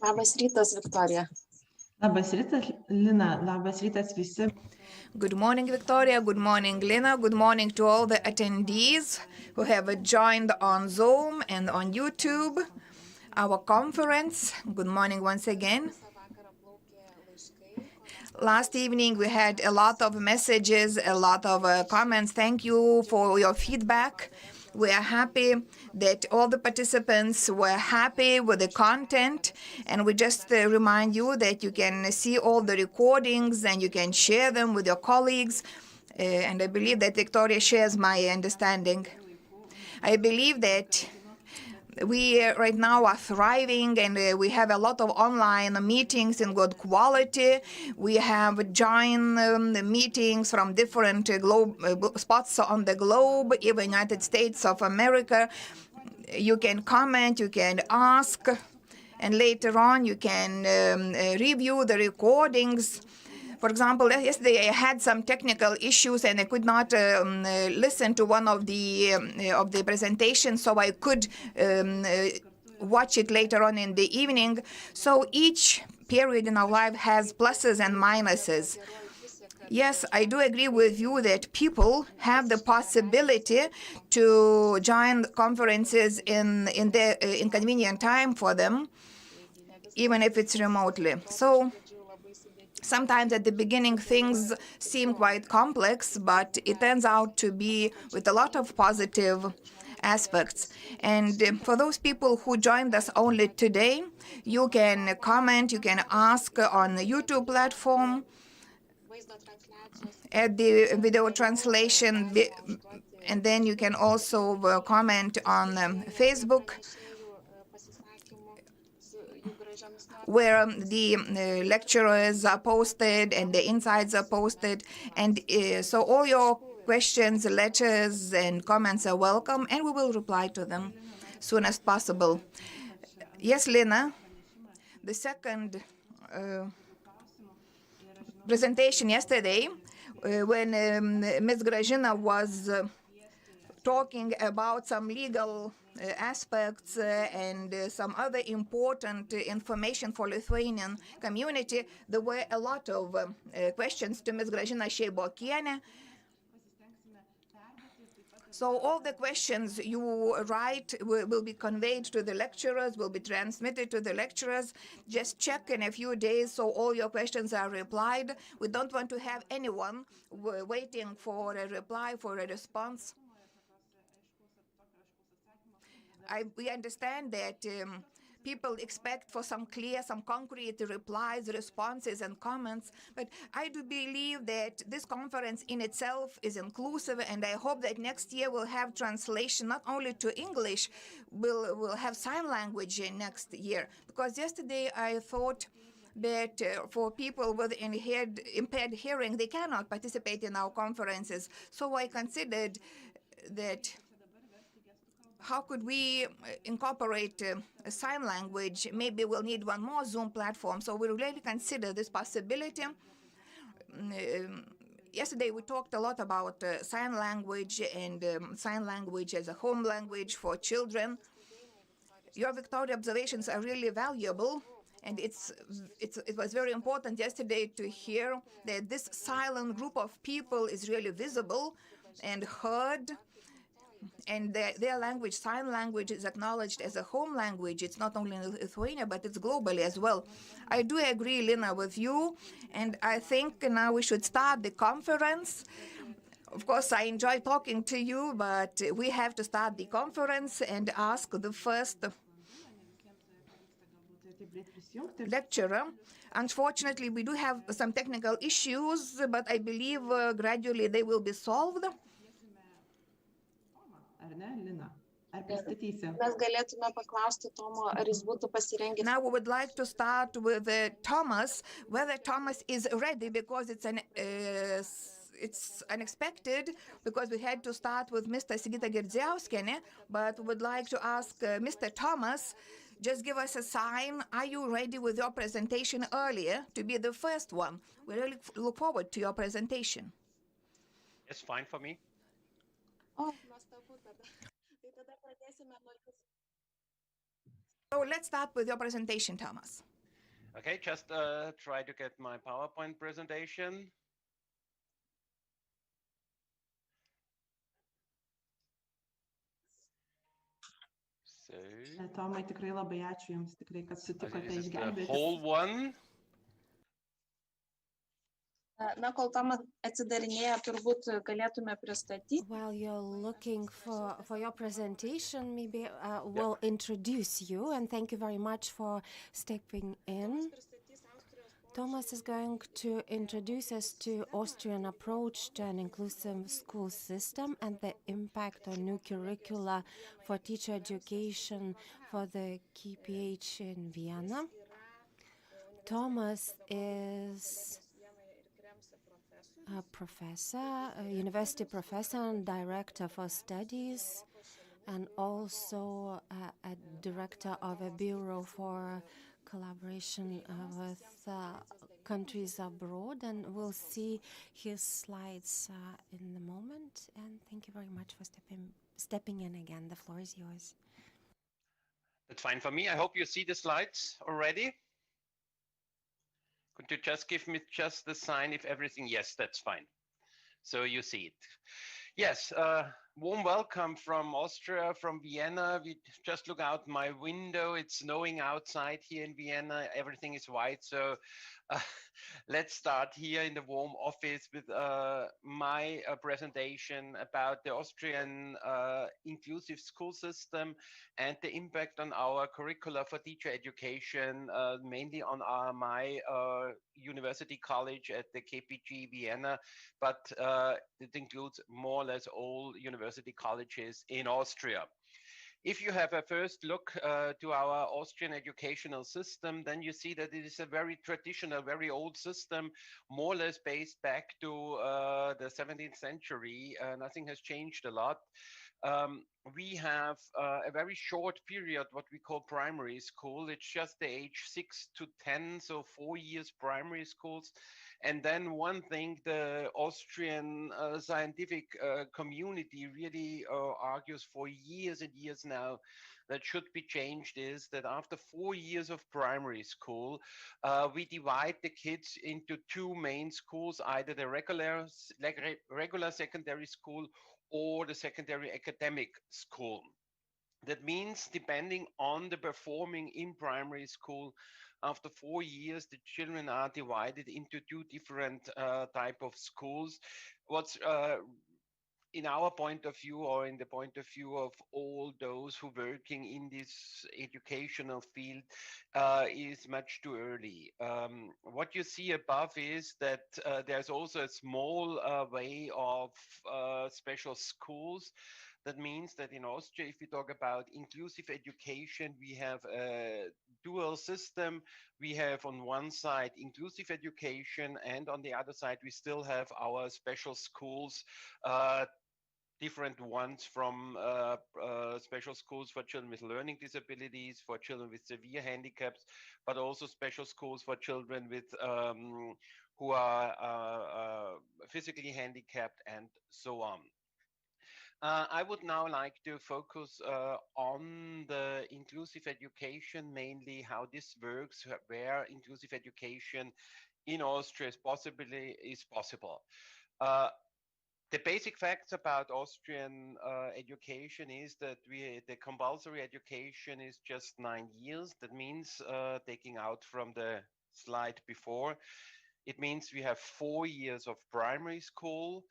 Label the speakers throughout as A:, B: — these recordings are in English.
A: Labas rytas, Viktorija.
B: Labas rytas, Lina. Labas rytas visi.
C: Good morning, Victoria. Good morning, Lina. Good morning to all the attendees who have joined on Zoom and on YouTube our conference. Good morning once again. Last evening we had a lot of messages, a lot of comments. Thank you for your feedback. We are happy that all the participants were happy with the content, and we just remind you that you can see all the recordings and you can share them with your colleagues. And I believe that Victoria shares my understanding. I believe that we right now are thriving, and we have a lot of online meetings in good quality. We have joined the meetings from different spots on the globe, even United States of America. You can comment, you can ask, and later on you can review the recordings. For example, yesterday I had some technical issues and I could not listen to one of the presentations, so I could watch it later on in the evening. So each period in our life has pluses and minuses. Yes, I do agree with you that people have the possibility to join conferences in convenient time for them, even if it's remotely. So sometimes at the beginning things seem quite complex, but it turns out to be with a lot of positive aspects. And for those people who joined us only today, you can comment, you can ask on the YouTube platform at the video translation, and then you can also comment on Facebook, where the lecturers are posted and the insights are posted. And so all your questions, letters, and comments are welcome, and we will reply to them as soon as possible. Yes, Lina, the second presentation yesterday, when Ms. Grażyna was talking about some legal aspects and some other important information for Lithuanian community, there were a lot of questions to Ms. Grażyna Šeibokienė. So all the questions you write will be conveyed to the lecturers, will be transmitted to the lecturers. Just check in a few days so all your questions are replied. We don't want to have anyone waiting for a reply, for a response. We understand that people expect for some clear, some concrete replies, responses, and comments, but I do believe that this conference in itself is inclusive, and I hope that next year we'll have translation not only to English, we'll have sign language next year. Because yesterday I thought that for people with impaired hearing, they cannot participate in our conferences. So I considered that how could we incorporate a sign language? Maybe we'll need one more Zoom platform. So we really consider this possibility. Yesterday we talked a lot about sign language and sign language as a home language for children. Your Victoria observations are really valuable. And it was very important yesterday to hear that this silent group of people is really visible and heard. And their language, sign language, is acknowledged as a home language. It's not only in Lithuania, but it's globally as well. I do agree, Lina, with you, and I think now we should start the conference. Of course, I enjoy talking to you, but we have to start the conference and ask the first lecturer. Unfortunately, we do have some technical issues, but I believe gradually they will be solved.
A: Mes galėtume paklausti Tomo, ar jis būtų pasirengęs.
C: Now we would like to start with Thomas, whether Thomas is ready, because it's unexpected, because we had to start with Mr. Sigita Girdziauskienė, but we would like to ask Mr. Thomas, just give us a sign. Are you ready with your presentation earlier to be the first one? We really look forward to your presentation.
D: It's fine for me.
A: O, nuostabu tada. Tai tada pradėsime nuo jūsų.
C: So let's start with your presentation, Thomas.
D: Okay, just try to get my PowerPoint presentation. So,
B: Tomai, tikrai labai ačiū Jums, tikrai, kad sutikote
D: this is the
B: išgelbėti.
D: whole one.
A: Na, kol Tomas atsidarinėja, turbūt galėtume pristatyti.
E: While you're looking for your presentation, maybe we'll introduce you, and thank you very much for stepping in. Thomas is going to introduce us to Austrian approach to an inclusive school system and the impact on new curricula for teacher education for the KPH in Vienna. Thomas is a professor, a university professor and director for studies, and also a director of a bureau for collaboration with countries abroad. And we'll see his slides in a moment. And thank you very much for stepping in again. The floor is yours.
D: That's fine for me. I hope you see the slides already. Could you just give me just the sign if everything? Yes, that's fine. So you see it. Yes, warm welcome from Austria, from Vienna. We just look out my window. It's snowing outside here in Vienna. Everything is white. So let's start here in the warm office with my presentation about the Austrian inclusive school system and the impact on our curricula for teacher education, mainly on my university college at the KPG Vienna, but it includes more or less all university colleges in Austria. If you have a first look to our Austrian educational system, then you see that it is a very traditional, very old system, more or less based back to the 17th century. Nothing has changed a lot. We have a very short period, what we call primary school. It's just the age 6 to 10, so 4 years primary schools. And then one thing the Austrian scientific community really argues for years and years now that should be changed is that after 4 years of primary school, we divide the kids into two main schools, either the regular secondary school or the secondary academic school. That means depending on the performing in primary school, after 4 years, the children are divided into two different type of schools. What's in our point of view, or in the point of view of all those who are working in this educational field, is much too early. What you see above is that there's also a small way of special schools. That means that in Austria, if we talk about inclusive education, we have a dual system. We have on one side inclusive education, and on the other side, we still have our special schools, different ones from special schools for children with learning disabilities, for children with severe handicaps, but also special schools for children with who are physically handicapped and so on. I would now like to focus on the inclusive education, mainly how this works, where inclusive education in Austria is possible. The basic facts about Austrian education is that the compulsory education is just 9 years. That means, taking out from the slide before, it means we have 4 years of primary school.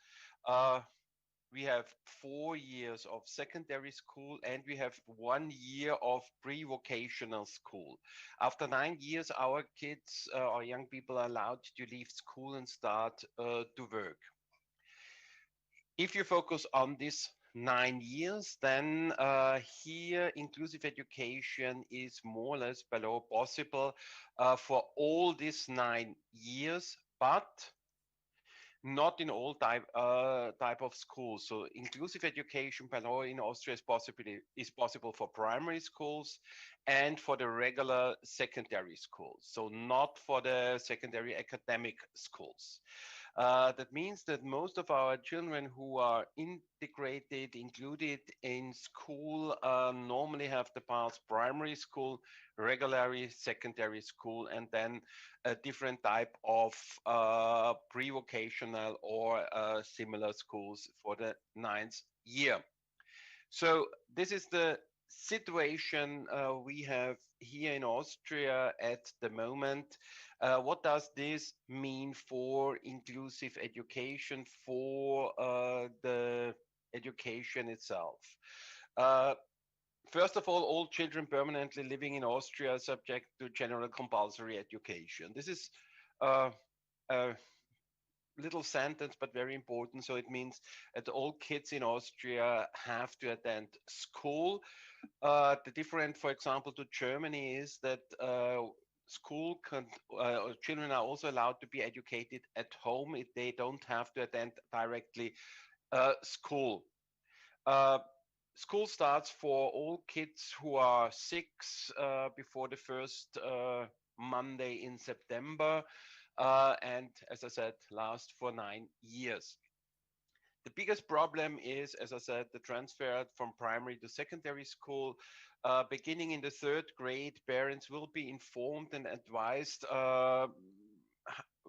D: We have 4 years of secondary school, and we have 1 year of pre-vocational school. After 9 years, our kids or young people are allowed to leave school and start to work. If you focus on this 9 years, then here inclusive education is more or less below possible for all these 9 years, but not in all type of schools. So inclusive education below in Austria is possible for primary schools and for the regular secondary schools, so not for the secondary academic schools. That means that most of our children who are integrated, included in school, normally have to pass primary school, regularly secondary school, and then a different type of pre-vocational or similar schools for the 9th year. So this is the situation we have here in Austria at the moment. What does this mean for inclusive education, for the education itself? First of all children permanently living in Austria are subject to general compulsory education. This is a little sentence, but very important. So it means that all kids in Austria have to attend school. The difference, for example, to Germany is that children are also allowed to be educated at home if they don't have to attend directly school. School starts for all kids who are 6 before the first Monday in September. And as I said, last for 9 years. The biggest problem is, as I said, the transfer from primary to secondary school. Beginning in the 3rd grade, parents will be informed and advised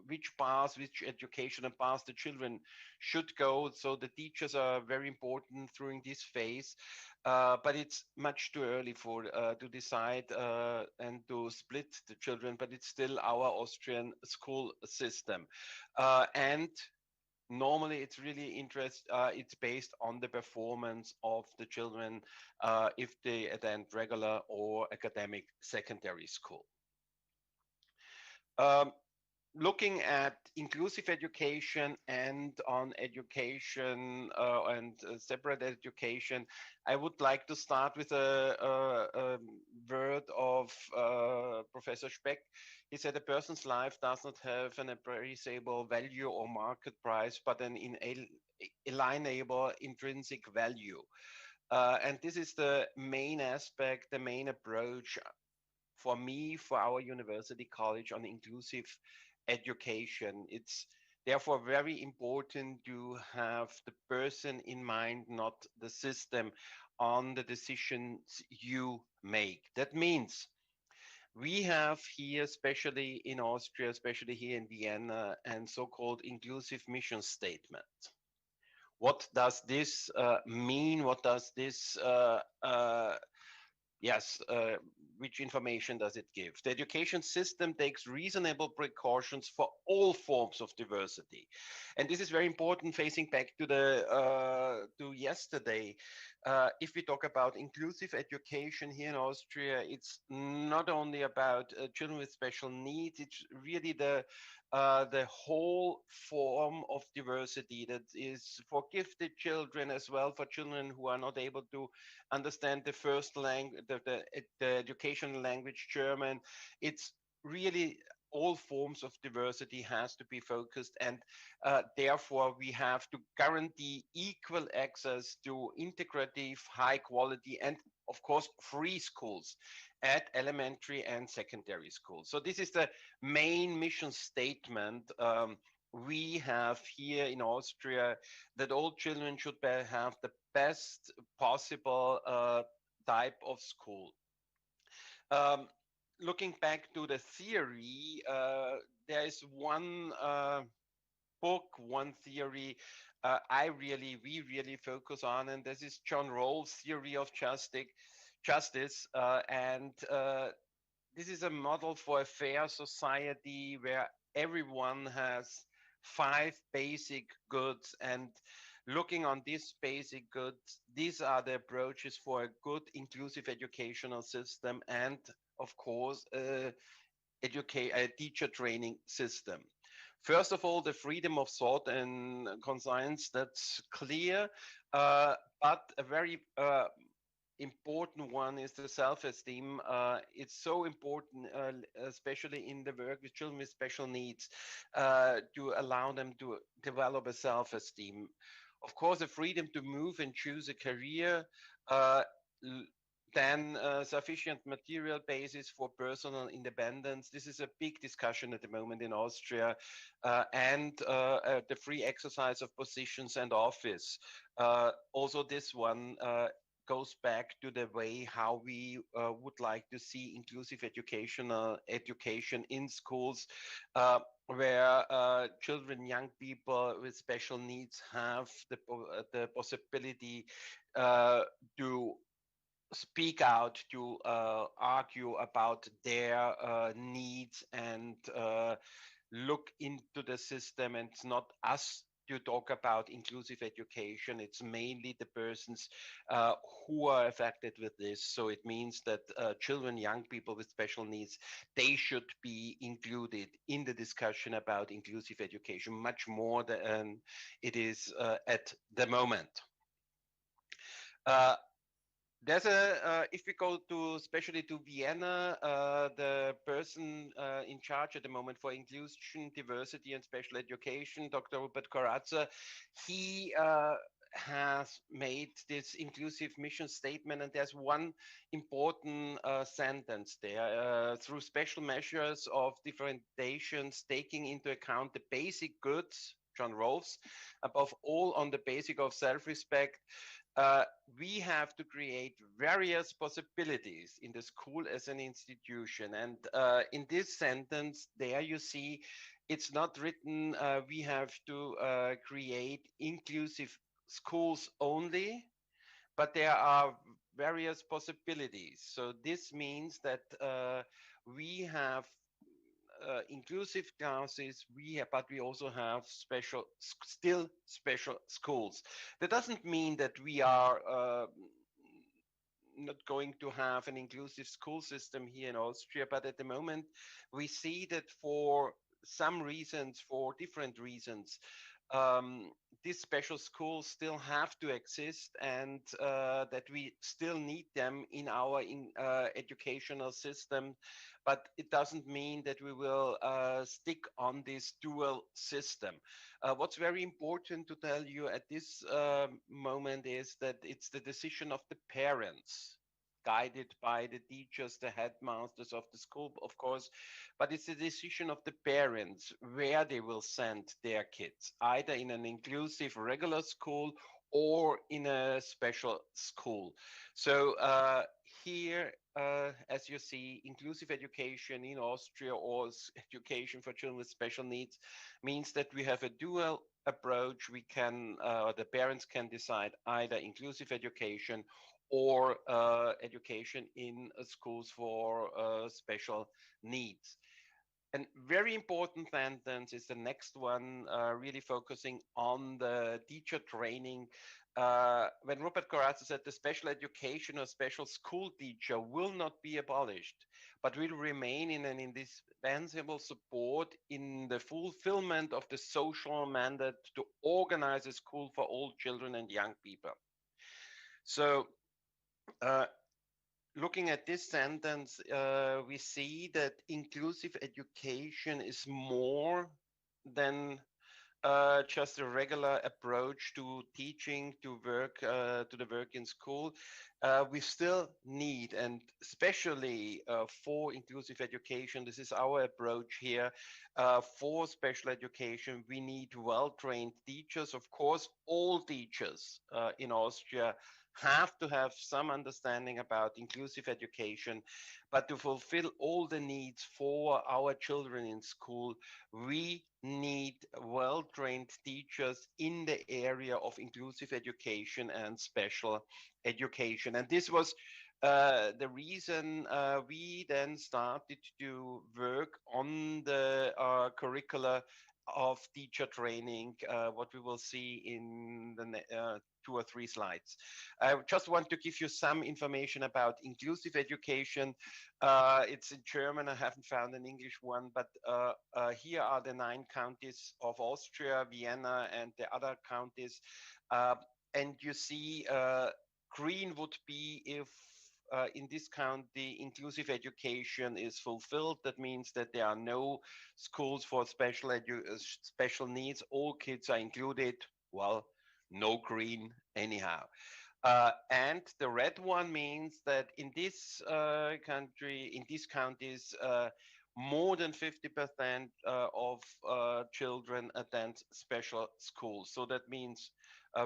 D: which educational path the children should go. So the teachers are very important during this phase, but it's much too early for to decide and to split the children. But it's still our Austrian school system, and normally it's really it's based on the performance of the children if they attend regular or academic secondary school. Looking at inclusive education and on education and separate education, I would like to start with a word of Professor Speck. He said a person's life does not have an appraisable value or market price, but an inalienable intrinsic value. And this is the main aspect, the main approach for me, for our university college on inclusive education. It's therefore very important to have the person in mind, not the system, on the decisions you make. That means we have here, especially in Austria, especially here in Vienna, and so-called inclusive mission statement. What does this mean? What does this which information does it give? The education system takes reasonable precautions for all forms of diversity. And this is very important, facing back to to yesterday. If we talk about inclusive education here in Austria, it's not only about children with special needs, it's really the whole form of diversity that is for gifted children as well, for children who are not able to understand the first language, the educational language German. It's really all forms of diversity has to be focused, and therefore we have to guarantee equal access to integrative, high quality, and of course free schools at elementary and secondary schools. So this is the main mission statement we have here in Austria, that all children should have the best possible type of school. Looking back to the theory, there is one book, one theory we really focus on, and this is John Rawls' theory of justice. And this is a model for a fair society where everyone has 5 basic goods, and looking on these basic goods, these are the approaches for a good inclusive educational system and, of course, a teacher training system. First of all, the freedom of thought and conscience, that's clear, but a very important one is the self-esteem. It's so important, especially in the work with children with special needs, to allow them to develop a self-esteem. Of course, the freedom to move and choose a career, Then sufficient material basis for personal independence. This is a big discussion at the moment in Austria, and the free exercise of positions and office. Also, this one goes back to the way how we would like to see inclusive education in schools, where children, young people with special needs have the possibility to speak out, to argue about their needs and look into the system. And it's not us to talk about inclusive education. It's mainly the persons who are affected with this. So it means that children, young people with special needs, they should be included in the discussion about inclusive education much more than it is at the moment. There's if we go to, especially to Vienna, the person in charge at the moment for inclusion, diversity, and special education, Dr. Rupert Corazza, he has made this inclusive mission statement, and there's one important sentence there. Through special measures of differentiations, taking into account the basic goods, John Rawls, above all on the basic of self-respect, we have to create various possibilities in the school as an institution. And in this sentence, there you see, it's not written, we have to create inclusive schools only, but there are various possibilities. So this means that we have inclusive classes, but we also have still special schools. That doesn't mean that we are not going to have an inclusive school system here in Austria, but at the moment we see that for some reasons, for different reasons, these special schools still have to exist, and that we still need them in our educational system. But it doesn't mean that we will stick on this dual system. What's very important to tell you at this moment is that it's the decision of the parents, guided by the teachers, the headmasters of the school, of course, but it's the decision of the parents where they will send their kids, either in an inclusive regular school or in a special school. So here, as you see, inclusive education in Austria, or education for children with special needs, means that we have a dual approach. We can, the parents can decide either inclusive education or education in schools for special needs. And very important sentence is the next one, really focusing on the teacher training. When Rupert Corazza said the special education or special school teacher will not be abolished, but will remain in an indispensable support in the fulfillment of the social mandate to organize a school for all children and young people. So looking at this sentence, we see that inclusive education is more than just a regular approach to teaching, to work, to the work in school. We still need, and especially for inclusive education, this is our approach here, for special education, we need well-trained teachers. Of course, all teachers in Austria have to have some understanding about inclusive education, but to fulfill all the needs for our children in school, we need well-trained teachers in the area of inclusive education and special education. And this was the reason we then started to work on the curricula of teacher training, what we will see in the 2 or 3 slides. I just want to give you some information about inclusive education. It's in German. I haven't found an English one, but here are the 9 counties of Austria, Vienna, and the other counties. And you see green would be if in this county, inclusive education is fulfilled. That means that there are no schools for special needs. All kids are included. Well, no green anyhow. And the red one means that in this country, in these counties, more than 50% of children attend special schools. So that means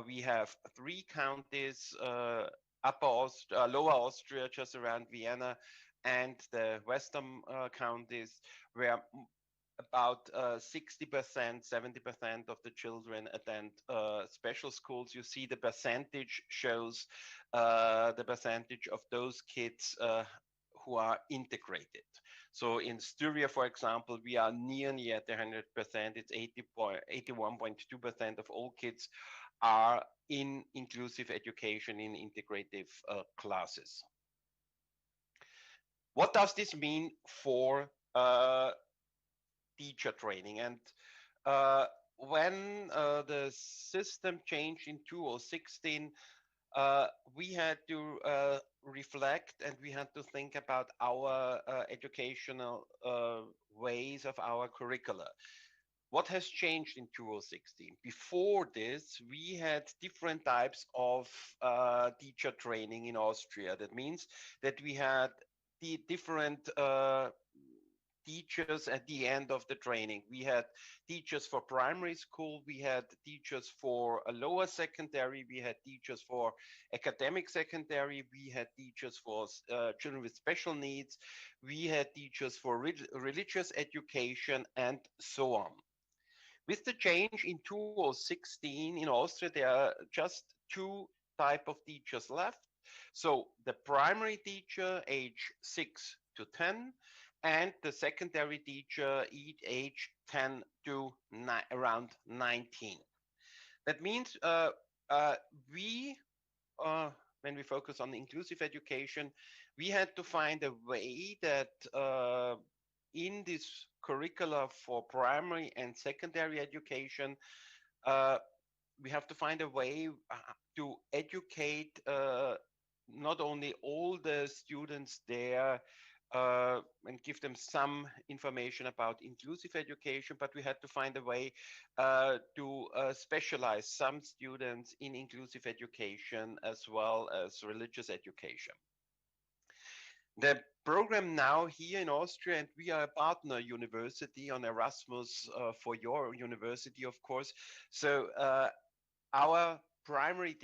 D: we have 3 counties, Lower Austria, just around Vienna, and the western counties, where about 60%, 70% of the children attend special schools. You see the percentage shows the percentage of those kids who are integrated. So in Styria, for example, we are nearly at 100%. It's 81.2% of all kids are in inclusive education in integrative classes. What does this mean for teacher training? And when the system changed in 2016, we had to reflect, and we had to think about our educational ways of our curricula. What has changed in 2016? Before this, we had different types of teacher training in Austria. That means that we had the different teachers at the end of the training. We had teachers for primary school, we had teachers for a lower secondary, we had teachers for academic secondary, we had teachers for children with special needs, we had teachers for religious education, and so on. With the change in 2016 in Austria, there are just 2 types of teachers left. So the primary teacher, age 6 to 10, and the secondary teacher, age 10 to around 19. That means we, when we focus on inclusive education, we had to find a way that in this curricula for primary and secondary education, we have to find a way to educate not only all the students there and give them some information about inclusive education, but we had to find a way to specialize some students in inclusive education as well as religious education. The program now here in Austria, and we are a partner university on Erasmus for your university, of course. So our primary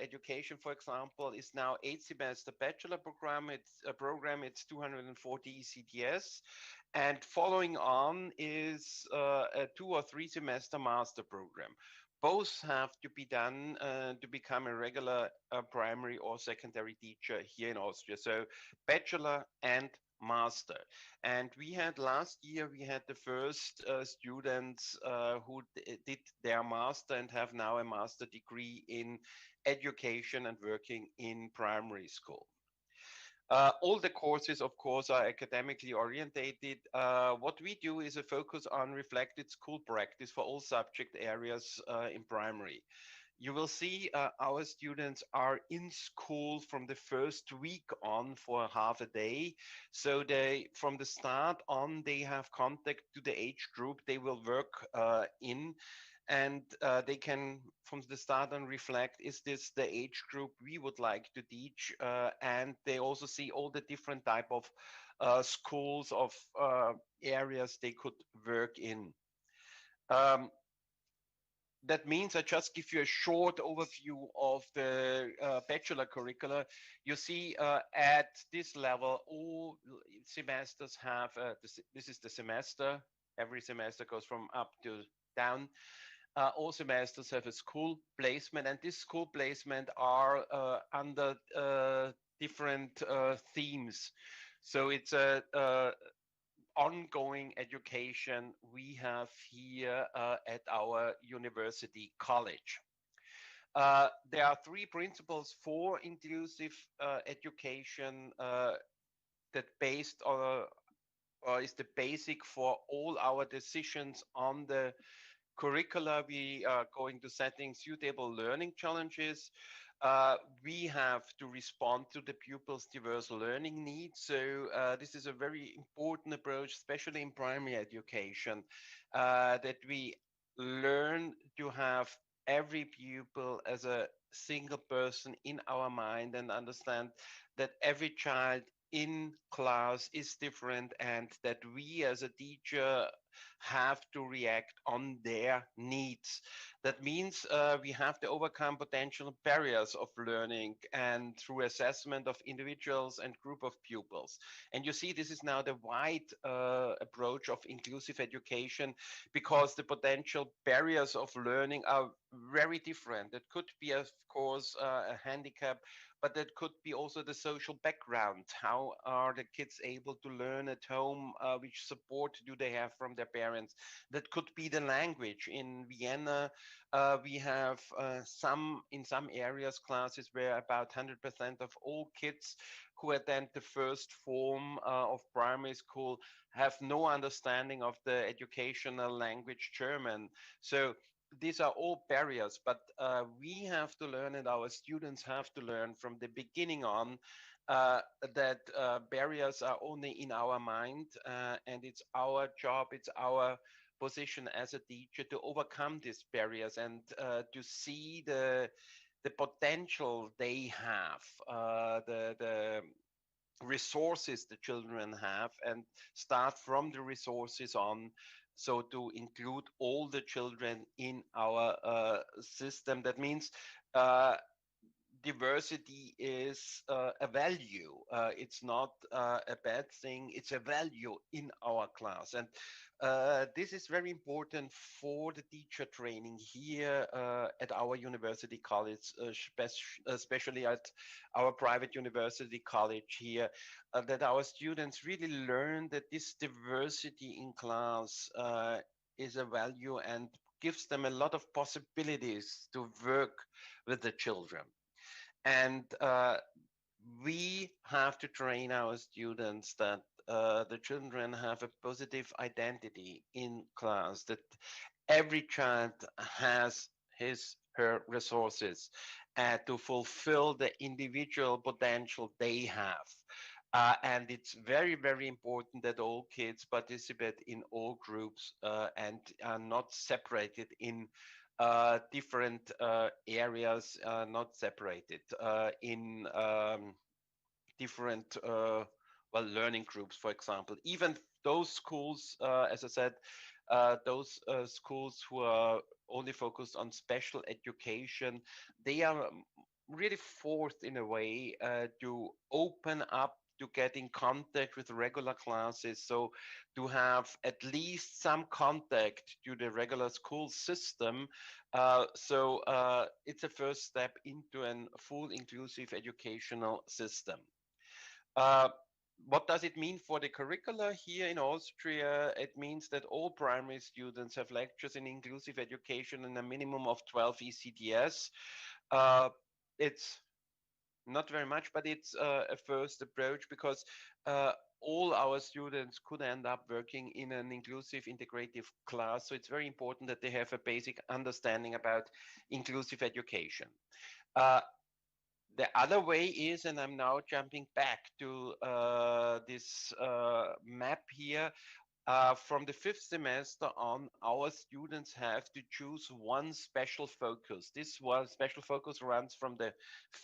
D: education, for example, is now 8-semester bachelor program. It's a program, it's 240 ECTS. And following on is a 2 or 3 semester master program. Both have to be done to become a regular primary or secondary teacher here in Austria. So bachelor and master. And we had last year, we had the first students who did their master and have now a master degree in education and working in primary school. All the courses, of course, are academically orientated. What we do is a focus on reflected school practice for all subject areas in primary. You will see our students are in school from the first week on for half a day. So they, from the start on, they have contact to the age group they will work in. And they can, from the start on, reflect, is this the age group we would like to teach? And they also see all the different type of schools, of areas they could work in. That means I just give you a short overview of the bachelor curricula. You see at this level, all semesters have, this is the semester. Every semester goes from up to down. All semesters have a school placement, and this school placement are under different themes. So it's a ongoing education we have here at our university college. There are 3 principles for inclusive education that based on is the basic for all our decisions on the curricula. We are going to setting suitable learning challenges. We have to respond to the pupils' diverse learning needs. So this is a very important approach, especially in primary education, that we learn to have every pupil as a single person in our mind and understand that every child in class is different and that we as a teacher have to react on their needs. That means we have to overcome potential barriers of learning and through assessment of individuals and group of pupils. And you see, this is now the wide approach of inclusive education, because the potential barriers of learning are very different. It could be, of course, a handicap, but that could be also the social background. How are the kids able to learn at home? Which support do they have from their parents? That could be the language. In Vienna, we have in some areas classes where about 100% of all kids who attend the first form of primary school have no understanding of the educational language German. So these are all barriers, but we have to learn and our students have to learn from the beginning on that barriers are only in our mind, and it's our job, it's our position as a teacher to overcome these barriers and to see the potential they have, the resources the children have, and start from the resources on, so to include all the children in our system. That means diversity is a value. It's not a bad thing. It's a value in our class. And this is very important for the teacher training here at our university college, especially at our private university college here, that our students really learn that this diversity in class is a value and gives them a lot of possibilities to work with the children. And we have to train our students that the children have a positive identity in class, that every child has her resources to fulfill the individual potential they have. And it's very, very important that all kids participate in all groups and are not separated in different areas, not separated in different learning groups, for example. Even those schools, as I said, those schools who are only focused on special education, they are really forced in a way to open up to get in contact with regular classes, so to have at least some contact to the regular school system. It's a first step into a full inclusive educational system. What does it mean for the curricula here in Austria? It means that all primary students have lectures in inclusive education in a minimum of 12 ECTS. It's not very much, but it's a first approach, because all our students could end up working in an inclusive integrative class. So it's very important that they have a basic understanding about inclusive education. The other way is, and I'm now jumping back to this map here, from the 5th semester on, our students have to choose one special focus. This one special focus runs from the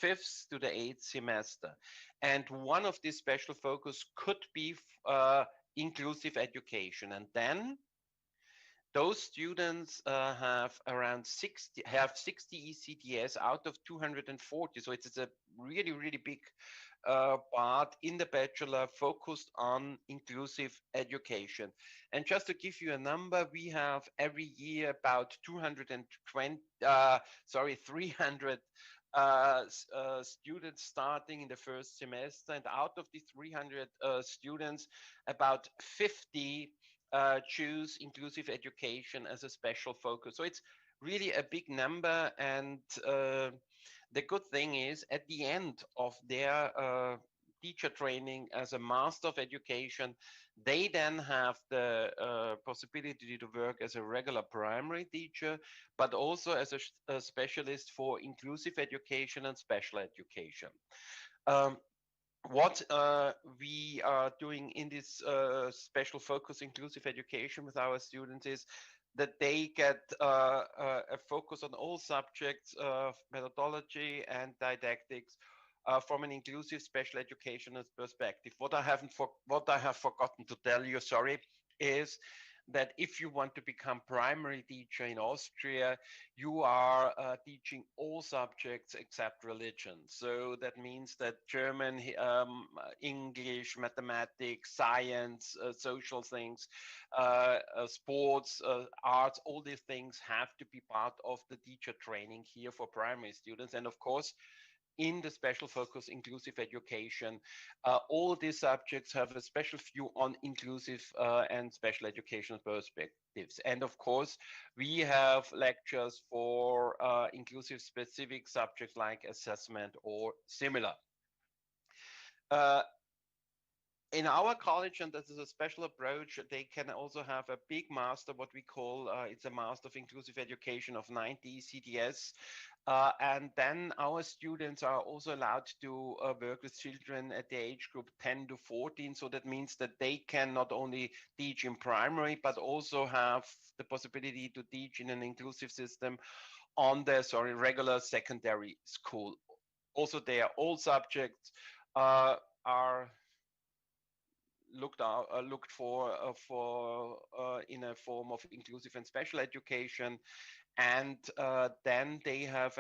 D: 5th to the 8th semester. And one of these special focus could be inclusive education. And then those students have 60 ECTS out of 240. So it's a really, really big part in the bachelor focused on inclusive education. And just to give you a number, we have every year about 300 students starting in the first semester. And out of the 300 students, about 50 choose inclusive education as a special focus. So it's really a big number. And the good thing is, at the end of their teacher training as a master of education, they then have the possibility to work as a regular primary teacher, but also as a specialist for inclusive education and special education. what we are doing in this special focus inclusive education with our students is that they get a focus on all subjects of methodology and didactics from an inclusive special educational perspective. What I have forgotten to tell you, sorry, is that if you want to become primary teacher in Austria, you are teaching all subjects except religion. So that means that German, English, mathematics, science, social things, sports, arts, all these things have to be part of the teacher training here for primary students. And of course, in the special focus inclusive education, all these subjects have a special view on inclusive and special educational perspectives. And of course, we have lectures for inclusive specific subjects like assessment or similar. In our college, and this is a special approach, they can also have a big master, what we call, it's a Master of Inclusive Education of 90 CDS. And then our students are also allowed to work with children at the age group 10 to 14. So that means that they can not only teach in primary, but also have the possibility to teach in an inclusive system on the regular secondary school. Also, there all subjects are looked for in a form of inclusive and special education. And then they have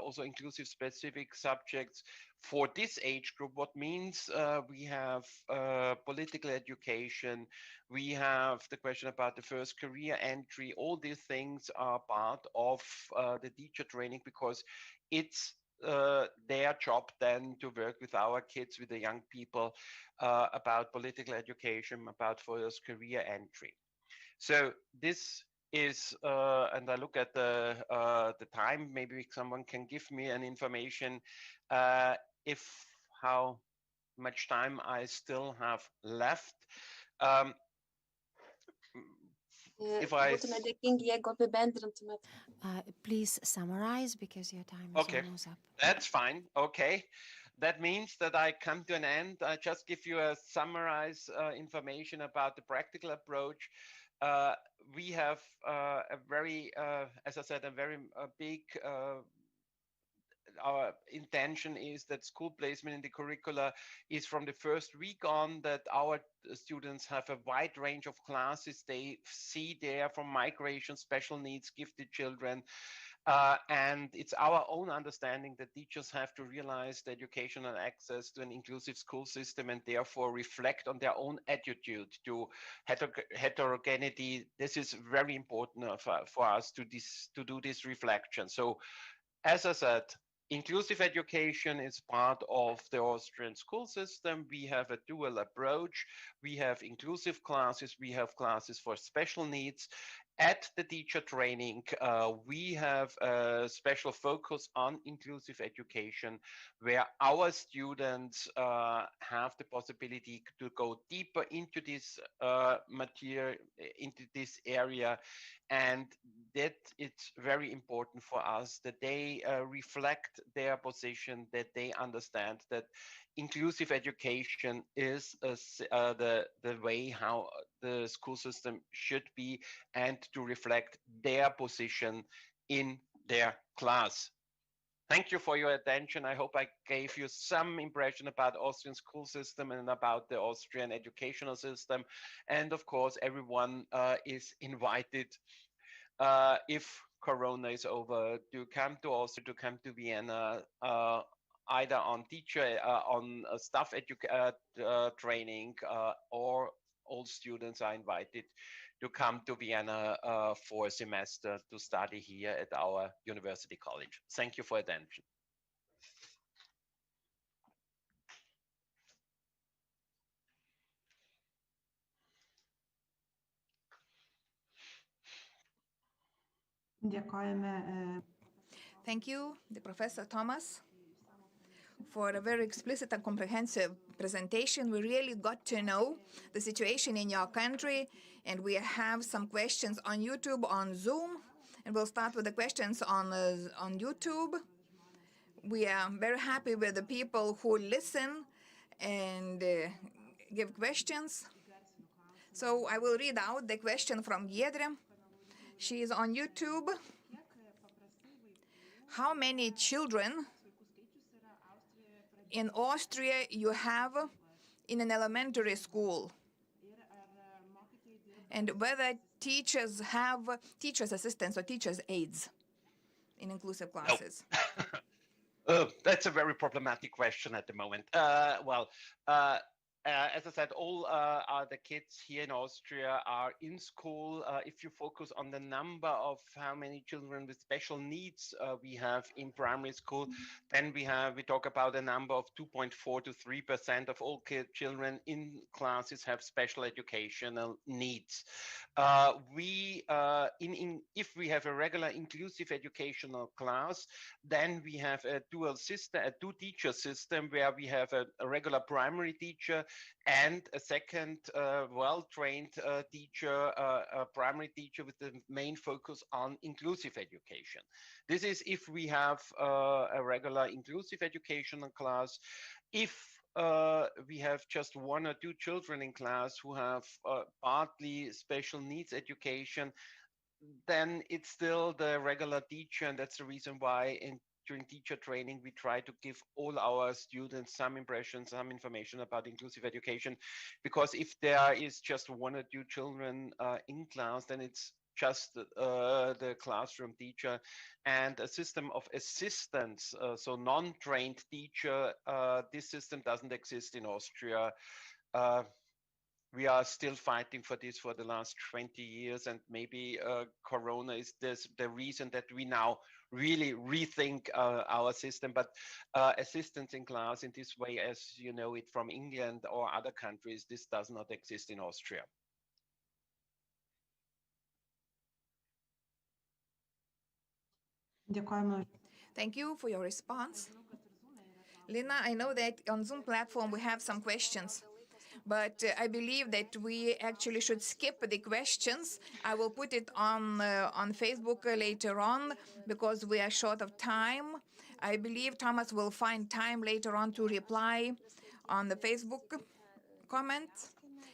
D: also inclusive specific subjects for this age group, what means we have political education, we have the question about the first career entry. All these things are part of the teacher training, because it's their job then to work with our kids, with the young people, about political education, about first career entry. So this is, and I look at the time, maybe someone can give me an information if how much time I still have left. If I
A: Būtume dėkingi, jeigu apibendrintumėt.
E: Please summarize, because your time is almost up.
D: That's fine. Okay. That means that I come to an end. I just give you a summarize information about the practical approach. We have a very, as I said, a very big, our intention is that school placement in the curricula is from the first week on, that our students have a wide range of classes. They see there from migration, special needs, gifted children. And it's our own understanding that teachers have to realize the educational access to an inclusive school system, and therefore reflect on their own attitude to heterogeneity. This is very important for us to do this reflection. So, as I said, inclusive education is part of the Austrian school system. We have a dual approach. We have inclusive classes. We have classes for special needs. At the teacher training, we have a special focus on inclusive education, where our students have the possibility to go deeper into this material, into this area. And that it's very important for us that they reflect their position, that they understand that inclusive education is the way how the school system should be, and to reflect their position in their class. Thank you for your attention. I hope I gave you some impression about Austrian school system and about the Austrian educational system. And of course, everyone is invited, if Corona is over, to come to Austria, to come to Vienna, either on teacher, on staff training, or all students are invited to come to Vienna for a semester to study here at our university college. Thank you for attention.
B: Dėkojame.
C: Thank you, the Professor Thomas, for a very explicit and comprehensive presentation. We really got to know the situation in your country, and we have some questions on YouTube, on Zoom, and we'll start with the questions on YouTube. We are very happy with the people who listen and give questions. So I will read out the question from Giedre. She is on YouTube. How many children in Austria you have in an elementary school? And whether teachers have teachers' assistants or teachers' aides in inclusive classes?
D: That's a very problematic question at the moment. As I said, all the kids here in Austria are in school. If you focus on the number of how many children with special needs we have in primary school, then we talk about a number of 2.4 to 3% of all children in classes have special educational needs. If we have a regular inclusive educational class, then we have a dual system, a two-teacher system, where we have a regular primary teacher and a second well-trained teacher, a primary teacher with the main focus on inclusive education. This is if we have a regular inclusive educational class. If we have just one or two children in class who have partly special needs education, then it's still the regular teacher, and that's the reason why during teacher training, we try to give all our students some impressions, some information about inclusive education, because if there is just one or two children in class, then it's just the classroom teacher and a system of assistants, so non-trained teacher. This system doesn't exist in Austria. We are still fighting for this for the last 20 years, and maybe Corona is the reason that we now really rethink our system. But assistance in class in this way, as you know it from England or other countries, this does not exist in Austria.
C: Thank you for your response. Lina, I know that on Zoom platform we have some questions, but I believe that we actually should skip the questions. I will put it on Facebook later on because we are short of time. I believe Thomas will find time later on to reply on the Facebook comments.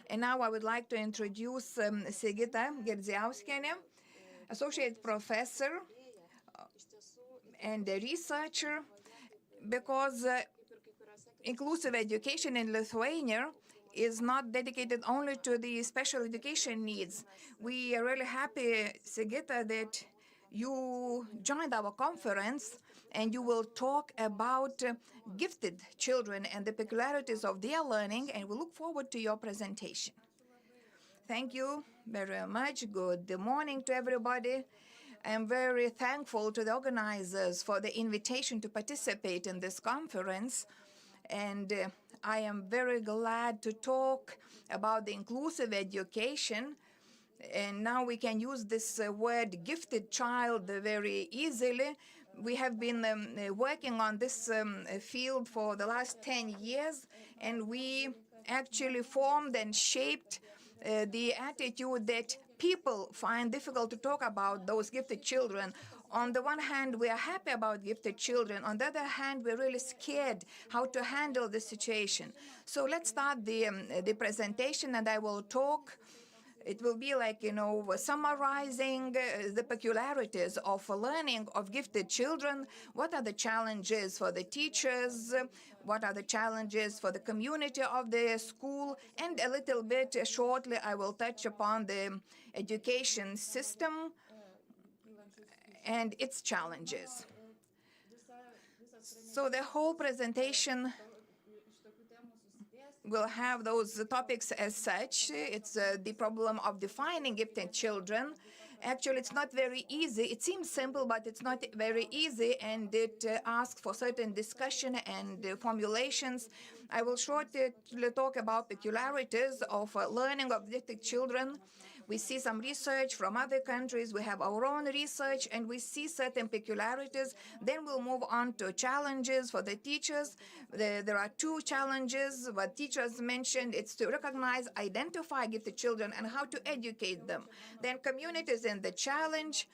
C: And now I would like to introduce Sigita Girdziauskienė, Associate Professor and a researcher, because inclusive education in Lithuania is not dedicated only to the special education needs. We are really happy, Sigita, that you joined our conference and you will talk about gifted children and the peculiarities of their learning, and we look forward to your presentation. Thank you very much. Good morning to everybody. I am very thankful to the organizers for the invitation to participate in this conference, and I am very glad to talk about the inclusive education. And now we can use this word gifted child very easily. We have been working on this field for the last 10 years, and we actually formed and shaped the attitude that people find difficult to talk about those gifted children. On the one hand, we are happy about gifted children. On the other hand, we're really scared how to handle the situation. So let's start the presentation, and I will talk. It will be like, summarizing the peculiarities of learning of gifted children. What are the challenges for the teachers? What are the challenges for the community of the school? And a little bit shortly, I will touch upon the education system and its challenges. So the whole presentation will have those topics as such. It's the problem of defining gifted children. Actually, it's not very easy. It seems simple, but it's not very easy, and it asks for certain discussion and formulations. I will shortly talk about peculiarities of learning of gifted children. We see some research from other countries. We have our own research, and we see certain peculiarities. Then we'll move on to challenges for the teachers. There are two challenges. What teachers mentioned, it's to recognize, identify gifted children, and how to educate them. Then communities in the challenge.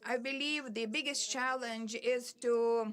C: I believe the biggest challenge is to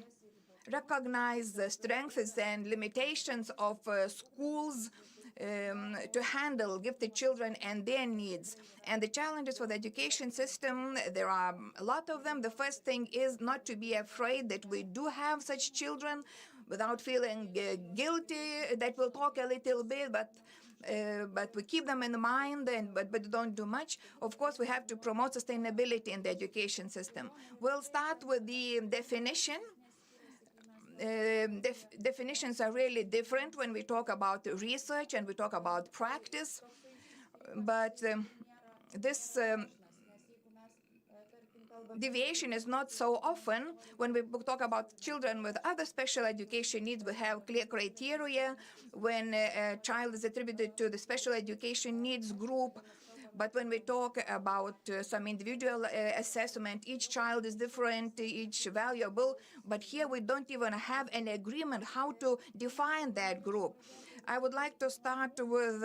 C: recognize the strengths and limitations of schools to handle gifted children and their needs. And the challenges for the education system, there are a lot of them. The first thing is not to be afraid that we do have such children without feeling guilty, that we'll talk a little bit, but we keep them in mind, but don't do much. Of course, we have to promote sustainability in the education system. We'll start with the definition. Definitions are really different when we talk about research and we talk about practice, but this deviation is not so often. When we talk about children with other special education needs, we have clear criteria when a child is attributed to the special education needs group. But when we talk about some individual assessment, each child is different, each valuable. But here we don't even have an agreement how to define that group. I would like to start with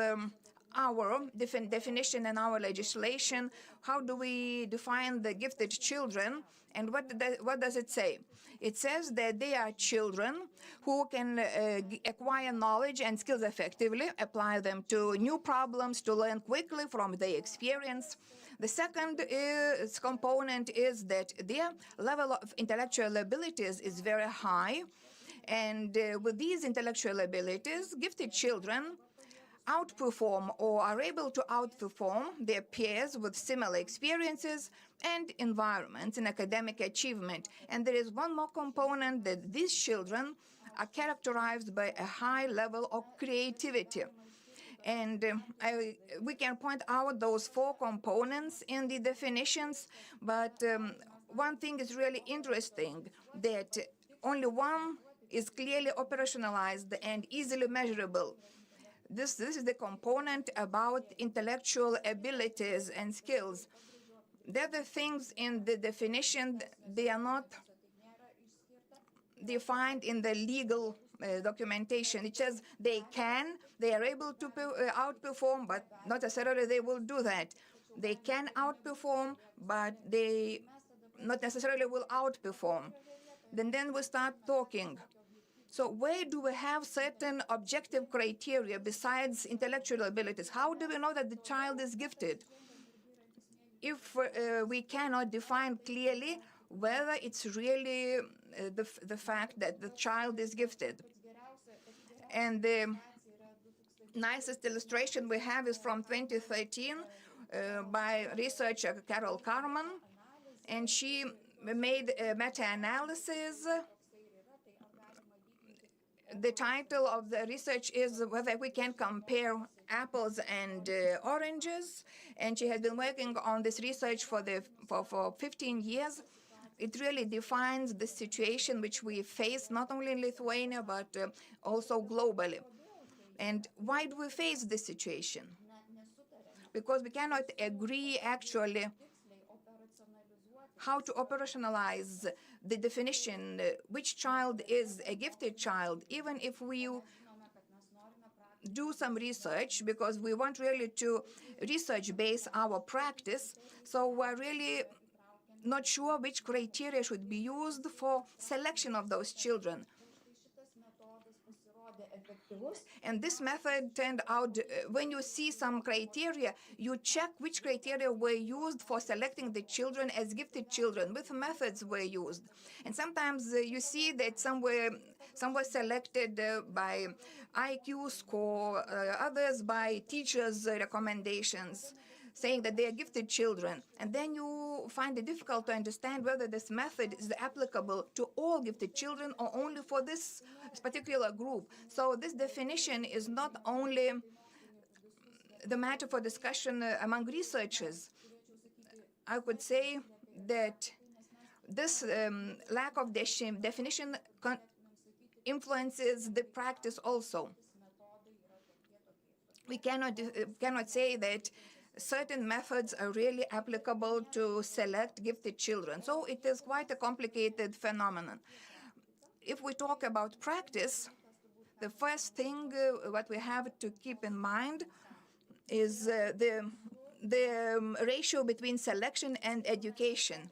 C: our definition and our legislation. How do we define the gifted children, and what does it say? It says that they are children who can acquire knowledge and skills effectively, apply them to new problems, to learn quickly from their experience. The second component is that their level of intellectual abilities is very high, and with these intellectual abilities, gifted children outperform or are able to outperform their peers with similar experiences and environments in academic achievement. And there is one more component, that these children are characterized by a high level of creativity. And we can point out those four components in the definitions, but one thing is really interesting, that only one is clearly operationalized and easily measurable. This is the component about intellectual abilities and skills. The other things in the definition, they are not defined in the legal documentation. It says they are able to outperform, but not necessarily they will do that. They can outperform, but they not necessarily will outperform. Then we start talking. So where do we have certain objective criteria besides intellectual abilities? How do we know that the child is gifted? If we cannot define clearly whether it's really the fact that the child is gifted. And the nicest illustration we have is from 2013 by researcher Carol Carman, and she made a meta-analysis. The title of the research is whether we can compare apples and oranges, and she has been working on this research for 15 years. It really defines the situation which we face not only in Lithuania but also globally. And why do we face this situation? Because we cannot agree actually how to operationalize the definition, which child is a gifted child, even if we do some research, because we want really to research base our practice. So we're really not sure which criteria should be used for selection of those children. And this method turned out, when you see some criteria, you check which criteria were used for selecting the children as gifted children, which methods were used. And sometimes you see that some were selected by IQ score, others by teachers' recommendations, saying that they are gifted children. And then you find it difficult to understand whether this method is applicable to all gifted children or only for this particular group. So this definition is not only the matter for discussion among researchers. I could say that this lack of definition influences the practice also. We cannot say that certain methods are really applicable to select gifted children. So it is quite a complicated phenomenon. If we talk about practice, the first thing what we have to keep in mind is the ratio between selection and education.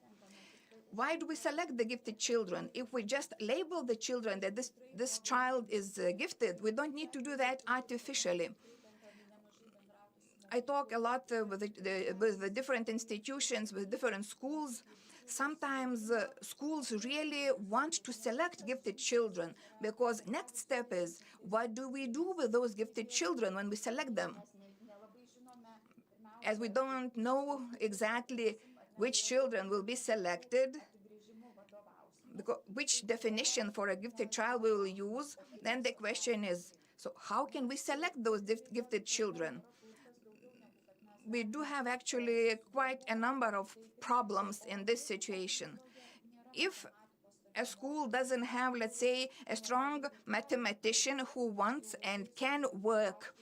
C: why do we select the gifted children? If we just label the children that this child is gifted, we don't need to do that artificially. I talk a lot with the different institutions, with different schools. Sometimes schools really want to select gifted children because next step is, what do we do with those gifted children when we select them? As we don't know exactly which children will be selected, which definition for a gifted child we will use, then the question is, so how can we select those gifted children? We do have actually quite a number of problems in this situation. If a school doesn't have, let's say, a strong mathematician who wants and can work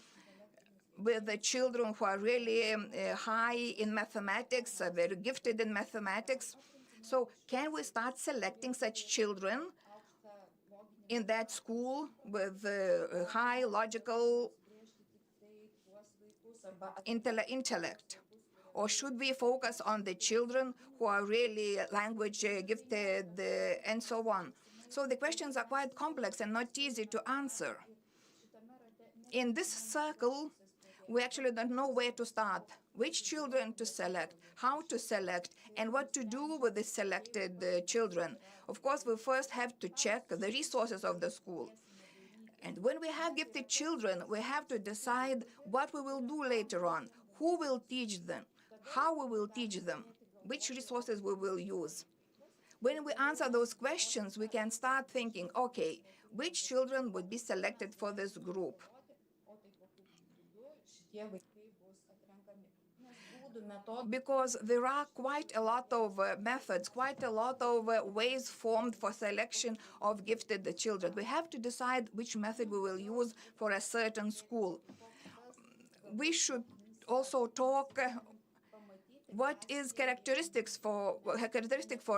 C: with the children who are really high in mathematics, very gifted in mathematics, so can we start selecting such children in that school with high logical intellect? Or should we focus on the children who are really language gifted and so on? So the questions are quite complex and not easy to answer. In this circle, we actually don't know where to start, which children to select, how to select, and what to do with the selected children. Of course, we first have to check the resources of the school. And when we have gifted children, we have to decide what we will do later on, who will teach them, how we will teach them, which resources we will use. When we answer those questions, we can start thinking, okay, which children would be selected for this group? Because there are quite a lot of methods, quite a lot of ways formed for selection of gifted children. We have to decide which method we will use for a certain school. We should also talk what is characteristic for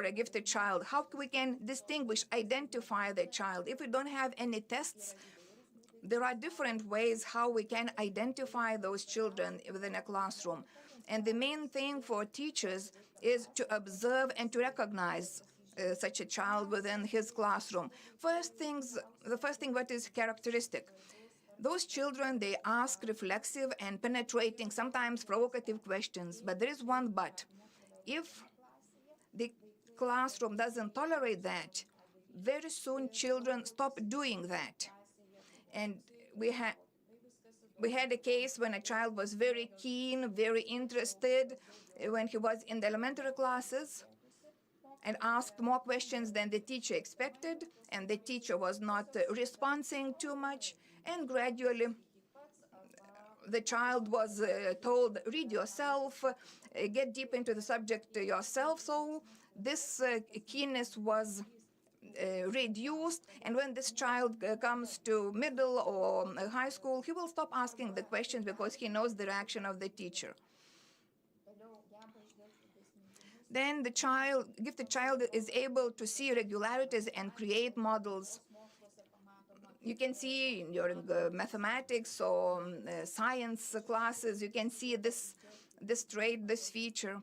C: a gifted child, how we can distinguish, identify the child. If we don't have any tests, there are different ways how we can identify those children within a classroom. And the main thing for teachers is to observe and to recognize such a child within his classroom. The first thing, what is characteristic? Those children, they ask reflexive and penetrating, sometimes provocative questions. But there is one but. If the classroom doesn't tolerate that, very soon children stop doing that. And we had a case when a child was very keen, very interested when he was in the elementary classes and asked more questions than the teacher expected, and the teacher was not responding too much, and gradually the child was told, read yourself, get deep into the subject yourself. So this keenness was reduced, and when this child comes to middle or high school, he will stop asking the questions because he knows the reaction of the teacher. Then the gifted child is able to see regularities and create models. You can see during mathematics or science classes, you can see this trait, this feature.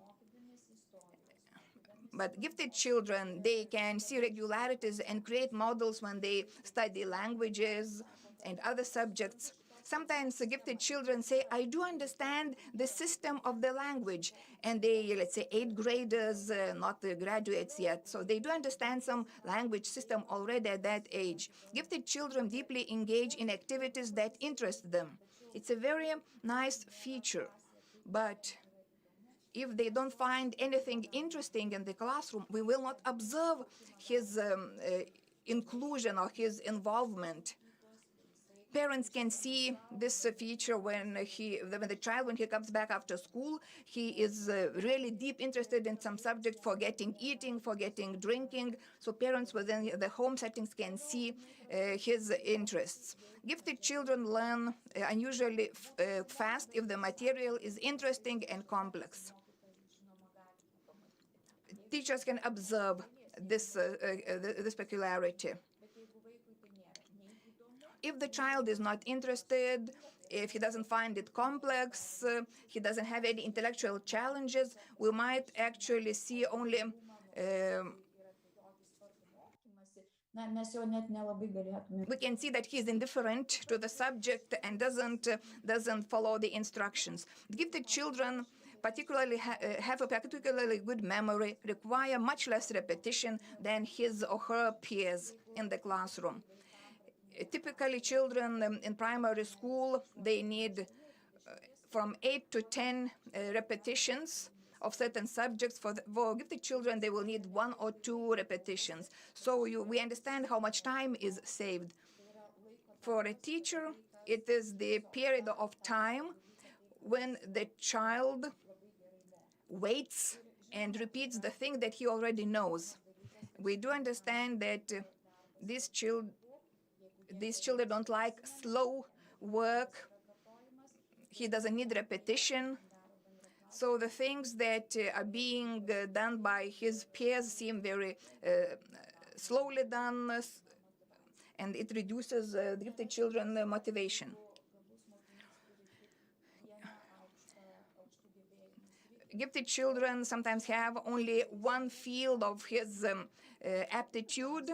C: But gifted children, they can see regularities and create models when they study languages and other subjects. Sometimes gifted children say, I do understand the system of the language. And they, let's say, 8th graders, not graduates yet. So they do understand some language system already at that age. Gifted children deeply engage in activities that interest them. It's a very nice feature. But if they don't find anything interesting in the classroom, we will not observe his inclusion or his involvement. Parents can see this feature when the child, when he comes back after school, he is really deep interested in some subject, forgetting eating, forgetting drinking. So parents within the home settings can see his interests. Gifted children learn unusually fast if the material is interesting and complex. Teachers can observe this peculiarity. If the child is not interested, if he doesn't find it complex, he doesn't have any intellectual challenges, we might actually see only we can see that he's indifferent to the subject and doesn't follow the instructions. Gifted children particularly have a particularly good memory, require much less repetition than his or her peers in the classroom. Typically, children in primary school, they need from 8 to 10 repetitions of certain subjects. For gifted children, they will need 1 or 2 repetitions. So we understand how much time is saved. For a teacher, it is the period of time when the child waits and repeats the thing that he already knows. We do understand that these children don't like slow work. He doesn't need repetition. So the things that are being done by his peers seem very slowly done, and it reduces the gifted children motivation. Gifted children sometimes have only one field of his aptitude.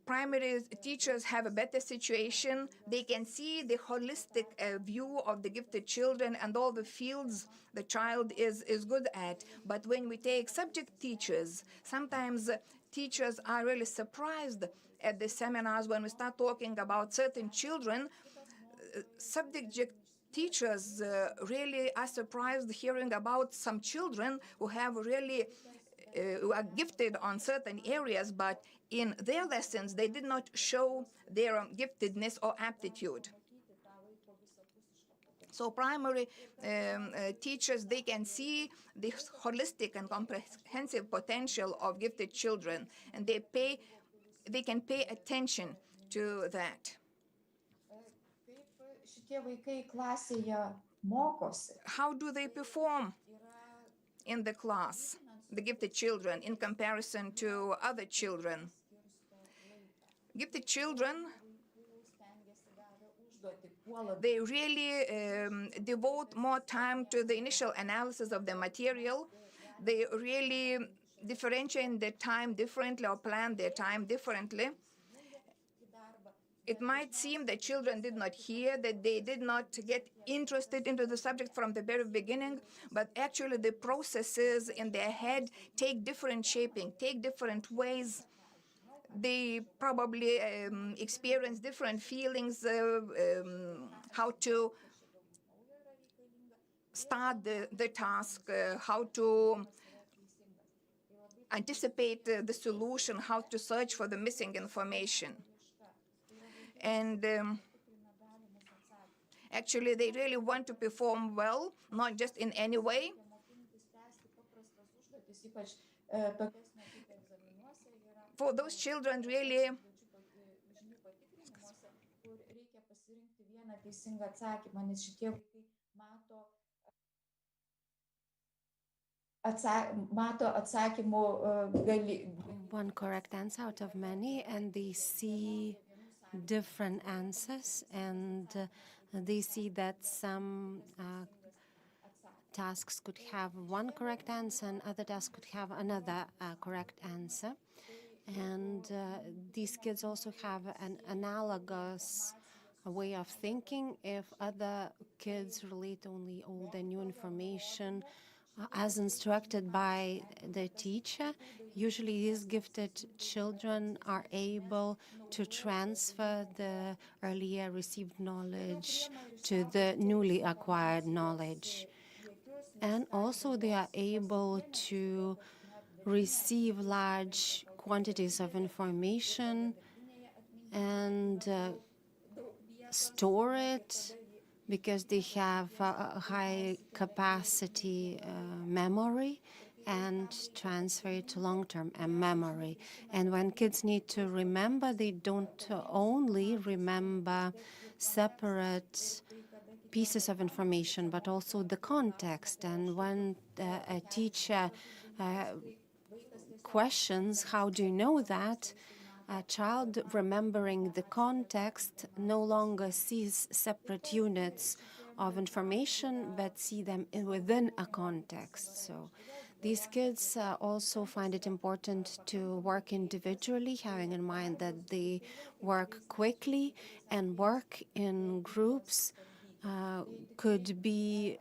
C: Primary teachers have a better situation. They can see the holistic view of the gifted children and all the fields the child is good at. But when we take subject teachers, sometimes teachers are really surprised at the seminars when we start talking about certain children. Subject teachers really are surprised hearing about some children who have really who are gifted on certain areas, but in their lessons they did not show their giftedness or aptitude. So primary teachers, they can see the holistic and comprehensive potential of gifted children, and they can pay attention to that. How do they perform in the class, the gifted children, in comparison to other children? Gifted children, they really devote more time to the initial analysis of the material. They really differentiate their time differently or plan their time differently. It might seem that children did not hear, that they did not get interested into the subject from the very beginning, but actually the processes in their head take different shaping, take different ways. They probably experience different feelings, how to start the task, how to anticipate the solution, how to search for the missing information. And actually, they really want to perform well, not just in any way. For those children, really,
E: one correct answer out of many, and they see different answers, and they see that some tasks could have one correct answer and other tasks could have another correct answer. And these kids also have an analogous way of thinking. If other kids relate only all the new information as instructed by the teacher, usually these gifted children are able to transfer the earlier received knowledge to the newly acquired knowledge. And also they are able to receive large quantities of information and store it, because they have a high capacity memory, and transfer it to long-term memory. And when kids need to remember, they don't only remember separate pieces of information, but also the context. And when a teacher questions, how do you know that? A child remembering the context no longer sees separate units of information, but see them within a context. So These kids also find it important to work individually, having in mind that they work quickly, and work in groups could be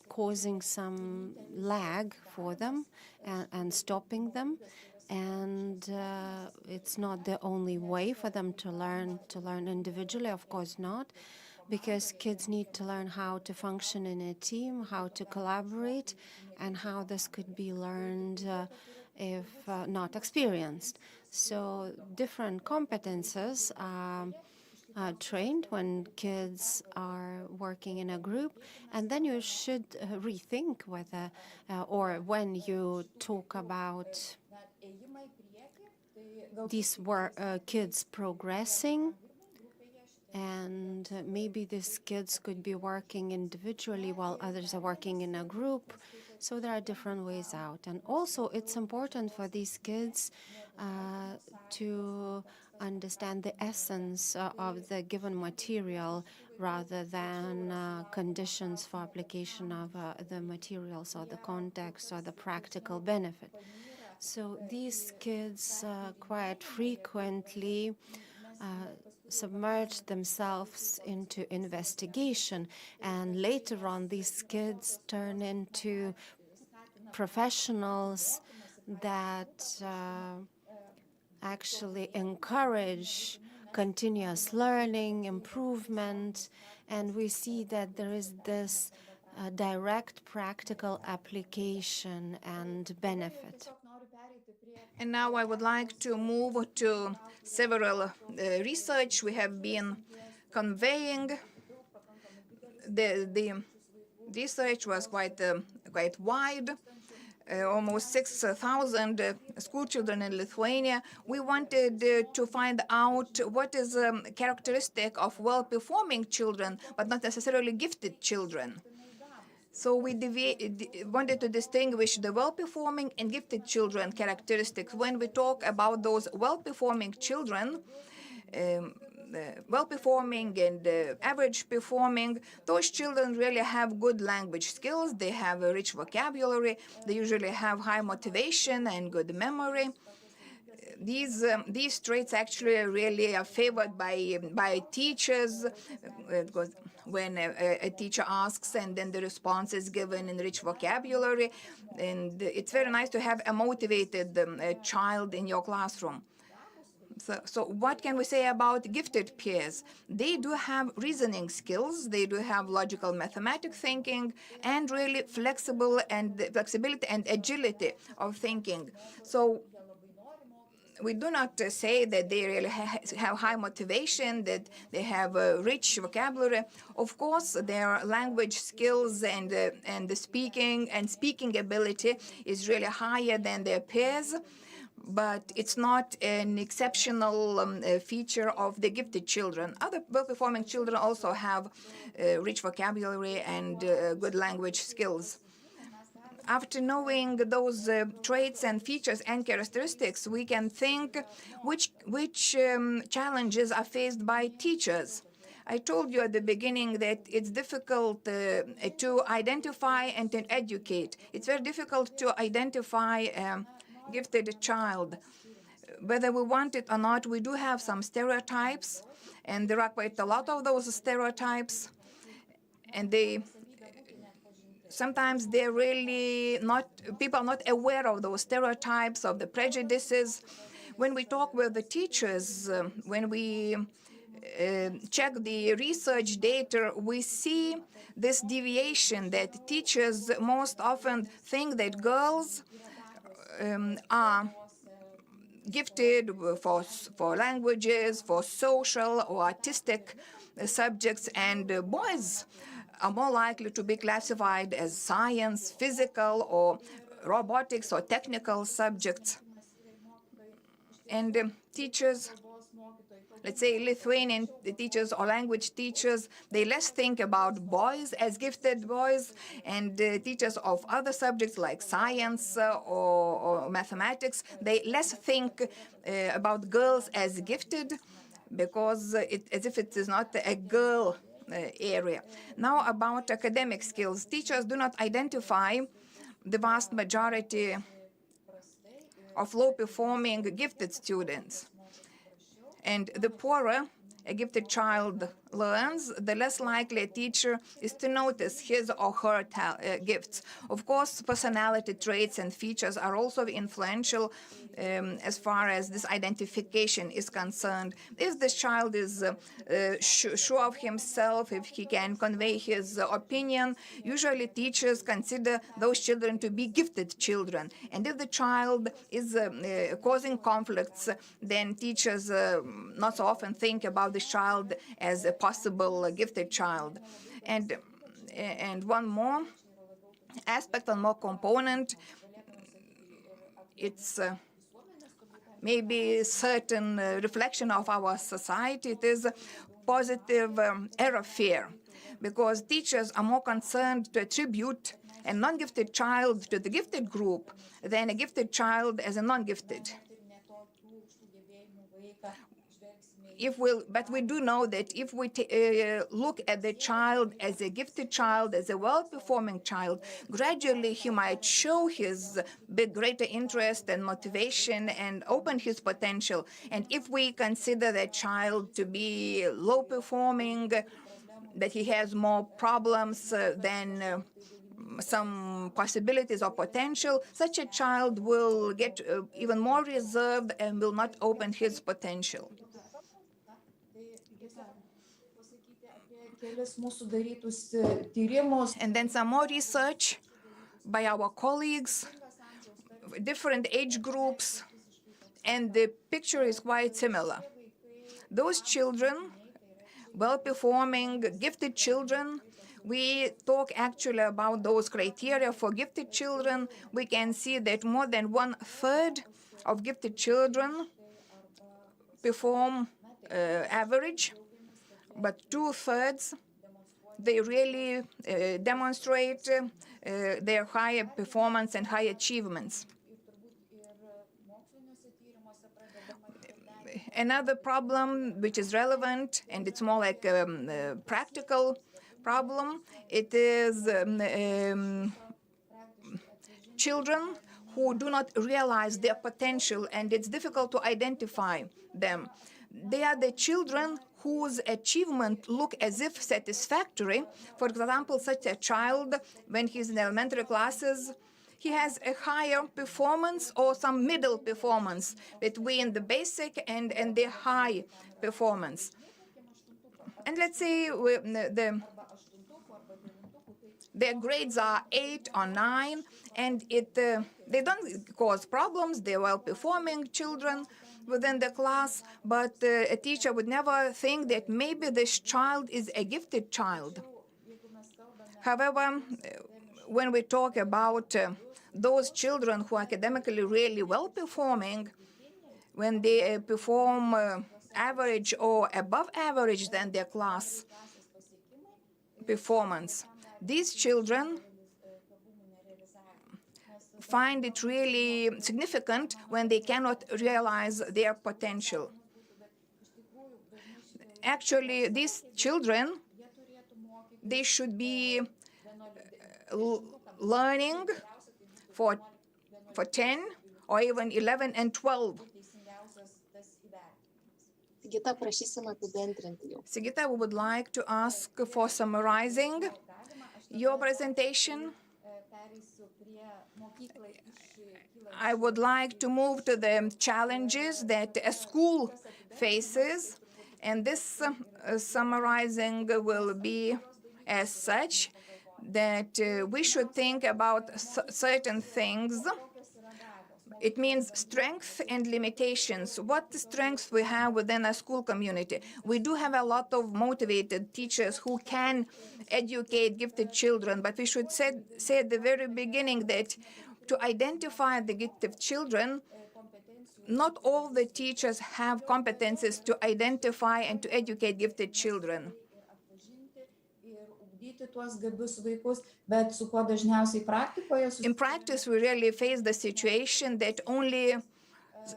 E: causing some lag for them and stopping them. And it's not the only way for them to learn individually, of course not, because kids need to learn how to function in a team, how to collaborate, and how this could be learned if not experienced. So different competences are trained when kids are working in a group, and then you should rethink whether, or when you talk about these kids progressing, and maybe these kids could be working individually while others are working in a group. So there are different ways out. And also it's important for these kids to understand the essence of the given material rather than conditions for application of the materials or the context or the practical benefit. So these kids quite frequently submerge themselves into investigation, and later on these kids turn into professionals that actually encourage continuous learning, improvement, and we see that there is this direct practical application and benefit.
C: And now I would like to move to several research we have been conveying. The research was quite wide. Almost 6,000 school children in Lithuania. We wanted to find out what is a characteristic of well-performing children, but not necessarily gifted children. So we wanted to distinguish the well-performing and gifted children characteristics. When we talk about those well-performing children, well-performing and average performing, those children really have good language skills. They have a rich vocabulary. They usually have high motivation and good memory. These traits actually really are favored by teachers, because when a teacher asks and then the response is given in rich vocabulary, and it's very nice to have a motivated child in your classroom. So what can we say about gifted peers? They do have reasoning skills, they do have logical mathematic thinking, and really flexibility and agility of thinking. So we do not say that they really have high motivation, that they have a rich vocabulary. Of course, their language skills and the speaking ability is really higher than their peers, but it's not an exceptional feature of the gifted children. Other well-performing children also have rich vocabulary and good language skills. After knowing those traits and features and characteristics, we can think which challenges are faced by teachers. I told you at the beginning that it's difficult to identify and to educate. It's very difficult to identify a gifted child. Whether we want it or not, we do have some stereotypes, and there are quite a lot of those stereotypes, and sometimes they're really not, people are not aware of those stereotypes, of the prejudices. When we talk with the teachers, when we check the research data, we see this deviation that teachers most often think that girls are gifted for languages, for social or artistic subjects, and boys are more likely to be classified as science, physical, or robotics, or technical subjects. And teachers, let's say Lithuanian teachers or language teachers, they less think about boys as gifted boys, and teachers of other subjects like science or mathematics, they less think about girls as gifted, because as if it is not a girl area. Now about academic skills. Teachers do not identify the vast majority of low-performing gifted students. And the poorer a gifted child learns, the less likely a teacher is to notice his or her gifts. Of course, personality traits and features are also influential as far as this identification is concerned. If this child is sure of himself, if he can convey his opinion, usually teachers consider those children to be gifted children. And if the child is causing conflicts, then teachers not so often think about this child as a possible gifted child. And one more aspect, one more component, it's maybe a certain reflection of our society. It is positive error fear, because teachers are more concerned to attribute a non-gifted child to the gifted group than a gifted child as a non-gifted. But we do know that if we look at the child as a gifted child, as a well-performing child, gradually he might show his greater interest and motivation and open his potential. And if we consider that child to be low-performing, that he has more problems than some possibilities or potential, such a child will get even more reserved and will not open his potential. And then some more research by our colleagues, different age groups, and the picture is quite similar. Those children, well-performing, gifted children, we talk actually about those criteria for gifted children. We can see that more than 1/3 of gifted children perform average, but 2/3, they really demonstrate their higher performance and high achievements. Another problem which is relevant, and it's more like a practical problem, it is children who do not realize their potential, and it's difficult to identify them. They are the children whose achievement look as if satisfactory. For example, such a child, when he's in elementary classes, he has a higher performance or some middle performance between the basic and the high performance. And let's say their grades are 8 or 9, and they don't cause problems. They're well-performing children within the class, but a teacher would never think that maybe this child is a gifted child. However, when we talk about those children who are academically really well-performing, when they perform average or above average than their class performance, these children find it really significant when they cannot realize their potential. Actually, these children, they should be learning for 10 or even 11 and 12. Sigita, we would like to ask for summarizing your presentation. I would like to move to the challenges that a school faces, and this summarizing will be as such that we should think about certain things. It means strengths and limitations. What strengths we have within a school community? We do have a lot of motivated teachers who can educate gifted children, but we should say at the very beginning that to identify the gifted children, not all the teachers have competences to identify and to educate gifted children. In practice, we really face the situation that only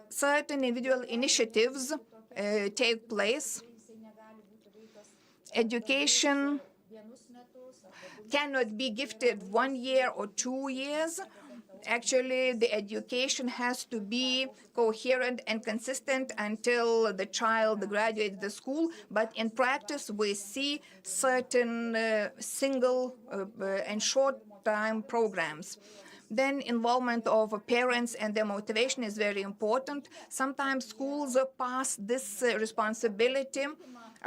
C: certain individual initiatives take place. Education cannot be gifted 1 year or 2 years. Actually, the education has to be coherent and consistent until the child graduates the school. But in practice, we see certain single and short-time programs. Then involvement of parents and their motivation is very important. Sometimes schools pass this responsibility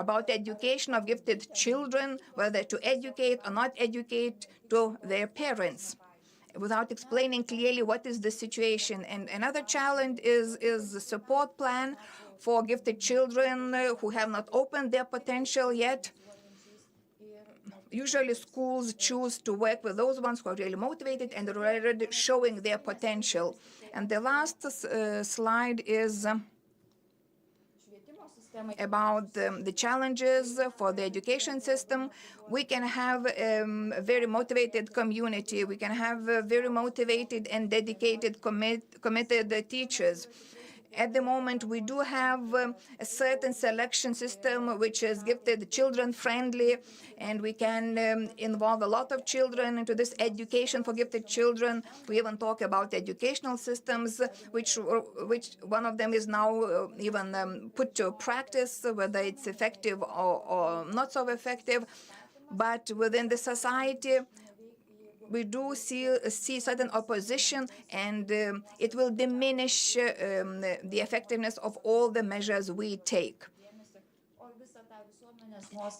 C: about education of gifted children, whether to educate or not educate, to their parents, without explaining clearly what is the situation. And another challenge is the support plan for gifted children who have not opened their potential yet. Usually schools choose to work with those ones who are really motivated and are already showing their potential. And the last slide is about the challenges for the education system. We can have a very motivated community. We can have very motivated and dedicated, committed teachers. At the moment, we do have a certain selection system which is gifted children-friendly, and we can involve a lot of children into this education for gifted children. We even talk about educational systems, which one of them is now even put to practice, whether it's effective or not so effective. But within the society, we do see certain opposition, and it will diminish the effectiveness of all the measures we take.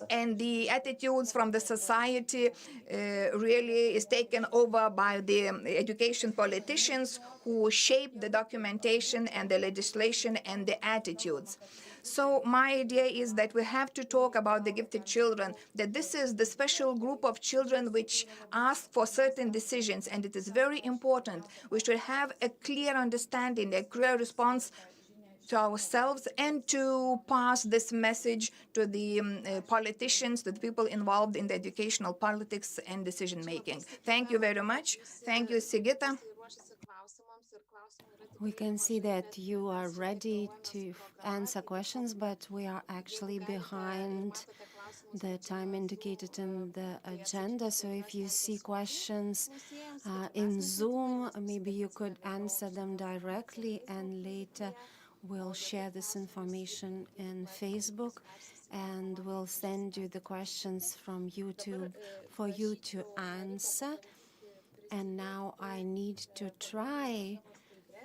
C: And the attitudes from the society really is taken over by the education politicians who shape the documentation and the legislation and the attitudes. So my idea is that we have to talk about the gifted children, that this is the special group of children which ask for certain decisions, and it is very important. We should have a clear understanding, a clear response to ourselves, and to pass this message to the politicians, to the people involved in the educational politics and decision-making. Thank you very much. Thank you, Sigita.
E: We can see that you are ready to answer questions, but we are actually behind the time indicated in the agenda. So if you see questions in Zoom, maybe you could answer them directly, and later we'll share this information in Facebook, and we'll send you the questions from YouTube for you to answer. And now I need to try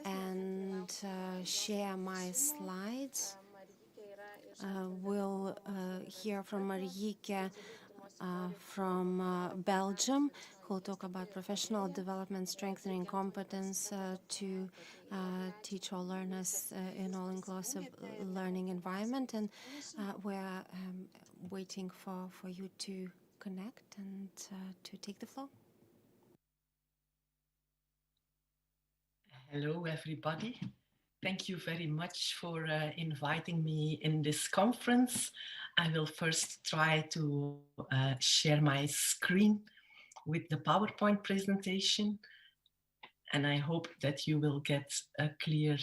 E: and share my slides. We'll hear from Marieke from Belgium, who will talk about professional development, strengthening competence to teach all learners in all-inclusive learning environment. And we're waiting for you to connect and to take the floor.
F: Hello, everybody. Thank you very much for inviting me in this conference. I will first try to share my screen with the PowerPoint presentation, and I hope that you will get a clear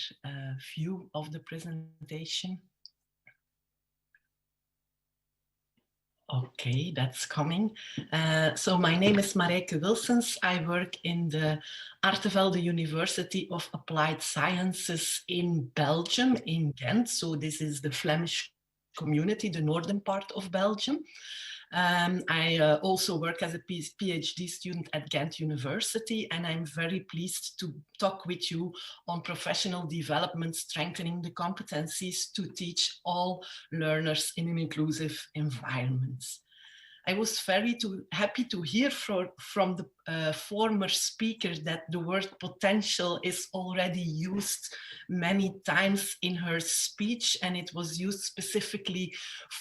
F: view of the presentation. Okay, that's coming. So my name is Marieke Wilsens. I work in the Artevelde University of Applied Sciences in Belgium, in Ghent. So this is the Flemish community, the northern part of Belgium. I also work as a PhD student at Ghent University, and I'm very pleased to talk with you on professional development, strengthening the competencies to teach all learners in an inclusive environment. I was very happy to hear from the former speaker that the word potential is already used many times in her speech, and it was used specifically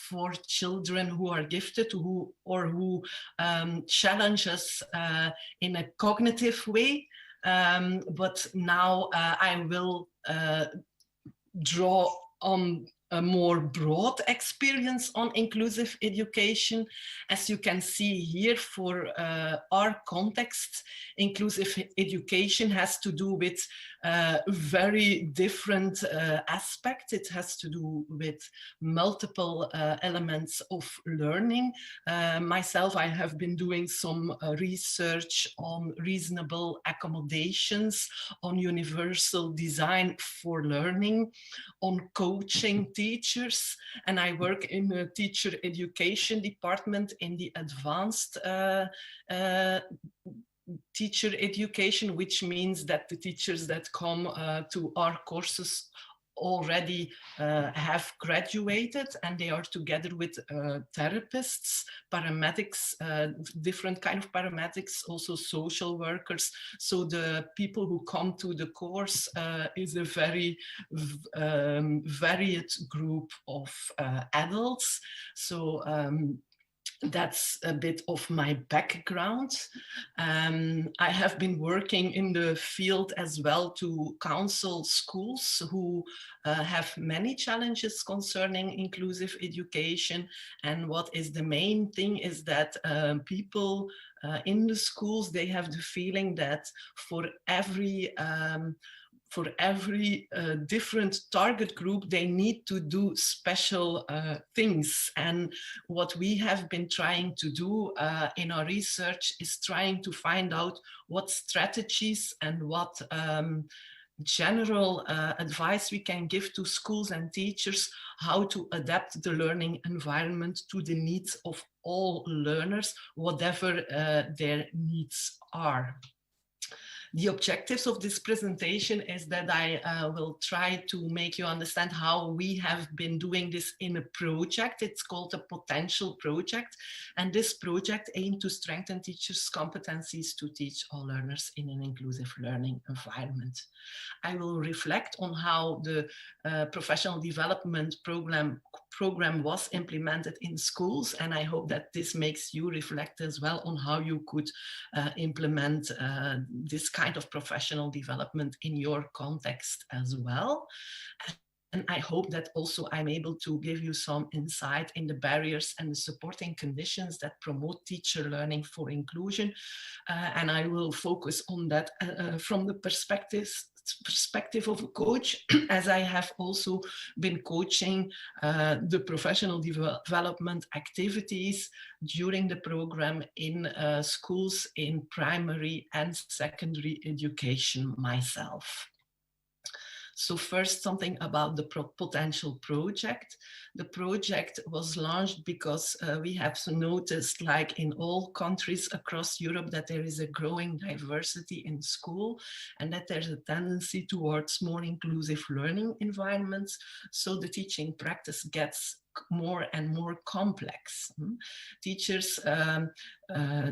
F: for children who are gifted who challenge us in a cognitive way. But now I will draw on a more broad experience on inclusive education. As you can see here, for our context, inclusive education has to do with very different aspects. It has to do with multiple elements of learning. Myself, I have been doing some research on reasonable accommodations, on universal design for learning, on coaching teachers, and I work in a teacher education department in the advanced teacher education, which means that the teachers that come to our courses already have graduated, and they are together with therapists, paramedics, different kind of paramedics, also social workers. So the people who come to the course is a very varied group of adults. So that's a bit of my background. I have been working in the field as well to counsel schools who have many challenges concerning inclusive education. And what is the main thing is that people in the schools, they have the feeling that for every different target group, they need to do special things. And what we have been trying to do in our research is trying to find out what strategies and what general advice we can give to schools and teachers, how to adapt the learning environment to the needs of all learners, whatever their needs are. The objectives of this presentation is that I will try to make you understand how we have been doing this in a project. It's called a potential project. And this project aims to strengthen teachers' competencies to teach all learners in an inclusive learning environment. I will reflect on how the professional development program was implemented in schools, and I hope that this makes you reflect as well on how you could implement this kind of professional development in your context as well. And I hope that also I'm able to give you some insight in the barriers and the supporting conditions that promote teacher learning for inclusion. And I will focus on that from the perspective of a coach, as I have also been coaching the professional development activities during the program in schools in primary and secondary education myself. So first, something about the potential project. The project was launched because we have noticed, like in all countries across Europe, that there is a growing diversity in school and that there's a tendency towards more inclusive learning environments. So the teaching practice gets more and more complex. Teachers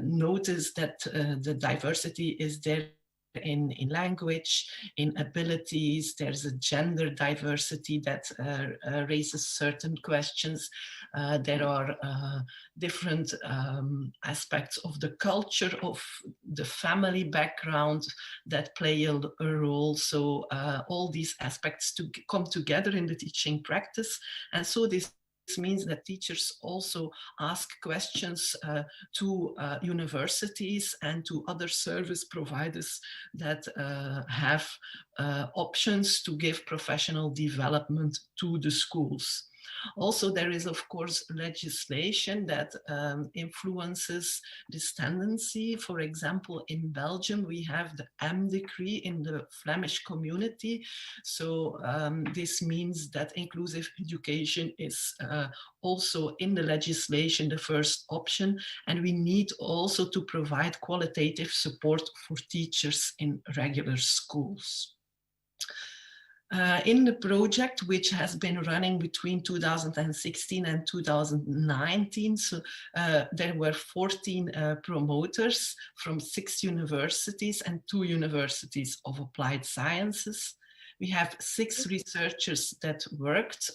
F: notice that the diversity is there in language, in abilities. There's a gender diversity that raises certain questions. There are different aspects of the culture, of the family background that play a role. So all these aspects to come together in the teaching practice. And so this means that teachers also ask questions to universities and to other service providers that have options to give professional development to the schools. Also, there is, of course, legislation that influences this tendency. For example, in Belgium, we have the M decree in the Flemish community. So this means that inclusive education is also in the legislation the first option. And we need also to provide qualitative support for teachers in regular schools. In the project, which has been running between 2016 and 2019, so there were 14 promoters from 6 universities and 2 universities of applied sciences. We have 6 researchers that worked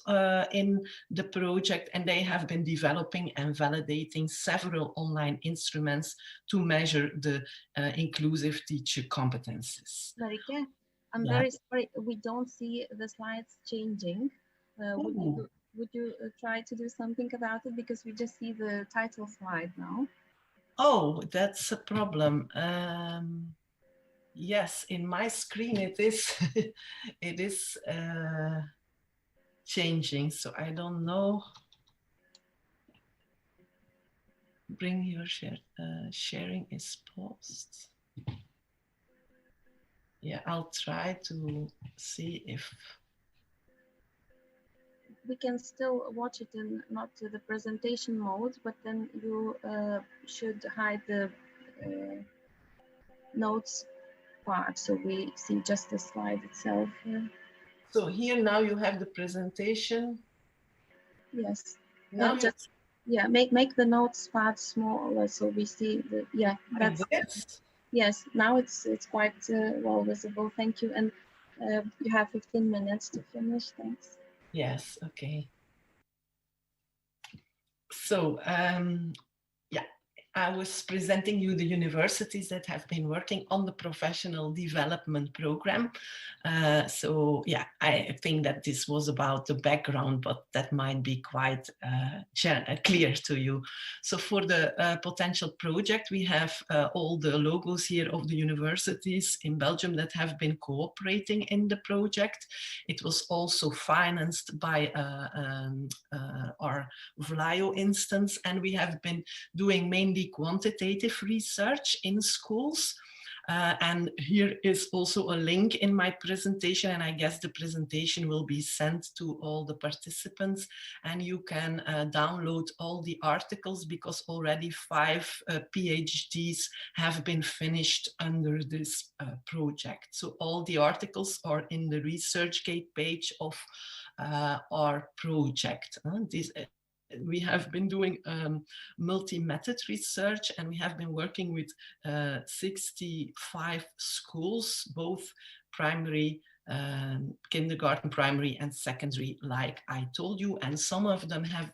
F: in the project, and they have been developing and validating several online instruments to measure the inclusive teacher competencies.
A: Marike, I'm very sorry, we don't see the slides changing. Would you try to do something about it? Because we just see the title slide now.
F: Oh, that's a problem. Yes, in my screen it is it is changing, so I don't know. Bring your sharing is paused. Yeah, I'll try to see if
A: we can still watch it in not the presentation mode, but then you should hide the notes part, so we see just the slide itself here.
F: So here now you have the presentation.
A: Yes.
F: Now
A: just yeah, make the notes part smaller so we see the that's yes. Now it's quite well visible. Thank you, and you have 15 minutes to finish. Thanks.
F: Yes. Okay. So yeah, I was presenting you the universities that have been working on the professional development program. So yeah, I think that this was about the background, but that might be quite clear to you. So for the potential project, we have all the logos here of the universities in Belgium that have been cooperating in the project. It was also financed by our Vlaio instance, and we have been doing mainly quantitative research in schools. And here is also a link in my presentation, and I guess the presentation will be sent to all the participants, and you can download all the articles because already 5 PhDs have been finished under this project. So all the articles are in the ResearchGate page of our project. We have been doing multi-method research, and we have been working with 65 schools, both primary, kindergarten, primary and secondary, like I told you, and some of them have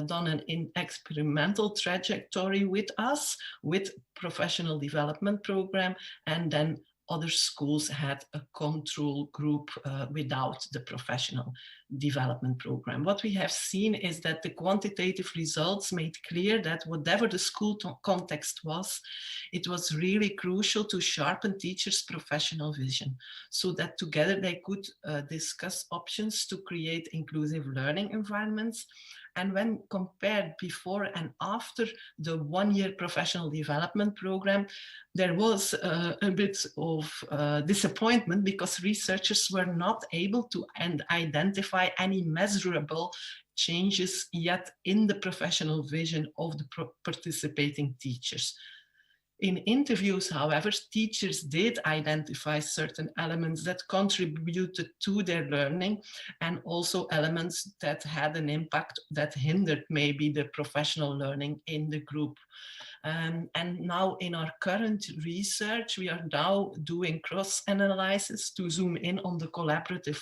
F: done an experimental trajectory with us with professional development program, and then other schools had a control group without the professional development program. What we have seen is that the quantitative results made clear that whatever the school context was, it was really crucial to sharpen teachers' professional vision so that together they could discuss options to create inclusive learning environments. And when compared before and after the one-year professional development program, there was a bit of disappointment because researchers were not able to identify any measurable changes yet in the professional vision of the participating teachers. In interviews, however, teachers did identify certain elements that contributed to their learning, and also elements that had an impact that hindered maybe the professional learning in the group. And now in our current research, we are now doing cross-analysis to zoom in on the collaborative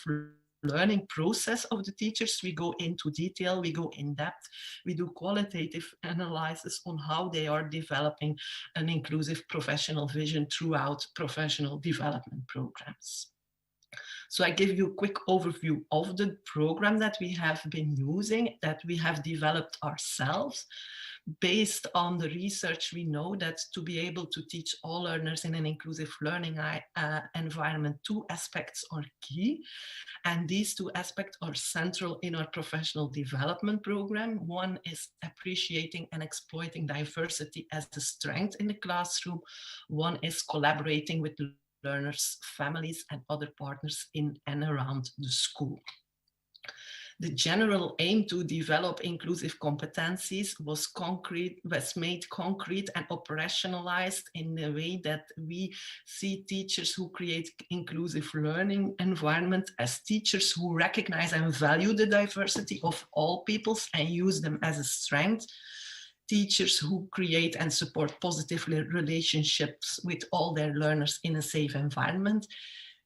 F: learning process of the teachers. We go into detail, we go in depth, we do qualitative analysis on how they are developing an inclusive professional vision throughout professional development programs. So I give you a quick overview of the program that we have been using, that we have developed ourselves. Based on the research, we know that to be able to teach all learners in an inclusive learning environment, 2 aspects are key. And these 2 aspects are central in our professional development program. One is appreciating and exploiting diversity as a strength in the classroom. One is collaborating with learners, families, and other partners in and around the school. The general aim to develop inclusive competencies was made concrete and operationalized in the way that we see teachers who create inclusive learning environment as teachers who recognize and value the diversity of all peoples and use them as a strength. Teachers who create and support positive relationships with all their learners in a safe environment.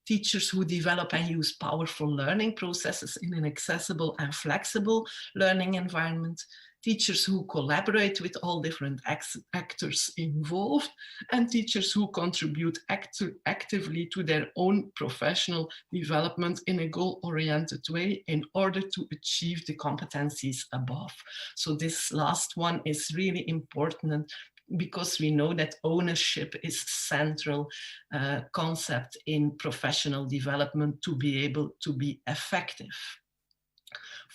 F: Teachers who develop and use powerful learning processes in an accessible and flexible learning environment. teachers who collaborate with all different actors involved, and teachers who contribute actively to their own professional development in a goal-oriented way in order to achieve the competencies above. So this last one is really important because we know that ownership is central concept in professional development to be able to be effective.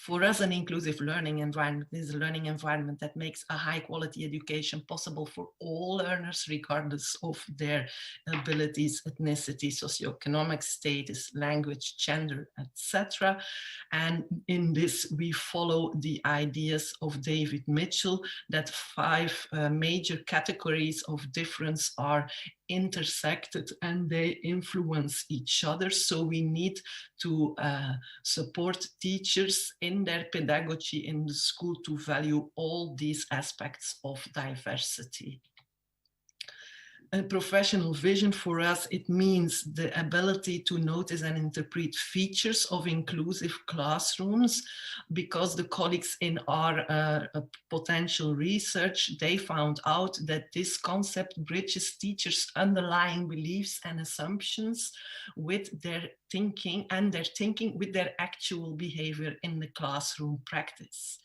F: For us, an inclusive learning environment is a learning environment that makes a high quality education possible for all learners, regardless of their abilities, ethnicity, socioeconomic status, language, gender, etc. And in this, we follow the ideas of David Mitchell that 5 major categories of difference are intersected and they influence each other. So we need to support teachers in their pedagogy in the school to value all these aspects of diversity. A professional vision for us, it means the ability to notice and interpret features of inclusive classrooms, because the colleagues in our potential research, they found out that this concept bridges teachers' underlying beliefs and assumptions with their thinking, and their thinking with their actual behavior in the classroom practice.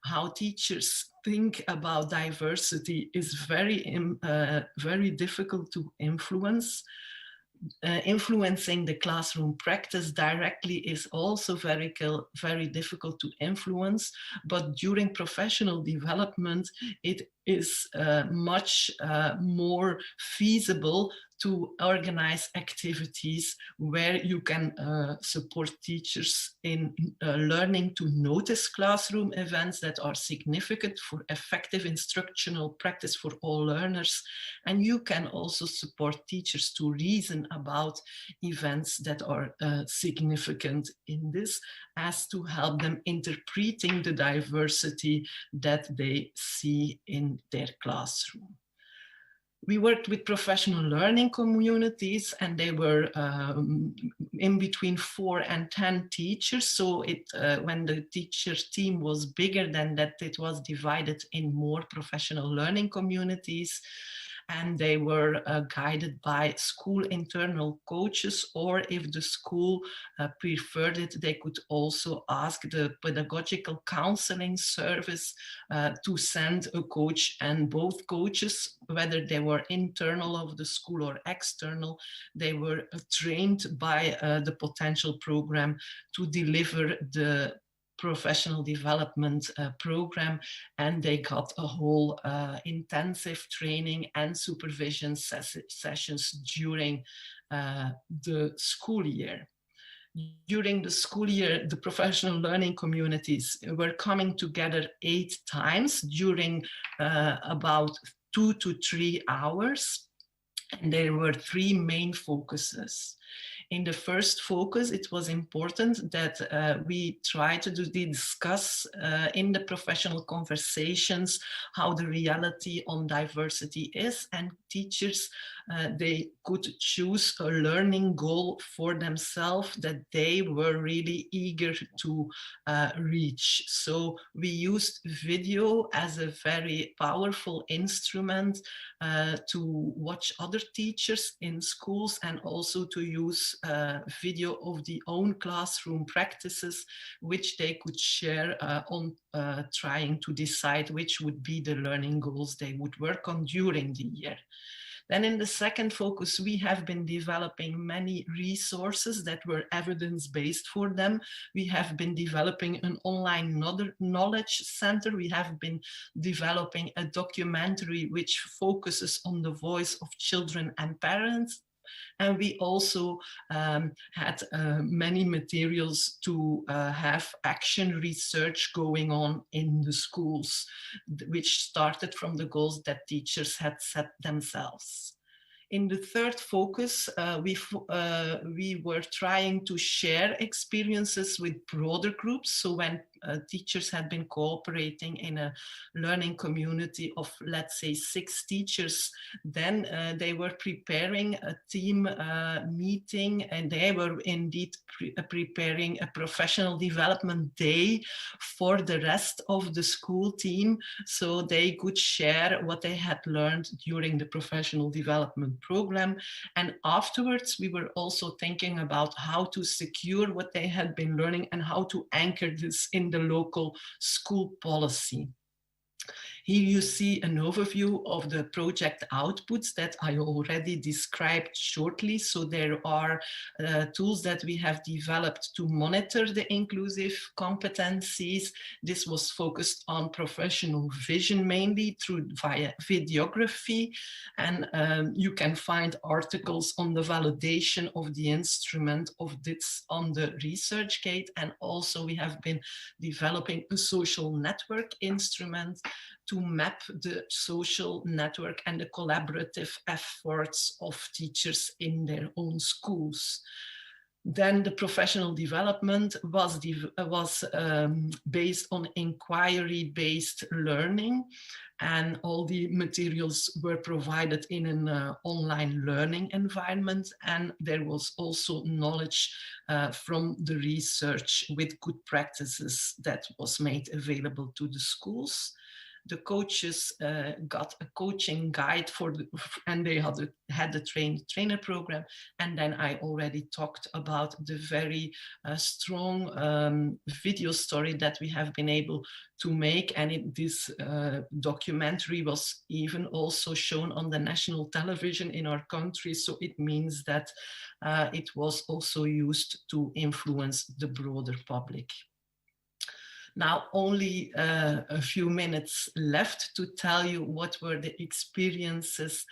F: How teachers think about diversity is very difficult to influence. Influencing the classroom practice directly is also very difficult to influence, but during professional development, it is much more feasible to organize activities where you can support teachers in learning to notice classroom events that are significant for effective instructional practice for all learners. And you can also support teachers to reason about events that are significant in this, as to help them interpreting the diversity that they see in their classroom. We worked with professional learning communities, and they were in between 4 and 10 teachers. So when the teacher team was bigger than that, it was divided in more professional learning communities. And they were guided by school internal coaches, or if the school preferred it, they could also ask the pedagogical counseling service to send a coach, and both coaches, whether they were internal of the school or external, they were trained by the potential program to deliver the professional development program, and they got a whole intensive training and supervision sessions during the school year. During the school year, the professional learning communities were coming together 8 times during about 2 to 3 hours, and there were 3 main focuses. In the first focus, it was important that we try to discuss in the professional conversations how the reality on diversity is, and teachers, they could choose a learning goal for themselves that they were really eager to reach. So we used video as a very powerful instrument to watch other teachers in schools, and also to use video of the own classroom practices, which they could share on trying to decide which would be the learning goals they would work on during the year. Then in the second focus, we have been developing many resources that were evidence-based for them. We have been developing an online knowledge center. We have been developing a documentary which focuses on the voice of children and parents. And we also had many materials to have action research going on in the schools, which started from the goals that teachers had set themselves. In the third focus, we were trying to share experiences with broader groups. So when teachers had been cooperating in a learning community of, let's say, 6 teachers, then they were preparing a team meeting, and they were indeed preparing a professional development day for the rest of the school team, so they could share what they had learned during the professional development program. And afterwards, we were also thinking about how to secure what they had been learning and how to anchor this in the local school policy. Here you see an overview of the project outputs that I already described shortly. So there are tools that we have developed to monitor the inclusive competencies. This was focused on professional vision mainly via videography. And you can find articles on the validation of the instrument of this on the ResearchGate. And also we have been developing a social network instrument to map the social network and the collaborative efforts of teachers in their own schools. Then the professional development was based on inquiry-based learning, and all the materials were provided in an online learning environment. And there was also knowledge from the research with good practices that was made available to the schools. The coaches got a coaching guide and they had the trainer program. And then I already talked about the very strong video story that we have been able to make. And this documentary was even also shown on the national television in our country. So it means that it was also used to influence the broader public. Now, only a few minutes left to tell you what were the experiences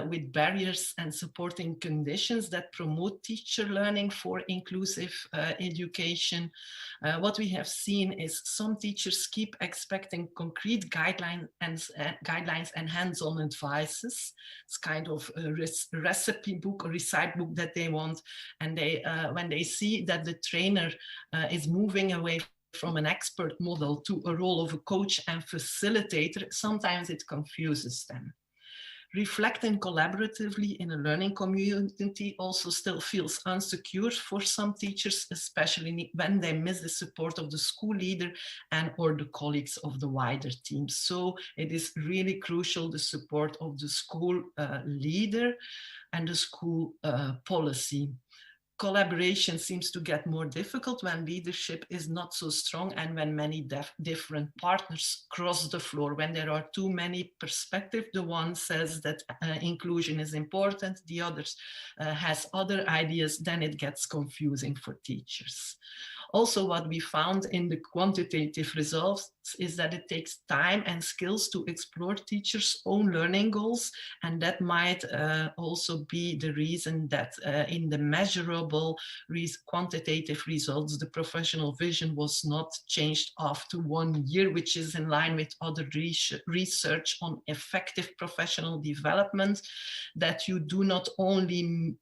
F: with barriers and supporting conditions that promote teacher learning for inclusive education. What we have seen is some teachers keep expecting concrete guidelines and hands-on advices. It's kind of a recipe book or recite book that they want. And they, when they see that the trainer is moving away from an expert model to a role of a coach and facilitator, sometimes it confuses them. Reflecting collaboratively in a learning community also still feels insecure for some teachers, especially when they miss the support of the school leader and or the colleagues of the wider team. So it is really crucial, the support of the school leader and the school policy. Collaboration seems to get more difficult when leadership is not so strong and when many different partners cross the floor. When there are too many perspectives, the one says that inclusion is important, the other has other ideas, then it gets confusing for teachers. Also, what we found in the quantitative results is that it takes time and skills to explore teachers' own learning goals. And that might also be the reason that in the measurable quantitative results, the professional vision was not changed after 1 year, which is in line with other research on effective professional development, that you do not only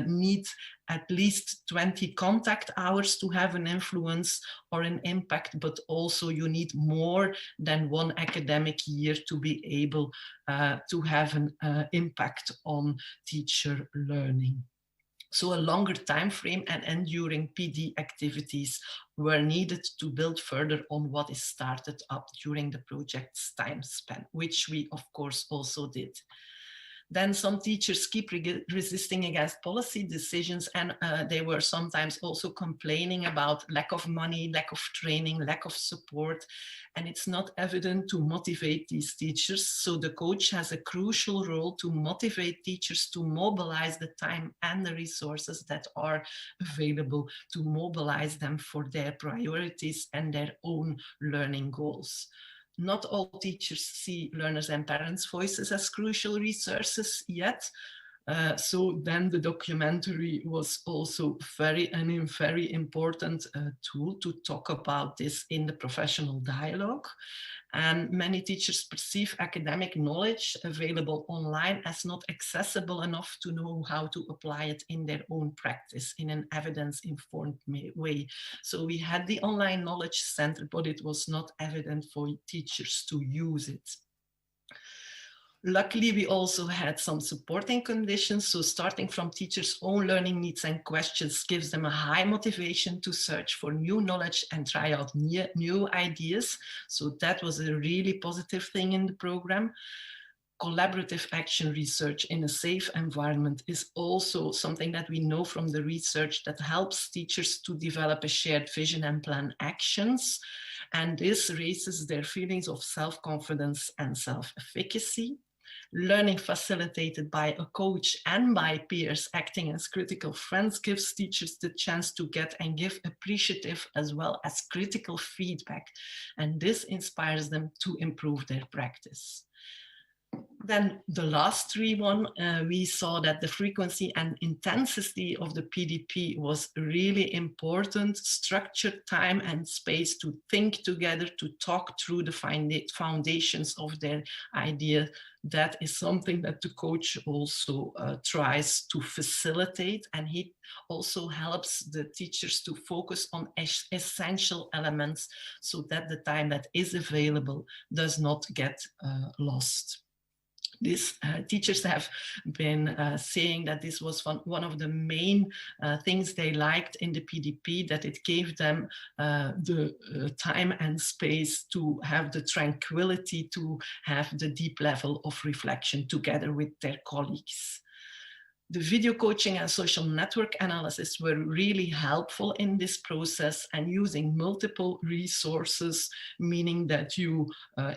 F: need at least 20 contact hours to have an influence or an impact, but also you need more than 1 academic year to be able to have an impact on teacher learning. So a longer time frame and enduring PD activities were needed to build further on what is started up during the project's time span, which we of course also did. Then some teachers keep resisting against policy decisions, and they were sometimes also complaining about lack of money, lack of training, lack of support, and it's not evident to motivate these teachers. So the coach has a crucial role to motivate teachers to mobilize the time and the resources that are available, to mobilize them for their priorities and their own learning goals. Not all teachers see learners and parents' voices as crucial resources yet. So then the documentary was also very important tool to talk about this in the professional dialogue. And many teachers perceive academic knowledge available online as not accessible enough to know how to apply it in their own practice in an evidence-informed way. So we had the online knowledge center, but it was not evident for teachers to use it. Luckily, we also had some supporting conditions. So starting from teachers' own learning needs and questions gives them a high motivation to search for new knowledge and try out new ideas. So that was a really positive thing in the program. Collaborative action research in a safe environment is also something that we know from the research that helps teachers to develop a shared vision and plan actions. And this raises their feelings of self-confidence and self-efficacy. Learning facilitated by a coach and by peers acting as critical friends gives teachers the chance to get and give appreciative as well as critical feedback. And this inspires them to improve their practice. Then the last one, we saw that the frequency and intensity of the PDP was really important. Structured time and space to think together, to talk through the foundations of their idea. That is something that the coach also tries to facilitate, and he also helps the teachers to focus on essential elements so that the time that is available does not get lost. These teachers have been saying that this was one of the main things they liked in the PDP, that it gave them the time and space to have the tranquility to have the deep level of reflection together with their colleagues. The video coaching and social network analysis were really helpful in this process, and using multiple resources, meaning that you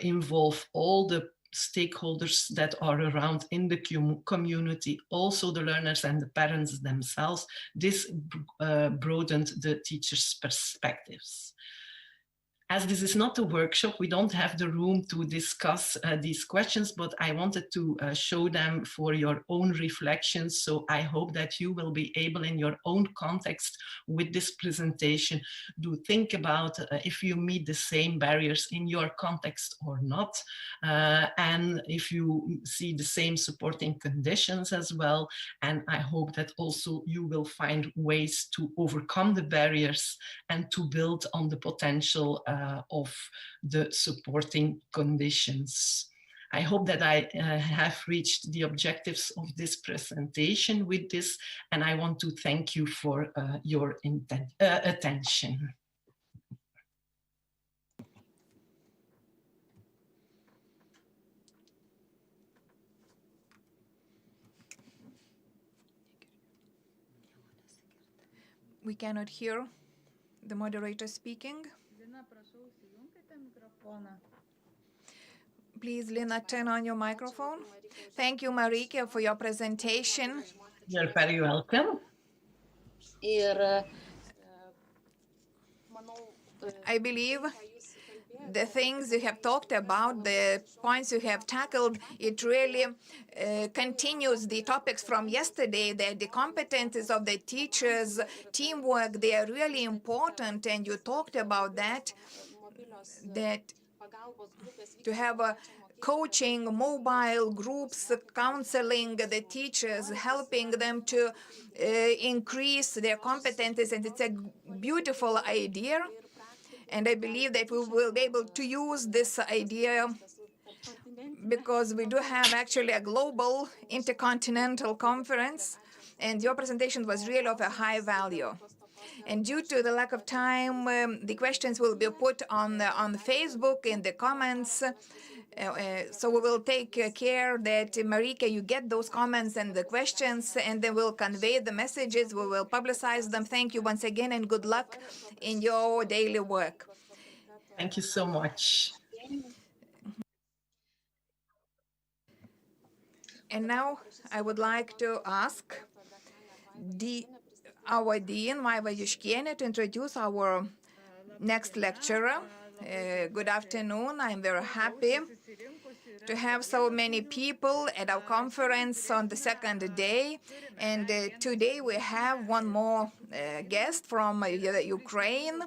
F: involve all the stakeholders that are around in the community, also the learners and the parents themselves. This broadened the teachers' perspectives. As this is not a workshop, we don't have the room to discuss these questions, but I wanted to show them for your own reflections. So I hope that you will be able, in your own context with this presentation, to think about if you meet the same barriers in your context or not, and if you see the same supporting conditions as well. And I hope that also you will find ways to overcome the barriers and to build on the potential of the supporting conditions. I hope that I have reached the objectives of this presentation with this, and I want to thank you for your attention.
C: We cannot hear the moderator speaking. Please, Lina, turn on your microphone. Thank you, Marike, for your presentation.
F: You're very welcome.
C: I believe the things you have talked about, the points you have tackled, it really continues the topics from yesterday, that the competencies of the teachers, teamwork, they are really important, and you talked about that to have a coaching, mobile groups, counseling the teachers, helping them to increase their competencies, and it's a beautiful idea. And I believe that we will be able to use this idea because we do have actually a global intercontinental conference, and your presentation was really of a high value. And due to the lack of time, the questions will be put on Facebook in the comments. So we will take care that, Marike, you get those comments and the questions, and then we'll convey the messages. We will publicize them. Thank you once again, and good luck in your daily work.
F: Thank you so much.
C: And now I would like to ask our Dean, Vaiva Juškienė, to introduce our next lecturer. Good afternoon. I'm very happy to have so many people at our conference on the second day. And today we have one more guest from Ukraine.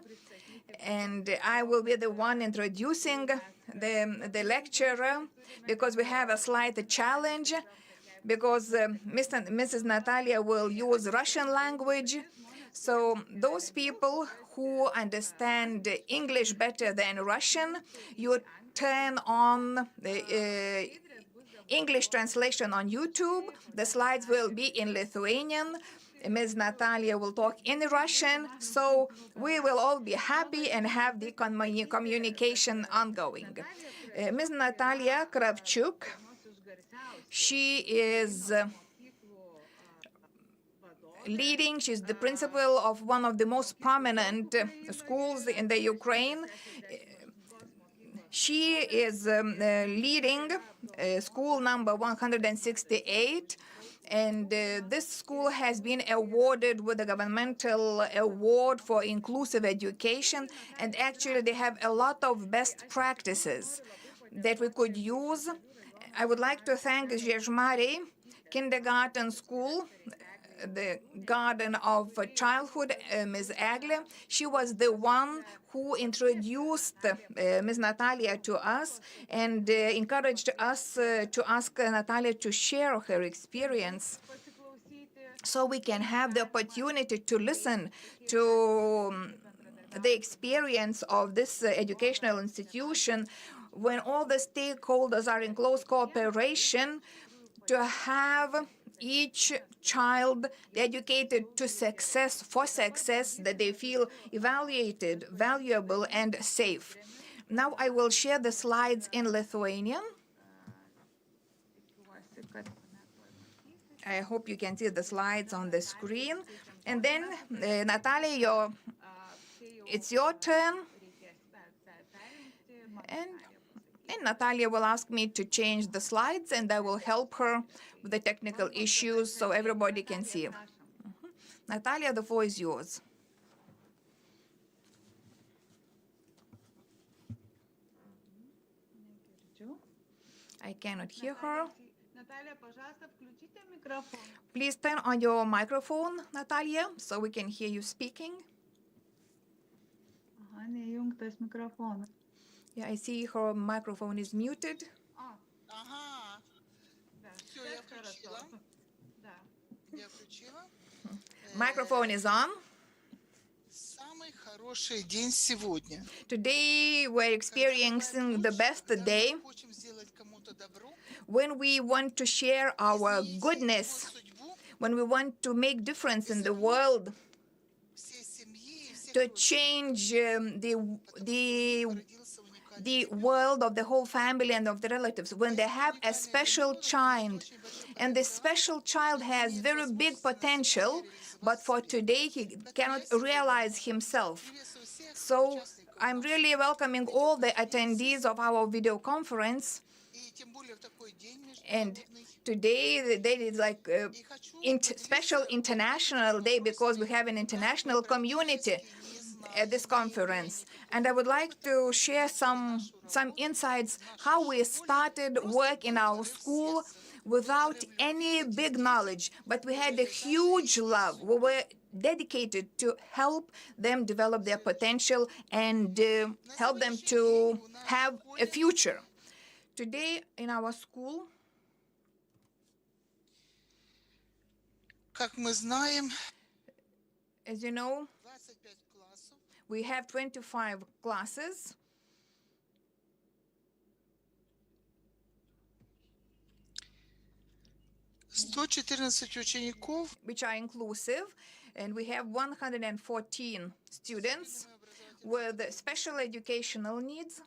C: And I will be the one introducing the lecturer, because we have a slight challenge, because Mrs. Natalia will use Russian language. So those people who understand English better than Russian, you turn on the English translation on YouTube. The slides will be in Lithuanian. Ms. Natalia will talk in Russian, so we will all be happy and have the communication ongoing. Ms. Natalia Kravchuk, she is she's the principal of one of the most prominent schools in the Ukraine. She is leading school number 168. And this school has been awarded with a governmental award for inclusive education. And actually, they have a lot of best practices that we could use. I would like to thank Zhezhmari Kindergarten School, the Garden of Childhood, Ms. Agle. She was the one who introduced Ms. Natalia to us and encouraged us to ask Natalia to share her experience, so we can have the opportunity to listen to the experience of this educational institution when all the stakeholders are in close cooperation to have each child educated to success, for success, that they feel evaluated, valuable, and safe. Now I will share the slides in Lithuanian. I hope you can see the slides on the screen. And then, Natalia, it's your turn. And Natalia will ask me to change the slides, and I will help her with the technical issues so everybody can see. Natalia, the floor is yours. I cannot hear her. Please turn on your microphone, Natalia, so we can hear you speaking. Yeah, I see her microphone is muted. Microphone is on. Today we're experiencing the best day when we want to share our goodness, when we want to make difference in the world, to change the world of the whole family and of the relatives, when they have a special child, and this special child has very big potential, but for today he cannot realize himself. So I'm really welcoming all the attendees of our video conference. And today the day is like a special international day, because we have an international community at this conference. And I would like to share some insights how we started work in our school without any big knowledge, but we had a huge love. We were dedicated to help them develop their potential and help them to have a future. Today in our school, as you know, we have 25 classes, which are inclusive, and we have 114 students with special educational needs.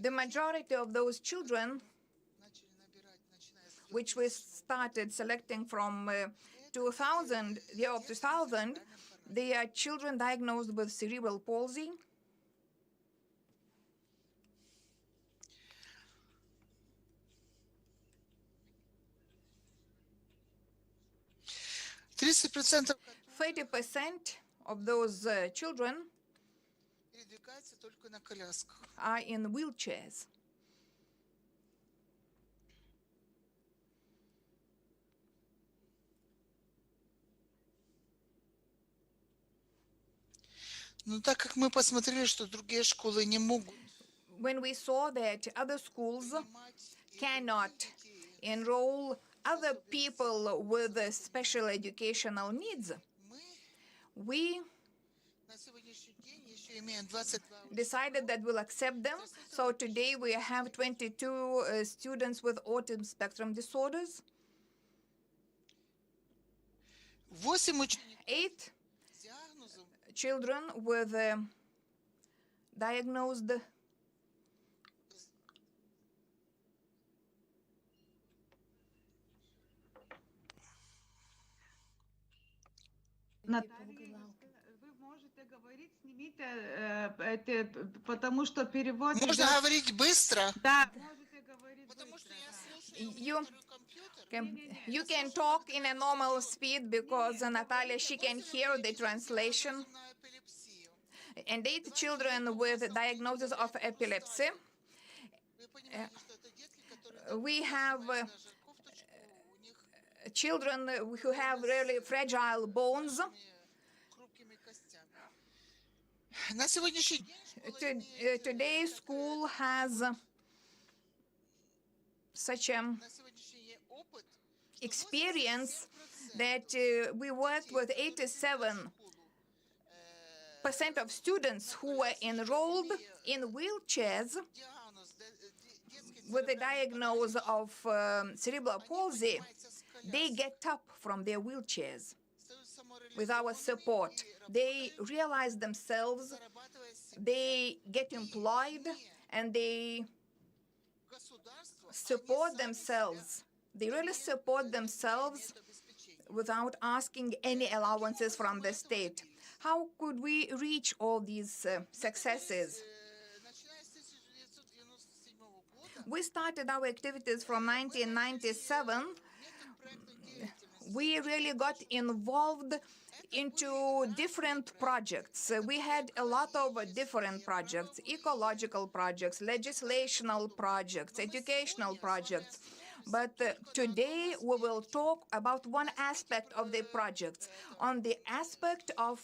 C: The majority of those children, which we started selecting from 2000, the year of 2000, they are children diagnosed with cerebral palsy.
G: – 30%
C: of those children are in wheelchairs.
G: Ну, так как мы посмотрели, что другие школы не могут
C: When we saw that other schools cannot enroll other people with special educational needs, we
G: на сегодняшний день еще имеем 22
C: decided that we'll accept them. So today we have 22 students with autism spectrum disorders,
G: 8 учеников
C: 8
G: с диагнозом
C: children with diagnosed
B: Вы можете говорить, снимите потому что перевод...
G: Можно говорить быстро?
B: Да, можете говорить
G: Потому что
B: быстро,
G: я
B: да.
G: слушаю,
C: You
G: у меня компьютер.
C: you can talk in a normal speed because Natalia, she can hear the translation.
G: На эпилепсию.
C: And 8 children with diagnosis of epilepsy.
G: Вы понимаете, что это детки, которые
C: We have
G: даже кофточку, у них
C: children who have really fragile bones.
G: хрупкими костями. На сегодняшний день школа
C: Today school has such a
G: на сегодняшний день опыт
C: experience that we worked with 87% of students who were enrolled in wheelchairs
G: диагноз детский
C: with a diagnosis of cerebral palsy. They get up from their wheelchairs with our support. They realize themselves, they get employed, and they support themselves. They really support themselves without asking any allowances from the state. How could we reach all these successes?
G: начиная с 1997 года
C: We started our activities from 1997. We really got involved into different projects. We had a lot of different projects, ecological projects, legislational projects, educational projects. But today we will talk about one aspect of the projects, on the aspect of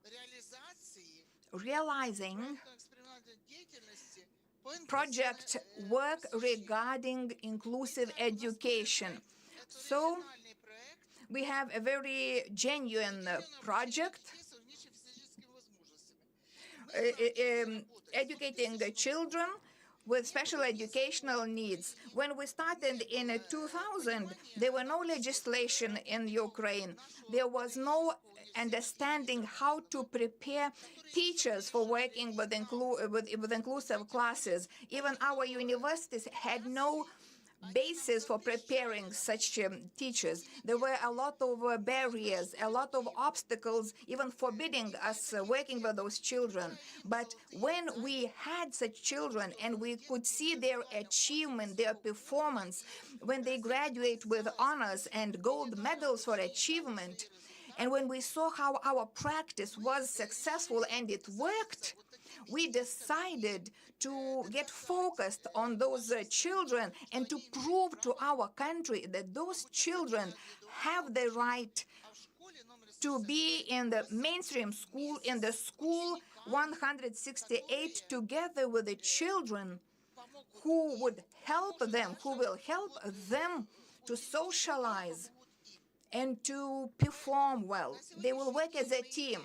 G: реализации
C: realizing
G: экспериментальной деятельности по
C: project work regarding inclusive education. So
G: инклюзионный проект
C: we have a very genuine project
G: с ограниченными физическими возможностями.
C: educating the children with special educational needs. When we started in 2000, there were no legislation in Ukraine. There was no understanding how to prepare teachers for working with inclusive classes. Even our universities had no basis for preparing such teachers. There were a lot of barriers, a lot of obstacles, even forbidding us working with those children. But when we had such children and we could see their achievement, their performance, when they graduate with honors and gold medals for achievement, and when we saw how our practice was successful and it worked, we decided to get focused on those children and to prove to our country that those children have the right to be in the mainstream school, in the school 168, together with the children who would help them, who will help them to socialize and to perform well. They will work as a team.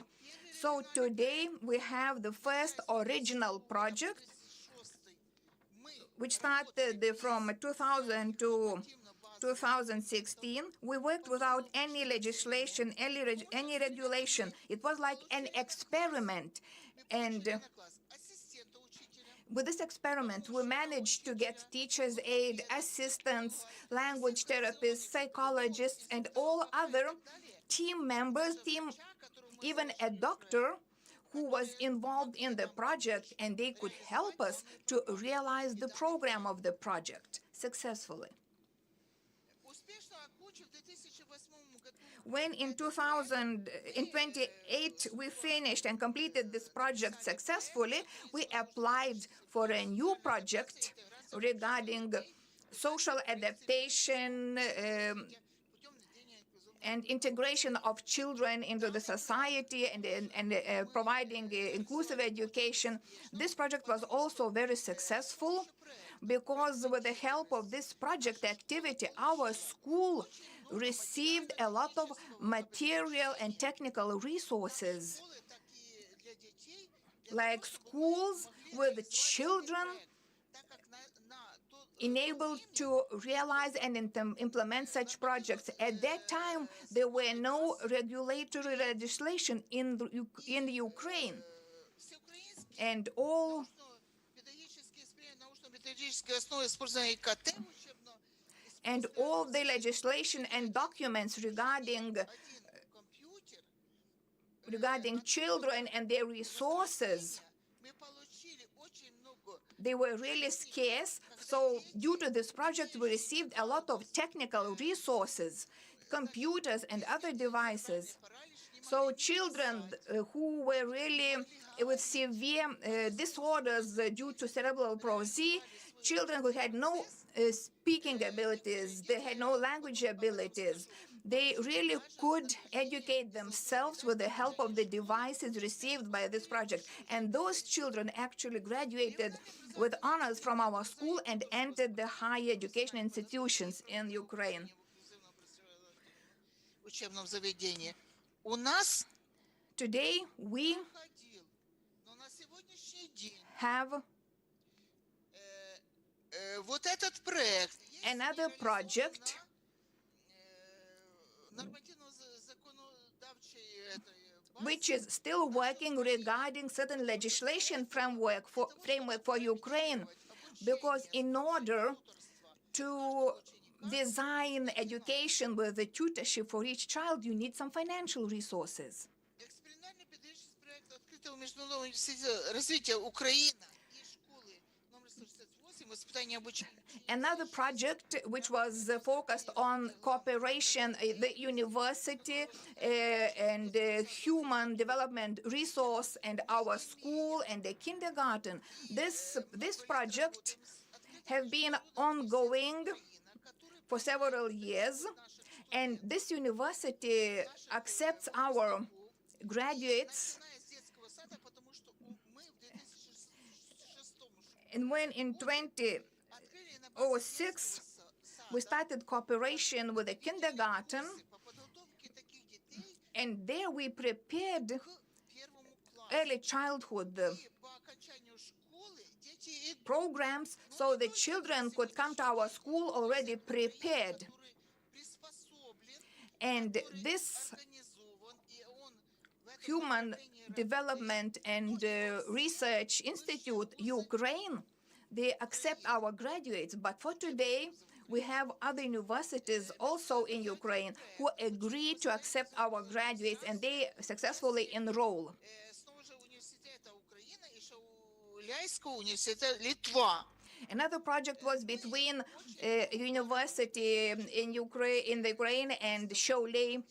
C: So today we have the first original project, which started from 2000 to 2016. We worked without any legislation, any regulation. It was like an experiment. And with this experiment, we managed to get teachers' aid, assistants, language therapists, psychologists, and all other team members, even a doctor who was involved in the project, and they could help us to realize the program of the project successfully. When in 2028 we finished and completed this project successfully, we applied for a new project regarding social adaptation and integration of children into the society and providing inclusive education. This project was also very successful because with the help of this project activity, our school received a lot of material and technical resources, like schools with children enabled to realize and implement such projects. At that time, there were no regulatory legislation in Ukraine, and all the legislation and documents regarding children and their resources, they were really scarce. So due to this project, we received a lot of technical resources, computers and other devices. So children who were really with severe disorders due to cerebral palsy, children who had no speaking abilities, they had no language abilities, they really could educate themselves with the help of the devices received by this project. And those children actually graduated with honors from our school and entered the higher education institutions in Ukraine. Today, we have another project which is still working regarding certain legislation framework for Ukraine, because in order to design education with the tutorship for each child, you need some financial resources. Another project which was focused on cooperation, the university and human development resource and our school and the kindergarten. This project have been ongoing for several years, and this university accepts our graduates. And when in 2006 we started cooperation with the kindergarten, and there we prepared early childhood programs so the children could come to our school already prepared. And this Human Development and Research Institute, Ukraine, they accept our graduates. But for today, we have other universities also in Ukraine who agree to accept our graduates, and they successfully enroll. Another project was between university in Ukraine and Šiauliai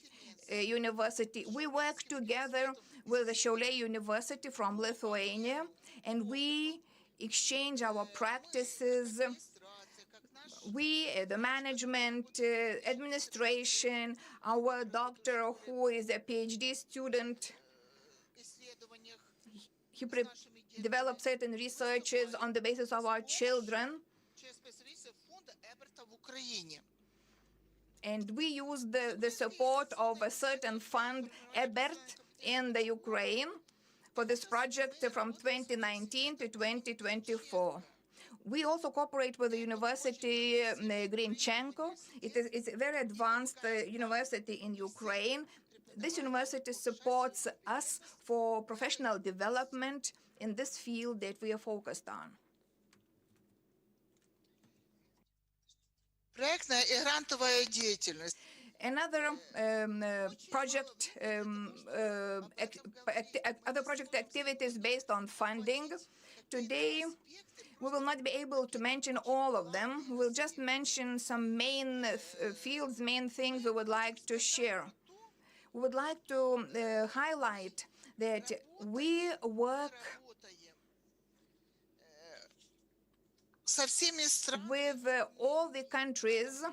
C: University. We work together with the Šiauliai University from Lithuania, and we exchange our practices. We, the management, administration, our doctor who is a PhD student, he developed certain researches on the basis of our children. And we use the support of a certain fund, EBERT, in the Ukraine for this project from 2019 to 2024. We also cooperate with the University Grinchenko. It's a very advanced university in Ukraine. This university supports us for professional development in this field that we are focused on. Another project activities based on funding. Today, we will not be able to mention all of them. We will just mention some main fields, main things we would like to share. we would like to highlight that we work
G: со всеми странами.
C: with all the countries.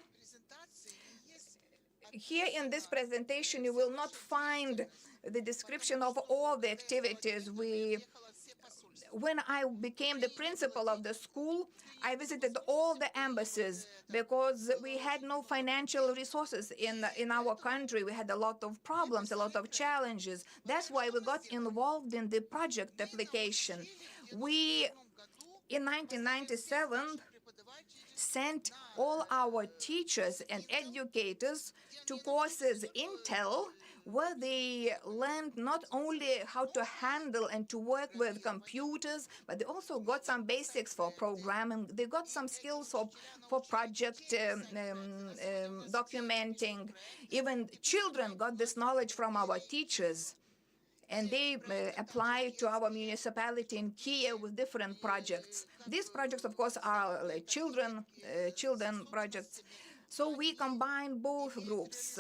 C: Here in this presentation, you will not find the description of all the activities. When I became the principal of the school, I visited all the embassies because we had no financial resources in our country. We had a lot of problems, a lot of challenges. That's why we got involved in the project application. We, in 1997, sent all our teachers and educators to courses in TEL, where they learned not only how to handle and to work with computers, but they also got some basics for programming. They got some skills for project documenting. Even children got this knowledge from our teachers. And they apply to our municipality in Kiev with different projects. These projects, of course, are like children projects. So we combine both groups,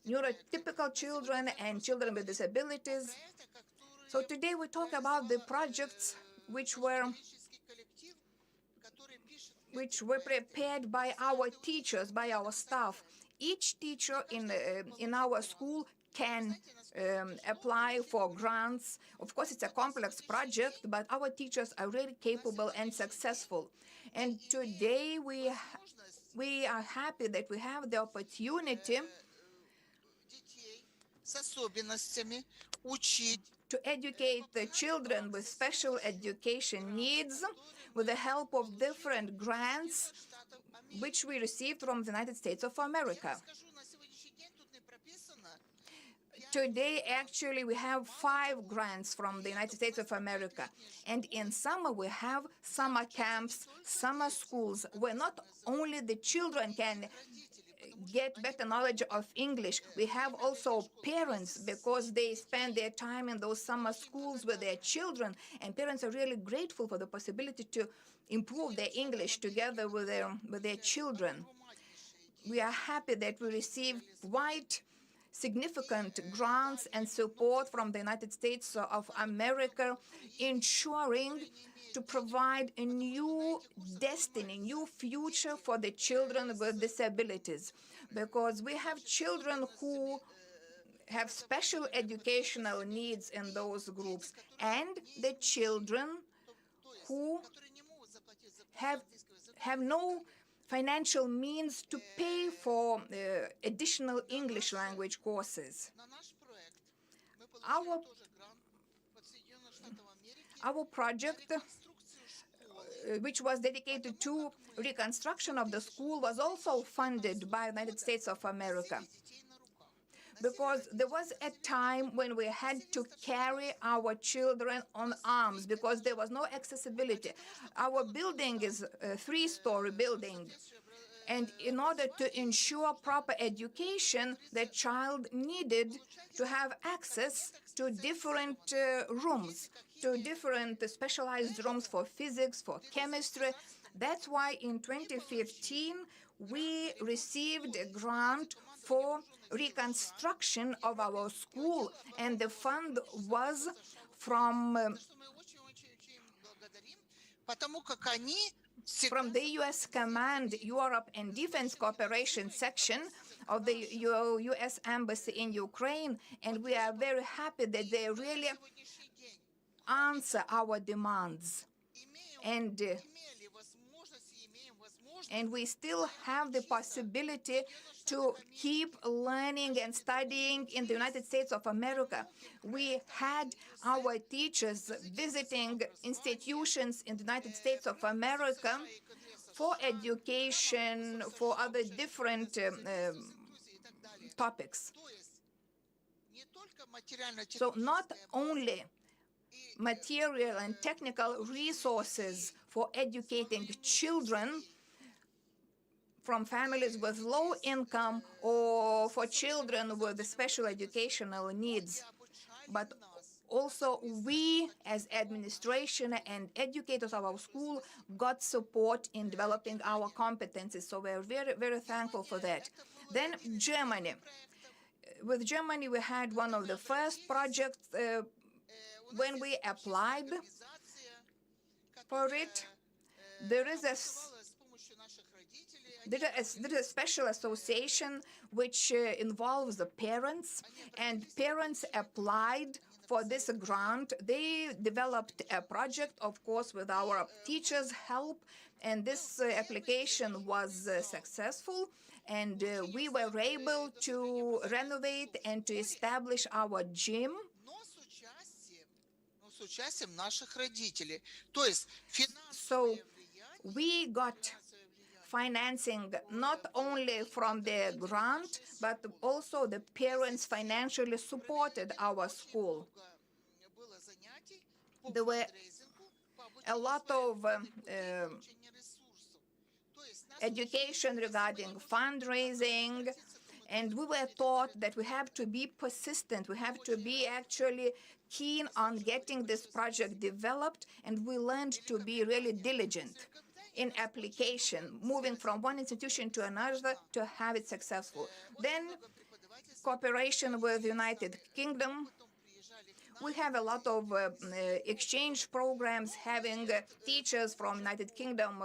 C: neurotypical children and children with disabilities. So today we talk about the projects which were prepared by our teachers, by our staff. Each teacher in our school can apply for grants. Of course, it's a complex project, but our teachers are really capable and successful. And today we are happy that we have the opportunity to educate the children with special education needs with the help of different grants which we received from the United States of America. Today, actually, we have 5 grants from the United States of America. And in summer, we have summer camps, summer schools, where not only the children can get better knowledge of English, we have also parents, because they spend their time in those summer schools with their children, and parents are really grateful for the possibility to improve their English together with their children. We are happy that we receive quite significant grants and support from the United States of America, ensuring to provide a new destiny, new future for the children with disabilities. Because we have children who have special educational needs in those groups, and the children who have no financial means to pay for additional English language courses. Our project, which was dedicated to reconstruction of the school, was also funded by the United States of America. Because there was a time when we had to carry our children on arms because there was no accessibility. Our building is a 3-story building. And in order to ensure proper education, the child needed to have access to different rooms, to different specialized rooms for physics, for chemistry. That's why in 2015, we received a grant for reconstruction of our school, and the fund was from the U.S. Command Europe and Defense Cooperation section of the U.S. Embassy in Ukraine, and we are very happy that they really answer our demands. And we still have the possibility to keep learning and studying in the United States of America. We had our teachers visiting institutions in the United States of America for education, for other different topics. So not only material and technical resources for educating children from families with low income or for children with special educational needs, but also we as administration and educators of our school got support in developing our competencies. So we're very, very thankful for that. Then Germany. with Germany, we had one of the first projects when we applied for it. There is a special association which involves the parents, and parents applied for this grant. They developed a project, of course, with our teachers' help, and this application was successful, and we were able to renovate and to establish our gym. So we got financing not only from the grant, but also the parents financially supported our school. There were a lot of education regarding fundraising, and we were taught that we have to be persistent, we have to be actually keen on getting this project developed, and we learned to be really diligent in application, moving from one institution to another to have it successful. Then cooperation with the United Kingdom. We have a lot of exchange programs, having teachers from United Kingdom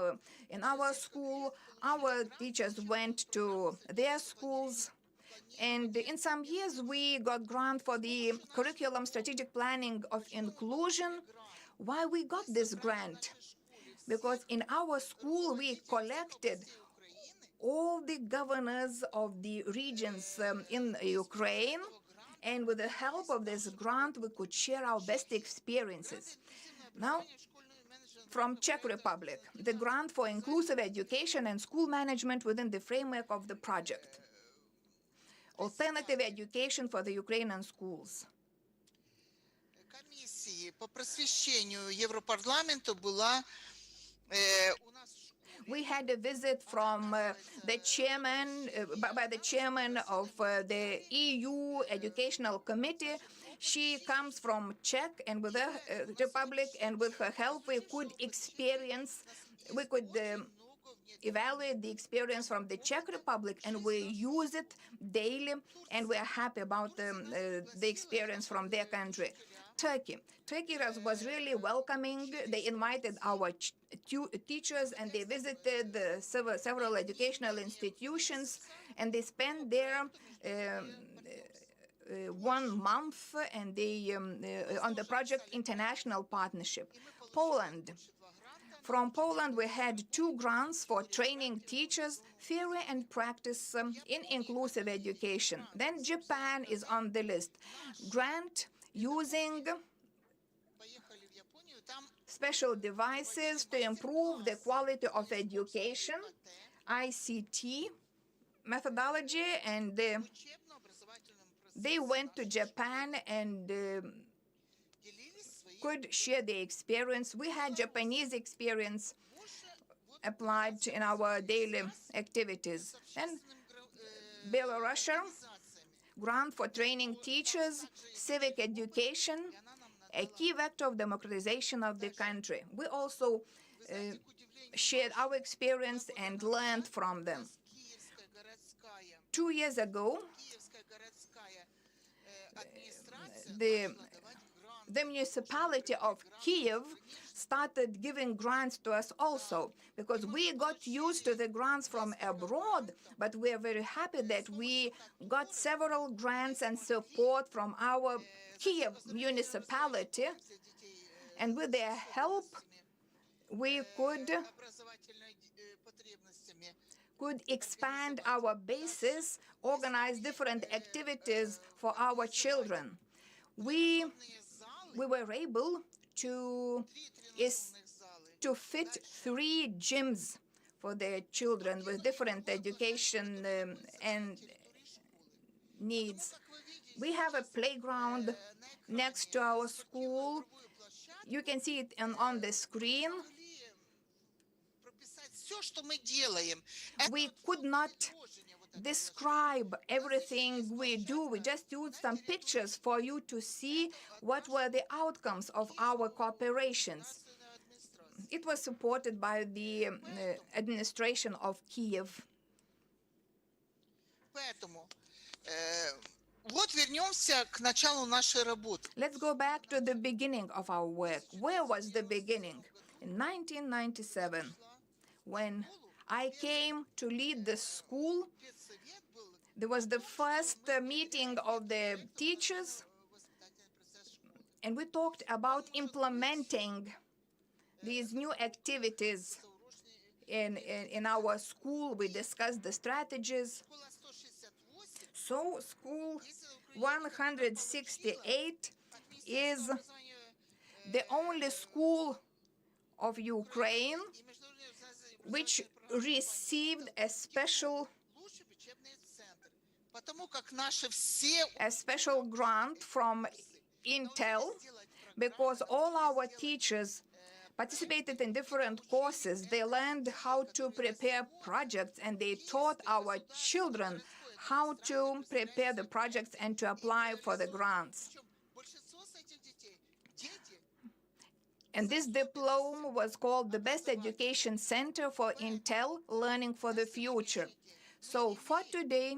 C: in our school. Our teachers went to their schools. And in some years, we got grant for the curriculum strategic planning of inclusion. Why we got this grant? Because in our school, we collected all the governors of the regions in Ukraine, and with the help of this grant, we could share our best experiences. Now, from Czech Republic, the grant for inclusive education and school management within the framework of the project. Alternative education for the Ukrainian schools. We had a visit from the chairman, by the chairman of the EU Educational Committee. She comes from Czech, and with the Republic, and with her help, we could evaluate the experience from the Czech Republic, and we use it daily, and we are happy about the experience from their country. Turkey was really welcoming. They invited our teachers, and they visited several educational institutions, and they spent there 1 month, and they on the project International Partnership. Poland. From Poland, we had 2 grants for training teachers, theory and practice in inclusive education. Then Japan is on the list. Grant using special devices to improve the quality of education, ICT methodology, and they went to Japan and could share the experience. We had Japanese experience applied in our daily activities. And Belarus, grant for training teachers, civic education, a key vector of democratization of the country. We also shared our experience and learned from them. 2 years ago, the municipality of Kyiv started giving grants to us also, because we got used to the grants from abroad, but we are very happy that we got several grants and support from our Kyiv municipality, and with their help, we could expand our bases, organize different activities for our children. We were able to fit 3 gyms for the children with different education and needs. We have a playground next to our school. You can see it on the screen. We could not describe everything we do. We just used some pictures for you to see what were the outcomes of our cooperations. It was supported by the administration of Kyiv.
G: Вот вернемся к началу нашей работы.
C: Let's go back to the beginning of our work. Where was the beginning? In 1997, when I came to lead the school,
G: Спецсовет был
C: there was the first meeting of the teachers,
G: воспитательный процесс школы.
C: and we talked about implementing these new activities in our school. We discussed the strategies.
G: Школа 168
C: So school 168 is
G: образования
C: the only school of Ukraine
G: и международные
C: which received a special
G: лучшие учебные центры. Потому как наши все
C: grant from Intel, because all our teachers participated in different courses. They learned how to prepare projects, and they taught our children how to prepare the projects and to apply for the grants.
G: причем большинство с этих детей дети
C: And this diploma was called the Best Education Center for Intel Learning for the Future. So for today,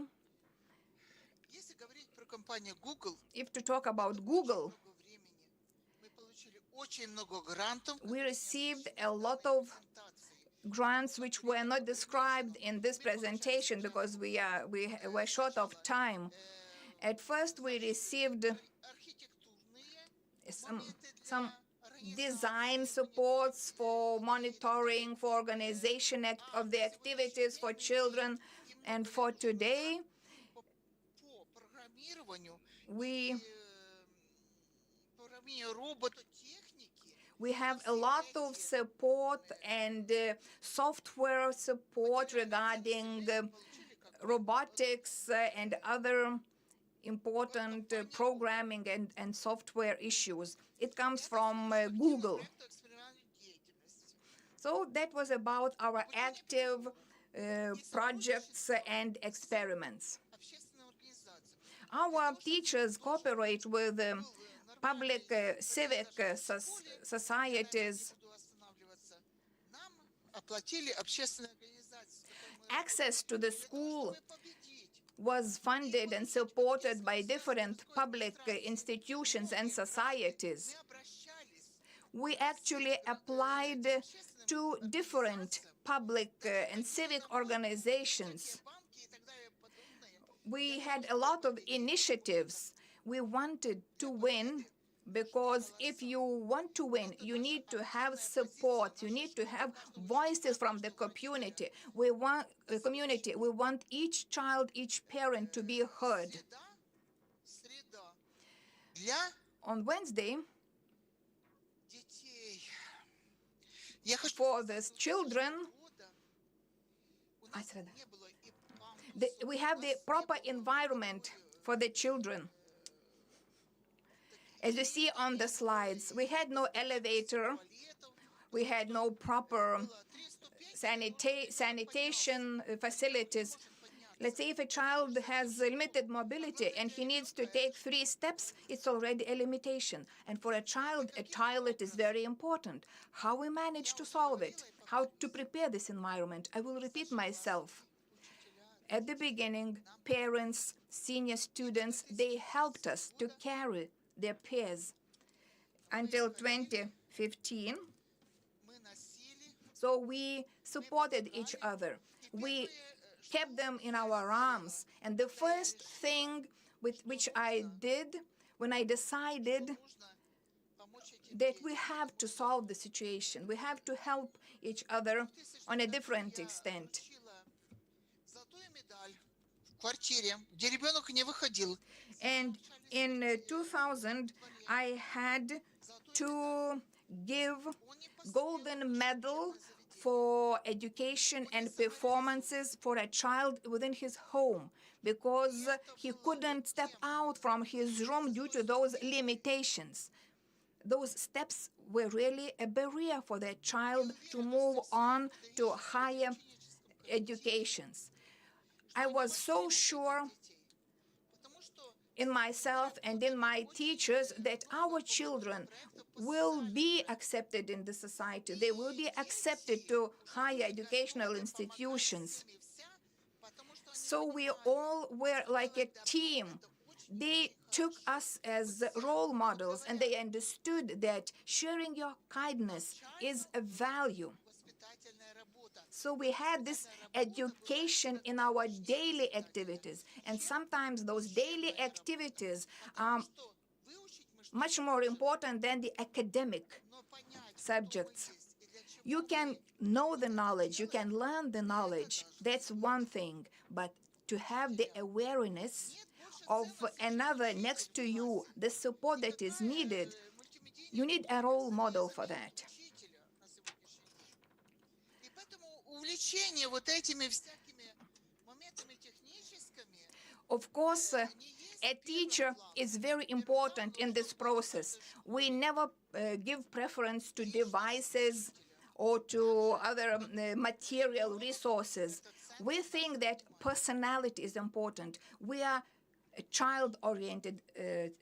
G: если говорить про компанию Google,
C: if to talk about Google,
G: много времени мы получили очень много грантов,
C: we received a lot of
G: презентаций.
C: grants which were not described in this presentation because we were short of time. At first, we received
G: Архитектурные
C: some design supports for monitoring, for organization of the activities for children. And for today,
G: по программированию,
C: we
G: робототехники.
C: we have a lot of support and software support regarding robotics and other important programming and software issues. It comes from Google. So that was about our active projects and experiments.
G: Общественная организация.
C: Our teachers cooperate with public civic societies.
G: Буду останавливаться. Нам оплатили общественные организации.
C: Access to the school
G: Чтобы победить,
C: was funded and supported by different public institutions and societies.
G: мы обращались
C: We actually applied to different public and civic organizations.
G: банки и так далее подобное.
C: We had a lot of initiatives. We wanted to win because if you want to win, you need to have support. You need to have voices from the community. We want each child, each parent to be heard.
G: Среда. Для
C: On Wednesday,
G: детей. Я хочу
C: for the children,
G: года у нас
C: среда.
G: не было и памперсов,
C: we have the proper environment for the children. As you see on the slides, we had no elevator,
G: туалетов,
C: we had no proper
G: было 3 ступени.
C: sanitation facilities. Let's say if a child has limited mobility and he needs to take 3 steps, it's already a limitation. And for a child, a toilet is very important. How we manage to solve it, how to prepare this environment, I will repeat myself. At the beginning, parents, senior students, they helped us to carry their pairs until 2015.
G: Мы носили
C: So we supported each other. We kept them in our arms. And the first thing which I did when I decided
G: нужно помочь этим
C: that we have to solve the situation, we have to help each other on a different extent.
G: получила золотую медаль в квартире, где ребенок не выходил.
C: And in 2000, I had to give golden medal for education and performances for a child within his home because he couldn't step out from his room due to those limitations. Those steps were really a barrier for the child to move on to higher educations. I was so sure
G: Потому что
C: in myself and in my teachers that our children will be accepted in the society. They will be accepted to higher educational institutions.
G: мы вся, потому что
C: So we all were like a team They took us as role models, and they understood that sharing your kindness is a value.
G: Воспитательная работа.
C: So we had this education in our daily activities, and sometimes those daily activities are
G: Что выучить мы что,
C: much more important than the academic
G: но понять,
C: subjects.
G: кто вы есть и для чего
C: You can know the knowledge, you can learn the knowledge, that's one thing, but to have the awareness of another next to you, the support that is needed, you need a role model for that.
G: учителя на сегодняшний день. И поэтому увлечение вот этими всякими моментами техническими,
C: Of course, a teacher is very important in this process. We never give preference to devices or to other material resources. We think that personality is important. We are a child-oriented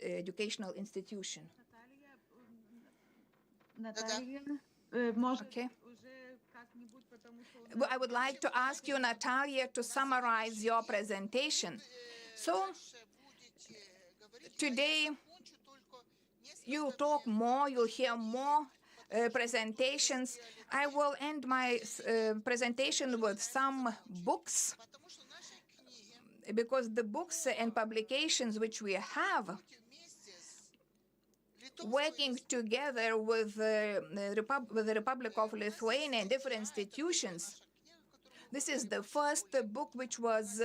C: educational institution.
B: Наталья, может,
C: Okay.
B: уже как-нибудь, потому что у нас
C: I would like to ask you, Natalia, to summarize your presentation. So
G: дальше будете говорить,
C: today
G: закончу только несколько
C: you'll talk more, you'll hear more presentations. I will end my presentation with some books,
G: потому что наши книги
C: because the books and publications which we have,
G: вместе с литовской
C: working together with the Republic of Lithuania and different institutions, this is the first book which was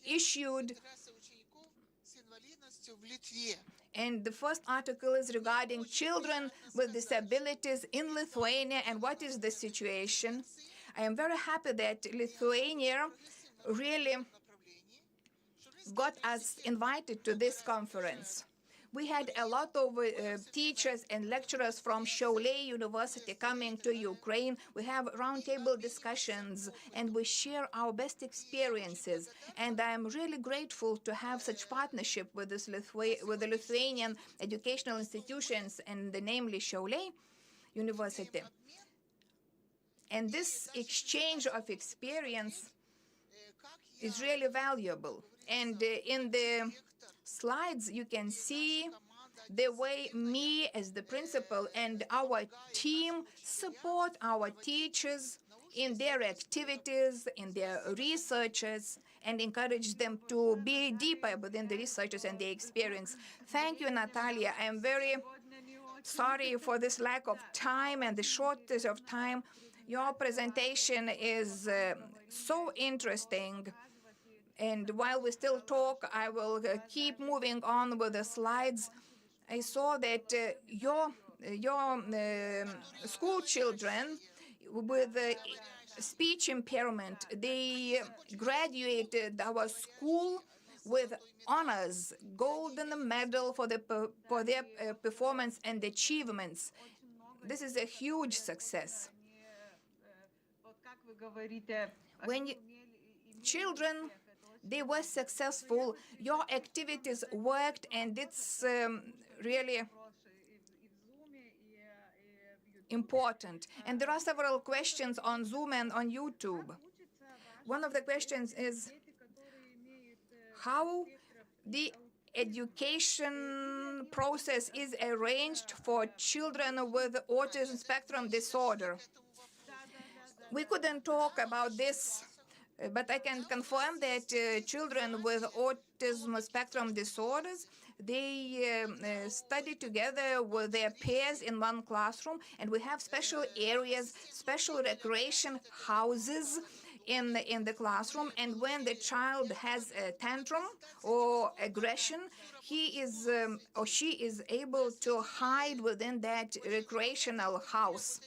C: issued,
G: интеграция учеников с инвалидностью в Литве.
C: and the first article is regarding children with disabilities in Lithuania and what is the situation. I am very happy that Lithuania really
G: направлении, что
C: got us invited to this conference. We had a lot of teachers and lecturers from Šiauliai University coming to Ukraine. We have roundtable discussions and we share our best experiences. And I am really grateful to have such partnership with with the Lithuanian educational institutions, and namely Šiauliai University. And this exchange of experience
G: как я
C: is really valuable. And in the slides, you can see the way me as the principal and our team support our teachers in their activities, in their researches, and encourage them to be deeper within the researches and the experience. Thank you, Natalia. I am very sorry for this lack of time and the shortage of time. Your presentation is so interesting. And while we still talk, I will keep moving on with the slides. I saw that your school children with speech impairment, they graduated our school with honors, golden medal for their performance and achievements. This is a huge success. When children, they were successful, your activities worked, and it's really important. And there are several questions on Zoom and on YouTube. One of the questions is how the education process is arranged for children with autism spectrum disorder. We couldn't talk about this, but I can confirm that children with autism spectrum disorders, they study together with their peers in one classroom, and we have special areas, special recreation houses in the classroom. And when the child has a tantrum or aggression, he is or she is able to hide within that recreational house.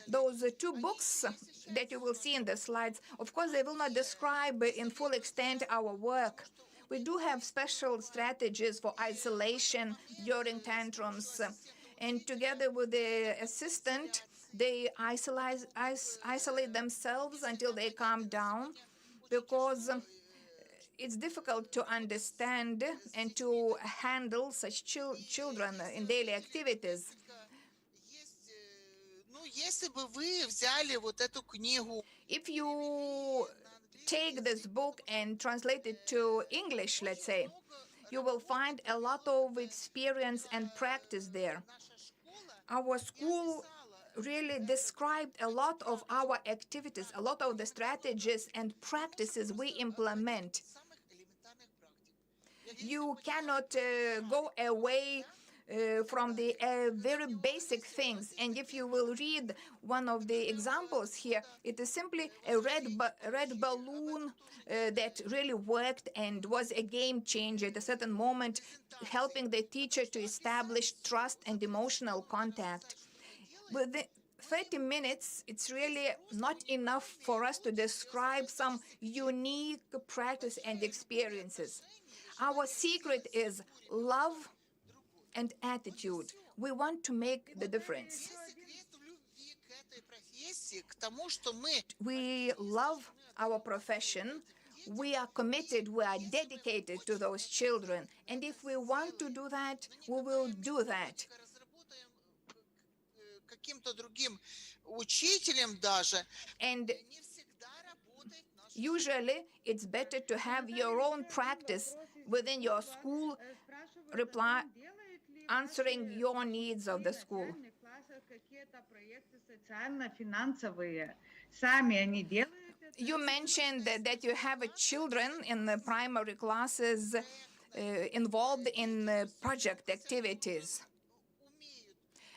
C: Those two books that you will see in the slides, of course, they will not describe in full extent our work. We do have special strategies for isolation during tantrums. And together with the assistant, they isolate themselves until they calm down, because it's difficult to understand and to handle such children in daily activities.
G: если бы вы взяли вот эту книгу,
C: If you take this book and translate it to English, let's say, you will find a lot of experience and practice there. Our school really described a lot of our activities, a lot of the strategies and practices we implement. You cannot go away from the very basic things. And if you will read one of the examples here, it is simply a red balloon that really worked and was a game changer at a certain moment, helping the teacher to establish trust and emotional contact. Within 30 minutes, it's really not enough for us to describe some unique practice and experiences. Our secret is love and attitude. We want to make the difference. We love our profession. We are committed, we are dedicated to those children. And if we want to do that, we will do that. And usually, it's better to have your own practice within your school, answering your needs of the school. You mentioned that you have children in the primary classes involved in project activities.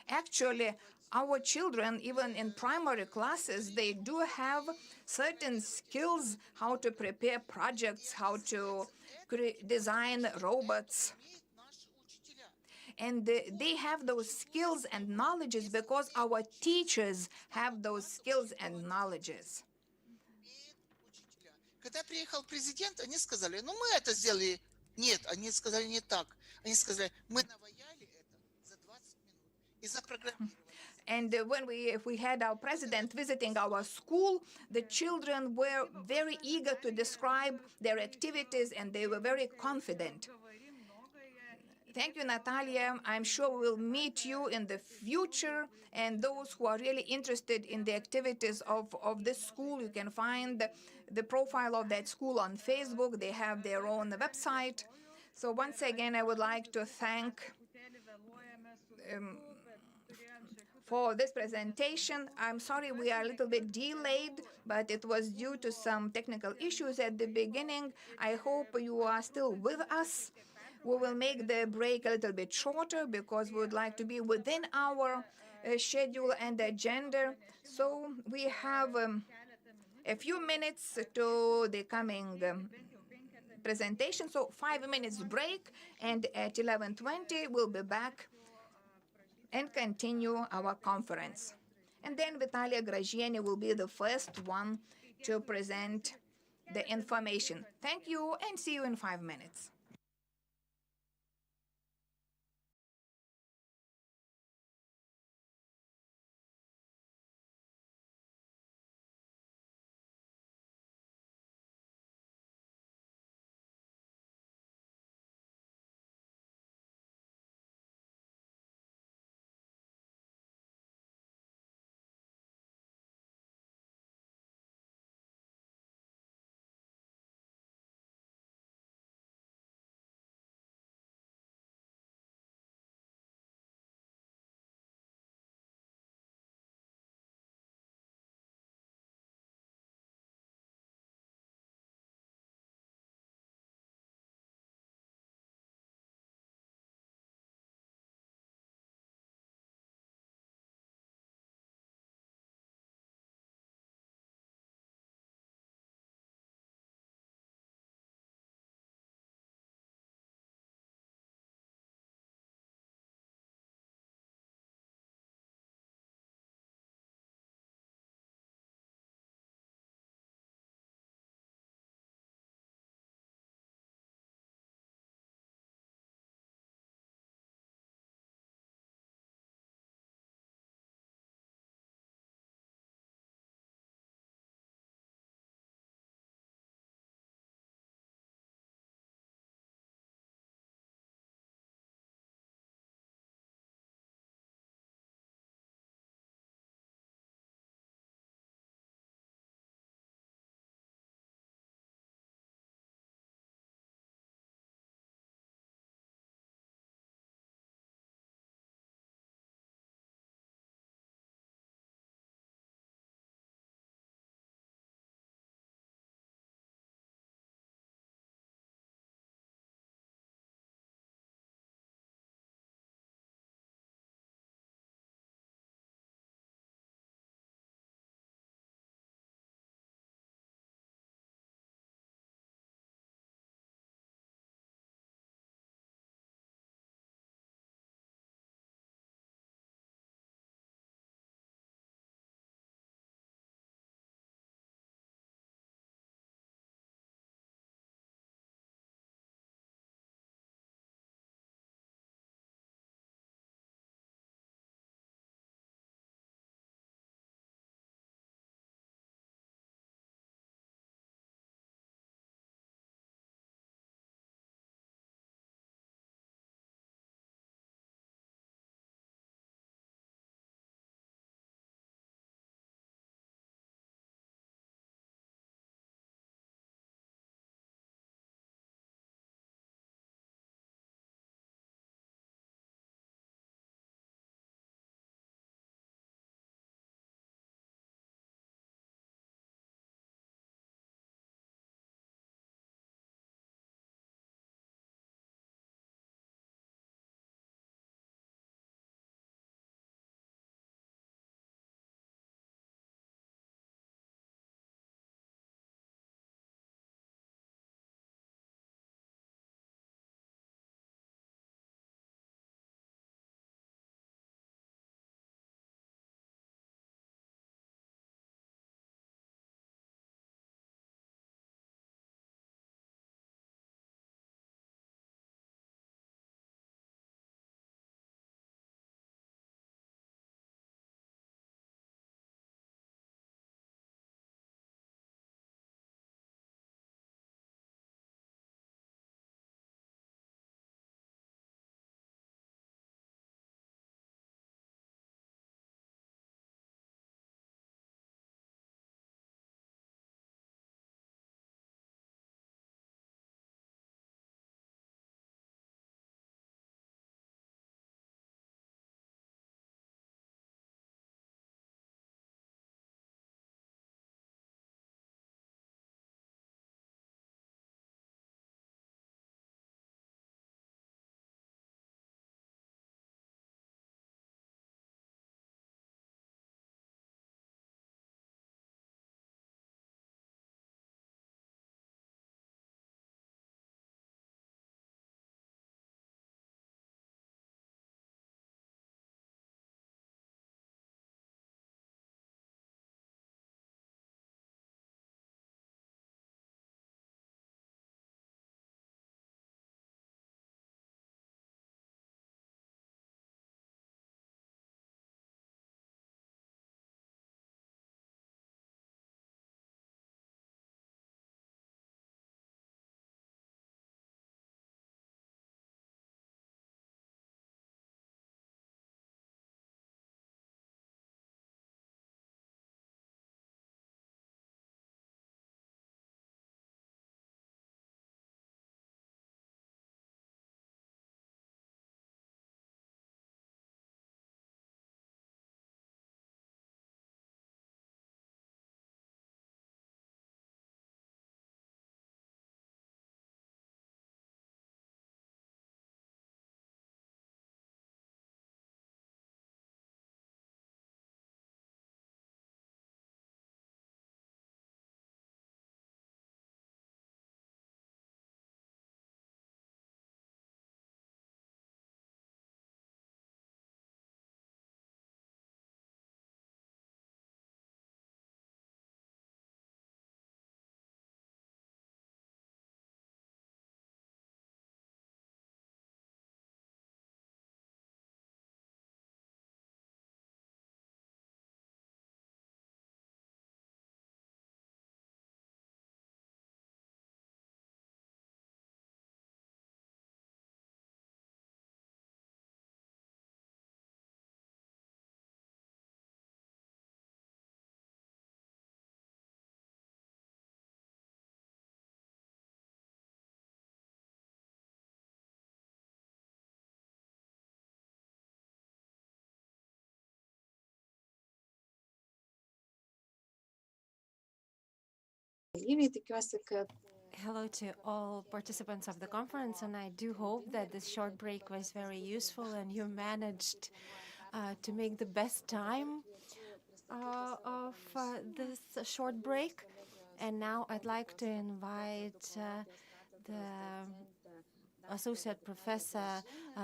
C: Actually, our children, even in primary classes, they do have certain skills, how to prepare projects, how to design robots. And they have those skills and knowledges because our teachers have those skills and knowledges.
G: Когда приехал президент, они сказали, ну мы это сделали. Нет, они сказали не так. Они сказали, мы наваяли это за 20 минут и запрограммировали.
C: And when we had our president visiting our school, the children were very eager to describe their activities and they were very confident. Thank you, Natalia. I'm sure we'll meet you in the future. And those who are really interested in the activities of this school, you can find the profile of that school on Facebook. They have their own website. So once again, I would like to thank for this presentation. I'm sorry we are a little bit delayed, but it was due to some technical issues at the beginning. I hope you are still with us. We will make the break a little bit shorter because we would like to be within our schedule and agenda. So we have a few minutes to the coming presentation. So 5 minutes break, and at 11:20 we'll be back and continue our conference. And then Vitalia Grazieni will be the first one to present the information. Thank you, and see you in 5 minutes.
A: dalyviai. Tikiuosi, kad
E: Hello to all participants of the conference, and I do hope that this short break was very useful and you managed to make the best time of this short break. And now I'd like to invite the Associate Professor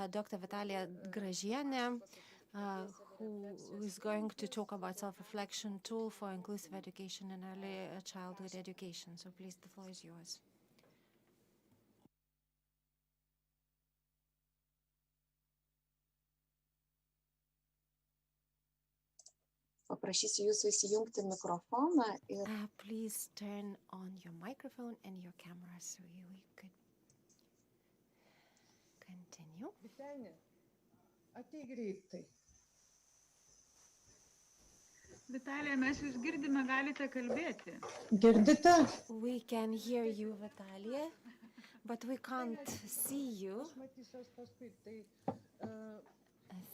E: Dr. Vitalia Gražienė, who is going to talk about self-reflection tool for inclusive education and early childhood education. So please, the floor is yours.
A: paprašysiu jūsų įsijungti mikrofoną ir
E: Please turn on your microphone and your camera so we could continue.
H: Vytenė, ateik greitai. Vitalija, mes jūs girdime, galite kalbėti. Girdite?
E: We can hear you, Vitalia, but we can't see you.
H: Aš matysiu paskui, tai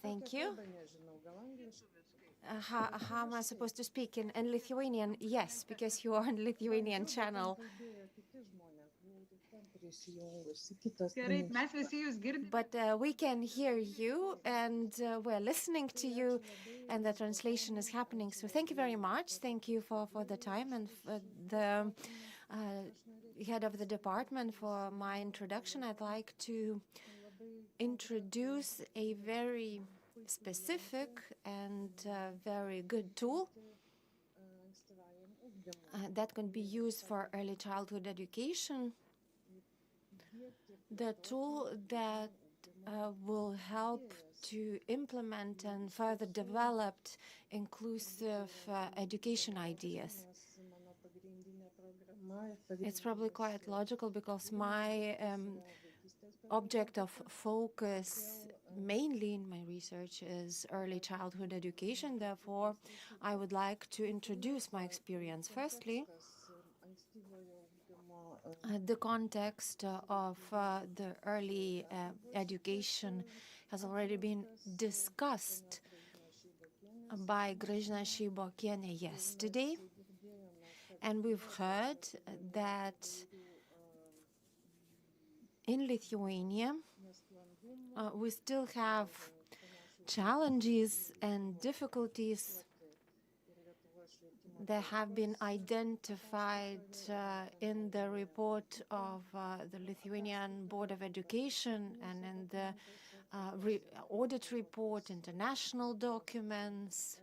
E: Thank you.
H: kalbą nežinau, gal angliškai.
E: How am I supposed to speak in Lithuanian? Yes, because you are on Lithuanian channel.
H: Kalbėjo kiti žmonės, buvau tik ten prisijungusi, kitas.
I: Gerai, mes visi jūs girdime.
E: But we can hear you and we're listening to you and the translation is happening. So thank you very much. Thank you for the time and for the head of the department for my introduction. I'd like to introduce a very specific and very good tool that can be used for early childhood education. The tool that will help to implement and further develop inclusive education ideas. It's probably quite logical because my object of focus mainly in my research is early childhood education. Therefore, I would like to introduce my experience. Firstly, the context of the early education has already been discussed by Gražina Šeibokienė yesterday. And we've heard that in Lithuania, we still have challenges and difficulties that have been identified in the report of the Lithuanian Board of Education and in the audit report, international documents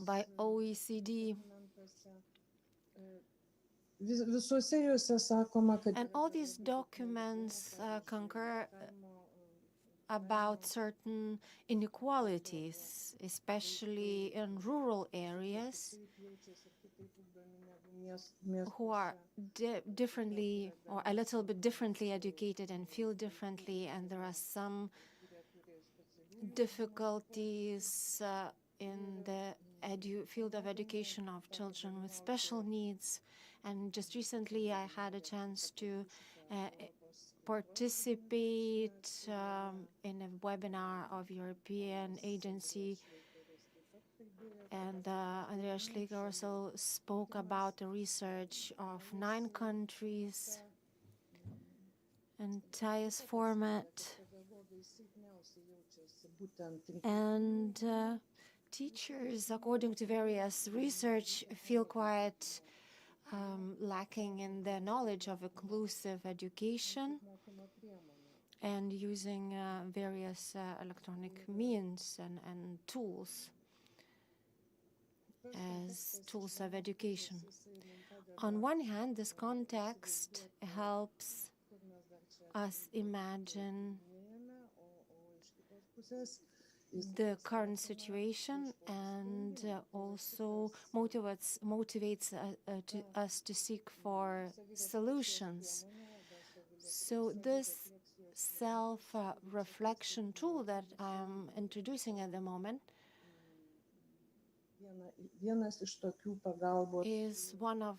E: by OECD. And all these documents concur about certain inequalities, especially in rural areas, who are differently or a little bit differently educated and feel differently, and there are some difficulties in the field of education of children with special needs. And just recently I had a chance to participate in a webinar of European Agency, and Andreas Schläger also spoke about the research of 9 countries and TIAS format. And teachers, according to various research, feel quite lacking in their knowledge of inclusive education and using various electronic means and tools as tools of education. On one hand, this context helps us imagine the current situation and also motivates us to seek for solutions. So this self-reflection tool that I'm introducing at the moment is one of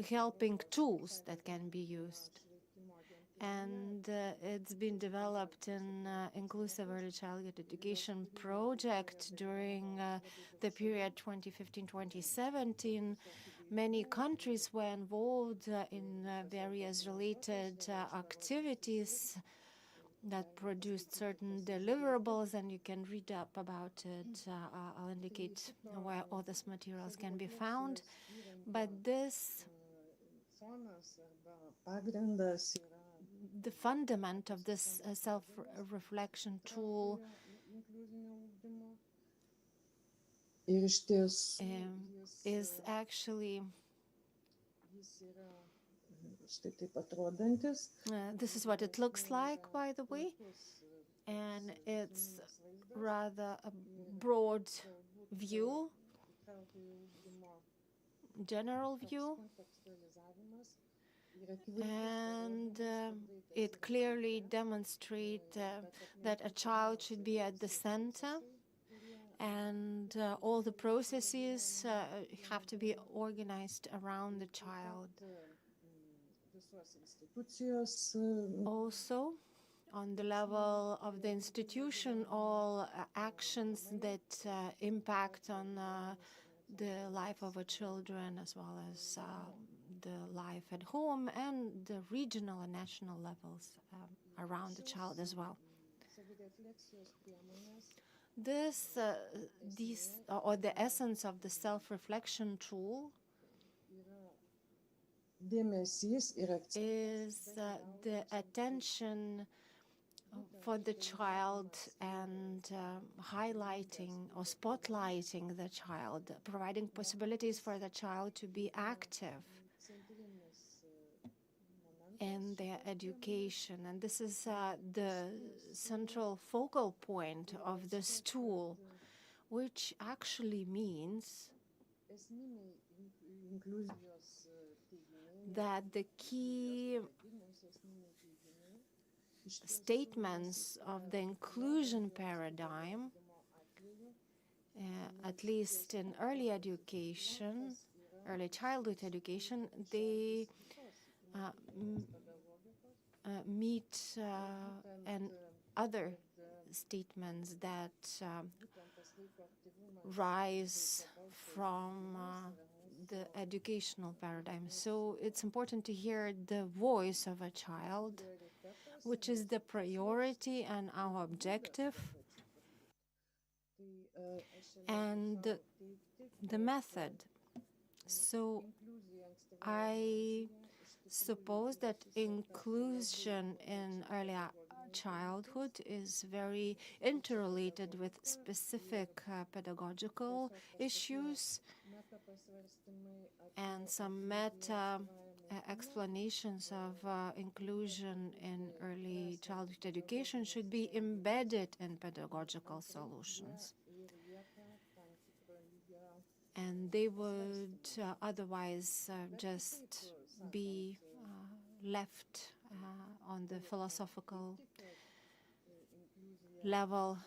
E: helping tools that can be used. and it's been developed in Inclusive Early Childhood Education Project during the period 2015-2017. Many countries were involved in various related activities that produced certain deliverables, and you can read up about it. I'll indicate where all this materials can be found. But this, the fundament of this self-reflection tool is actually this is what it looks like, by the way, and it's rather a broad view, general view, and it clearly demonstrates that a child should be at the center, and all the processes have to be organized around the child. Also, on the level of the institution, all actions that impact on the life of a children, as well as the life at home and the regional and national levels around the child as well. This, or the essence of the self-reflection tool is the attention for the child and highlighting or spotlighting the child, providing possibilities for the child to be active in their education. And this is the central focal point of this tool, which actually means that the key statements of the inclusion paradigm, at least in early education, early childhood education, they meet and other statements that rise from the educational paradigm. So it's important to hear the voice of a child, which is the priority and our objective, and the method. So I suppose that inclusion in early childhood is very interrelated with specific pedagogical issues, and some meta explanations of inclusion in early childhood education should be embedded in pedagogical solutions. And they would otherwise just be left on the philosophical level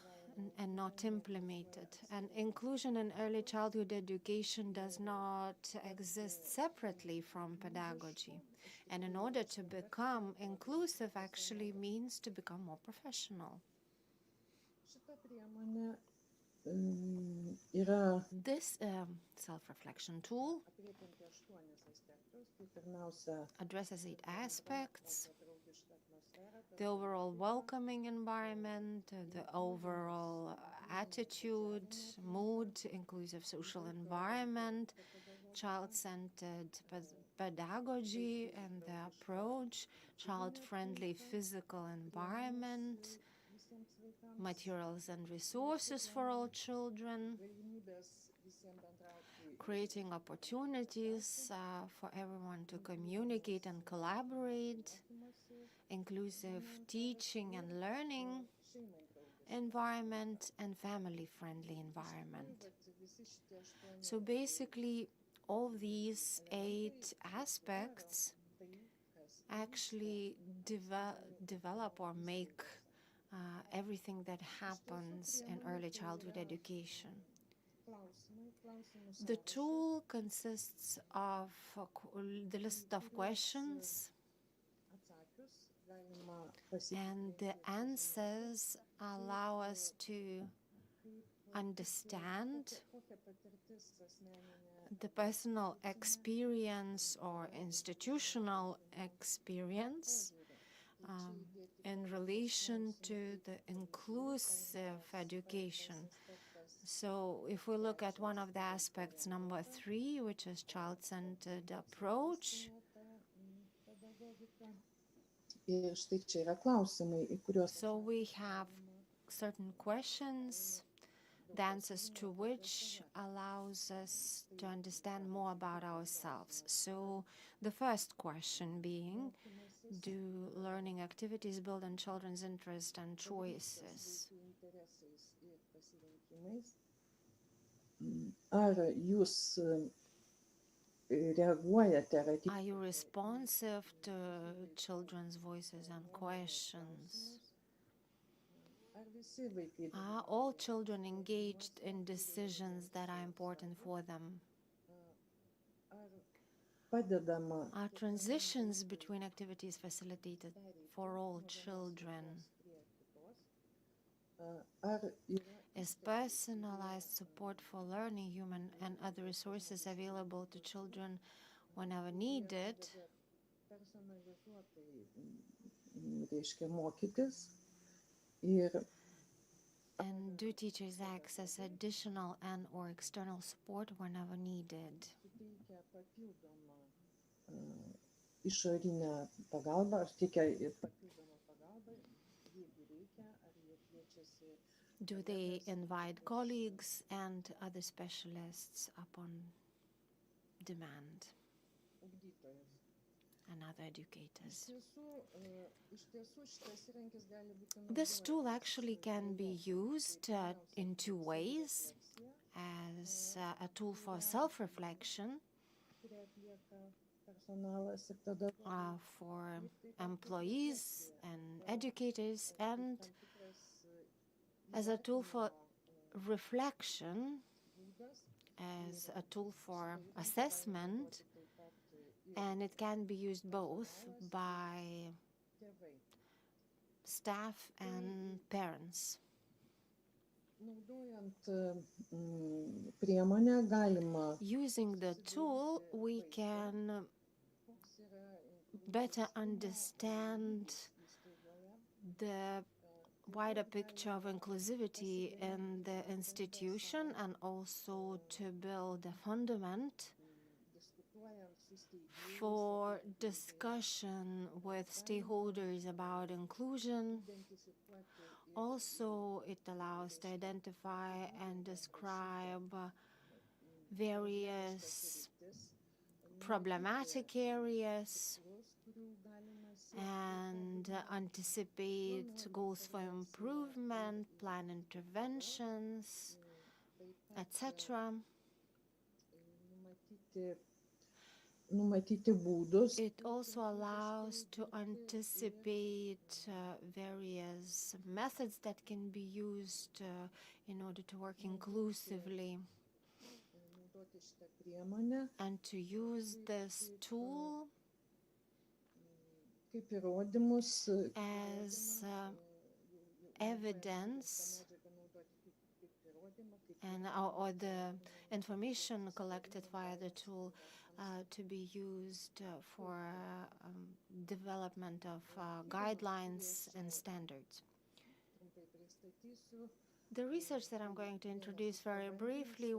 E: and not implemented. And inclusion in early childhood education does not exist separately from pedagogy. And in order to become inclusive actually means to become more professional. This self-reflection tool addresses 8 aspects: the overall welcoming environment, the overall attitude, mood, inclusive social environment, child-centered pedagogy and the approach, child-friendly physical environment, materials and resources for all children, creating opportunities for everyone to communicate and collaborate, inclusive teaching and learning environment, and family-friendly environment. So basically, all these 8 aspects actually develop or make everything that happens in early childhood education. The tool consists of the list of questions And the answers allow us to understand the personal experience or institutional experience in relation to the inclusive education. So if we look at one of the aspects, number 3, which is child-centered approach, so we have certain questions, the answers to which allows us to understand more about ourselves. So the first question being, do learning activities build on children's interests and choices?
I: Are you
E: responsive to children's voices and questions? Are all children engaged in decisions that are important for them? Are transitions between activities facilitated for all children? Is personalized support for learning, human and other resources available to children whenever needed? And do teachers access additional and/or external support whenever needed? Do they invite colleagues and other specialists upon demand and other educators? This tool actually can be used in 2 ways: as a tool for self-reflection for employees and educators, and as a tool for reflection, as a tool for assessment, and it can be used both by staff and parents. Using the tool, we can better understand the wider picture of inclusivity in the institution, and also to build a fundament for discussion with stakeholders about inclusion. Also, it allows to identify and describe various problematic areas and anticipate goals for improvement, plan interventions, etc. It also allows to anticipate various methods that can be used in order to work inclusively, and to use this tool as evidence and or the information collected via the tool to be used for development of guidelines and standards. The research that I'm going to introduce very briefly,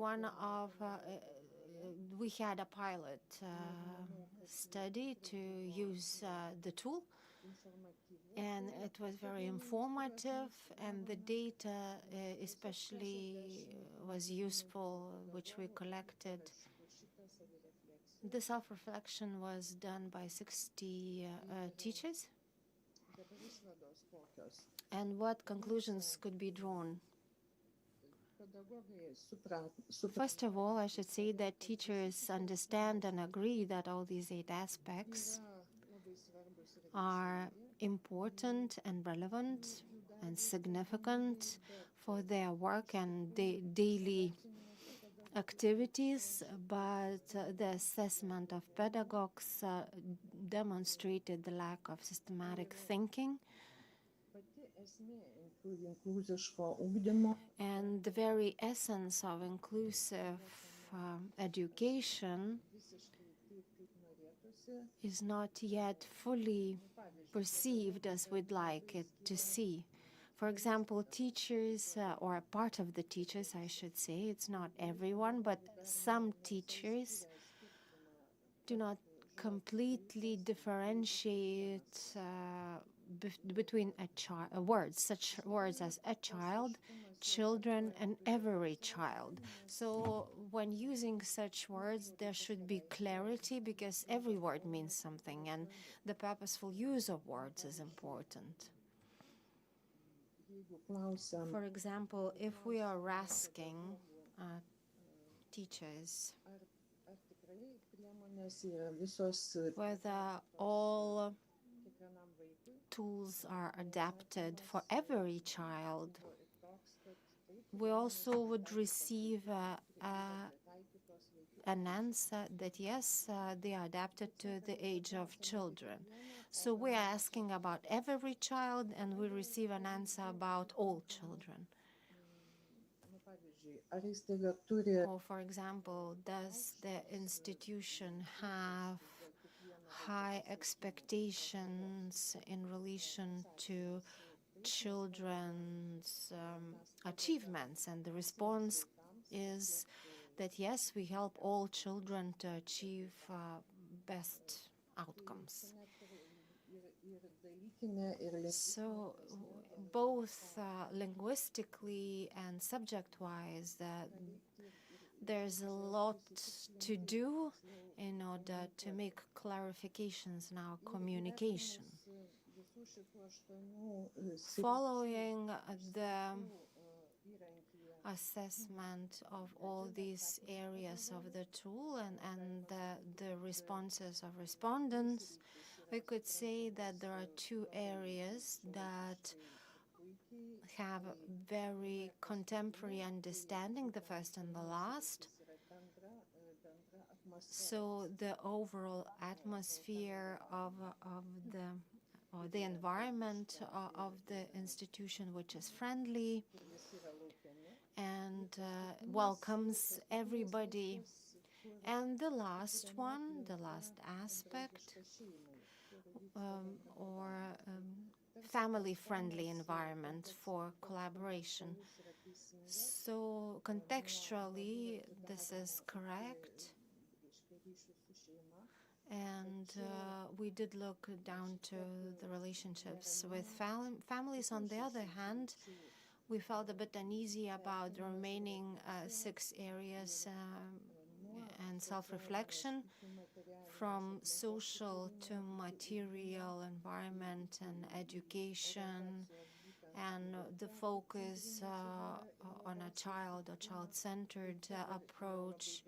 E: we had a pilot study to use the tool, and it was very informative, and the data especially was useful, which we collected. The self-reflection was done by 60 teachers. And what conclusions could be drawn? First of all, I should say that teachers understand and agree that all these 8 aspects are important and relevant and significant for their work and daily activities, but the assessment of pedagogues demonstrated the lack of systematic thinking. And the very essence of inclusive education is not yet fully perceived as we'd like it to see. For example, teachers, or a part of the teachers, I should say, it's not everyone, but some teachers do not completely differentiate between words, such words as a child, children, and every child. So when using such words, there should be clarity, because every word means something, and the purposeful use of words is important. For example, if we are asking teachers whether all tools are adapted for every child, we also would receive an answer that yes, they are adapted to the age of children. So we are asking about every child, and we receive an answer about all children. Or, for example, does the institution have high expectations in relation to children's achievements? And the response is that yes, we help all children to achieve best outcomes. So both linguistically and subject-wise, there's a lot to do in order to make clarifications in our communication. Following the assessment of all these areas of the tool and the responses of respondents, we could say that there are two areas that have very contemporary understanding, the first and the last. So the overall atmosphere of the environment of the institution, which is friendly and welcomes everybody. And the last one, the last aspect, family-friendly environment for collaboration. So contextually, this is correct. And we did look down to the relationships with families. On the other hand, we felt a bit uneasy about the remaining 6 areas and self-reflection, from social to material, environment, and education, and the focus on a child or child-centered approach.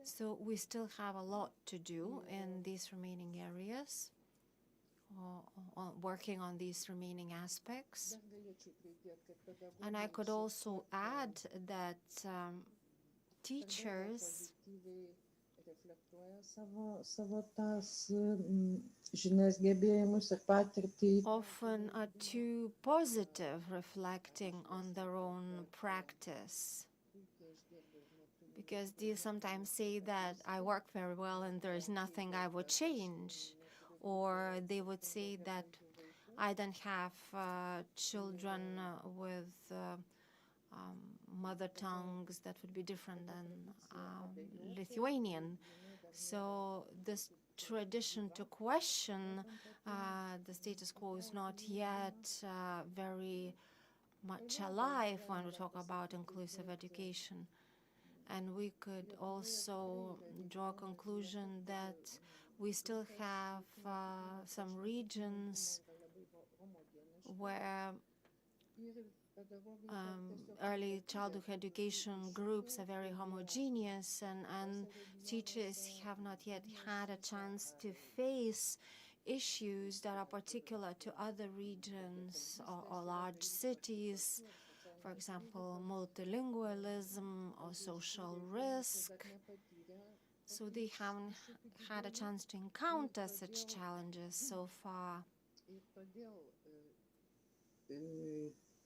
E: So we still have a lot to do in these remaining areas, working on these remaining aspects. And I could also add that teachers often are too positive, reflecting on their own practice, because they sometimes say that I work very well and there is nothing I would change, or they would say that I don't have children with mother tongues that would be different than Lithuanian. So this tradition to question the status quo is not yet very much alive when we talk about inclusive education. And we could also draw a conclusion that we still have some regions where early childhood education groups are very homogeneous, and teachers have not yet had a chance to face issues that are particular to other regions or large cities. for example, multilingualism or social risk. So they haven't had a chance to encounter such challenges so far.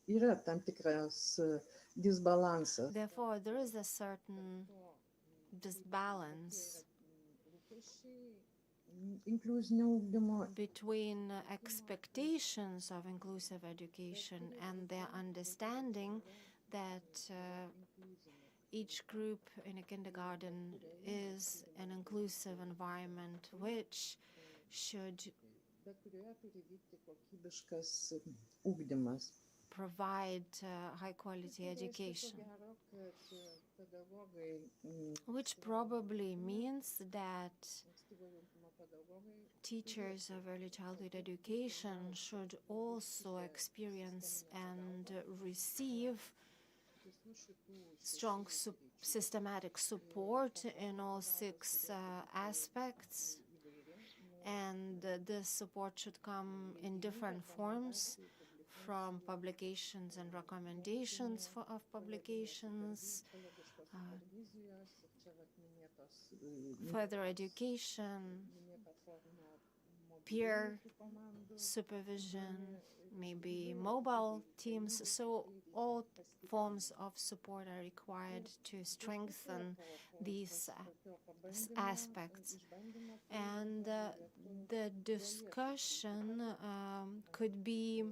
I: Yra tam tikras disbalansas.
E: Therefore, there is a certain disbalance between expectations of inclusive education and their understanding that each group in a kindergarten is an inclusive environment which should provide high-quality education, which probably means that teachers of early childhood education should also experience and receive strong systematic support in all 6 aspects, and this support should come in different forms, from publications and recommendations of publications, further education, peer supervision, maybe mobile teams. So all forms of support are required to strengthen these aspects. And the discussion could be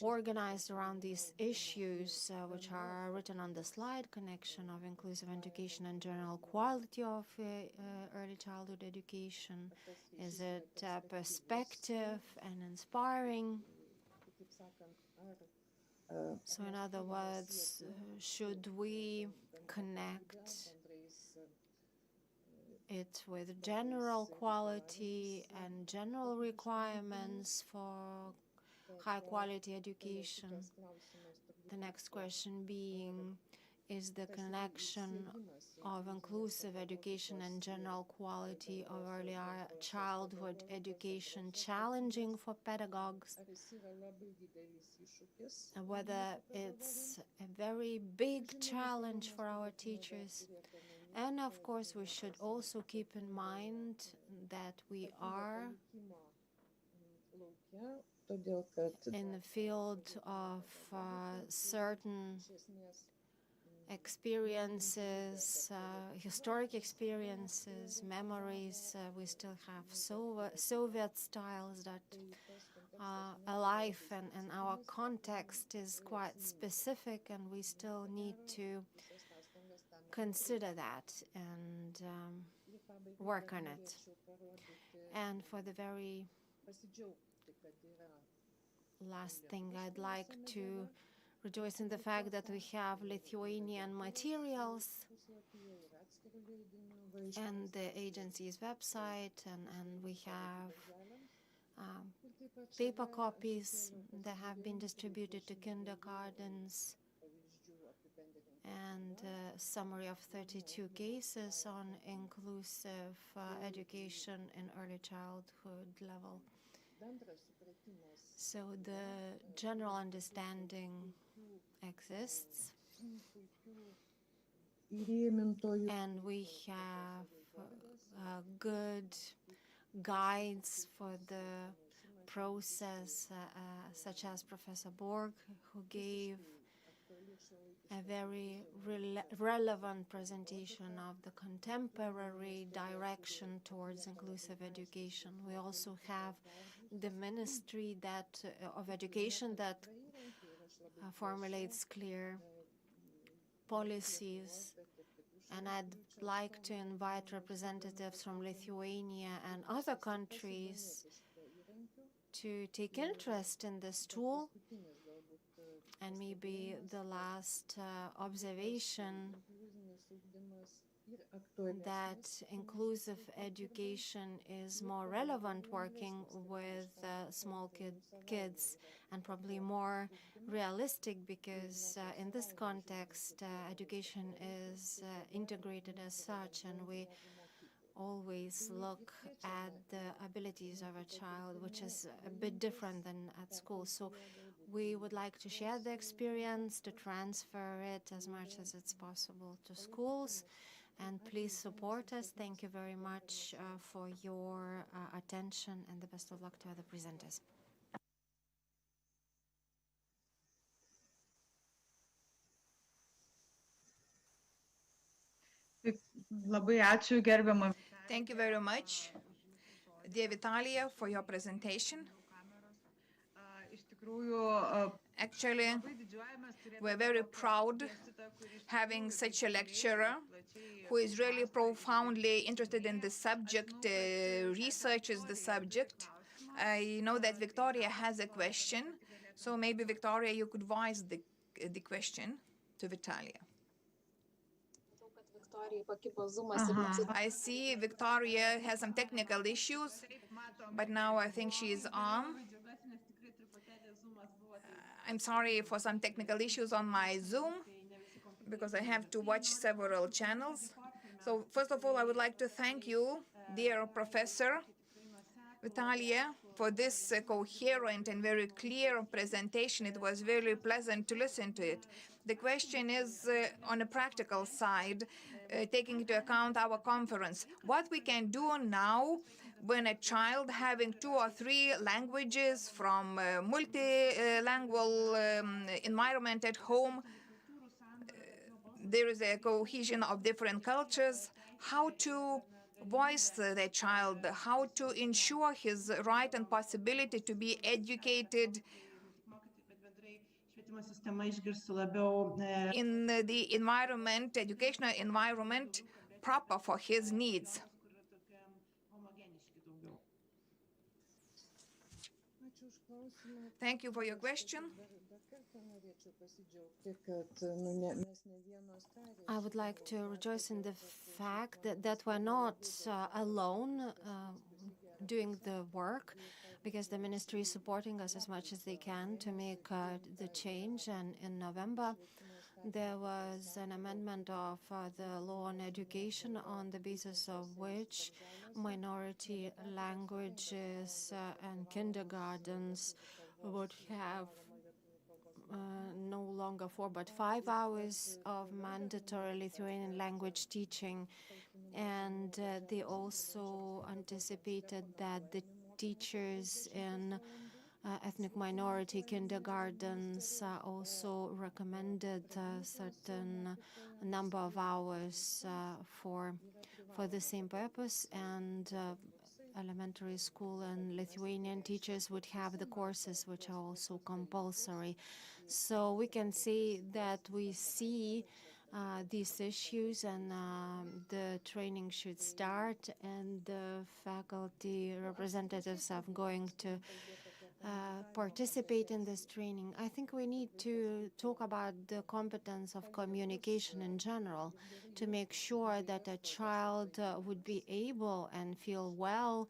E: organized around these issues, which are written on the slide: connection of inclusive education and general quality of early childhood education. Is it perspective and inspiring? So in other words, should we connect it with general quality and general requirements for high-quality education? The next question being, is the connection of inclusive education and general quality of early childhood education challenging for pedagogues? Whether it's a very big challenge for our teachers. And of course, we should also keep in mind that we are in the field of certain experiences, historic experiences, memories. We still have Soviet styles that are alive, and our context is quite specific, and we still need to consider that and work on it. And for the very last thing, I'd like to rejoice in the fact that we have Lithuanian materials and the agency's website, and we have paper copies that have been distributed to kindergartens, and a summary of 32 cases on inclusive education in early childhood level. So the general understanding exists, and we have good guides for the process, such as Professor Borg, who gave a very relevant presentation of the contemporary direction towards inclusive education. We also have the Ministry of Education that formulates clear policies, and I'd like to invite representatives from Lithuania and other countries to take interest in this tool. And maybe the last observation, that inclusive education is more relevant working with small kids, and probably more realistic, because in this context education is integrated as such, and we always look at the abilities of a child, which is a bit different than at school. So we would like to share the experience, to transfer it as much as it's possible to schools. And please support us. Thank you very much for your attention, and the best of luck to other presenters.
C: Thank you very much, dear Vitalia, for your presentation. Actually, we're very proud having such a lecturer who is really profoundly interested in the subject, researches the subject. I know that Victoria has a question, so maybe Victoria, you could voice the question to Vitalia. I see Victoria has some technical issues, but now I think she is on. I'm sorry for some technical issues on my Zoom, because I have to watch several channels. So first of all, I would like to thank you, dear Professor Vitalia, for this coherent and very clear presentation. It was very pleasant to listen to it. The question is on a practical side, taking into account our conference. What we can do now when a child having 2 or 3 languages from a multilingual environment at home, there is a cohesion of different cultures, how to voice the child, how to ensure his right and possibility to be educated in the environment, educational environment proper for his needs. Thank you for your question.
E: I would like to rejoice in the fact that we're not alone doing the work, because the ministry is supporting us as much as they can to make the change. And in November, there was an amendment of the law on education, on the basis of which minority languages and kindergartens would have no longer 4 but 5 hours of mandatory Lithuanian language teaching. And they also anticipated that the teachers in ethnic minority kindergartens also recommended a certain number of hours for the same purpose. And elementary school and Lithuanian teachers would have the courses which are also compulsory. So we can say that we see these issues, and the training should start, and the faculty representatives are going to participate in this training. I think we need to talk about the competence of communication in general, to make sure that a child would be able and feel well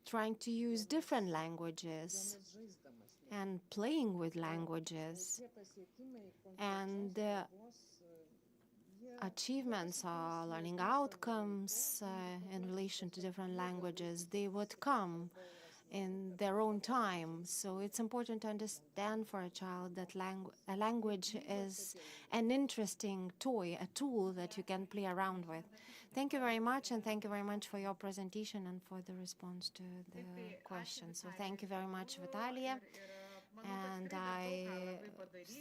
E: trying to use different languages and playing with languages. And the achievements or learning outcomes in relation to different languages, they would come in their own time. So it's important to understand for a child that a language is an interesting toy, a tool that you can play around with. Thank you very much, and thank you very much for your presentation and for the response to the question. So thank you very much, Vitalia. And I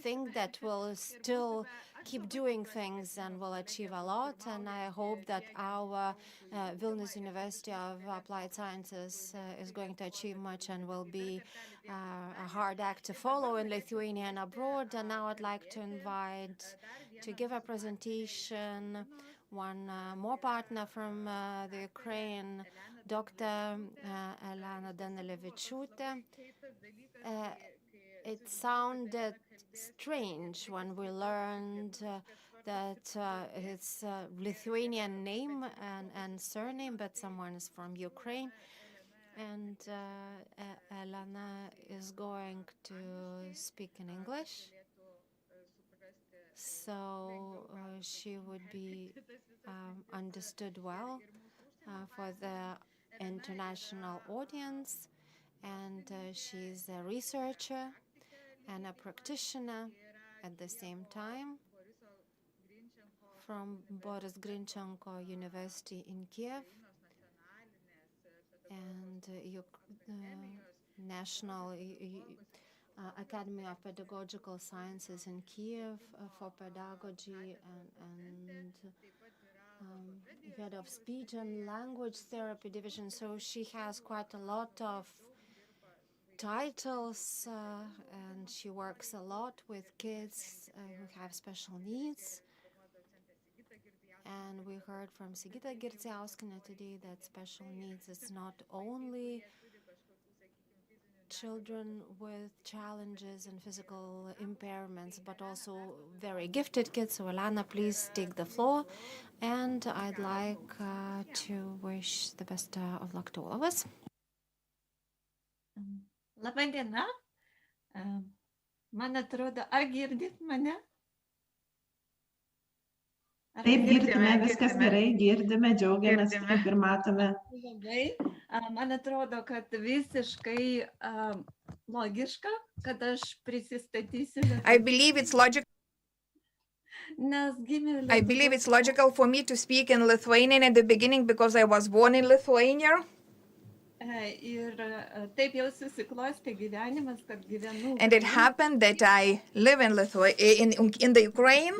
E: think that we'll still keep doing things and we'll achieve a lot. And I hope that our Vilnius University of Applied Sciences is going to achieve much and will be a hard act to follow in Lithuania and abroad. And now I'd like to invite to give a presentation one more partner from the Ukraine, Dr. Elena Danilevichute. It sounded strange when we learned that it's a Lithuanian name and surname, but someone is from Ukraine. And Elena is going to speak in English, so she would be understood well for the international audience. And she's a researcher and a practitioner at the same time from Boris Grinchenko University in Kiev and National Academy of Pedagogical Sciences in Kiev for pedagogy and head of speech and language therapy division. So she has quite a lot of titles and she works a lot with kids who have special needs. And we heard from Sigita Girdziauskina today that special needs is not only children with challenges and physical impairments, but also very gifted kids. So Elena, please take the floor. And I'd like to wish the best of luck to all of us.
J: Laba diena. Man atrodo, ar girdit mane?
B: Taip, girdime, viskas gerai, girdime, džiaugiamės, taip ir matome.
J: Labai. Man atrodo, kad visiškai logiška, kad aš prisistatysiu.
C: I believe it's logical. I believe it's logical for me to speak in Lithuanian at the beginning because I was born in Lithuania.
J: Ir taip jau susiklostė gyvenimas, kad gyvenu.
C: And it happened that I live in the Ukraine.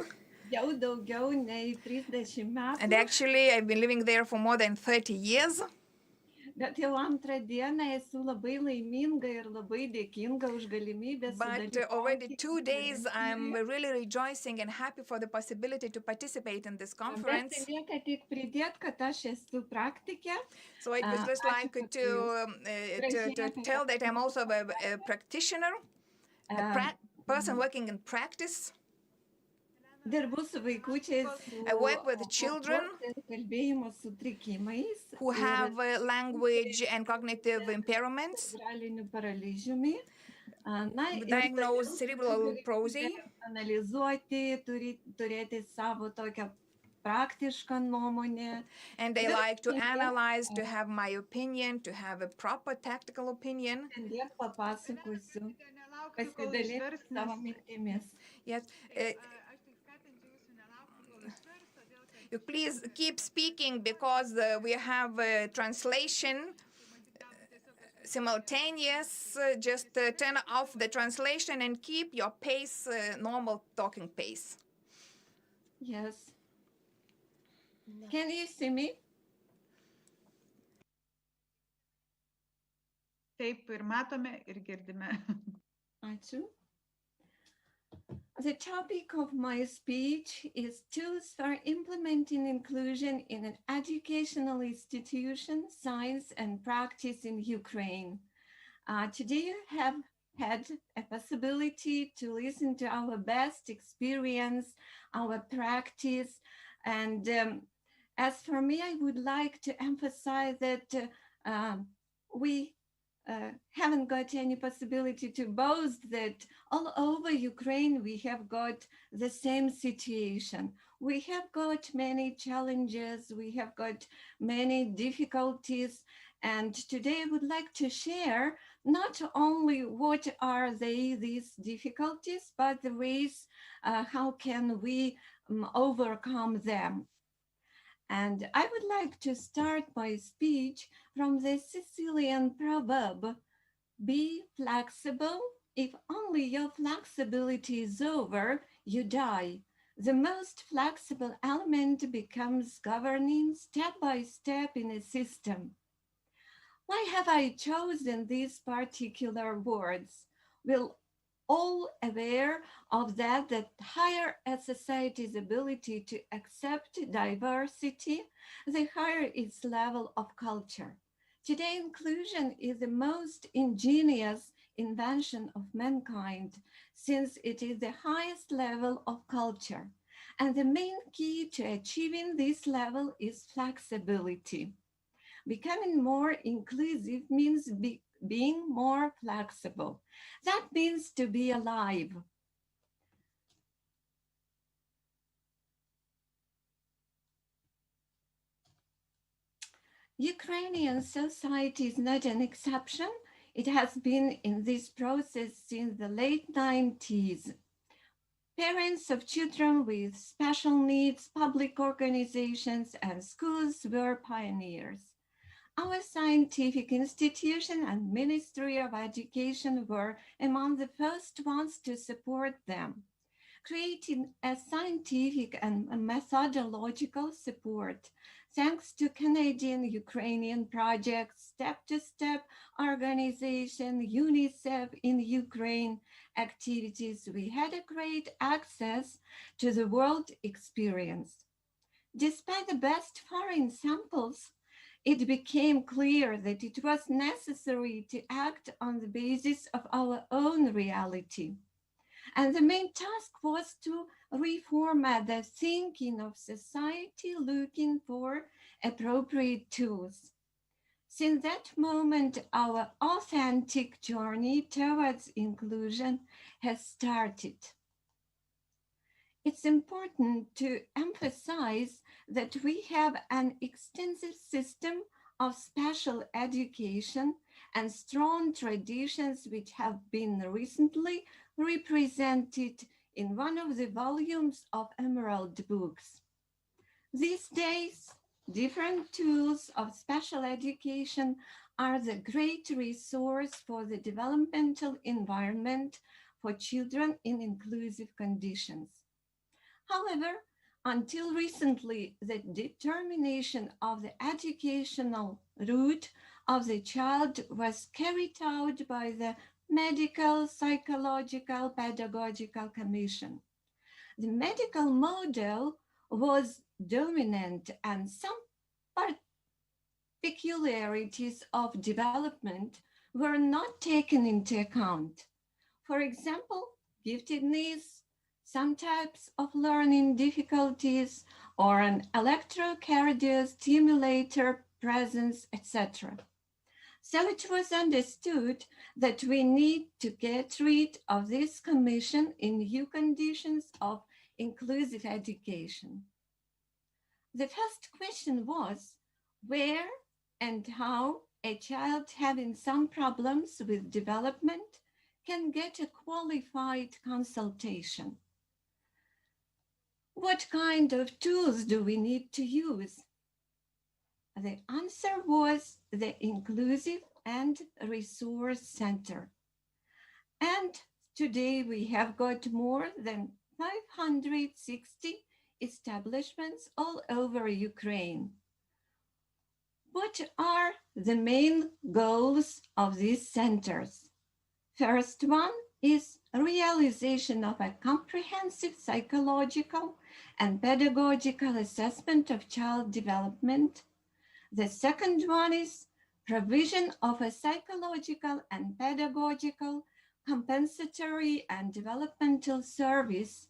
J: Jau daugiau nei 30 metų.
C: And actually, I've been living there for more than 30 years.
J: Bet jau antrą dieną esu labai laiminga ir labai dėkinga už galimybę
C: sudalyvauti. But already 2 days, I'm really rejoicing and happy for the possibility to participate in this conference.
J: Bet lieka tik pridėt, kad aš esu praktikė.
C: So I would just like to tell that I'm also a practitioner, a person working in practice. I work with children who have language and cognitive impairments, diagnosed cerebral palsy. And they like to analyze, to have my opinion, to have a proper tactical opinion. Yes. You please keep speaking because we have a translation simultaneous. Just turn off the translation and keep your pace, normal talking pace.
J: Yes. Can you see me?
H: Taip, ir matome, ir girdime.
J: Ačiū. The topic of my speech is tools for implementing inclusion in an educational institution, science and practice in Ukraine. Today you have had a possibility to listen to our best experience, our practice. And as for me, I would like to emphasize that we haven't got any possibility to boast that all over Ukraine we have got the same situation. We have got many challenges, we have got many difficulties, and today I would like to share not only what are these difficulties, but the ways how can we overcome them. And I would like to start my speech from the Sicilian proverb, be flexible. If only your flexibility is over, you die. The most flexible element becomes governing step by step in a system. Why have I chosen these particular words? We're all aware of that higher a society's ability to accept diversity, the higher its level of culture. Today, inclusion is the most ingenious invention of mankind, since it is the highest level of culture. And the main key to achieving this level is flexibility. Becoming more inclusive means being more flexible. That means to be alive. Ukrainian society is not an exception. It has been in this process since the late 90s. Parents of children with special needs, public organizations, and schools were pioneers. Our scientific institution and Ministry of Education were among the first ones to support them, creating a scientific and methodological support. Thanks to Canadian-Ukrainian projects, Step-to-Step organization, UNICEF in Ukraine activities, we had a great access to the world experience. Despite the best foreign samples, it became clear that it was necessary to act on the basis of our own reality. And the main task was to reformat the thinking of society looking for appropriate tools. Since that moment, our authentic journey towards inclusion has started. It's important to emphasize that we have an extensive system of special education and strong traditions which have been recently represented in one of the volumes of Emerald Books. These days, different tools of special education are the great resource for the developmental environment for children in inclusive conditions. However, until recently, the determination of the educational route of the child was carried out by the Medical, Psychological, Pedagogical Commission. The medical model was dominant and some peculiarities of development were not taken into account. For example, giftedness, some types of learning difficulties, or an electrocardiostimulator presence, etc. So it was understood that we need to get rid of this commission in new conditions of inclusive education. The first question was where and how a child having some problems with development can get a qualified consultation. What kind of tools do we need to use? The answer was the Inclusive and Resource Center. And today we have got more than 560 establishments all over Ukraine. What are the main goals of these centers? First one is realization of a comprehensive psychological and pedagogical assessment of child development. The second one is provision of a psychological and pedagogical compensatory and developmental service.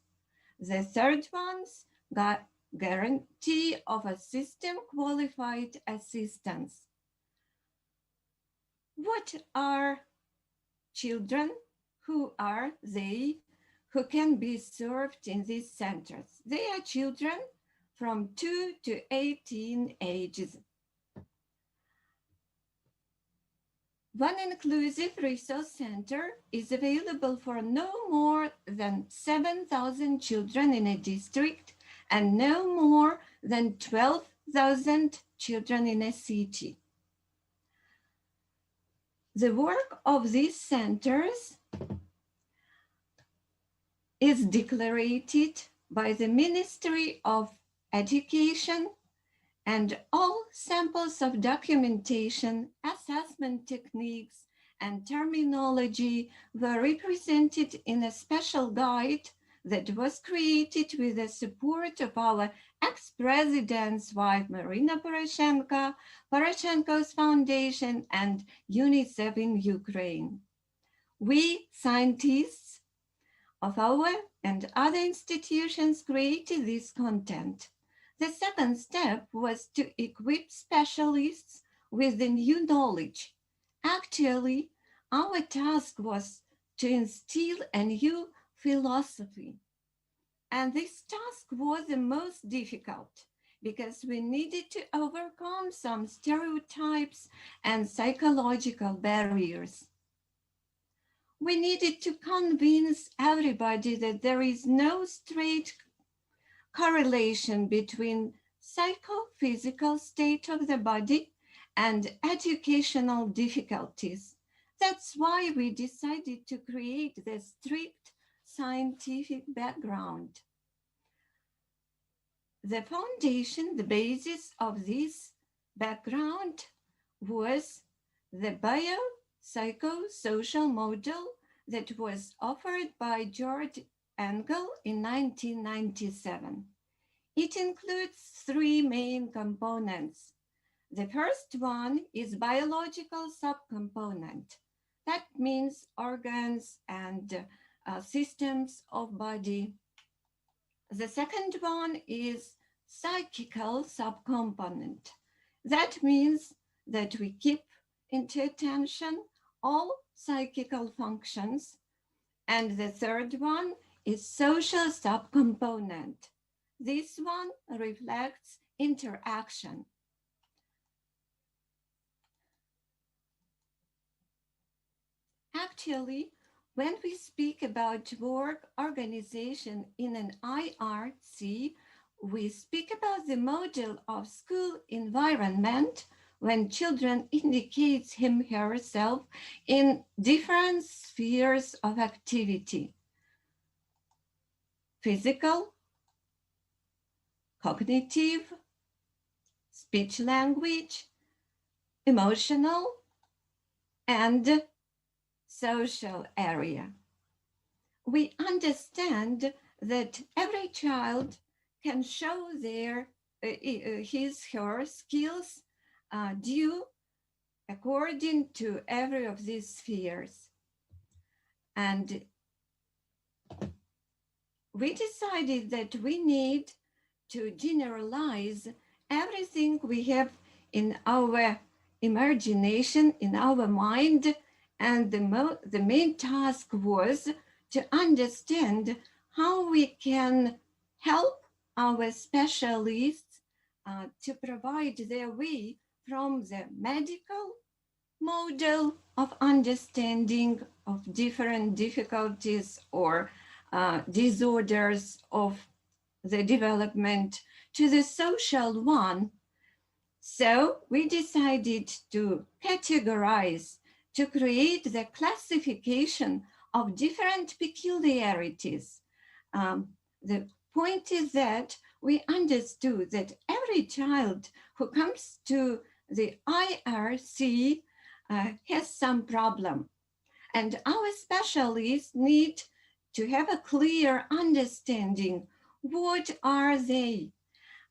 J: The third one's got guarantee of a system qualified assistance. What are children? Who are they who can be served in these centers? They are children from 2 to 18 ages. One inclusive resource center is available for no more than 7,000 children in a district and no more than 12,000 children in a city. The work of these centers is declared by the Ministry of Education, and all samples of documentation, assessment techniques, and terminology were represented in a special guide that was created with the support of our ex-president's wife, Marina Poroshenko, Poroshenko's Foundation, and UNICEF in Ukraine. We, scientists of our and other institutions, created this content. The second step was to equip specialists with the new knowledge. Actually, our task was to instill a new philosophy. And this task was the most difficult because we needed to overcome some stereotypes and psychological barriers. we needed to convince everybody that there is no straight correlation between psychophysical state of the body and educational difficulties. That's why we decided to create the strict scientific background. The foundation, the basis of this background was the biopsychosocial model that was offered by George Engel in 1997. It includes three main components. The first one is biological subcomponent. That means organs and systems of body. The second one is psychical subcomponent. That means that we keep into attention all psychical functions. And the third one is social subcomponent. This one reflects interaction. Actually, when we speak about work organization in an IRC, we speak about the model of school environment when children indicate him, herself in different spheres of activity. Physical, cognitive, speech language, emotional, and social area. We understand that every child can show his, her skills due according to every of these spheres. And we decided that we need to generalize everything we have in our imagination, in our mind, and the main task was to understand how we can help our specialists to provide their way from the medical model of understanding of different difficulties or disorders of the development to the social one. So we decided to categorize, to create the classification of different peculiarities. The point is that we understood that every child who comes to the IRC has some problem. And our specialists need to have a clear understanding. What are they?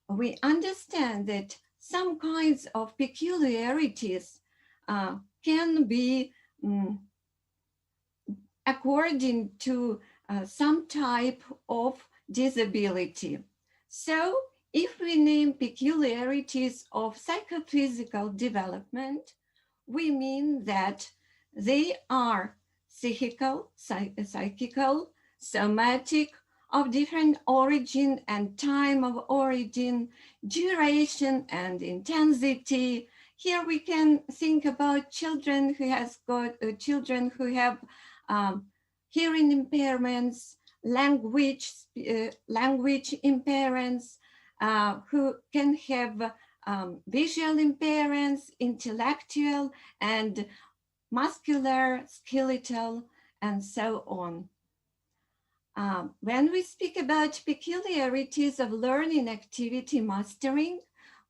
J: We understand that some kinds of peculiarities can be according to some type of disability. So if we name peculiarities of psychophysical development, we mean that they are psychical, somatic, of different origin and time of origin, duration and intensity. Here we can think about children who have hearing impairments, language impairments, who can have visual impairments, intellectual and muscular, skeletal, and so on. When we speak about peculiarities of learning activity mastering,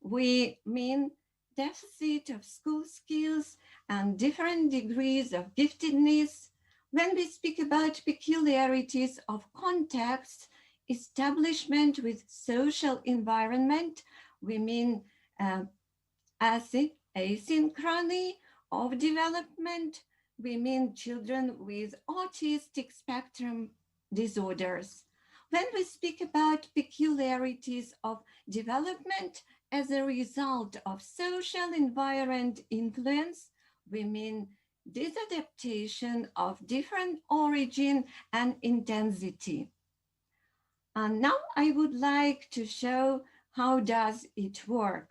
J: we mean deficit of school skills and different degrees of giftedness. When we speak about peculiarities of context, establishment with social environment, we mean asynchrony of development. We mean children with autistic spectrum disorders. When we speak about peculiarities of development as a result of social environment influence, we mean disadaptation of different origin and intensity. And now I would like to show how does it work.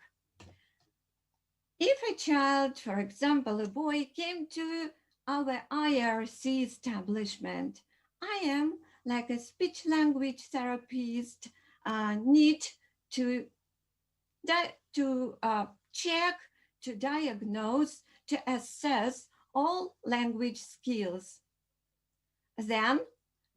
J: If a child, for example, a boy, came to our IRC establishment, I am like a speech language therapist, need to check, to diagnose, to assess all language skills. Then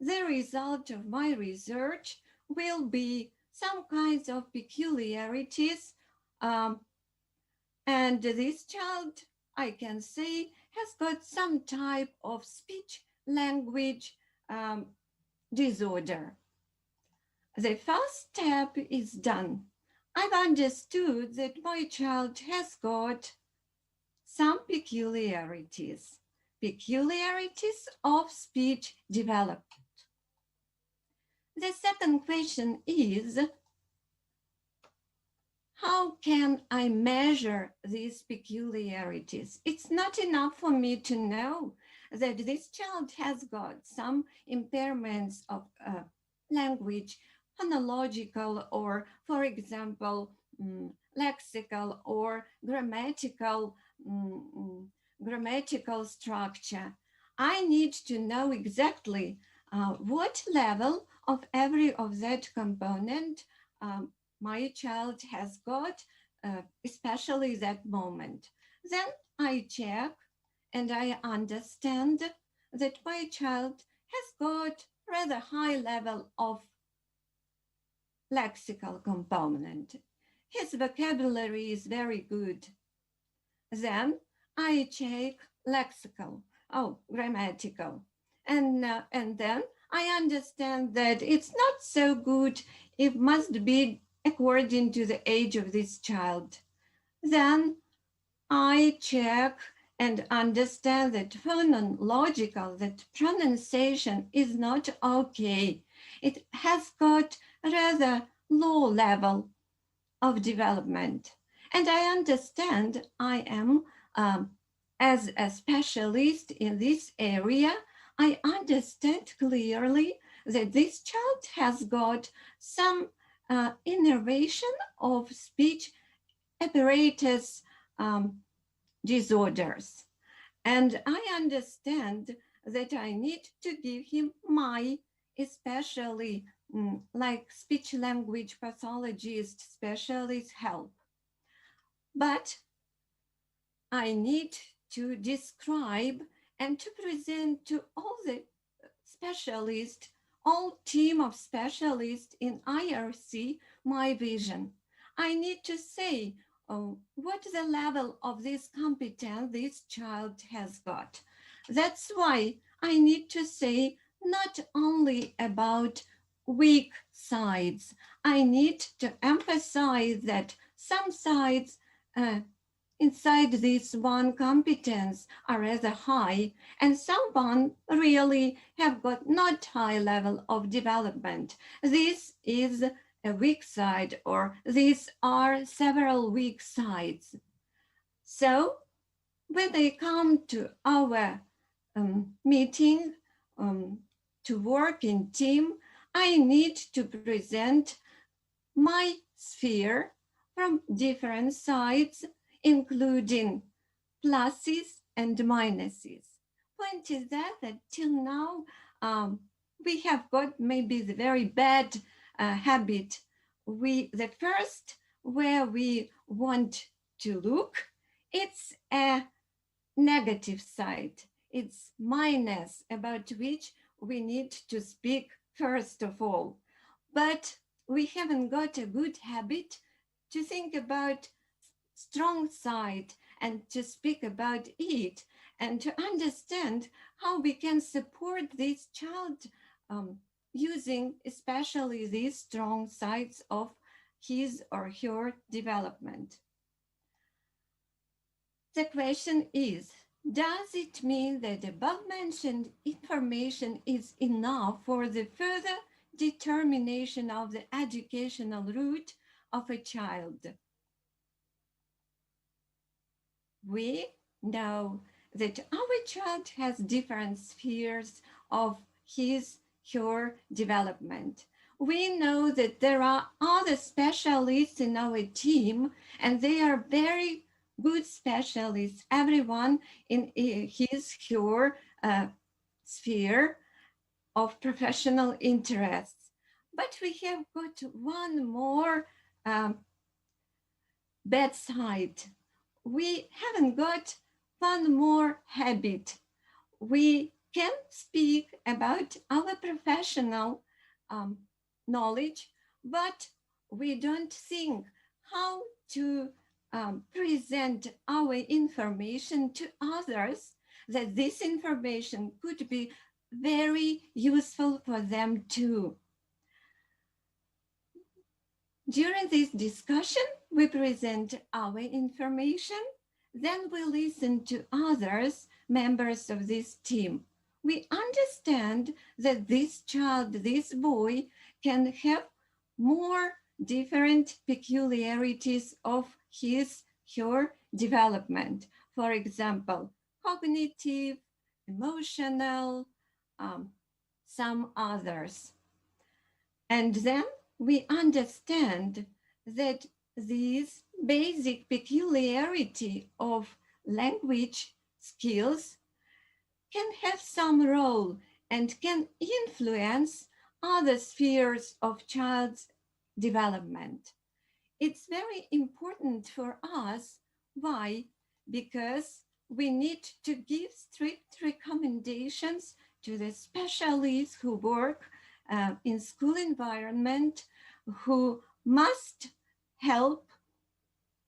J: the result of my research will be some kinds of peculiarities, and this child, I can say, has got some type of speech language disorder. The first step is done. I've understood that my child has got some peculiarities of speech development. The second question is, how can I measure these peculiarities? It's not enough for me to know that this child has got some impairments of language, phonological, or, for example, lexical or grammatical structure. I need to know exactly what level of every of that component my child has got, especially that moment. Then I check and I understand that my child has got rather high level of lexical component. His vocabulary is very good. Then I check grammatical. And then I understand that it's not so good. It must be according to the age of this child. Then I check and understand that phonological, that pronunciation is not okay. It has got rather low level of development. And I understand I am, as a specialist in this area, I understand clearly that this child has got some innervation of speech apparatus disorders. And I understand that I need to give him my, especially like speech language pathologist specialist help. But I need to describe and to present to all the specialists, all team of specialists in IRC, my vision. I need to say what the level of this competence this child has got. That's why I need to say not only about weak sides. I need to emphasize that some sides inside this one competence are rather high, and someone really have got not high level of development. This is a weak side, or these are several weak sides. So when they come to our meeting to work in team, I need to present my sphere from different sides, including pluses and minuses. Point is that till now, we have got maybe the very bad habit. The first where we want to look, it's a negative side. It's minus, about which we need to speak first of all. But we haven't got a good habit to think about strong side and to speak about it, and to understand how we can support this child using especially these strong sides of his or her development. The question is, does it mean that the above-mentioned information is enough for the further determination of the educational route of a child? We know that our child has different spheres of his, her development. We know that there are other specialists in our team, and they are very good specialists, everyone in his, her sphere of professional interests. But we have got one more bad side. We haven't got one more habit. We can speak about our professional knowledge, but we don't think how to present our information to others, that this information could be very useful for them too. During this discussion, we present our information, then we listen to others, members of this team. We understand that this child, this boy, can have more different peculiarities of his, her development. For example, cognitive, emotional, some others. And then we understand that these basic peculiarity of language skills can have some role and can influence other spheres of child's development. It's very important for us. Why? Because we need to give strict recommendations to the specialists who work in school environment, who must help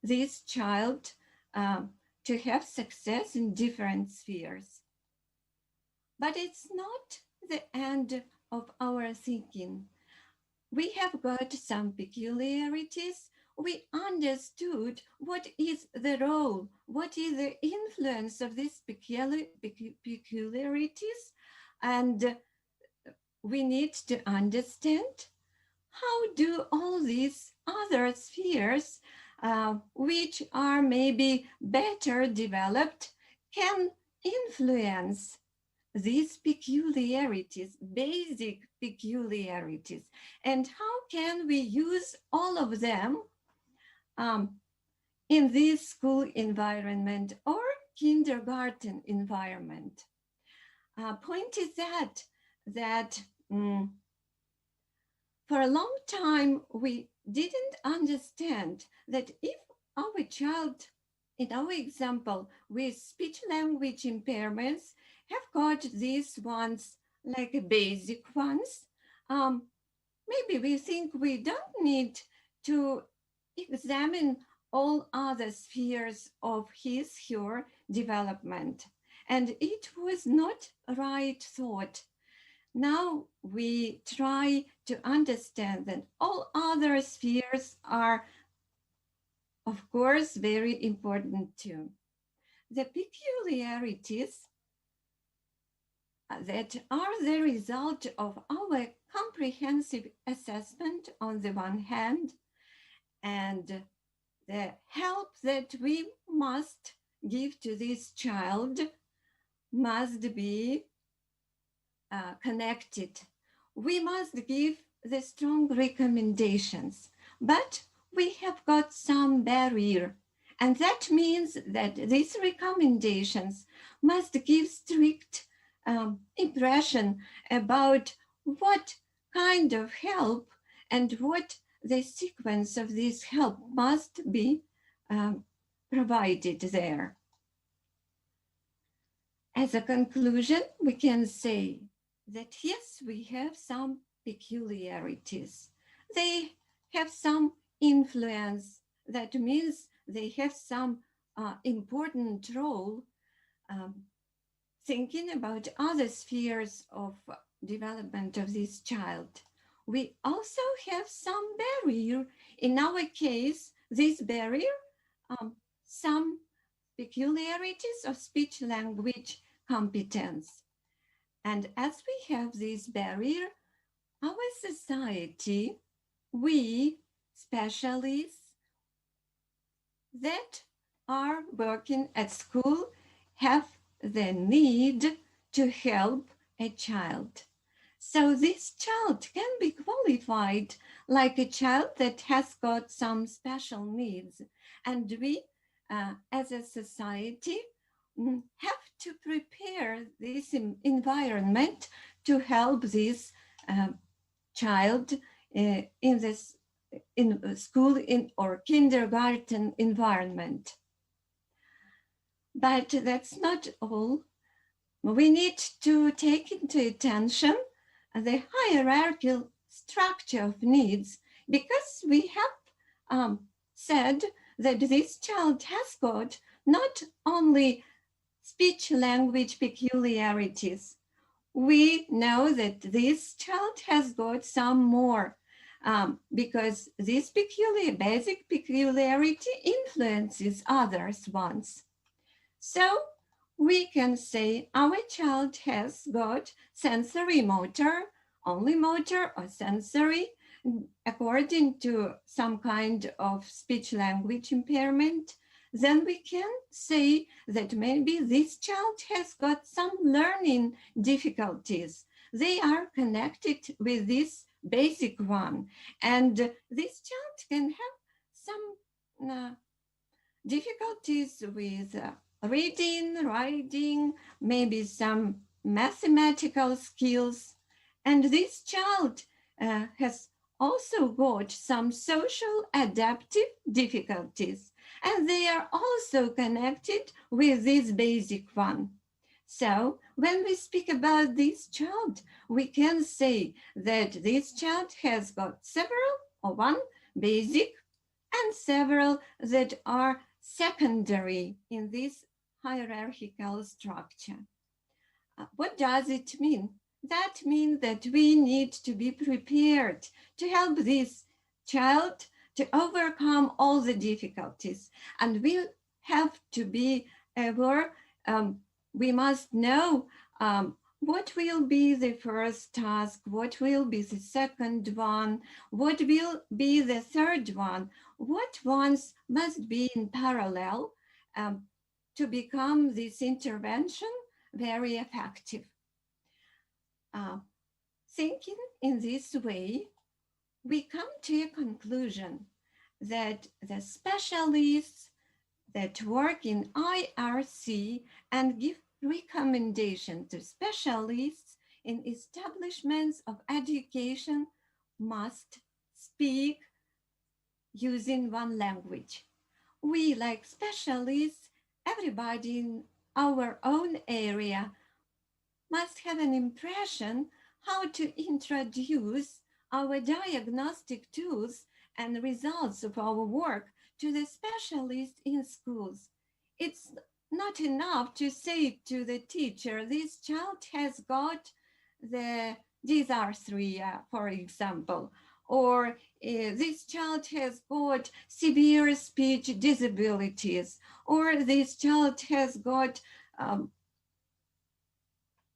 J: this child to have success in different spheres. But it's not the end of our thinking. We have got some peculiarities. We understood what is the role, what is the influence of these peculiarities, and we need to understand how do all these other spheres, which are maybe better developed, can influence these peculiarities, basic peculiarities, and how can we use all of them in this school environment or kindergarten environment. Point is that for a long time, we didn't understand that if our child, in our example, with speech language impairments, have got these ones like basic ones, maybe we think we don't need to examine all other spheres of his, her development. And it was not a right thought. Now we try to understand that all other spheres are, of course, very important too. The peculiarities that are the result of our comprehensive assessment on the one hand, and the help that we must give to this child must be connected. We must give the strong recommendations, but we have got some barrier. And that means that these recommendations must give strict impression about what kind of help and what the sequence of this help must be provided there. As a conclusion, we can say that yes, we have some peculiarities. They have some influence. That means they have some important role thinking about other spheres of development of this child. We also have some barrier. In our case, this barrier, some peculiarities of speech language competence. And as we have this barrier, our society, we specialists that are working at school have the need to help a child. So this child can be qualified like a child that has got some special needs. And we as a society, have to prepare this environment to help this child in school or kindergarten environment. But that's not all. We need to take into attention the hierarchical structure of needs, because we have said that this child has got not only speech language peculiarities. We know that this child has got some more, because this basic peculiarity influences others ones. So we can say our child has got sensory motor, only motor or sensory, according to some kind of speech language impairment. Then we can say that maybe this child has got some learning difficulties. They are connected with this basic one. And this child can have some difficulties with reading, writing, maybe some mathematical skills. And this child has also got some social adaptive difficulties, and they are also connected with this basic one. So when we speak about this child, we can say that this child has got several, or one basic, and several that are secondary in this hierarchical structure. What does it mean? That means that we need to be prepared to help this child to overcome all the difficulties. And we have to be aware, we must know what will be the first task, what will be the second one, what will be the third one, what ones must be in parallel to become this intervention very effective. Thinking in this way, we come to a conclusion that the specialists that work in IRC and give recommendation to specialists in establishments of education must speak using one language. We, like specialists, everybody in our own area, must have an impression how to introduce our diagnostic tools and results of our work to the specialists in schools. It's not enough to say to the teacher, this child has got the dysarthria, for example, or this child has got severe speech disabilities, or this child has got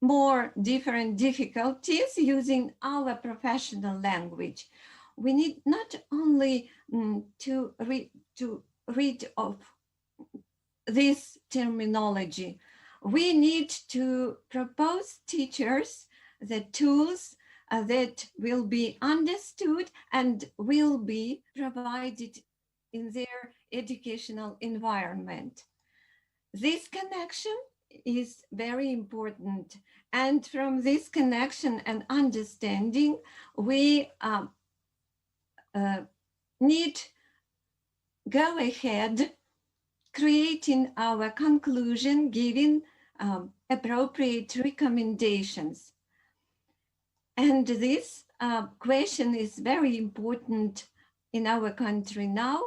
J: more different difficulties using our professional language. We need not only to read of this terminology, we need to propose teachers the tools that will be understood and will be provided in their educational environment. This connection is very important. And from this connection and understanding, we need go ahead creating our conclusion, giving appropriate recommendations. And this question is very important in our country now,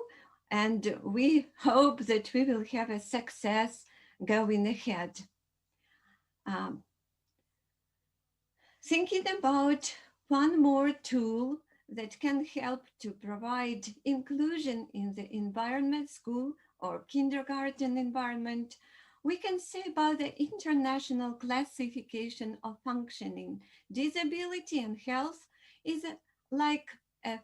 J: and we hope that we will have a success going ahead. Thinking about one more tool that can help to provide inclusion in the environment, school or kindergarten environment, we can say about the International Classification of Functioning. Disability and health is like a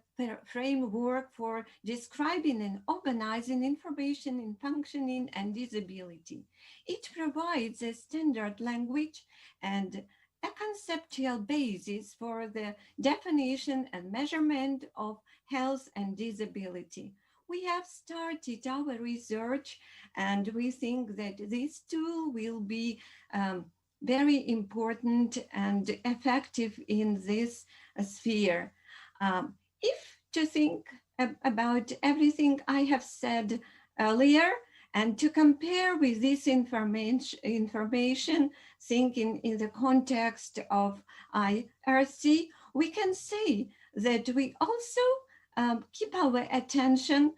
J: framework for describing and organizing information in functioning and disability. It provides a standard language and a conceptual basis for the definition and measurement of health and disability. we have started our research, and we think that this tool will be very important and effective in this sphere. If to think about everything I have said earlier, and to compare with this information, thinking in the context of IRC, we can say that we also keep our attention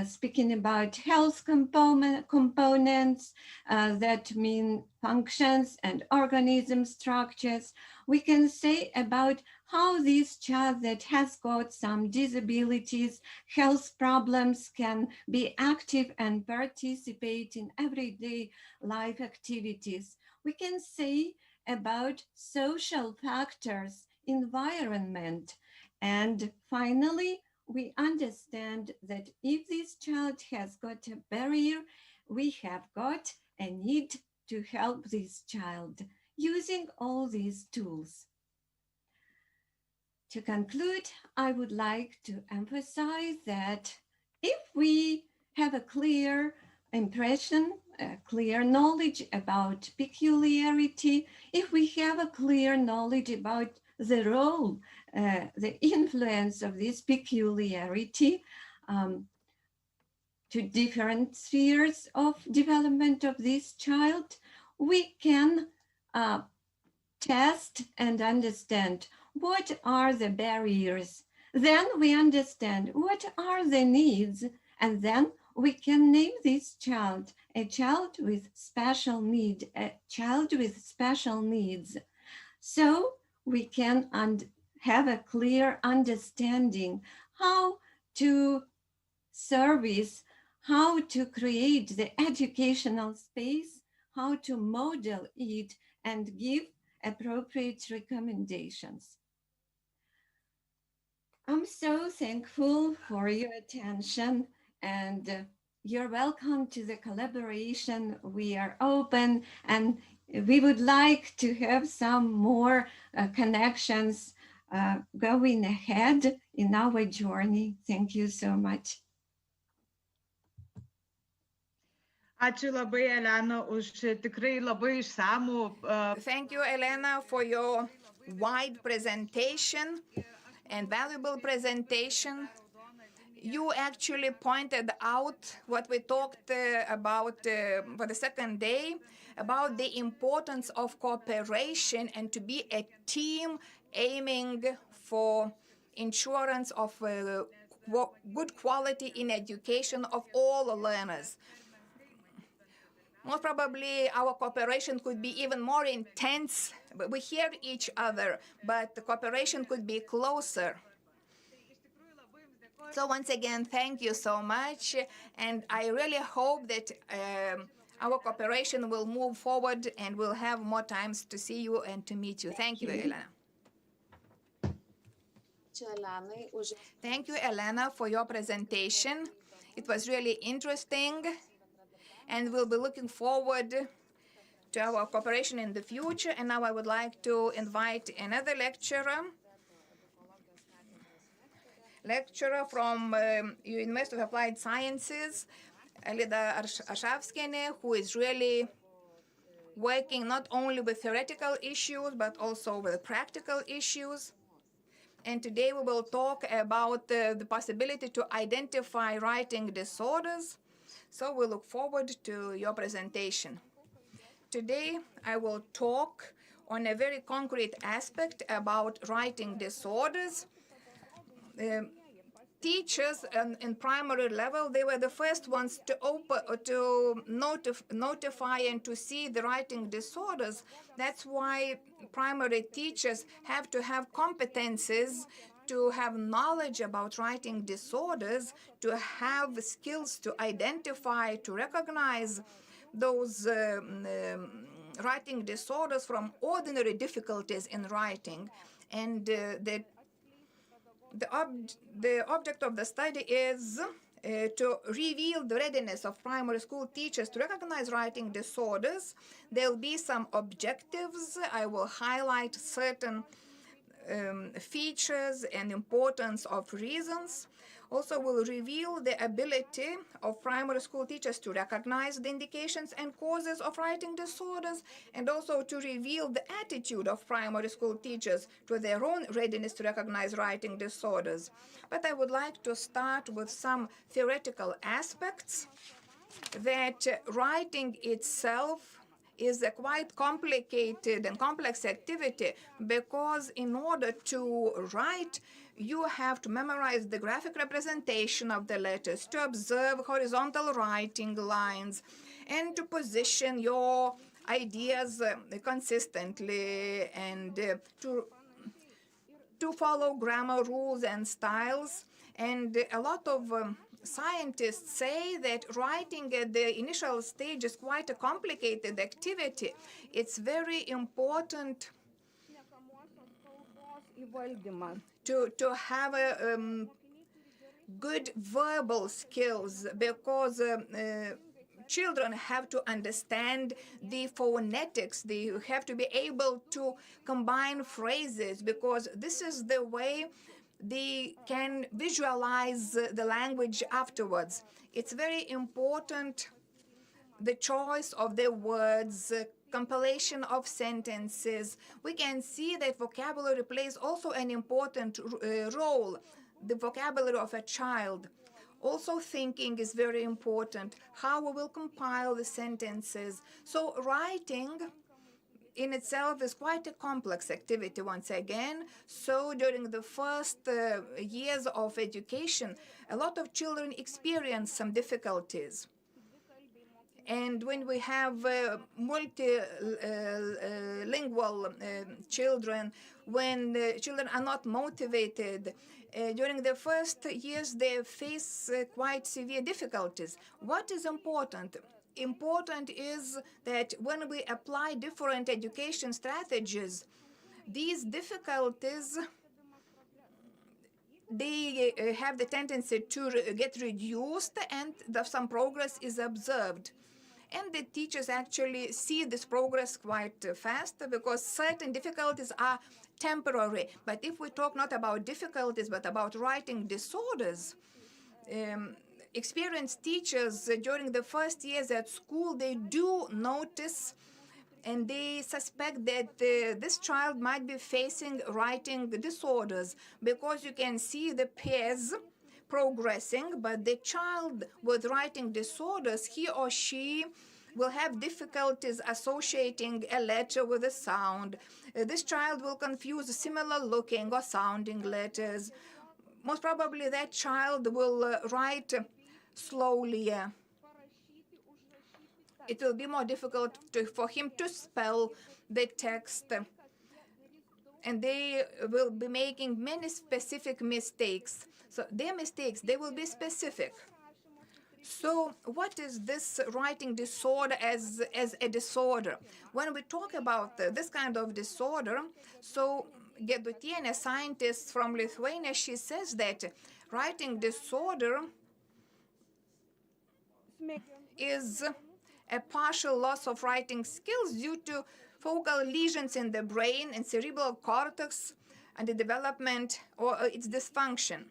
J: speaking about health components that mean functions and organism structures. We can say about how this child that has got some disabilities, health problems, can be active and participate in everyday life activities. We can say about social factors, environment, and finally, we understand that if this child has got a barrier, we have got a need to help this child using all these tools. To conclude, I would like to emphasize that if we have a clear impression, a clear knowledge about peculiarity, if we have a clear knowledge about the role, the influence of this peculiarity to different spheres of development of this child, we can test and understand what are the barriers. Then we understand what are the needs, and then we can name this child a child with special need, a child with special needs. So we can have a clear understanding how to service, how to create the educational space, how to model it, and give appropriate recommendations. I'm so thankful for your attention, and you're welcome to the collaboration. We are open, and we would like to have some more connections going ahead in our journey. Thank you so much.
H: Ačiū labai, Elena, už tikrai labai išsamų.
C: Thank you, Elena, for your wide presentation and valuable presentation. You actually pointed out what we talked about for the second day, about the importance of cooperation and to be a team aiming for insurance of good quality in education of all learners. Most probably our cooperation could be even more intense. We hear each other, but the cooperation could be closer. So once again, thank you so much. And I really hope that our cooperation will move forward and we'll have more times to see you and to meet you. Thank you, Elena. Thank you, Elena, for your presentation. It was really interesting. And we'll be looking forward to our cooperation in the future. And now I would like to invite another lecturer from University of Applied Sciences, Lida Arshavskiene, who is really working not only with theoretical issues, but also with practical issues. And today we will talk about the possibility to identify writing disorders. So we look forward to your presentation. Today, I will talk on a very concrete aspect about writing disorders. Teachers in primary level, they were the first ones to notify and to see the writing disorders. That's why primary teachers have to have competences to have knowledge about writing disorders, to have skills to identify, to recognize those writing disorders from ordinary difficulties in writing. And the object of the study is to reveal the readiness of primary school teachers to recognize writing disorders. There'll be some objectives. I will highlight certain features and importance of reasons. Also will reveal the ability of primary school teachers to recognize the indications and causes of writing disorders, and also to reveal the attitude of primary school teachers to their own readiness to recognize writing disorders. But I would like to start with some theoretical aspects that writing itself is a quite complicated and complex activity, because in order to write, you have to memorize the graphic representation of the letters, to observe horizontal writing lines, and to position your ideas consistently, and to follow grammar rules and styles. And a lot of scientists say that writing at the initial stage is quite a complicated activity. It's very important to have a good verbal skills, because children have to understand the phonetics. They have to be able to combine phrases, because this is the way they can visualize the language afterwards. It's very important, the choice of the words, compilation of sentences. We can see that vocabulary plays also an important role, the vocabulary of a child. Also, thinking is very important, how we will compile the sentences. So writing in itself is quite a complex activity once again. So during the first years of education, a lot of children experience some difficulties. And when we have multilingual children, when children are not motivated, during the first years they face quite severe difficulties. What is important? Important is that when we apply different education strategies, these difficulties, they have the tendency to get reduced, and some progress is observed. And the teachers actually see this progress quite fast, because certain difficulties are temporary. But if we talk not about difficulties, but about writing disorders, experienced teachers during the first years at school, they do notice and they suspect that this child might be facing writing disorders, because you can see the pairs progressing, but the child with writing disorders, he or she will have difficulties associating a letter with a sound. This child will confuse similar looking or sounding letters. Most probably that child will write slowly. It will be more difficult for him to spell the text, and they will be making many specific mistakes. So their mistakes, they will be specific. So what is this writing disorder as a disorder? When we talk about this kind of disorder, so Gedutienė, a scientist from Lithuania, she says that writing disorder is a partial loss of writing skills due to focal lesions in the brain and cerebral cortex and the development or its dysfunction.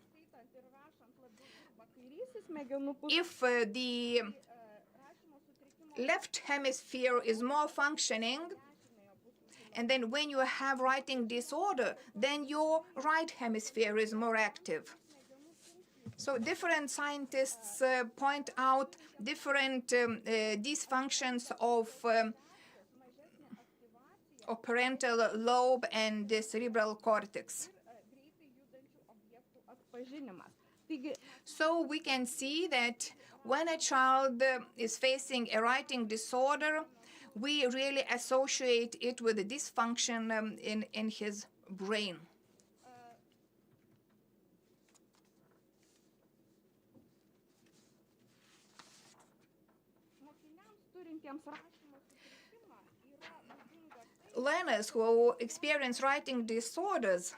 C: If the left hemisphere is more functioning, and then when you have writing disorder, then your right hemisphere is more active. So different scientists point out different dysfunctions of parental lobe and the cerebral cortex. So we can see that when a child is facing a writing disorder, we really associate it with a dysfunction in his brain. Learners who experience writing disorders,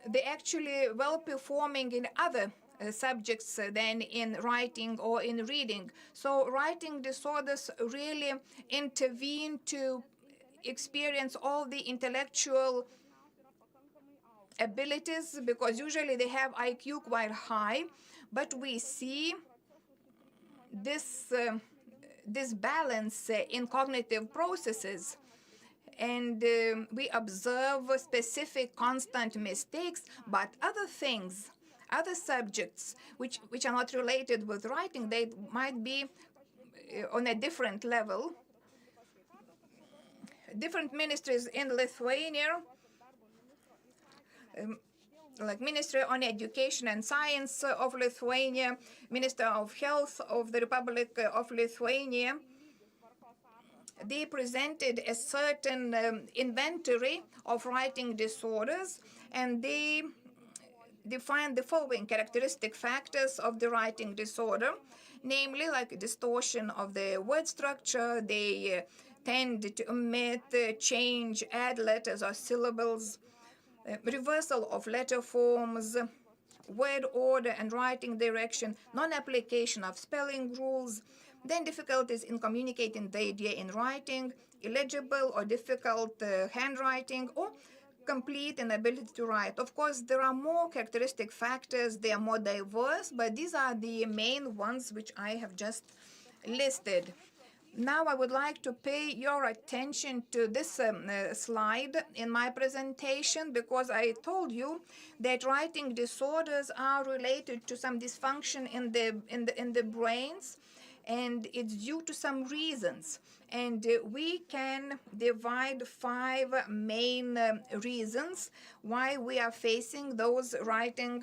C: they're actually well performing in other subjects than in writing or in reading. So writing disorders really intervene to experience all the intellectual abilities, because usually they have IQ quite high, but we see this balance in cognitive processes. And we observe specific constant mistakes, but other things, other subjects which are not related with writing, they might be on a different level. Different ministries in Lithuania, like Ministry on Education and Science of Lithuania, Minister of Health of the Republic of Lithuania, they presented a certain inventory of writing disorders, and they defined the following characteristic factors of the writing disorder, namely like distortion of the word structure. They tend to omit, change, add letters or syllables, reversal of letter forms, word order and writing direction, non-application of spelling rules, then difficulties in communicating the idea in writing, illegible or difficult handwriting, or complete inability to write. Of course, there are more characteristic factors, they are more diverse, but these are the main ones which I have just listed. Now I would like to pay your attention to this slide in my presentation, because I told you that writing disorders are related to some dysfunction in the brains, and it's due to some reasons. And we can divide 5 main reasons why we are facing those writing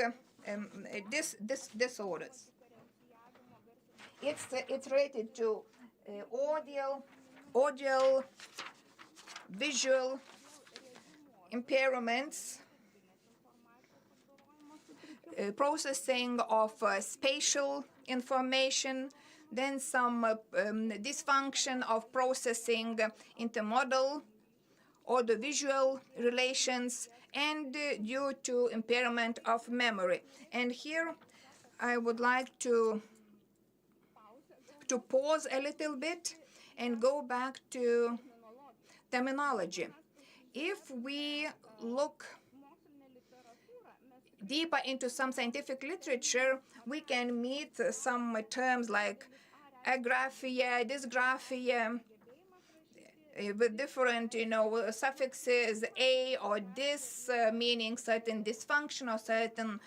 C: disorders. It's related to audio, visual impairments, processing of spatial information, then some dysfunction of processing intermodal audiovisual relations, and due to impairment of memory. And here I would like to pause a little bit and go back to terminology. If we look deeper into some scientific literature, we can meet some terms like agraphia, dysgraphia, with different, suffixes a or dis, meaning certain dysfunction or certain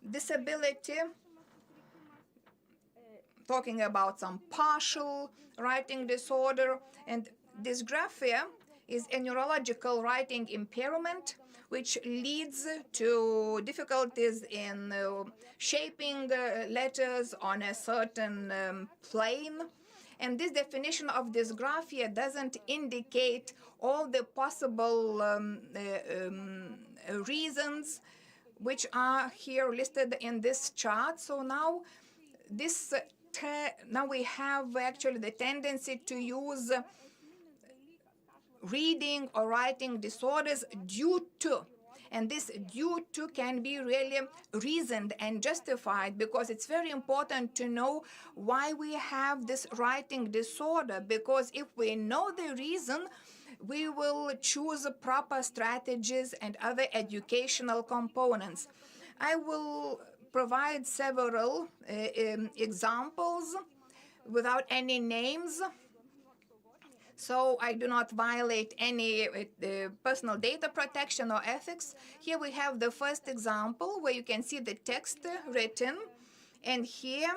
C: disability, talking about some partial writing disorder. And dysgraphia is a neurological writing impairment which leads to difficulties in shaping letters on a certain plane. And this definition of dysgraphia doesn't indicate all the possible reasons which are here listed in this chart. So now we have actually the tendency to use reading or writing disorders due to. And this due to can be really reasoned and justified, because it's very important to know why we have this writing disorder, because if we know the reason, we will choose proper strategies and other educational components. I will provide several examples without any names, so I do not violate any personal data protection or ethics. Here we have the first example where you can see the text written. And here,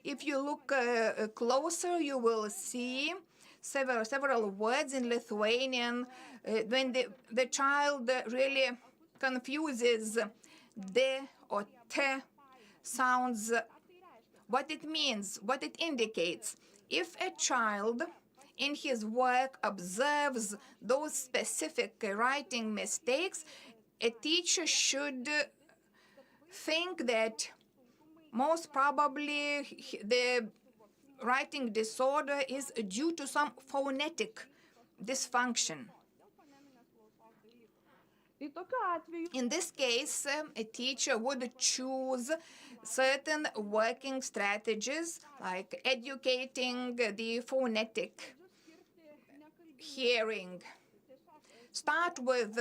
C: if you look closer, you will see several words in Lithuanian. When the child really confuses de or te sounds, what it means, what it indicates. If a child in his work observes those specific writing mistakes, a teacher should think that most probably the writing disorder is due to some phonetic dysfunction. In this case, a teacher would choose certain working strategies like educating the phonetic hearing. Start with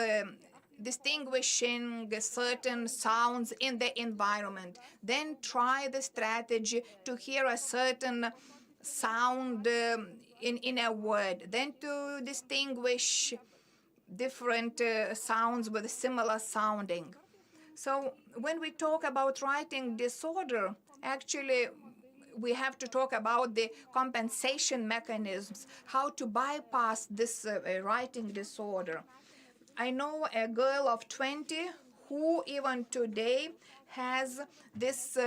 C: distinguishing certain sounds in the environment. Then try the strategy to hear a certain sound in a word. Then to distinguish different sounds with similar sounding. So when we talk about writing disorder, actually we have to talk about the compensation mechanisms, how to bypass this writing disorder. I know a girl of 20 who even today has this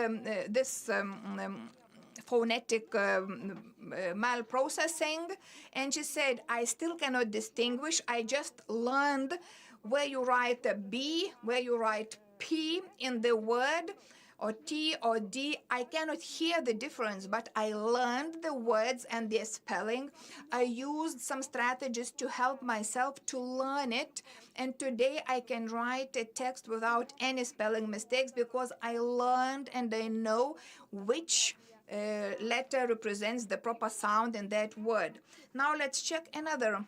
C: phonetic malprocessing, and she said, I still cannot distinguish. I just learned where you write a B, where you write P in the word, or T or D. I cannot hear the difference, but I learned the words and their spelling. I used some strategies to help myself to learn it, and today I can write a text without any spelling mistakes because I learned and I know which letter represents the proper sound in that word. Now let's check another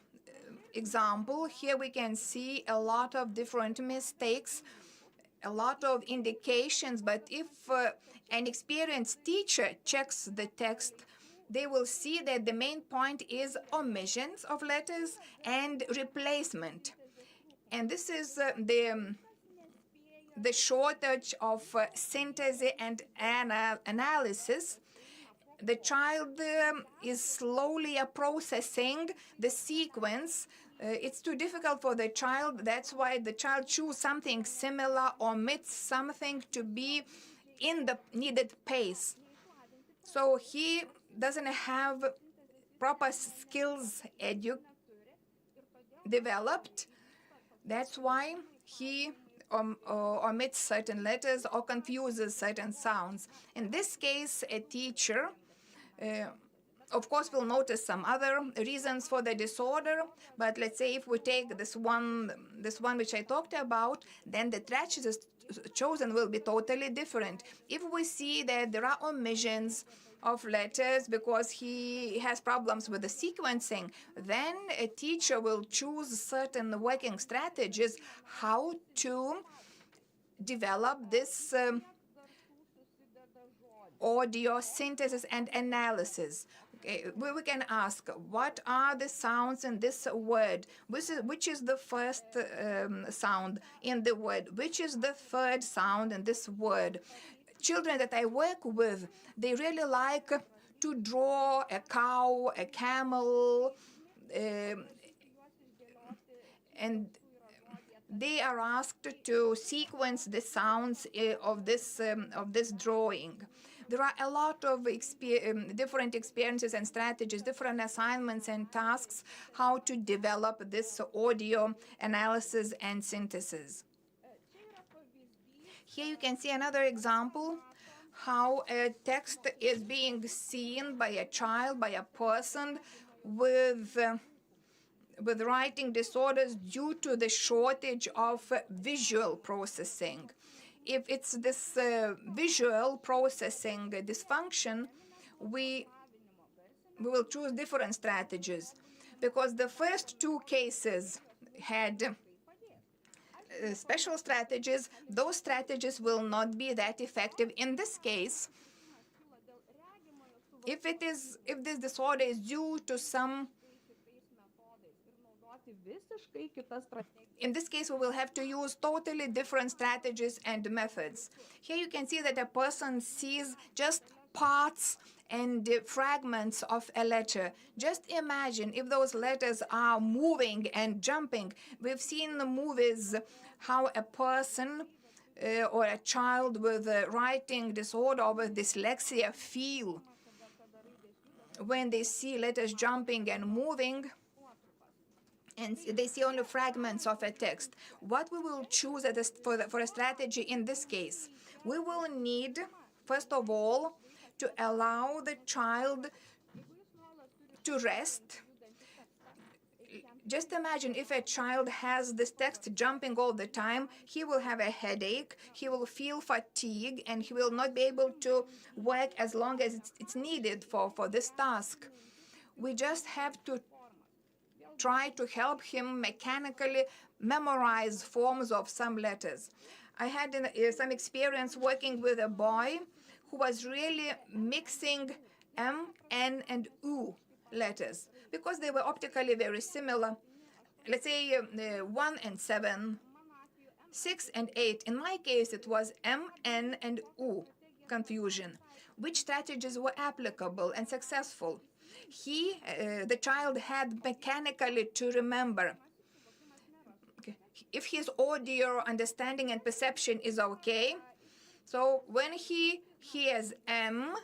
C: example. Here we can see a lot of different mistakes, a lot of indications, but if an experienced teacher checks the text, they will see that the main point is omissions of letters and replacement. And this is the shortage of synthesis and analysis. The child is slowly processing the sequence. It's too difficult for the child. That's why the child chooses something similar, omits something to be in the needed pace. So he doesn't have proper skills developed. That's why he omits certain letters or confuses certain sounds. In this case, a teacher of course, we'll notice some other reasons for the disorder, but let's say if we take this one which I talked about, then the strategy chosen will be totally different. If we see that there are omissions of letters because he has problems with the sequencing, then a teacher will choose certain working strategies how to develop this audio synthesis and analysis. Okay, we can ask, what are the sounds in this word? Which is the first sound in the word? Which is the third sound in this word? Children that I work with, they really like to draw a cow, a camel, and they are asked to sequence the sounds of this drawing. There are a lot of different experiences and strategies, different assignments and tasks, how to develop this audio analysis and synthesis. Here you can see another example, how a text is being seen by a child, by a person with writing disorders due to the shortage of visual processing. If it's this visual processing dysfunction, we will choose different strategies, because the first two cases had special strategies. Those strategies will not be that effective in this case. If this disorder is due to some, in this case, we will have to use totally different strategies and methods. Here you can see that a person sees just parts and fragments of a letter. Just imagine if those letters are moving and jumping. We've seen in the movies how a person or a child with a writing disorder or with dyslexia feel when they see letters jumping and moving, and they see only fragments of a text. What we will choose for a strategy in this case? We will need, first of all, to allow the child to rest. Just imagine if a child has this text jumping all the time, he will have a headache, he will feel fatigue, and he will not be able to work as long as it's needed for this task. We just have to try to help him mechanically memorize forms of some letters. I had some experience working with a boy who was really mixing M, N, and U letters because they were optically very similar. Let's say 1 and 7, 6 and 8. In my case, it was M, N, and U confusion. Which strategies were applicable and successful? The child had mechanically to remember. Okay. If his audio understanding and perception is okay, so when he hears M,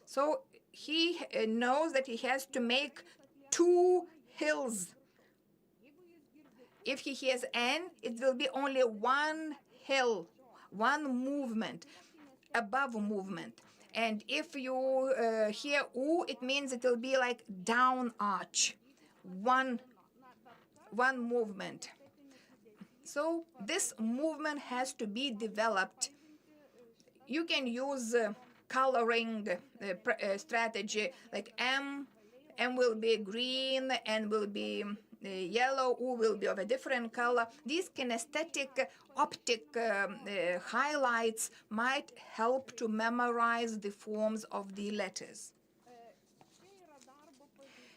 C: so he knows that he has to make 2 hills. If he hears N, it will be only 1 hill, 1 movement, above movement. And if you hear U, it means it will be like down arch, one movement. So this movement has to be developed. You can use coloring strategy, like M will be green, N will be yellow, U will be of a different color. These kinesthetic optic highlights might help to memorize the forms of the letters.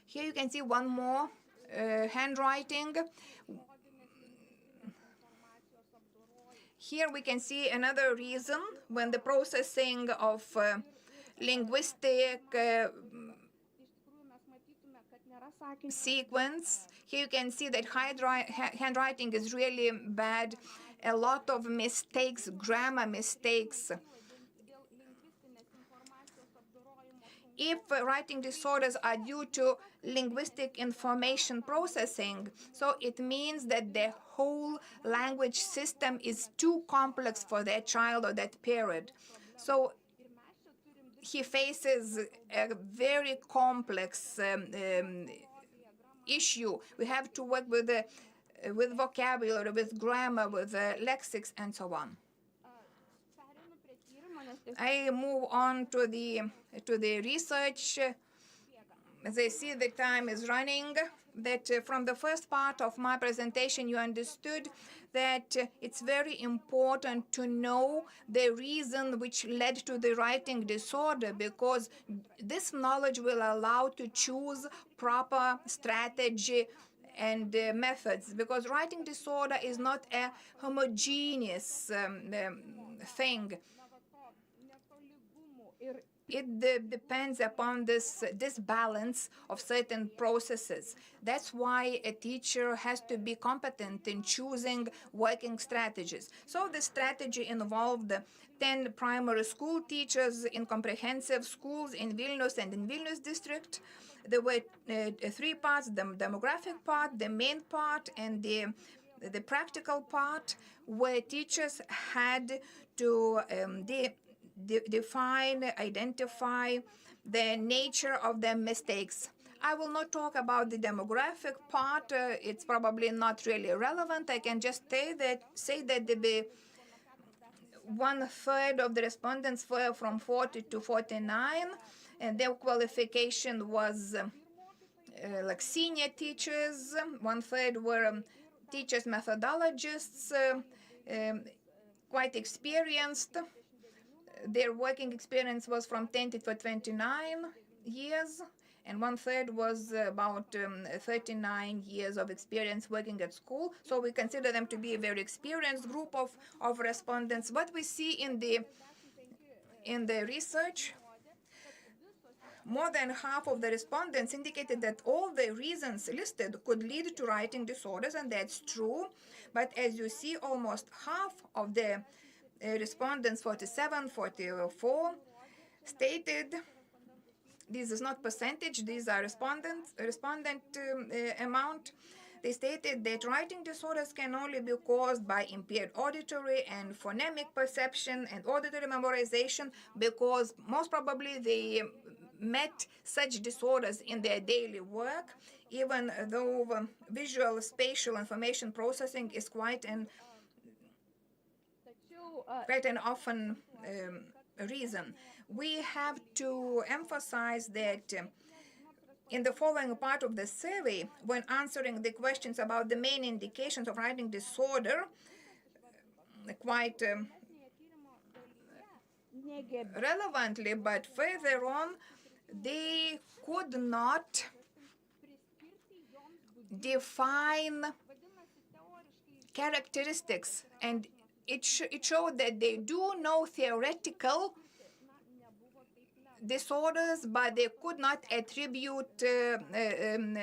C: Here you can see one more handwriting. Here we can see another reason when the processing of linguistic sequence. Here you can see that handwriting is really bad. A lot of mistakes, grammar mistakes. If writing disorders are due to linguistic information processing, so it means that the whole language system is too complex for that child or that parent. So he faces a very complex issue. We have to work with vocabulary, with grammar, with lexics, and so on. I move on to the research. As I see the time is running, that from the first part of my presentation you understood that it's very important to know the reason which led to the writing disorder, because this knowledge will allow to choose proper strategy and methods, because writing disorder is not a homogeneous thing. It depends upon this balance of certain processes. That's why a teacher has to be competent in choosing working strategies. So the strategy involved 10 primary school teachers in comprehensive schools in Vilnius and in Vilnius district. There were 3 parts: the demographic part, the main part, and the practical part, where teachers had to define, identify the nature of the mistakes. I will not talk about the demographic part. It's probably not really relevant. I can just say that the 1/3 of the respondents were from 40 to 49, and their qualification was like senior teachers. 1/3 were teachers, methodologists, quite experienced. Their working experience was from 10 to 29 years, and 1/3 was about 39 years of experience working at school. So we consider them to be a very experienced group of respondents. What we see in the research, more than half of the respondents indicated that all the reasons listed could lead to writing disorders, and that's true. But as you see, almost half of the respondents, 47, 44, stated, this is not percentage, these are respondent amount. They stated that writing disorders can only be caused by impaired auditory and phonemic perception and auditory memorization, because most probably they met such disorders in their daily work, even though visual spatial information processing is quite an often reason. We have to emphasize that in the following part of the survey, when answering the questions about the main indications of writing disorder, quite relevantly, but further on, they could not define characteristics, and it showed that they do know theoretical disorders, but they could not attribute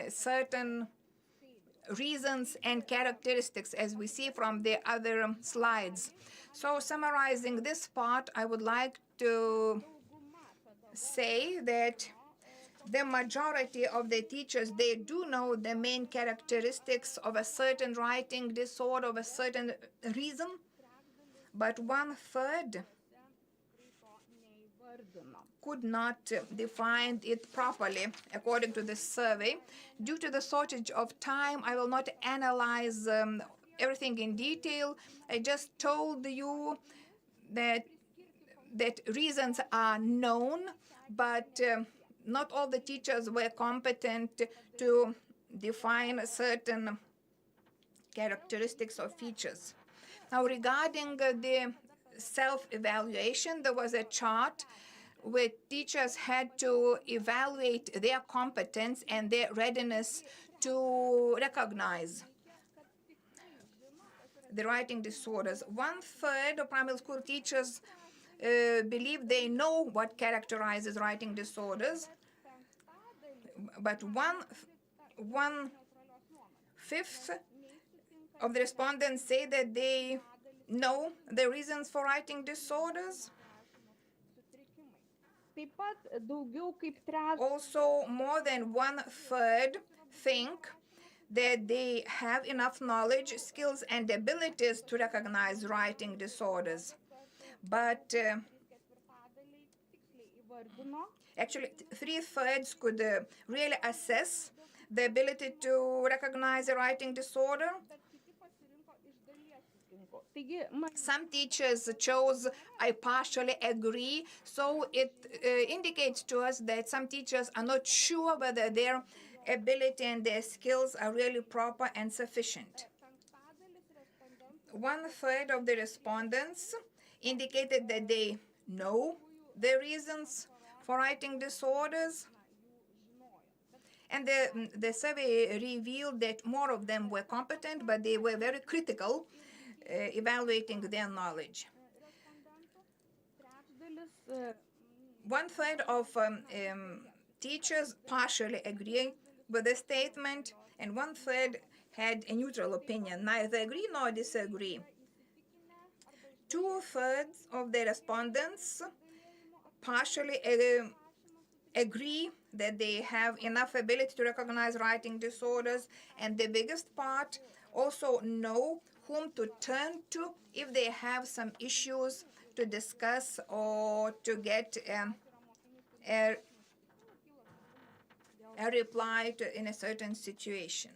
C: certain reasons and characteristics, as we see from the other slides. So summarizing this part, I would like to say that the majority of the teachers, they do know the main characteristics of a certain writing disorder, of a certain reason, but 1/3 could not define it properly, according to this survey. Due to the shortage of time, I will not analyze everything in detail. I just told you that reasons are known, but not all the teachers were competent to define certain characteristics or features. Now, regarding the self-evaluation, there was a chart where teachers had to evaluate their competence and their readiness to recognize the writing disorders. 1/3 of primary school teachers believe they know what characterizes writing disorders, but 1/5 of the respondents say that they know the reasons for writing disorders. Also, more than 1/3 think that they have enough knowledge, skills, and abilities to recognize writing disorders. But actually, 3/3 could really assess the ability to recognize a writing disorder. Some teachers chose "I partially agree," so it indicates to us that some teachers are not sure whether their ability and their skills are really proper and sufficient. 1/3 of the respondents indicated that they know the reasons for writing disorders, and the survey revealed that more of them were competent, but they were very critical evaluating their knowledge. 1/3 of teachers partially agree with the statement, and 1/3 had a neutral opinion, neither agree nor disagree. 2/3 of the respondents partially agree that they have enough ability to recognize writing disorders, and the biggest part also know whom to turn to if they have some issues to discuss or to get a reply in a certain situation.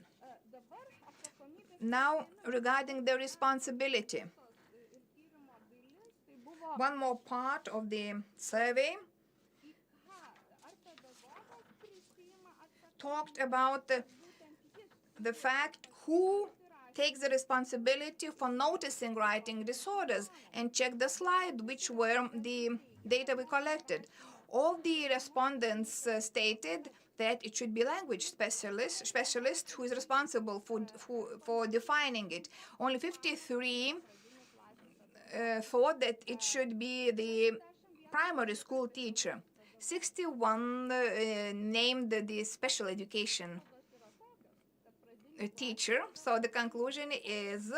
C: Now, regarding the responsibility, one more part of the survey talked about the fact who takes the responsibility for noticing writing disorders, and check the slide, which were the data we collected. All the respondents stated that it should be language specialist who is responsible for defining it. Only 53 thought that it should be the primary school teacher. 61 named the special education teacher. So the conclusion is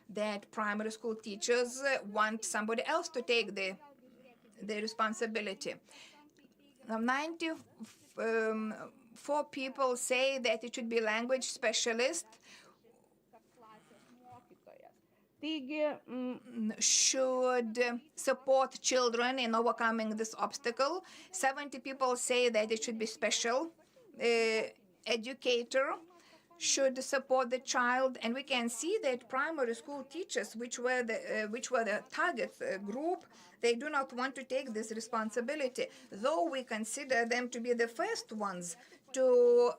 C: that primary school teachers want somebody else to take the responsibility. Now, 94 people say that it should be language specialist should support children in overcoming this obstacle. 70 people say that it should be special educator should support the child, and we can see that primary school teachers, which were the target group, they do not want to take this responsibility, though we consider them to be the first ones to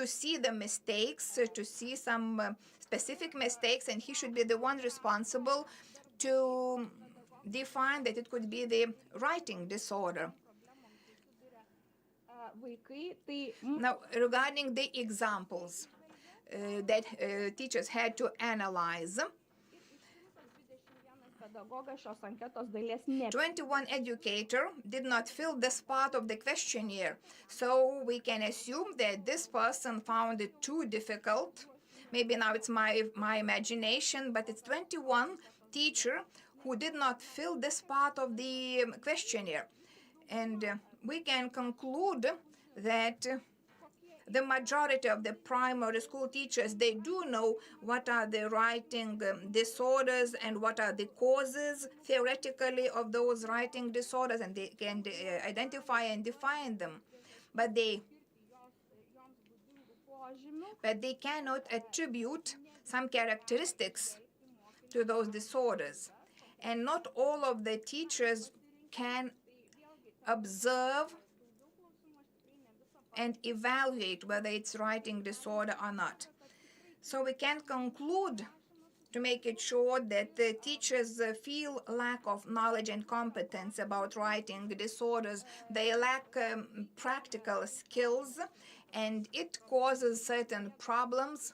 C: see the mistakes, to see some specific mistakes, and he should be the one responsible to define that it could be the writing disorder. Now, regarding the examples that teachers had to analyze, 21 educator did not fill this part of the questionnaire. So we can assume that this person found it too difficult. Maybe now it's my imagination, but it's 21 teacher who did not fill this part of the questionnaire. And we can conclude that the majority of the primary school teachers, they do know what are the writing disorders and what are the causes theoretically of those writing disorders, and they can identify and define them. But they cannot attribute some characteristics to those disorders. And not all of the teachers can observe and evaluate whether it's writing disorder or not. So we can conclude to make it sure that the teachers feel lack of knowledge and competence about writing disorders. They lack practical skills, and it causes certain problems.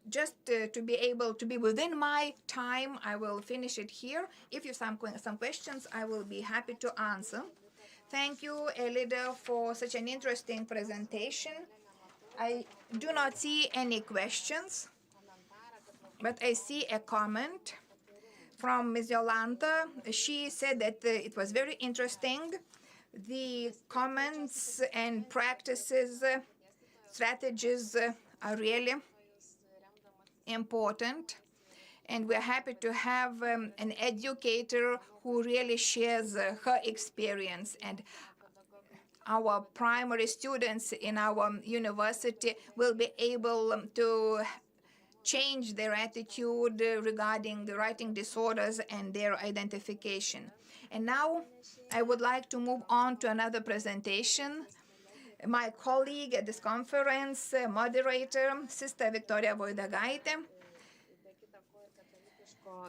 C: Just to be able to be within my time, I will finish it here. If you have some questions, I will be happy to answer. Thank you, Elida, for such an interesting presentation. I do not see any questions, but I see a comment from Ms. Jolanta. She said that it was very interesting. The comments and practices, strategies are really important. And we're happy to have an educator who really shares her experience. And our primary students in our university will be able to change their attitude regarding the writing disorders and their identification. And now I would like to move on to another presentation. My colleague at this conference, moderator, Sister Victoria Voidagaitė.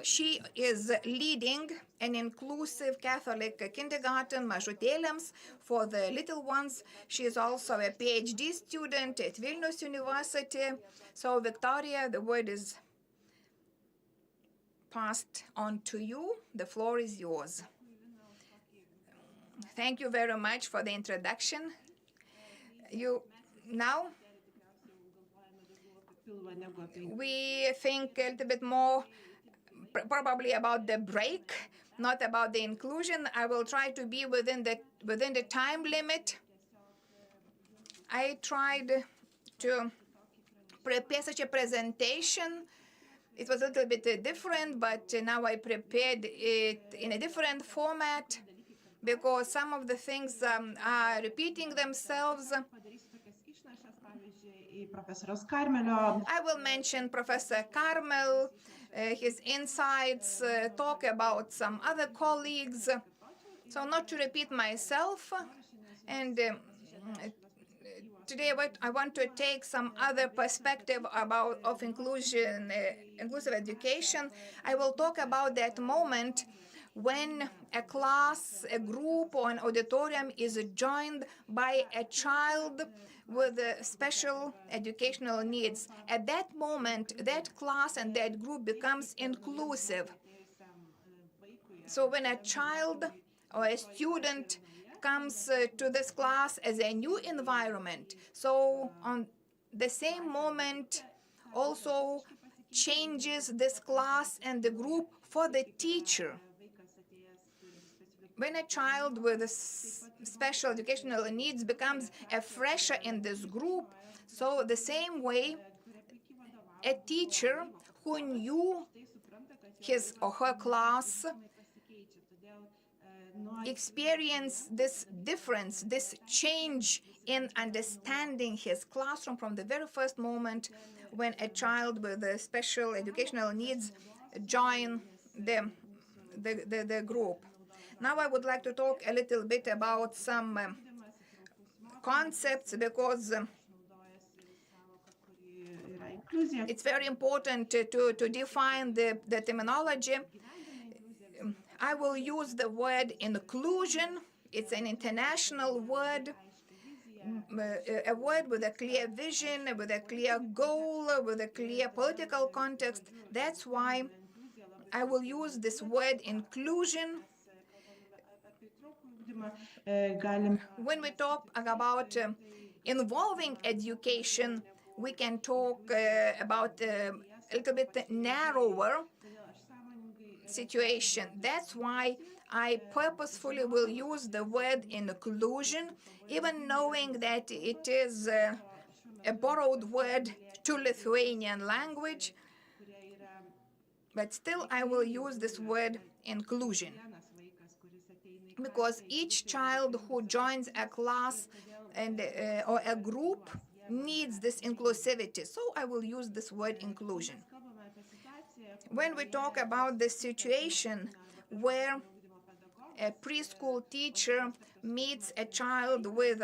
C: She is leading an inclusive Catholic kindergarten, mažutėliams, for the little ones. She is also a PhD student at Vilnius University. So, Victoria, the word is passed on to you. The floor is yours. Thank you very much for the introduction. Now, we think a little bit more probably about the break, not about the inclusion. I will try to be within the time limit. I tried to prepare such a presentation. It was a little bit different, but now I prepared it in a different format because some of the things are repeating themselves. I will mention Professor Carmel, his insights, talk about some other colleagues. So not to repeat myself. And today I want to take some other perspective of inclusion, inclusive education. I will talk about that moment when a class, a group, or an auditorium is joined by a child with special educational needs. At that moment, that class and that group becomes inclusive. So when a child or a student comes to this class as a new environment, so on the same moment also changes this class and the group for the teacher. When a child with special educational needs becomes a fresher in this group, so the same way a teacher who knew his or her class experience this difference, this change in understanding his classroom from the very first moment when a child with special educational needs join the group. Now I would like to talk a little bit about some concepts, because it's very important to define the terminology. I will use the word inclusion. It's an international word, a word with a clear vision, with a clear goal, with a clear political context. That's why I will use this word inclusion. When we talk about involving education, we can talk about a little bit narrower situation. That's why I purposefully will use the word inclusion, even knowing that it is a borrowed word to Lithuanian language, but still I will use this word inclusion, because each child who joins a class and or a group needs this inclusivity. So I will use this word inclusion. When we talk about the situation where a preschool teacher meets a child with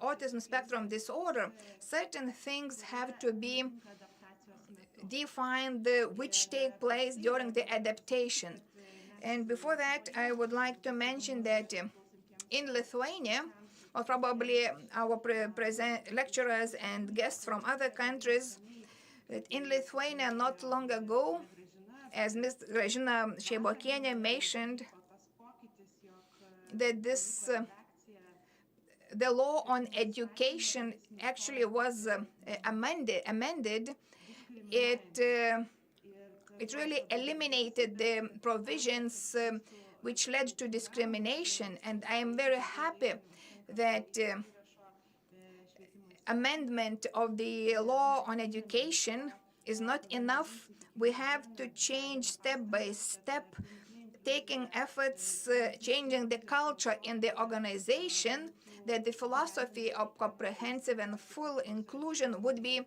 C: autism spectrum disorder, certain things have to be defined which take place during the adaptation. And before that, I would like to mention that in Lithuania, or probably our present lecturers and guests from other countries, in Lithuania not long ago, as Ms. Gražina Šeibokienė mentioned, that the law on education actually was amended. It really eliminated the provisions which led to discrimination, and I am very happy that amendment of the law on education is not enough. We have to change step by step, taking efforts, changing the culture in the organization, that the philosophy of comprehensive and full inclusion would be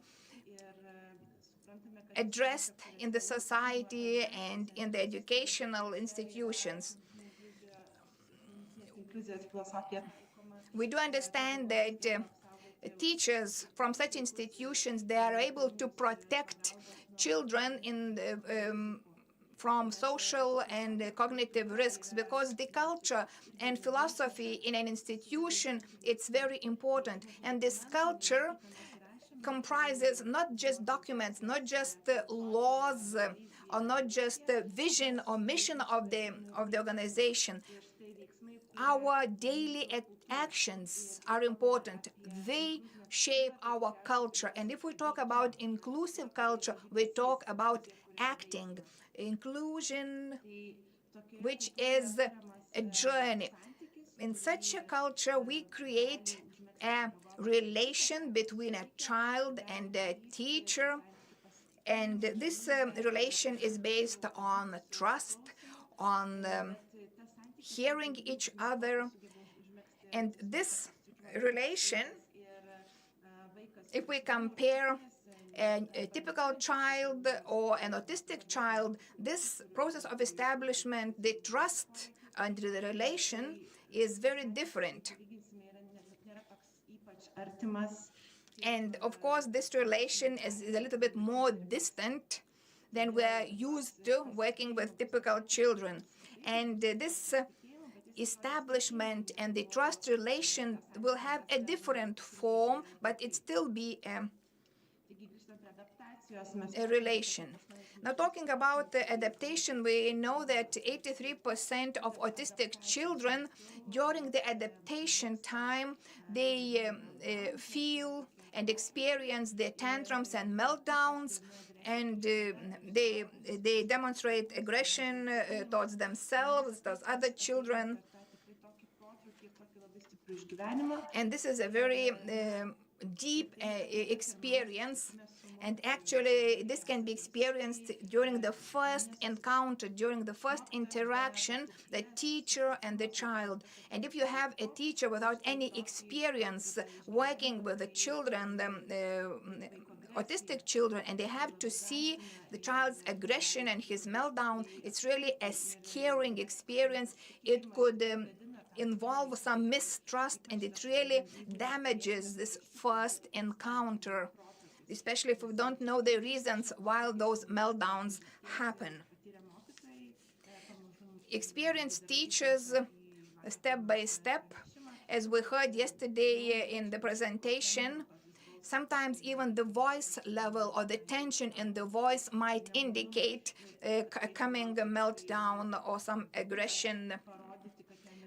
C: addressed in the society and in the educational institutions. We do understand that teachers from such institutions, they are able to protect children from social and cognitive risks, because the culture and philosophy in an institution, it's very important. And this culture comprises not just documents, not just laws, or not just the vision or mission of the organization. Our daily actions are important. They shape our culture. And if we talk about inclusive culture, we talk about acting. Inclusion, which is a journey. In such a culture, we create a relation between a child and a teacher, and this relation is based on trust, on hearing each other. And this relation, if we compare a typical child or an autistic child, this process of establishment, the trust and the relation is very different. And of course, this relation is a little bit more distant than we're used to working with typical children. And this establishment and the trust relation will have a different form, but it still be a relation. Now, talking about the adaptation, we know that 83% of autistic children during the adaptation time, they feel and experience the tantrums and meltdowns, and they demonstrate aggression towards themselves, towards other children. And this is a very deep experience. And actually, this can be experienced during the first encounter, during the first interaction, the teacher and the child. And if you have a teacher without any experience working with the children, autistic children, and they have to see the child's aggression and his meltdown, it's really a scaring experience. It could involve some mistrust, and it really damages this first encounter, especially if we don't know the reasons why those meltdowns happen. Experienced teachers, step by step, as we heard yesterday in the presentation, sometimes even the voice level or the tension in the voice might indicate a coming meltdown or some aggression,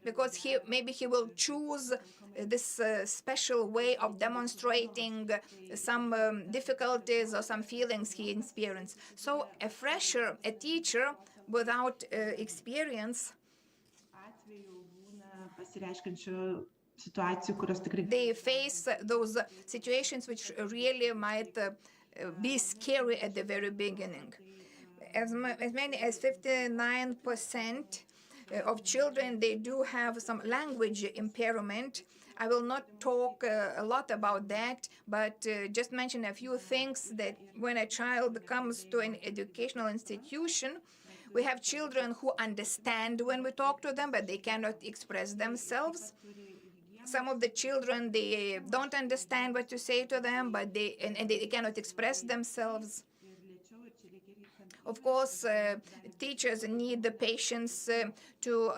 C: because maybe he will choose this special way of demonstrating some difficulties or some feelings he experienced. So a fresher, a teacher without experience, they face those situations which really might be scary at the very beginning. As many as 59% of children, they do have some language impairment. I will not talk a lot about that, but just mention a few things that when a child comes to an educational institution, we have children who understand when we talk to them, but they cannot express themselves. Some of the children, they don't understand what you say to them, but they cannot express themselves. Of course, teachers need the patience to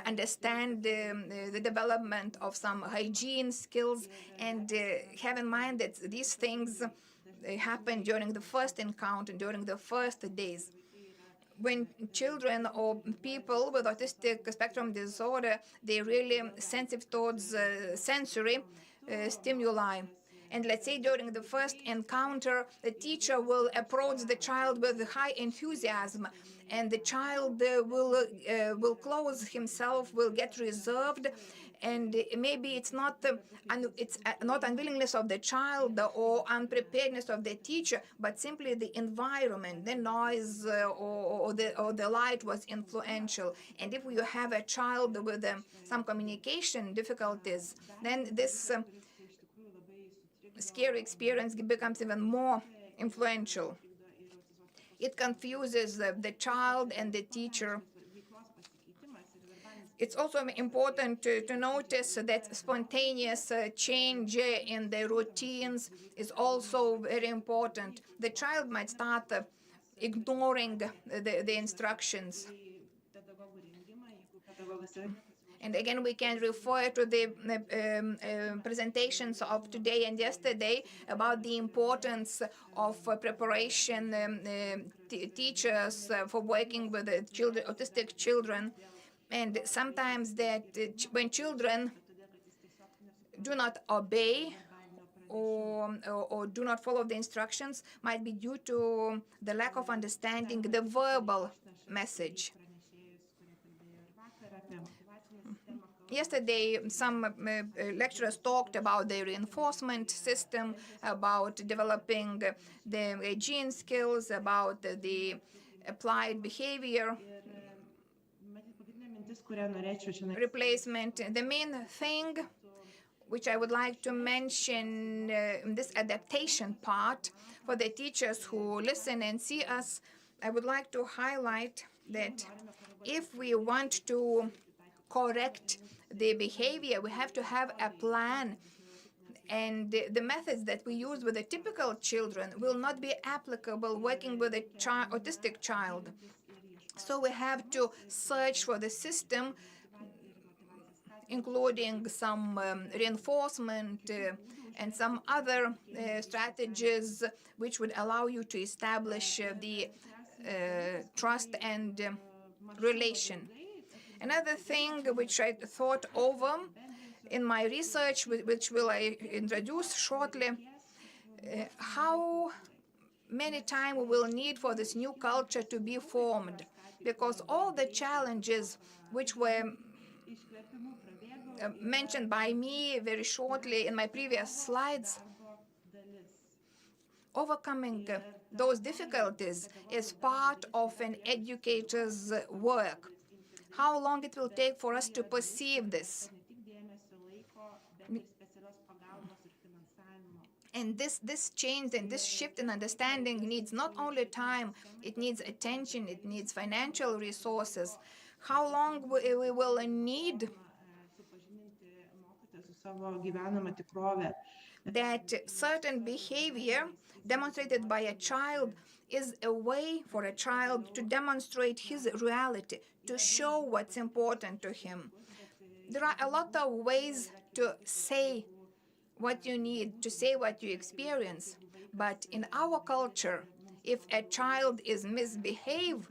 C: understand the development of some hygiene skills, and have in mind that these things happen during the first encounter, during the first days. When children or people with autistic spectrum disorder, they're really sensitive towards sensory stimuli. And let's say during the first encounter, the teacher will approach the child with high enthusiasm, and the child will close himself, will get reserved, and maybe it's not unwillingness of the child or unpreparedness of the teacher, but simply the environment, the noise or the light was influential. And if you have a child with some communication difficulties, then this scary experience becomes even more influential. It confuses the child and the teacher. It's also important to notice that spontaneous change in the routines is also very important. The child might start ignoring the instructions. And again, we can refer to the presentations of today and yesterday about the importance of preparation, teachers for working with the autistic children. And sometimes that when children do not obey or do not follow the instructions, might be due to the lack of understanding the verbal message. Yesterday, some lecturers talked about the reinforcement system, about developing the hygiene skills, about the applied behavior replacement. The main thing which I would like to mention in this adaptation part for the teachers who listen and see us, I would like to highlight that if we want to correct the behavior, we have to have a plan. And the methods that we use with the typical children will not be applicable working with a autistic child. So we have to search for the system, including some reinforcement and some other strategies which would allow you to establish the trust and relation. Another thing which I thought over in my research, which will I introduce shortly, how many time we will need for this new culture to be formed, because all the challenges which were mentioned by me very shortly in my previous slides, overcoming those difficulties is part of an educator's work. How long it will take for us to perceive this? And this change and this shift in understanding needs not only time, it needs attention, it needs financial resources. How long we will need that certain behavior demonstrated by a child is a way for a child to demonstrate his reality, to show what's important to him. There are a lot of ways to say what you need, to say what you experience. But in our culture, if a child is misbehaving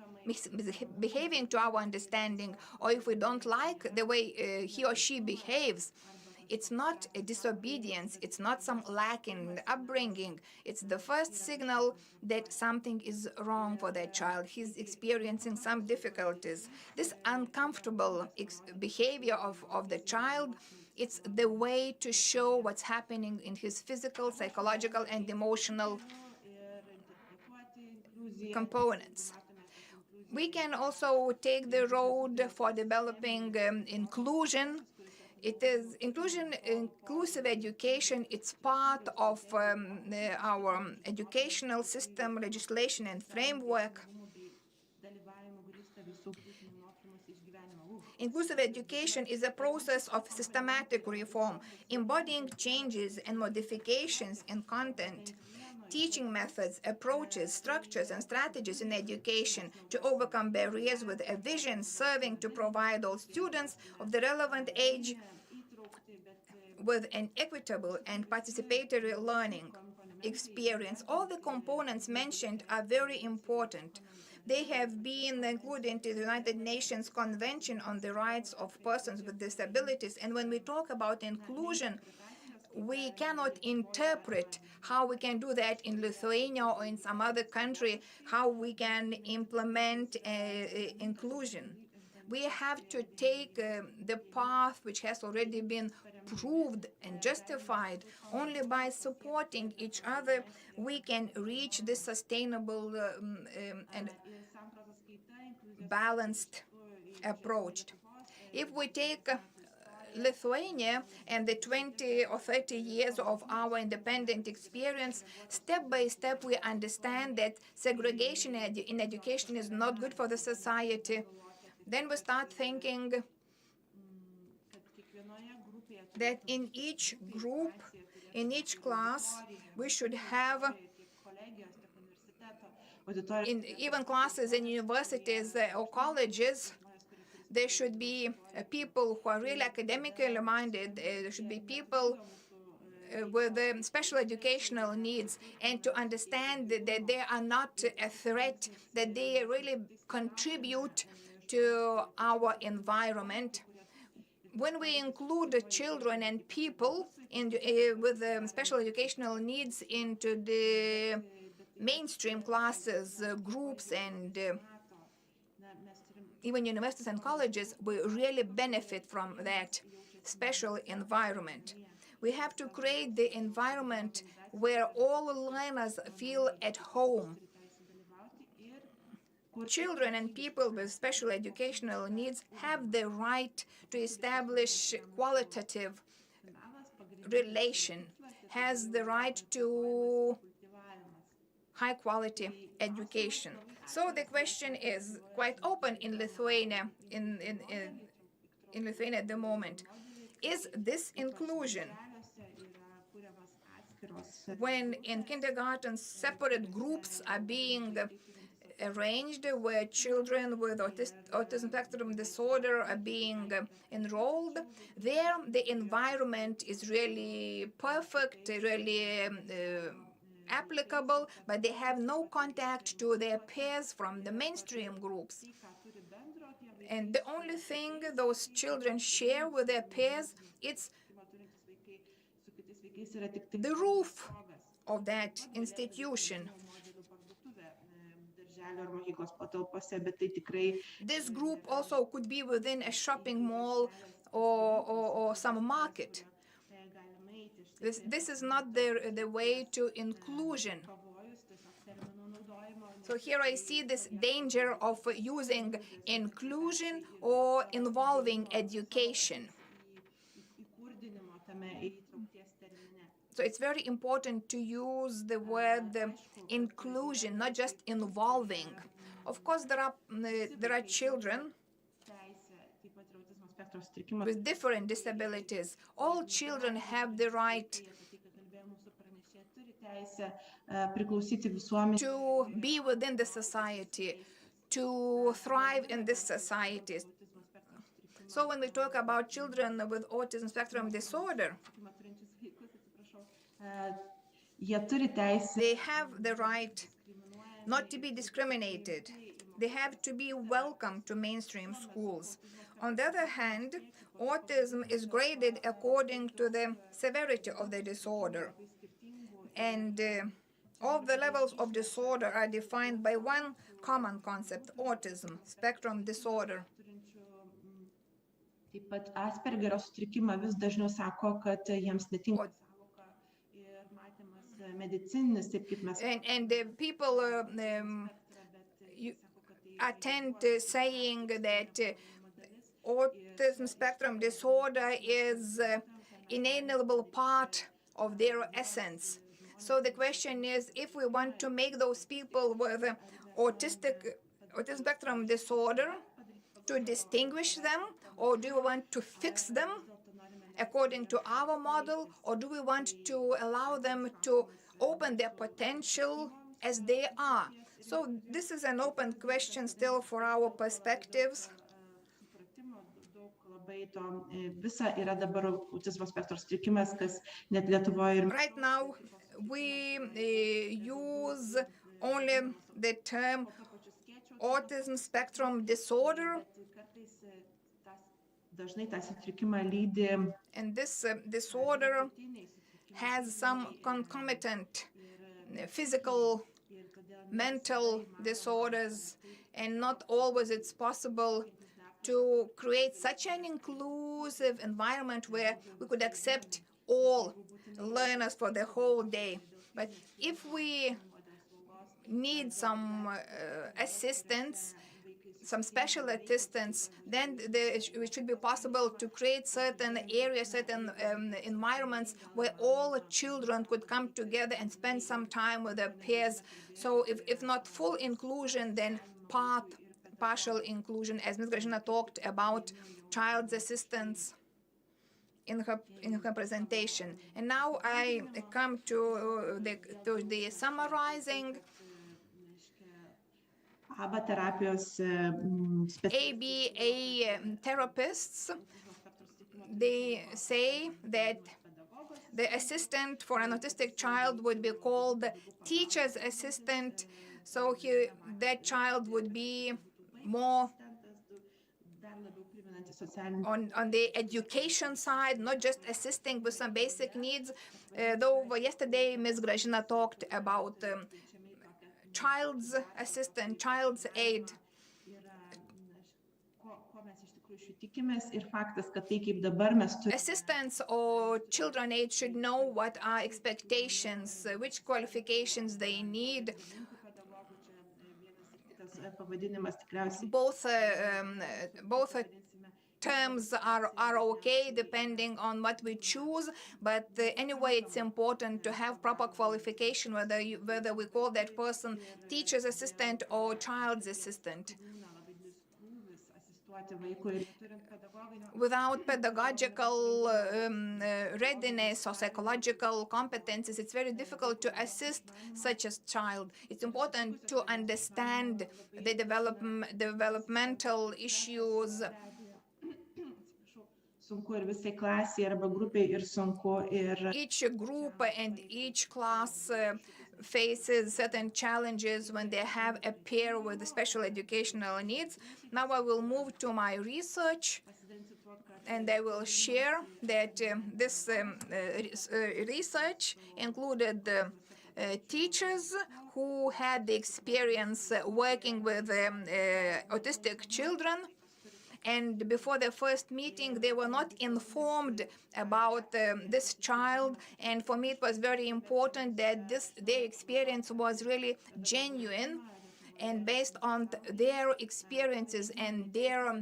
C: to our understanding, or if we don't like the way he or she behaves, it's not a disobedience, it's not some lack in upbringing. It's the first signal that something is wrong for that child. He's experiencing some difficulties. This uncomfortable behavior of the child, it's the way to show what's happening in his physical, psychological, and emotional components. We can also take the road for developing inclusion. It is inclusive education. It's part of our educational system, legislation, and framework. Inclusive education is a process of systematic reform, embodying changes and modifications in content, teaching methods, approaches, structures, and strategies in education to overcome barriers with a vision serving to provide all students of the relevant age with an equitable and participatory learning experience. All the components mentioned are very important. They have been included into the United Nations Convention on the Rights of Persons with Disabilities. And when we talk about inclusion, we cannot interpret how we can do that in Lithuania or in some other country, how we can implement inclusion. We have to take the path which has already been proved and justified. Only by supporting each other we can reach this sustainable and balanced approach. If we take Lithuania and the 20 or 30 years of our independent experience, step by step we understand that segregation in education is not good for the society. Then we start thinking that in each group, in each class, we should have, in even classes in universities or colleges, there should be people who are really academically minded. There should be people with special educational needs, and to understand that they are not a threat, that they really contribute to our environment. When we include children and people with special educational needs into the mainstream classes, groups, and even universities and colleges, we really benefit from that special environment. We have to create the environment where all learners feel at home. Children and people with special educational needs have the right to establish qualitative relation, has the right to high-quality education. So the question is quite open in Lithuania, in Lithuania at the moment. Is this inclusion? When in kindergarten separate groups are being arranged, where children with autism spectrum disorder are being enrolled, there the environment is really perfect, really applicable, but they have no contact to their peers from the mainstream groups. And the only thing those children share with their peers, it's the roof of that institution. This group also could be within a shopping mall or some market. This is not the way to inclusion. So here I see this danger of using inclusion or involving education. So it's very important to use the word inclusion, not just involving. Of course, there are children with different disabilities. All children have the right to be within the society, to thrive in this society. So when we talk about children with autism spectrum disorder, they have the right not to be discriminated. They have to be welcome to mainstream schools. On the other hand, autism is graded according to the severity of the disorder. And all the levels of disorder are defined by one common concept: autism spectrum disorder.
B: Taip pat Aspergerio sutrikimą vis dažniau sako, kad jiems netinka ir matymas medicininis, taip kaip mes.
C: And people attend to saying that autism spectrum disorder is inalienable part of their essence. So the question is, if we want to make those people with autism spectrum disorder, to distinguish them, or do we want to fix them according to our model, or do we want to allow them to open their potential as they are? So this is an open question still for our perspectives. Right now, we use only the term autism spectrum disorder. And this disorder has some concomitant physical, mental disorders, and not always it's possible to create such an inclusive environment where we could accept all learners for the whole day. But if we need some assistance, some special assistance, then it should be possible to create certain areas, certain environments where all children could come together and spend some time with their peers. So if not full inclusion, then partial inclusion, as Ms. Grażyna talked about child's assistance in her presentation. And now I come to the summarizing. ABA therapists, they say that the assistant for an autistic child would be called teacher's assistant. So that child would be more on the education side, not just assisting with some basic needs. Though yesterday Ms. Grażyna talked about child's assistant, child's aid. Assistants or children aid should know what are expectations, which qualifications they need. Both terms are okay depending on what we choose, but anyway, it's important to have proper qualification, whether we call that person teacher's assistant or child's assistant. Without pedagogical readiness or psychological competences, it's very difficult to assist such a child. It's important to understand the developmental issues. Each group and each class faces certain challenges when they have a peer with special educational needs. Now I will move to my research, and I will share that this research included teachers who had the experience working with autistic children. And before the first meeting, they were not informed about this child. And for me, it was very important that their experience was really genuine. And based on their experiences and their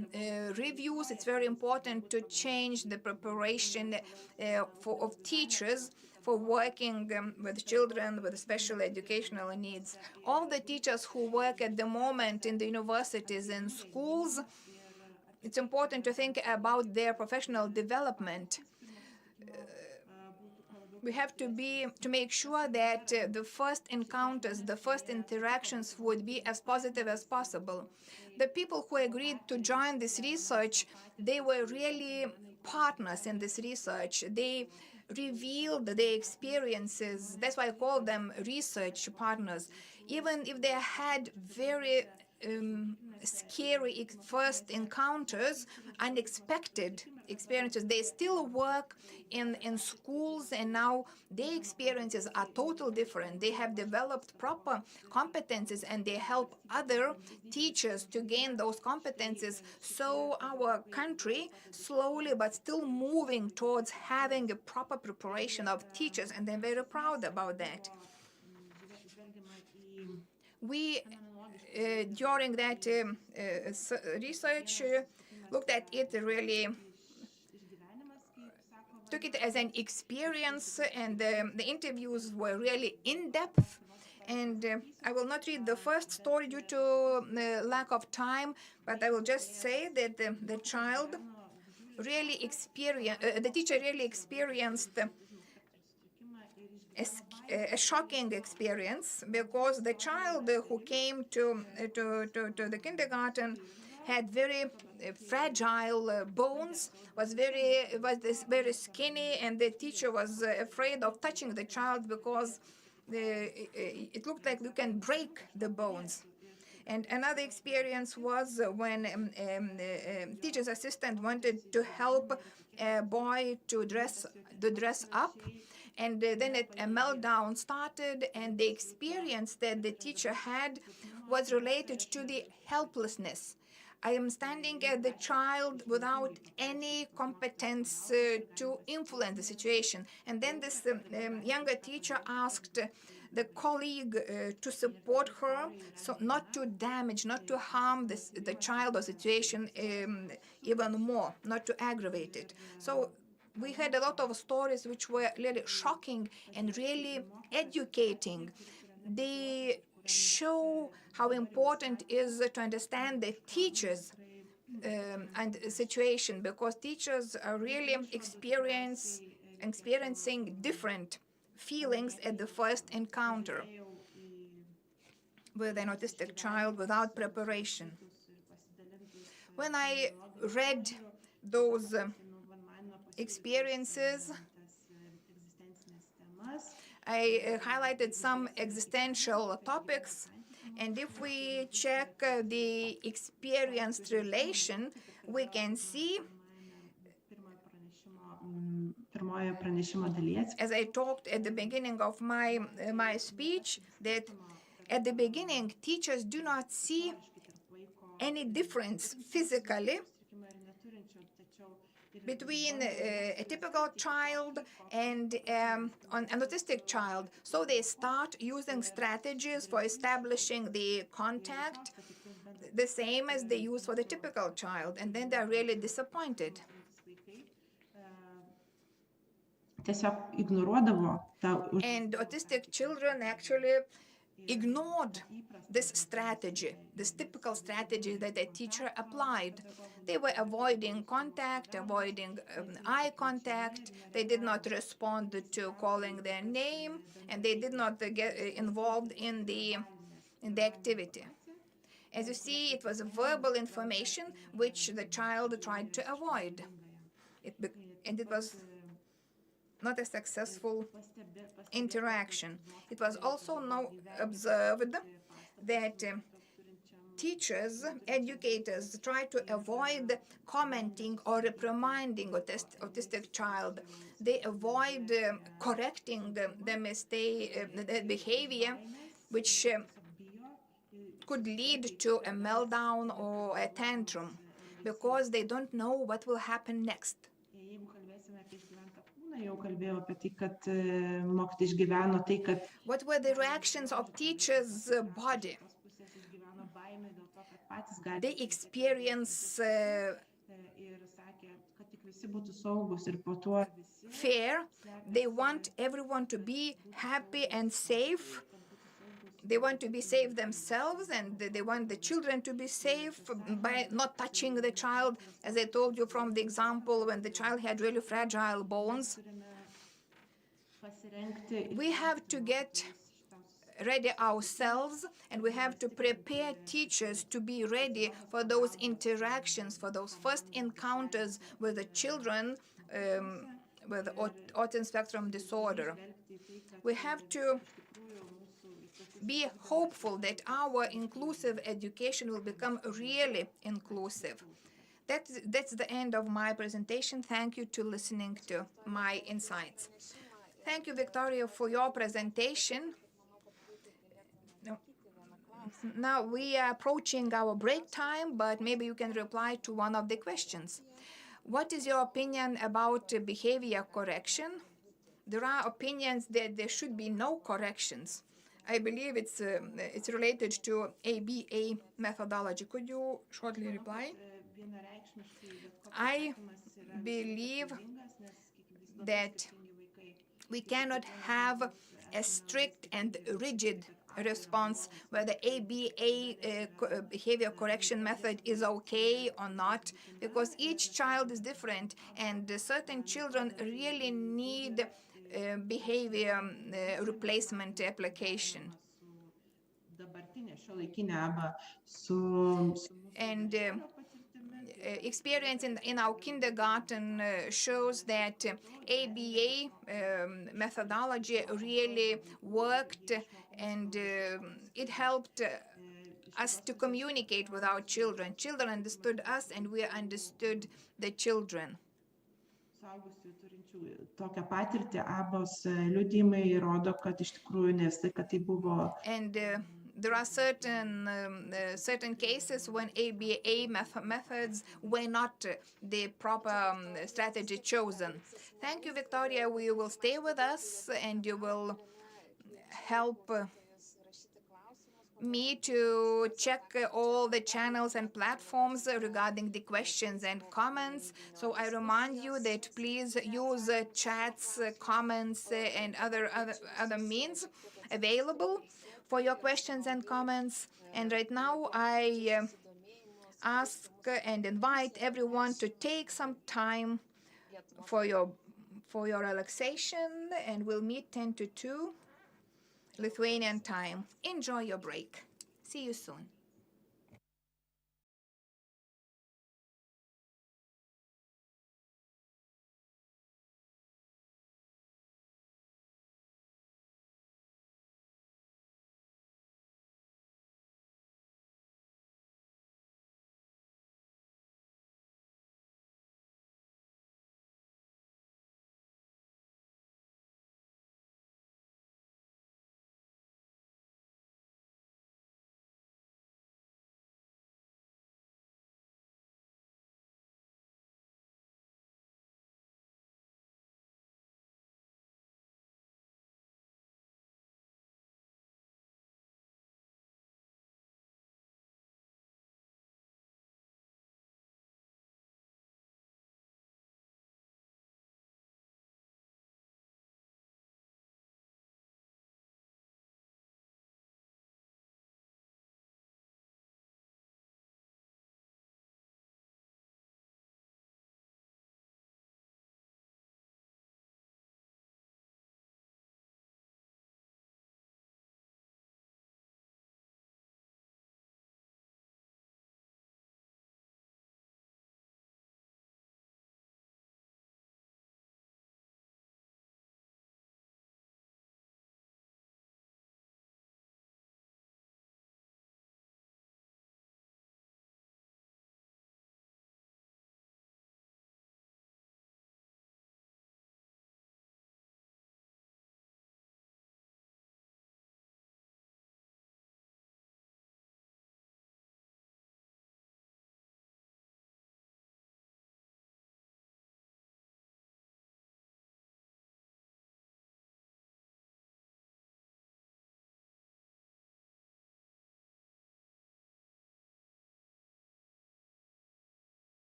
C: reviews, it's very important to change the preparation of teachers for working with children with special educational needs. All the teachers who work at the moment in the universities and schools it's important to think about their professional development. We have to make sure that the first encounters, the first interactions would be as positive as possible. The people who agreed to join this research, they were really partners in this research. They revealed their experiences. That's why I call them research partners. Even if they had very scary first encounters, unexpected experiences, they still work in schools, and now their experiences are totally different. They have developed proper competences, and they help other teachers to gain those competences. So our country, slowly but still moving towards having a proper preparation of teachers, and I'm very proud about that. We, during that research, looked at it really, took it as an experience, and the interviews were really in-depth. And I will not read the first story due to lack of time, but I will just say that the child really experienced, the teacher really experienced a shocking experience, because the child who came to the kindergarten had very fragile bones, was very skinny, and the teacher was afraid of touching the child because it looked like you can break the bones. And another experience was when teacher's assistant wanted to help a boy to dress up. And then a meltdown started, and the experience that the teacher had was related to the helplessness. I am standing at the child without any competence to influence the situation. And then this younger teacher asked the colleague to support her, so not to damage, not to harm the child or situation even more, not to aggravate it. So we had a lot of stories which were really shocking and really educating. They show how important it is to understand the teachers and situation, because teachers are really experiencing different feelings at the first encounter with an autistic child without preparation. When I read those experiences, I highlighted some existential topics, and if we check the experienced relation, we can see, as I talked at the beginning of my speech, that at the beginning teachers do not see any difference physically between a typical child and an autistic child. So they start using strategies for establishing the contact, the same as they use for the typical child, and then they're really disappointed. And autistic children actually ignored this strategy, this typical strategy that the teacher applied. They were avoiding contact, avoiding eye contact. They did not respond to calling their name, and they did not get involved in the activity. As you see, it was verbal information which the child tried to avoid. And it was not a successful interaction. It was also now observed that teachers, educators try to avoid commenting or reprimanding autistic child. They avoid correcting the mistake, the behavior, which could lead to a meltdown or a tantrum, because they don't know what will happen next. What were the reactions of teachers' body? They experience fear. They want everyone to be happy and safe. they want to be safe themselves, and they want the children to be safe by not touching the child. As I told you from the example, when the child had really fragile bones, we have to get ready ourselves, and we have to prepare teachers to be ready for those interactions, for those first encounters with the children with autism spectrum disorder. We have to be hopeful that our inclusive education will become really inclusive. That's the end of my presentation. Thank you to listening to my insights. Thank you, Victoria, for your presentation. Now we are approaching our break time, but maybe you can reply to one of the questions. What is your opinion about behavior correction? There are opinions that there should be no corrections. I believe it's related to ABA methodology. Could you shortly reply? I believe that we cannot have a strict and rigid response whether ABA behavior correction method is okay or not, because each child is different, and certain children really need behavior replacement application. And experience in our kindergarten shows that ABA methodology really worked, and it helped us to communicate with our children. Children understood us, and we understood the children. And there are certain cases when ABA methods were not the proper strategy chosen. Thank you, Victoria. We will stay with us, and you will help me to check all the channels and platforms regarding the questions and comments. So I remind you that please use chats, comments, and other means available for your questions and comments. And right now I ask and invite everyone to take some time for your relaxation, and we'll meet 10 to 2 Lithuanian time. Enjoy your break. See you soon.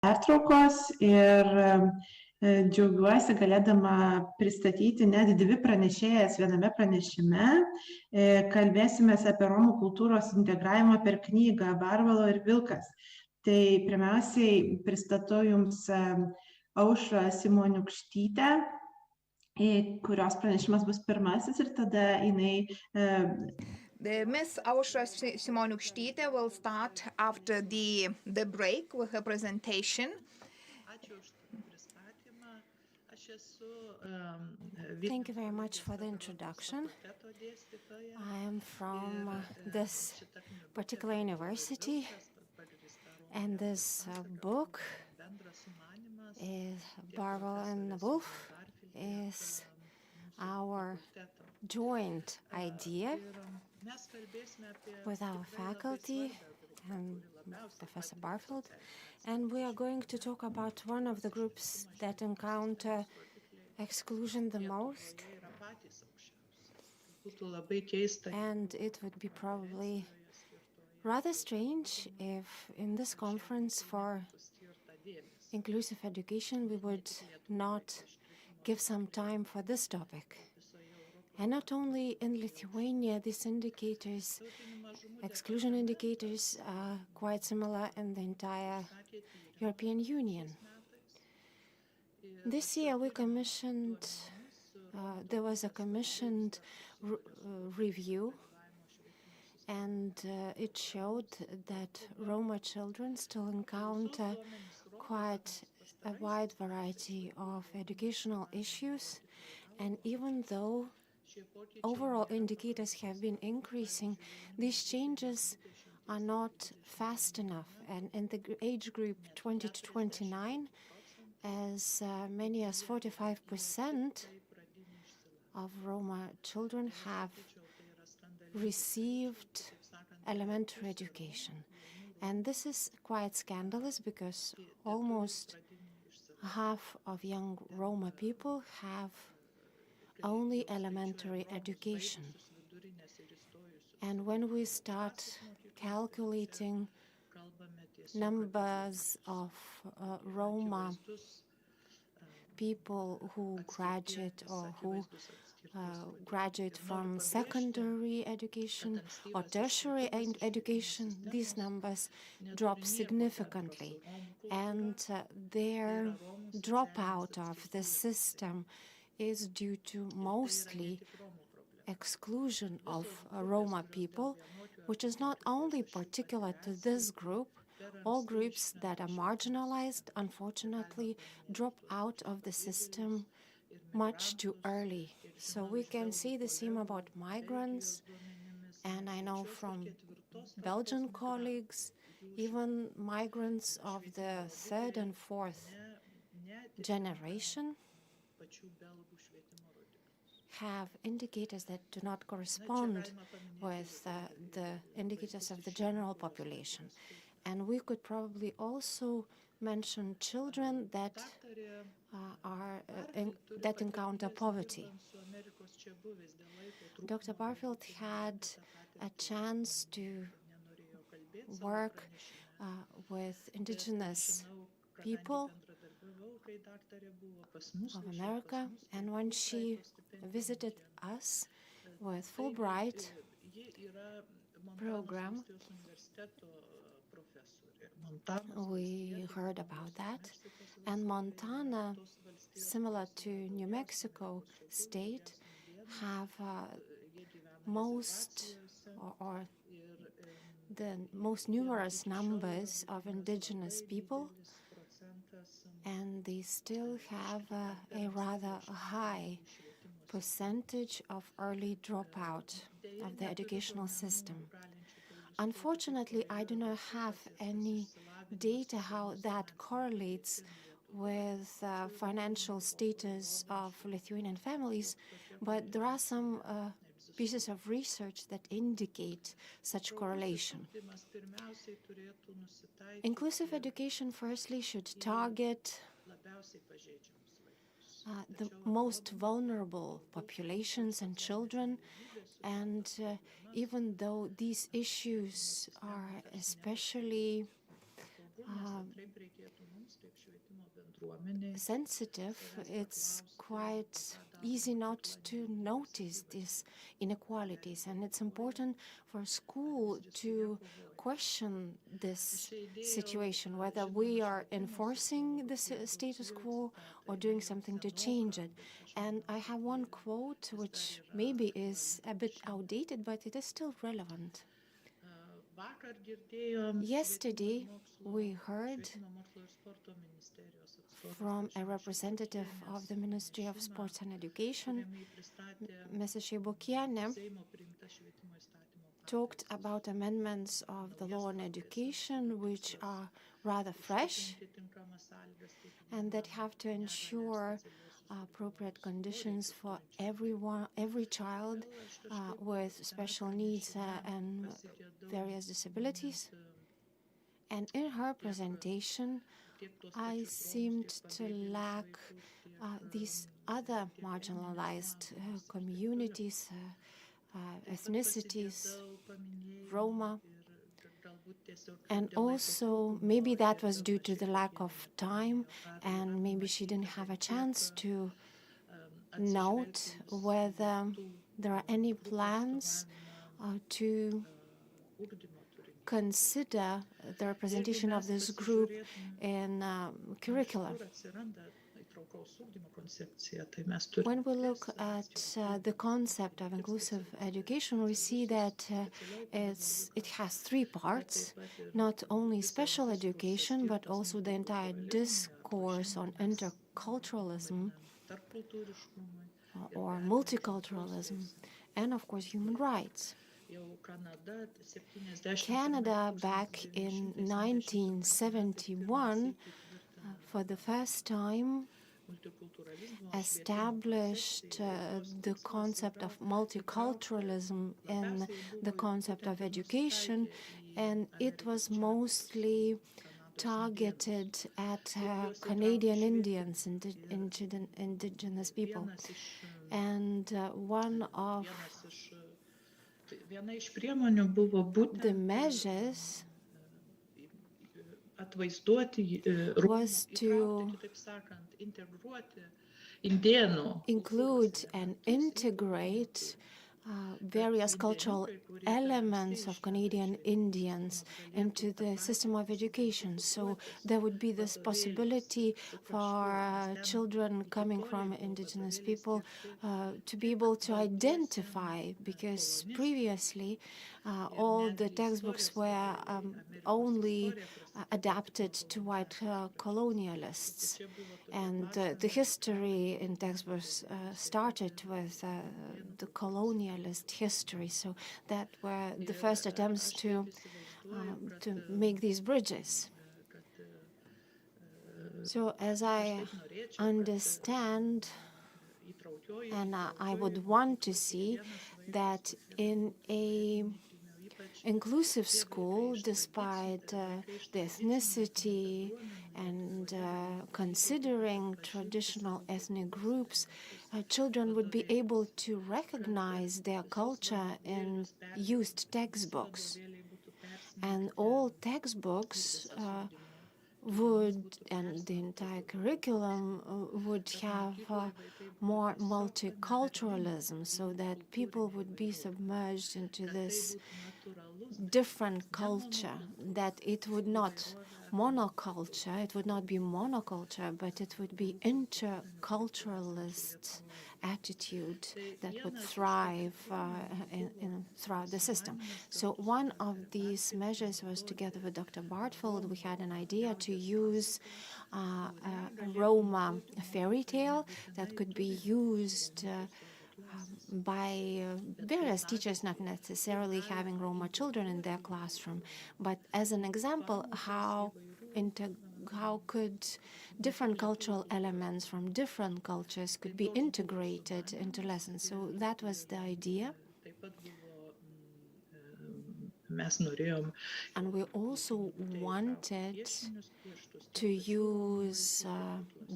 B: pertraukos ir džiaugiuosi galėdama pristatyti net dvi pranešėjas viename pranešime. Kalbėsimės apie Romų kultūros integravimą per knygą Barvalo ir Vilkas. Tai pirmiausiai pristatau Jums Aušrą Simoniukštytę, kurios pranešimas bus pirmasis ir tada jinai
C: Miss Aušra Simoniukštytė will start after the break with her presentation.
E: Thank you very much for the introduction. I am from this particular university, and this book is Barvel and Wolf is our joint idea with our faculty and Professor Barfield, and we are going to talk about one of the groups that encounter exclusion the most. And it would be probably rather strange if in this conference for inclusive education we would not give some time for this topic. And not only in Lithuania, these indicators, exclusion indicators, are quite similar in the entire European Union. This year we commissioned, there was a commissioned review, and it showed that Roma children still encounter quite a wide variety of educational issues, and even though overall indicators have been increasing, these changes are not fast enough. And in the age group 20 to 29, as many as 45% of Roma children have received elementary education. And this is quite scandalous because almost half of young Roma people have only elementary education. And when we start calculating numbers of Roma people who graduate or who graduate from secondary education or tertiary education, these numbers drop significantly. And their dropout of the system is due to mostly exclusion of Roma people, which is not only particular to this group. All groups that are marginalized, unfortunately, drop out of the system much too early. So we can see the same about migrants, and I know from Belgian colleagues, even migrants of the third and fourth generation have indicators that do not correspond with the indicators of the general population. And we could probably also mention children that that encounter poverty. Dr. Barfield had a chance to work with indigenous people of America, and when she visited us with Fulbright program, we heard about that. And Montana, similar to New Mexico state, have the most numerous numbers of indigenous people, and they still have a rather high percentage of early dropout of the educational system. Unfortunately, I do not have any data how that correlates with financial status of Lithuanian families, but there are some pieces of research that indicate such correlation. Inclusive education, firstly, should target the most vulnerable populations and children, and even though these issues are especially sensitive, it's quite easy not to notice these inequalities. And it's important for school to question this situation, whether we are enforcing the status quo or doing something to change it. And I have one quote which maybe is a bit outdated, but it is still relevant. Yesterday, we heard from a representative of the Ministry of Sports and Education, Mrs. Šeibokienė, talked about amendments of the law on education, which are rather fresh and that have to ensure appropriate conditions for every child with special needs and various disabilities. And in her presentation, I seemed to lack these other marginalized communities, ethnicities, Roma. And also, maybe that was due to the lack of time, and maybe she didn't have a chance to note whether there are any plans to consider the representation of this group in curriculum. When we look at the concept of inclusive education, we see that it has three parts, not only special education, but also the entire discourse on interculturalism or multiculturalism, and of course human rights. Canada, back in 1971, for the first time, established the concept of multiculturalism in the concept of education, and it was mostly targeted at Canadian Indians, indigenous people. And one of the measures was to include and integrate various cultural elements of Canadian Indians into the system of education. So there would be this possibility for children coming from indigenous people to be able to identify, because previously all the textbooks were only adapted to white colonialists. And the history in textbooks started with the colonialist history. So that were the first attempts to make these bridges. So as I understand, and I would want to see that in a inclusive school, despite the ethnicity and considering traditional ethnic groups, children would be able to recognize their culture in used textbooks. And all textbooks and the entire curriculum would have more multiculturalism, so that people would be submerged into this different culture, that it would not monoculture, it would not be monoculture, but it would be interculturalist attitude that would thrive throughout the system. So one of these measures was, together with Dr. Bartfold, we had an idea to use a Roma fairy tale that could be used by various teachers, not necessarily having Roma children in their classroom, but as an example, how could different cultural elements from different cultures could be integrated into lessons. So that was the idea. And we also wanted to use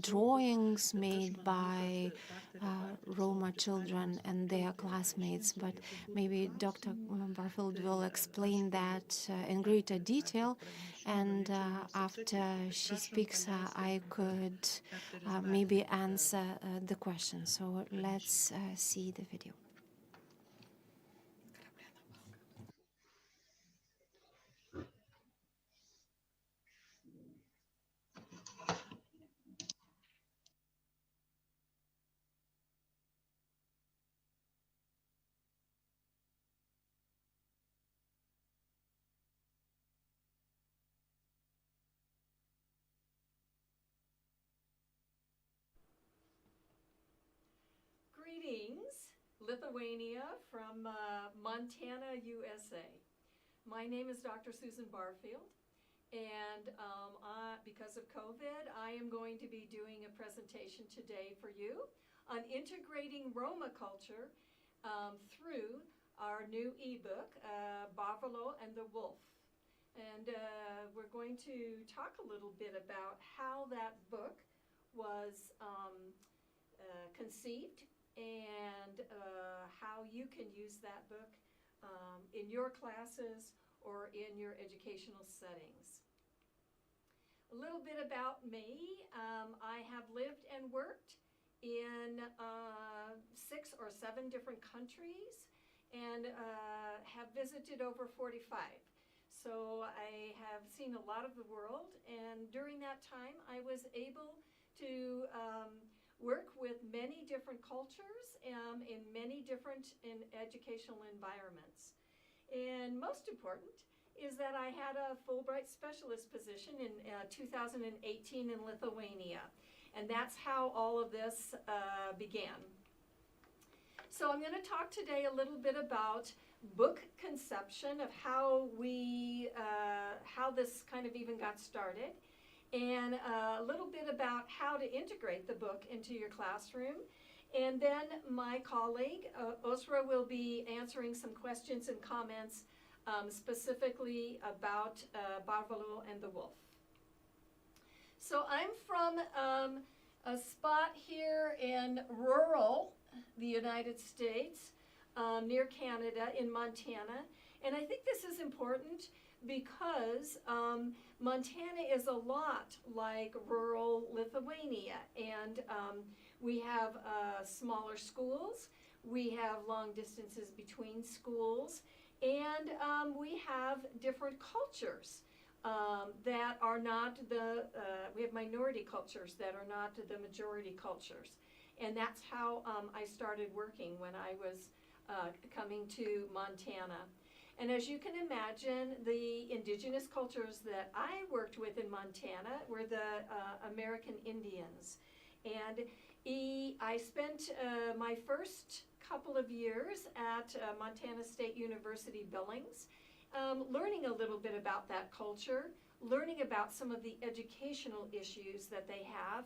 E: drawings made by Roma children and their classmates, but maybe Dr. Barfield will explain that in greater detail. And after she speaks, I could maybe answer the question. So let's see the video.
K: Greetings, Lithuania from Montana, USA. My name is Dr. Susan Barfield, and because of COVID, I am going to be doing a presentation today for you on integrating Roma culture through our new ebook, Barvolo and the Wolf. And we're going to talk a little bit about how that book was conceived and how you can use that book in your classes or in your educational settings. A little bit about me. I have lived and worked in 6 or 7 different countries and have visited over 45. So I have seen a lot of the world, and during that time I was able to work with many different cultures in many different educational environments. And most important is that I had a Fulbright specialist position in 2018 in Lithuania. And that's how all of this began. So I'm going to talk today a little bit about book conception, of how this kind of even got started, and a little bit about how to integrate the book into your classroom. And then my colleague, Osra, will be answering some questions and comments specifically about Barvolo and the Wolf. So I'm from a spot here in rural the United States, near Canada, in Montana. And I think this is important because Montana is a lot like rural Lithuania, and we have smaller schools, we have long distances between schools, and we have different cultures that are not we have minority cultures that are not the majority cultures. And that's how I started working when I was coming to Montana. And as you can imagine, the indigenous cultures that I worked with in Montana were the American Indians. And I spent my first couple of years at Montana State University Billings, learning a little bit about that culture, learning about some of the educational issues that they have,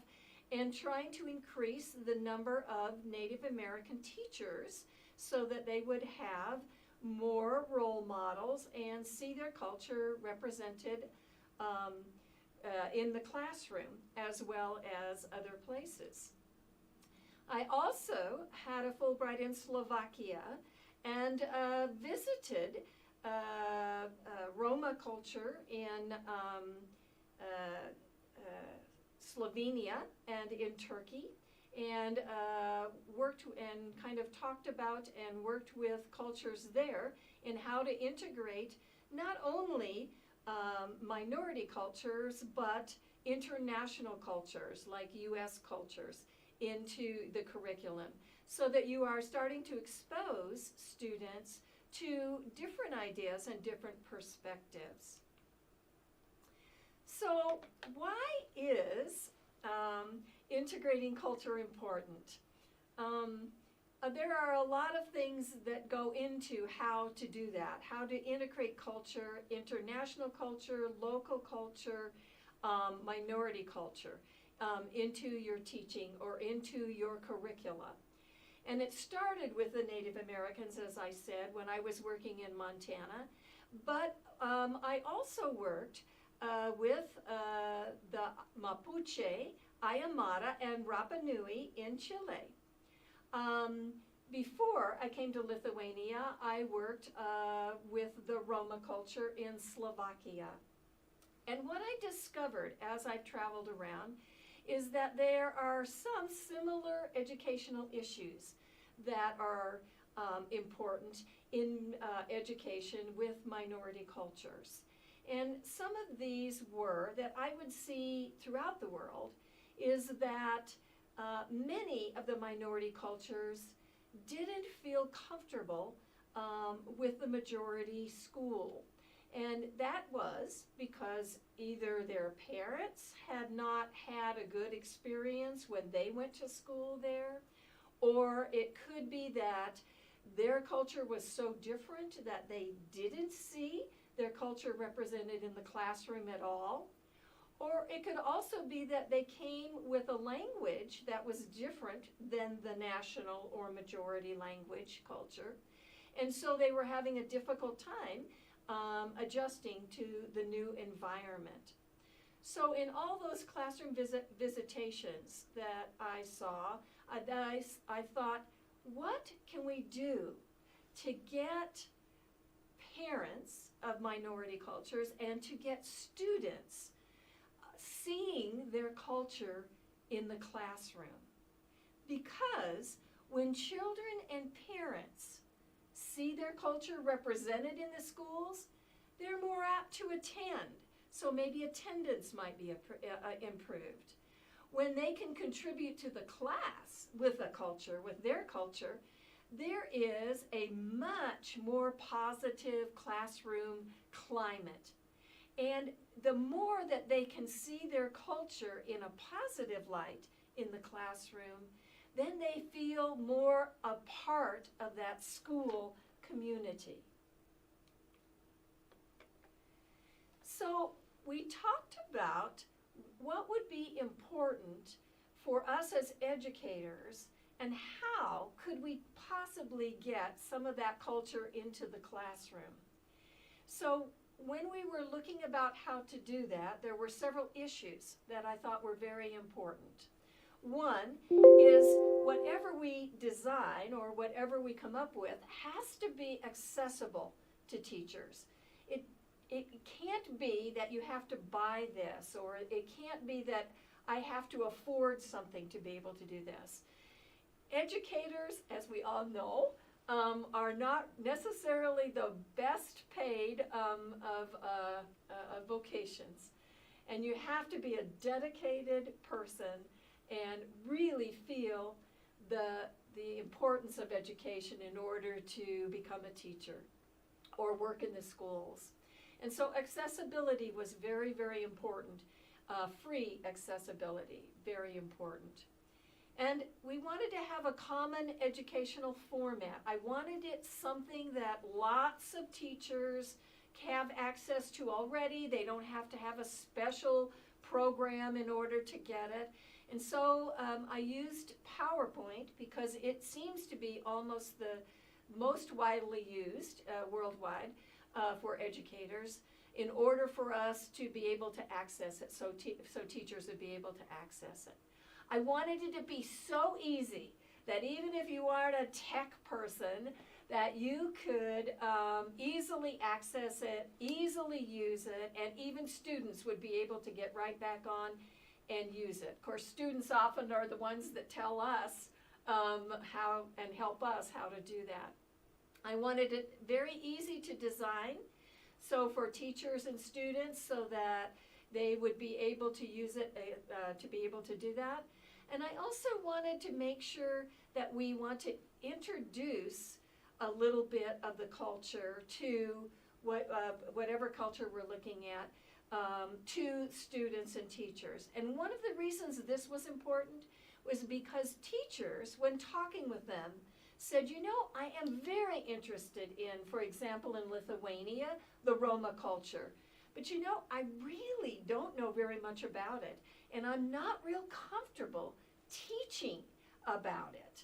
K: and trying to increase the number of Native American teachers so that they would have more role models and see their culture represented in the classroom as well as other places. I also had a Fulbright in Slovakia and visited Roma culture in Slovenia and in Turkey, and worked and kind of talked about and worked with cultures there in how to integrate not only minority cultures but international cultures like US cultures into the curriculum, so that you are starting to expose students to different ideas and different perspectives. So why is integrating culture important? There are a lot of things that go into how to do that, how to integrate culture, international culture, local culture, minority culture into your teaching or into your curricula. And it started with the Native Americans, as I said, when I was working in Montana. But I also worked with the Mapuche, Aymara, and Rapa Nui in Chile. Before I came to Lithuania, I worked with the Roma culture in Slovakia. And what I discovered as I traveled around is that there are some similar educational issues that are important in education with minority cultures. And some of these were that I would see throughout the world is that many of the minority cultures didn't feel comfortable with the majority school. And that was because either their parents had not had a good experience when they went to school there, or it could be that their culture was so different that they didn't see their culture represented in the classroom at all. Or it could also be that they came with a language that was different than the national or majority language culture. And so they were having a difficult time adjusting to the new environment. So in all those classroom visitations that I saw, I thought, what can we do to get parents of minority cultures and to get students seeing their culture in the classroom? Because when children and parents see their culture represented in the schools, they're more apt to attend. So maybe attendance might be improved. When they can contribute to the class with a culture, with their culture, there is a much more positive classroom climate. And the more that they can see their culture in a positive light in the classroom, then they feel more a part of that school community. So we talked about what would be important for us as educators and how could we possibly get some of that culture into the classroom. So when we were looking about how to do that, there were several issues that I thought were very important. One is whatever we design or whatever we come up with has to be accessible to teachers. It can't be that you have to buy this, or it can't be that I have to afford something to be able to do this. Educators, as we all know, are not necessarily the best paid of vocations. And you have to be a dedicated person and really feel the importance of education in order to become a teacher or work in the schools. And so accessibility was very, very important. Free accessibility, very important. And we wanted to have a common educational format. I wanted it something that lots of teachers have access to already. They don't have to have a special program in order to get it. And so I used PowerPoint because it seems to be almost the most widely used worldwide for educators in order for us to be able to access it, so teachers would be able to access it. I wanted it to be so easy that even if you aren't a tech person, that you could easily access it, easily use it, and even students would be able to get right back on and use it. Of course, students often are the ones that tell us how and help us how to do that. I wanted it very easy to design, so for teachers and students, so that they would be able to use it to be able to do that. And I also wanted to make sure that we want to introduce a little bit of the culture to whatever culture we're looking at to students and teachers. And one of the reasons this was important was because teachers, when talking with them, said, you know, I am very interested in, for example, in Lithuania, the Roma culture. But you know, I really don't know very much about it. And I'm not real comfortable teaching about it.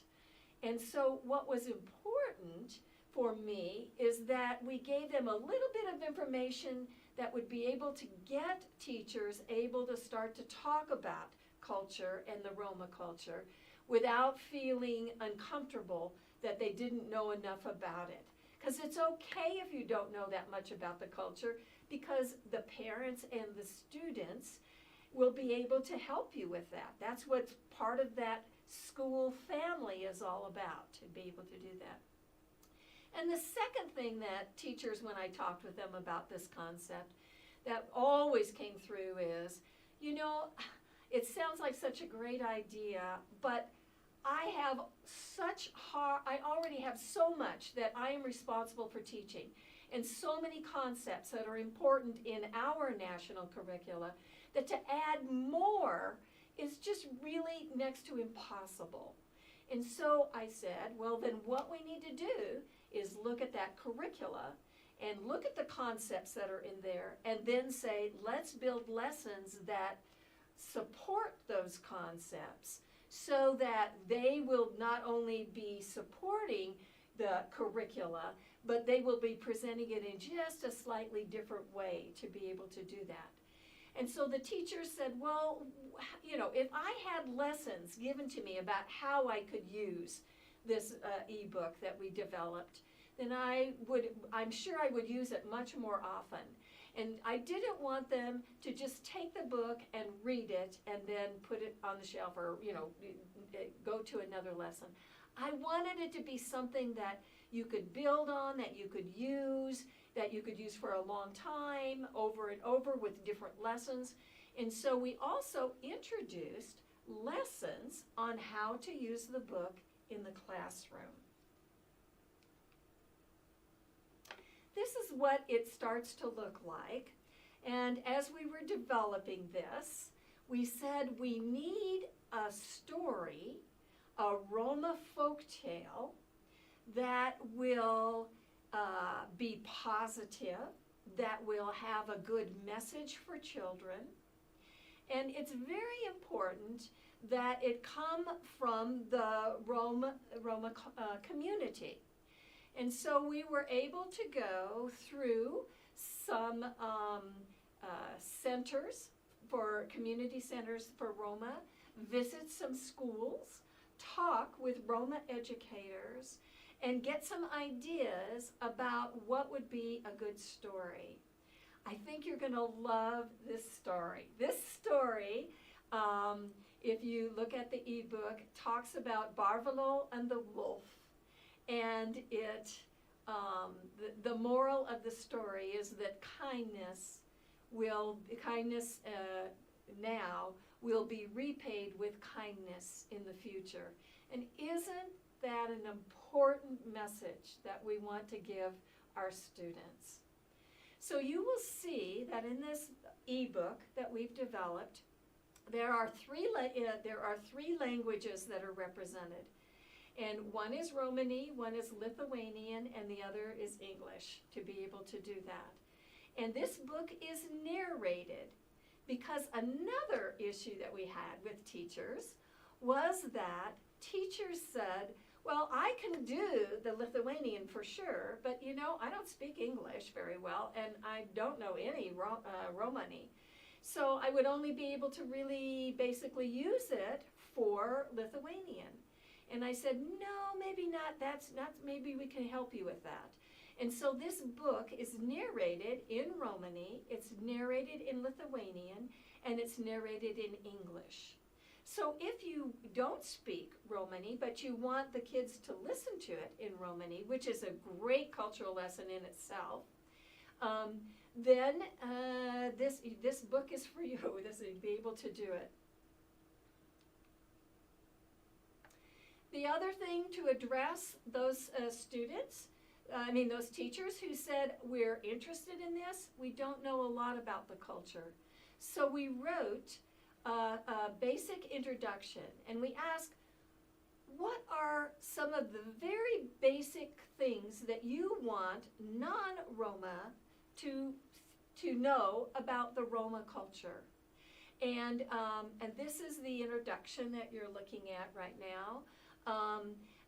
K: And so what was important for me is that we gave them a little bit of information that would be able to get teachers able to start to talk about culture and the Roma culture without feeling uncomfortable that they didn't know enough about it. Because it's okay if you don't know that much about the culture, because the parents and the students will be able to help you with that. That's what part of that school family is all about, to be able to do that. And the second thing that teachers, when I talked with them about this concept, that always came through is, you know, it sounds like such a great idea, but I already have so much that I am responsible for teaching, and so many concepts that are important in our national curricula, that to add more is just really next to impossible. And so I said, well, then what we need to do is look at that curricula and look at the concepts that are in there, and then say, let's build lessons that support those concepts so that they will not only be supporting the curricula, but they will be presenting it in just a slightly different way to be able to do that. And so the teacher said, well, you know, if I had lessons given to me about how I could use this ebook that we developed, then I'm sure I would use it much more often. And I didn't want them to just take the book and read it and then put it on the shelf, or, you know, go to another lesson. I wanted it to be something that you could build on, that you could use for a long time, over and over, with different lessons. And so we also introduced lessons on how to use the book in the classroom. This is what it starts to look like. And as we were developing this, we said we need a story, a Roma folktale, that will be positive, that will have a good message for children. And it's very important that it come from the Roma community. And so we were able to go through some centers, for community centers for Roma, visit some schools, talk with Roma educators, and get some ideas about what would be a good story. I think you're going to love this story. This story, if you look at the ebook, talks about Barvolo and the wolf. And the moral of the story is that kindness now will be repaid with kindness in the future. And isn't that an important message that we want to give our students? So you will see that in this ebook that we've developed, there are three languages that are represented. And one is Romani, one is Lithuanian, and the other is English, to be able to do that. And this book is narrated, because another issue that we had with teachers was that teachers said, well, I can do the Lithuanian for sure, but you know, I don't speak English very well, and I don't know any Romani. So I would only be able to really basically use it for Lithuanian. And I said, no, maybe not. Maybe we can help you with that. And so this book is narrated in Romani, it's narrated in Lithuanian, and it's narrated in English. So if you don't speak Romani, but you want the kids to listen to it in Romani, which is a great cultural lesson in itself, then this book is for you. You'll be able to do it. The other thing to address those those teachers who said, we're interested in this, we don't know a lot about the culture. So we wrote a basic introduction, and we asked, what are some of the very basic things that you want non-Roma to know about the Roma culture? And this is the introduction that you're looking at right now.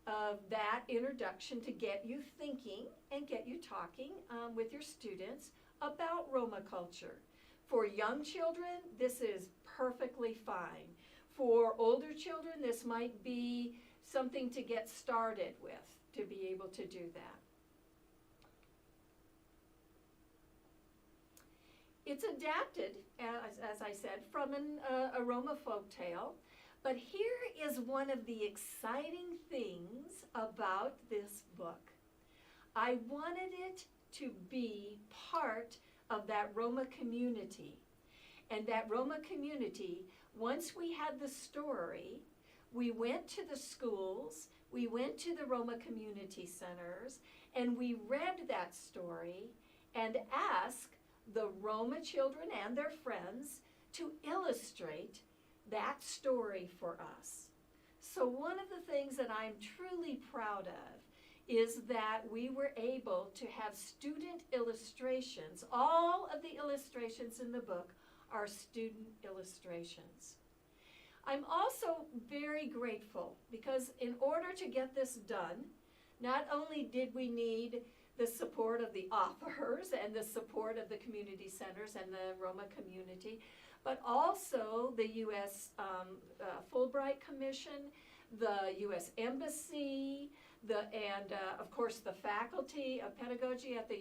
K: of that introduction to get you thinking and get you talking with your students about Roma culture. For young children, this is perfectly fine. For older children, this might be something to get started with, to be able to do that. It's adapted, as I said, from a Roma folk tale. But here is one of the exciting things about this book. I wanted it to be part of that Roma community. And that Roma community, once we had the story, we went to the schools, we went to the Roma community centers, and we read that story and asked the Roma children and their friends to illustrate that story for us. So one of the things that I'm truly proud of is that we were able to have student illustrations. All of the illustrations in the book are student illustrations. I'm also very grateful because in order to get this done, not only did we need the support of the authors and the support of the community centers and the Roma community, but also the U.S. Fulbright Commission, the U.S. Embassy, and of course the faculty of pedagogy at the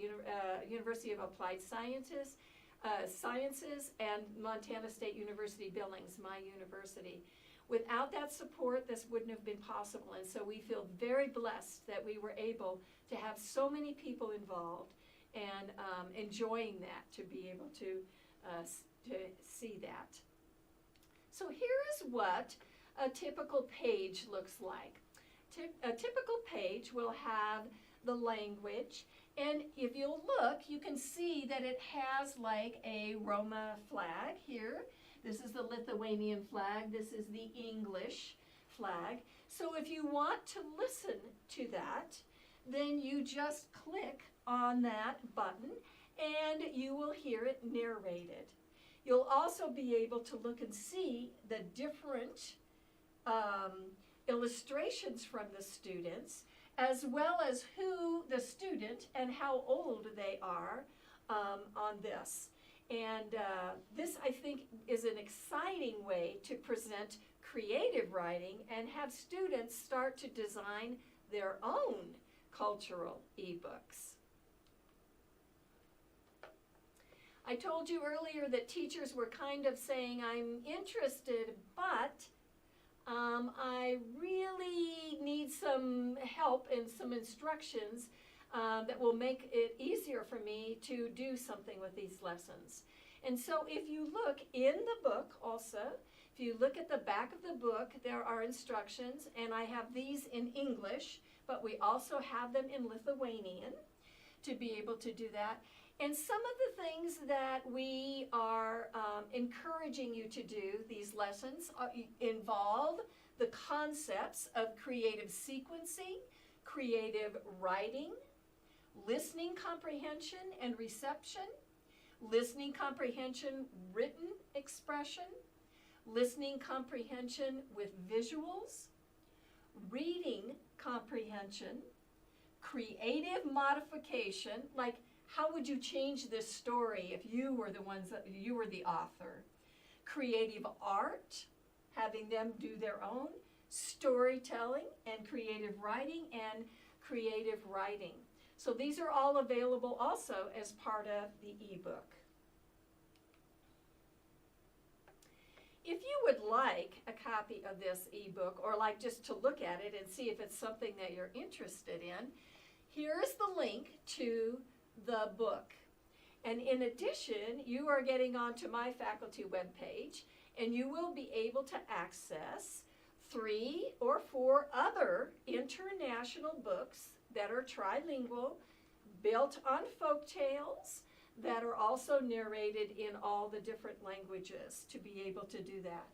K: University of Applied Sciences, and Montana State University Billings, my university. Without that support, this wouldn't have been possible, and so we feel very blessed that we were able to have so many people involved and enjoying that, to be able to see that. So here is what a typical page looks like. A typical page will have the language, and if you'll look, you can see that it has like a Roma flag here. This is the Lithuanian flag. This is the English flag. So if you want to listen to that, then you just click on that button and you will hear it narrated. You'll also be able to look and see the different illustrations from the students, as well as who the student and how old they are on this. And this, I think, is an exciting way to present creative writing and have students start to design their own cultural ebooks. I told you earlier that teachers were kind of saying, I'm interested, but I really need some help and some instructions that will make it easier for me to do something with these lessons. And so if you look in the book also, if you look at the back of the book, there are instructions, and I have these in English, but we also have them in Lithuanian to be able to do that. And some of the things that we are encouraging you to do, these lessons, involve the concepts of creative sequencing, creative writing, listening comprehension and reception, listening comprehension written expression, listening comprehension with visuals, reading comprehension, creative modification, like how would you change this story if you were you were the author, creative art, having them do their own, storytelling and creative writing, and creative writing. So these are all available also as part of the ebook. If you would like a copy of this ebook, or like just to look at it and see if it's something that you're interested in, here's the link to the book. And in addition, you are getting onto my faculty webpage, and you will be able to access 3 or 4 other international books that are trilingual, built on folk tales, that are also narrated in all the different languages to be able to do that.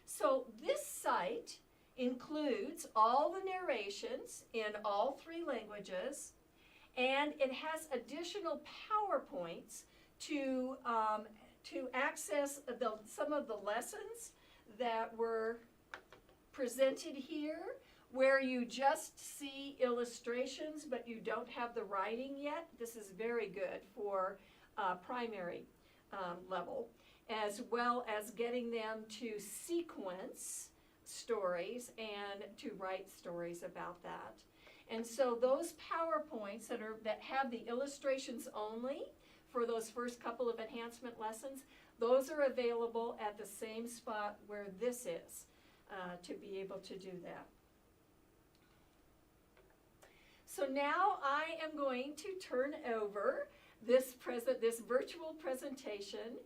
K: So this site includes all the narrations in all 3 languages, and it has additional PowerPoints to access some of the lessons that were presented here, where you just see illustrations, but you don't have the writing yet, this is very good for primary level, as well as getting them to sequence stories and to write stories about that. And so those PowerPoints that have the illustrations only for those first couple of enhancement lessons, those are available at the same spot where this is to be able to do that. So now I am going to turn over this virtual presentation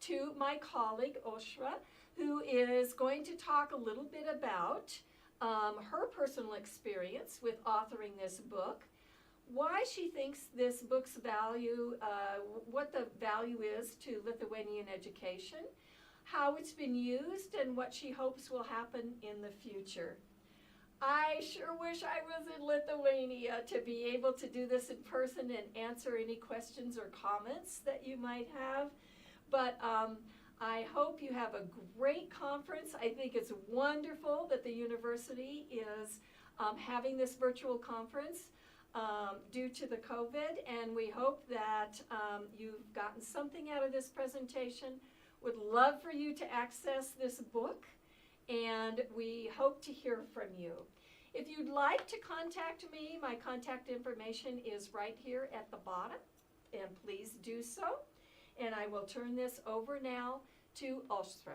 K: to my colleague Oshra, who is going to talk a little bit about her personal experience with authoring this book, why she thinks this book's value, what the value is to Lithuanian education, how it's been used, and what she hopes will happen in the future. I sure wish I was in Lithuania to be able to do this in person and answer any questions or comments that you might have. But I hope you have a great conference. I think it's wonderful that the university is having this virtual conference due to the COVID, and we hope that you've gotten something out of this presentation. Would love for you to access this book, and we hope to hear from you. If you'd like to contact me, my contact information is right here at the bottom, and please do so. And I will turn this over now to Ostra.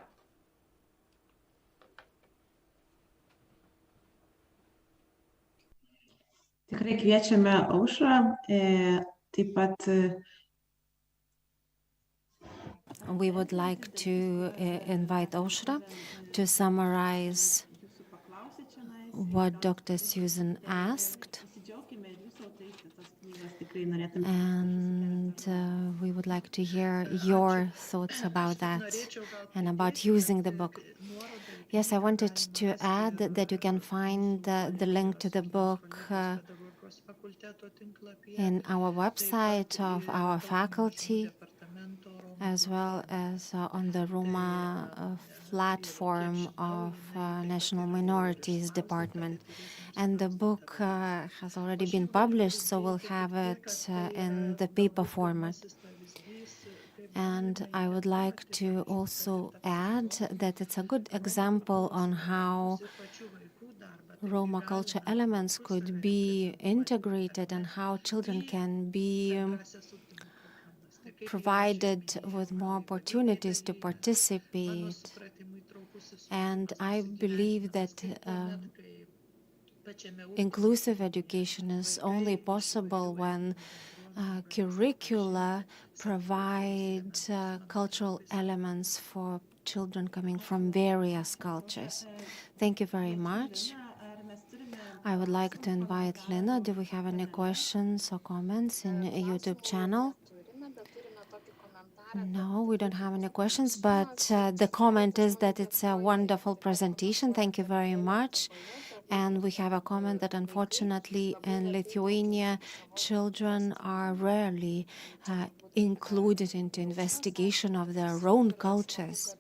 B: Tikrai kviečiame Aušrą, taip pat.
E: We would like to invite Aušra to summarize what Dr. Susan asked, and we would like to hear your thoughts about that and about using the book. Yes, I wanted to add that you can find the link to the book in our website of our faculty, as well as on the Roma platform of National Minorities Department. And the book has already been published, so we'll have it in the paper format. And I would like to also add that it's a good example on how Roma culture elements could be integrated and how children can be provided with more opportunities to participate. And I believe that inclusive education is only possible when curricula provide cultural elements for children coming from various cultures. Thank you very much. I would like to invite Lina. Do we have any questions or comments in a YouTube channel? No, we don't have any questions, but the comment is that it's a wonderful presentation. Thank you very much. And we have a comment that unfortunately in Lithuania, children are rarely included into investigation of their own cultures.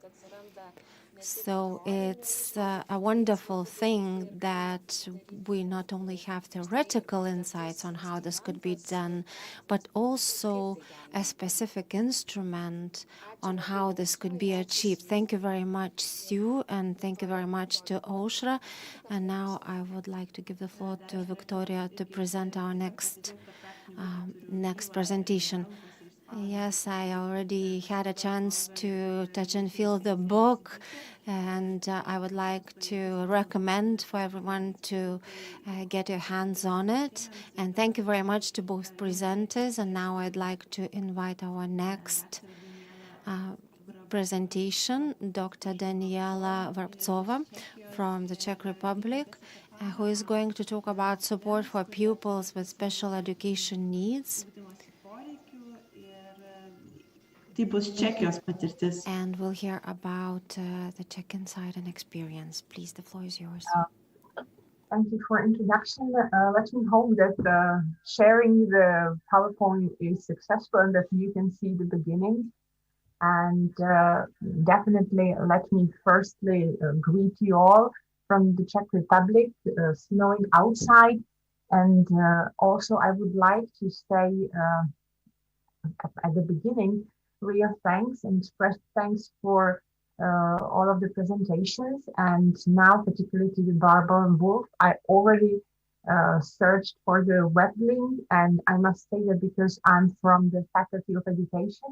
E: So it's a wonderful thing that we not only have theoretical insights on how this could be done, but also a specific instrument on how this could be achieved. Thank you very much, Sue, and thank you very much to Aušra. And now I would like to give the floor to Victoria to present our next presentation. Yes, I already had a chance to touch and feel the book, and I would like to recommend for everyone to get your hands on it. And thank you very much to both presenters. And now I'd like to invite our next presentation, Dr. Daniela Varptsova from the Czech Republic, who is going to talk about support for pupils with special education needs. And we'll hear about the Czech insight and experience. Please, the floor is yours.
L: Thank you for introduction. Let me hope that sharing the PowerPoint is successful and that you can see the beginning. And definitely let me firstly greet you all from the Czech Republic, snowing outside. And also I would like to say at the beginning, real thanks and express thanks for all of the presentations. And now, particularly to the Barbara and Wolf, I already searched for the web link. And I must say that because I'm from the Faculty of Education,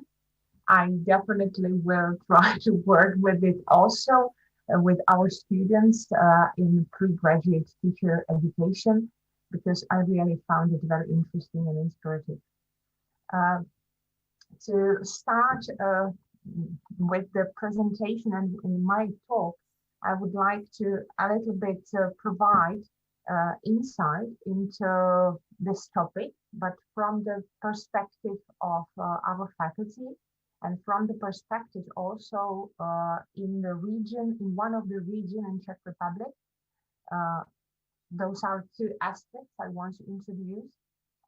L: I definitely will try to work with it also with our students in pre-graduate teacher education, because I really found it very interesting and inspirative. To start with the presentation and in my talk, I would like to a little bit provide insight into this topic, but from the perspective of our faculty and from the perspective also in the region, in one of the region in Czech Republic. Those are two aspects I want to introduce.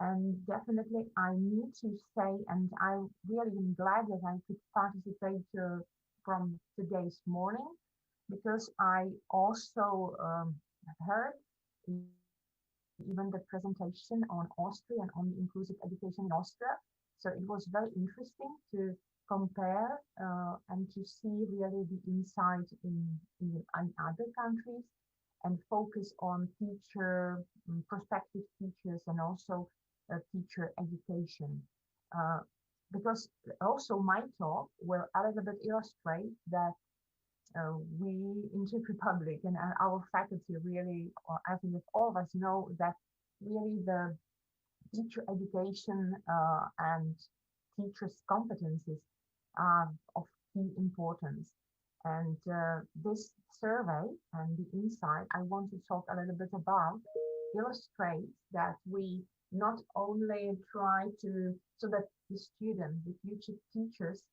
L: And definitely I need to say, and I really am glad that I could participate from today's morning, because I also heard even the presentation on Austria and on inclusive education in Austria. So it was very interesting to compare and to see really the insight in other countries and focus on teacher, prospective teachers, and also teacher education. Because also my talk will a little bit illustrate that we in Czech Republic and our faculty really, or I think that all of us know that really the teacher education and teachers' competencies are of key importance. And this survey and the insight I want to talk a little bit about illustrates that we not only try to, so that the students, the future teachers,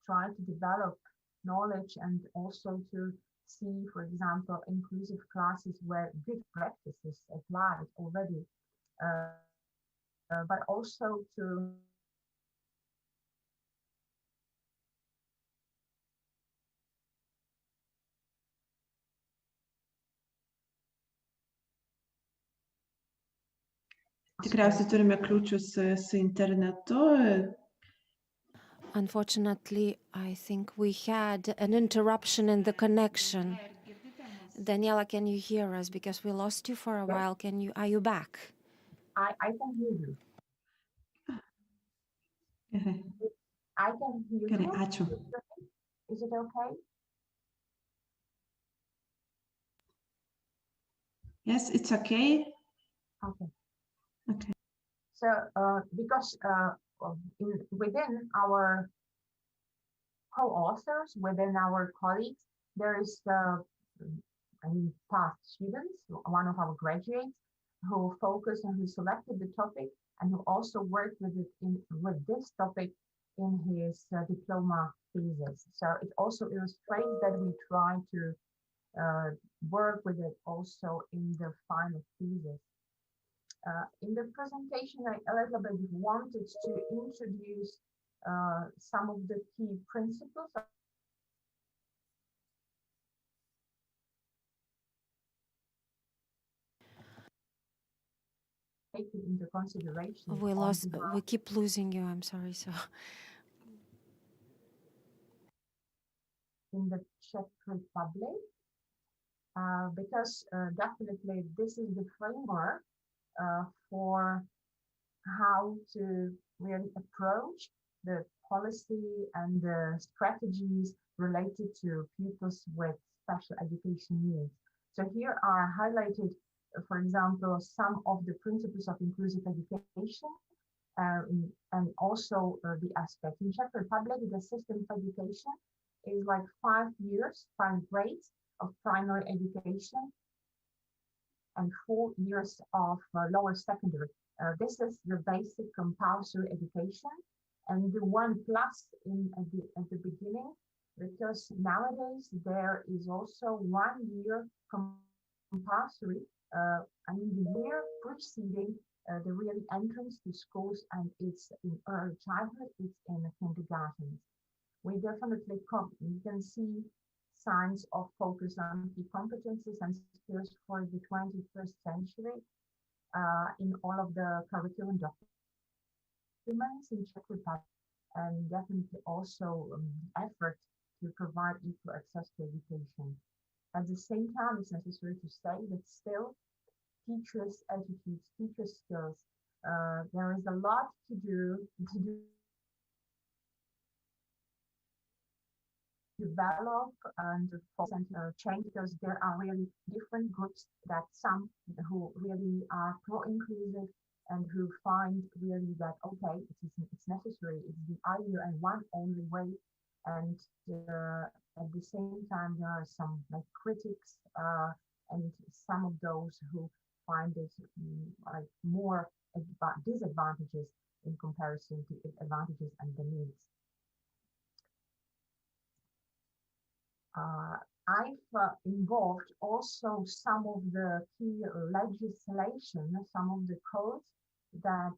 L: try to develop knowledge and also to see, for example, inclusive classes where good practices applied already, but also to
B: Tikriausiai turime kliūčių su internetu.
E: Unfortunately, I think we had an interruption in the connection. Daniela, can you hear us? Because we lost you for a while. Are you back?
L: I can hear you. I can hear
B: Gerai,
L: you.
B: ačiū.
L: Is it okay?
B: Yes, it's okay.
L: Okay.
B: Okay.
L: So because within our co-authors, within our colleagues, there is past students, one of our graduates, who focused and who selected the topic and who also worked with this topic in his diploma thesis. So it also illustrates that we try to work with it also in the final thesis. In the presentation, I a little bit wanted to introduce some of the key principles taken into consideration.
E: We keep losing you. I'm sorry. So
L: in the Czech Republic, because definitely this is the framework for how to really approach the policy and the strategies related to pupils with special education needs. So here are highlighted, for example, some of the principles of inclusive education and also the aspect. In Czech Republic, the system of education is like 5 years, 5 grades of primary education and 4 years of lower secondary. This is the basic compulsory education, and the 1+ at the beginning, because nowadays there is also 1 year compulsory. I mean the year preceding the real entrance to schools, and it's in early childhood, it's in kindergarten. We definitely you can see signs of focus on key competencies and skills for the 21st century in all of the curriculum documents in Czech Republic, and definitely also effort to provide equal access to education. At the same time, it's necessary to say that still teachers' attitudes, teachers' skills, there is a lot to do develop and change, because there are really different groups, that some who really are pro-inclusive and who find really that, okay, it's necessary, it's the ideal and one only way. And at the same time, there are some like critics and some of those who find it like more disadvantages in comparison to advantages and the needs. I've involved also some of the key legislation, some of the codes that,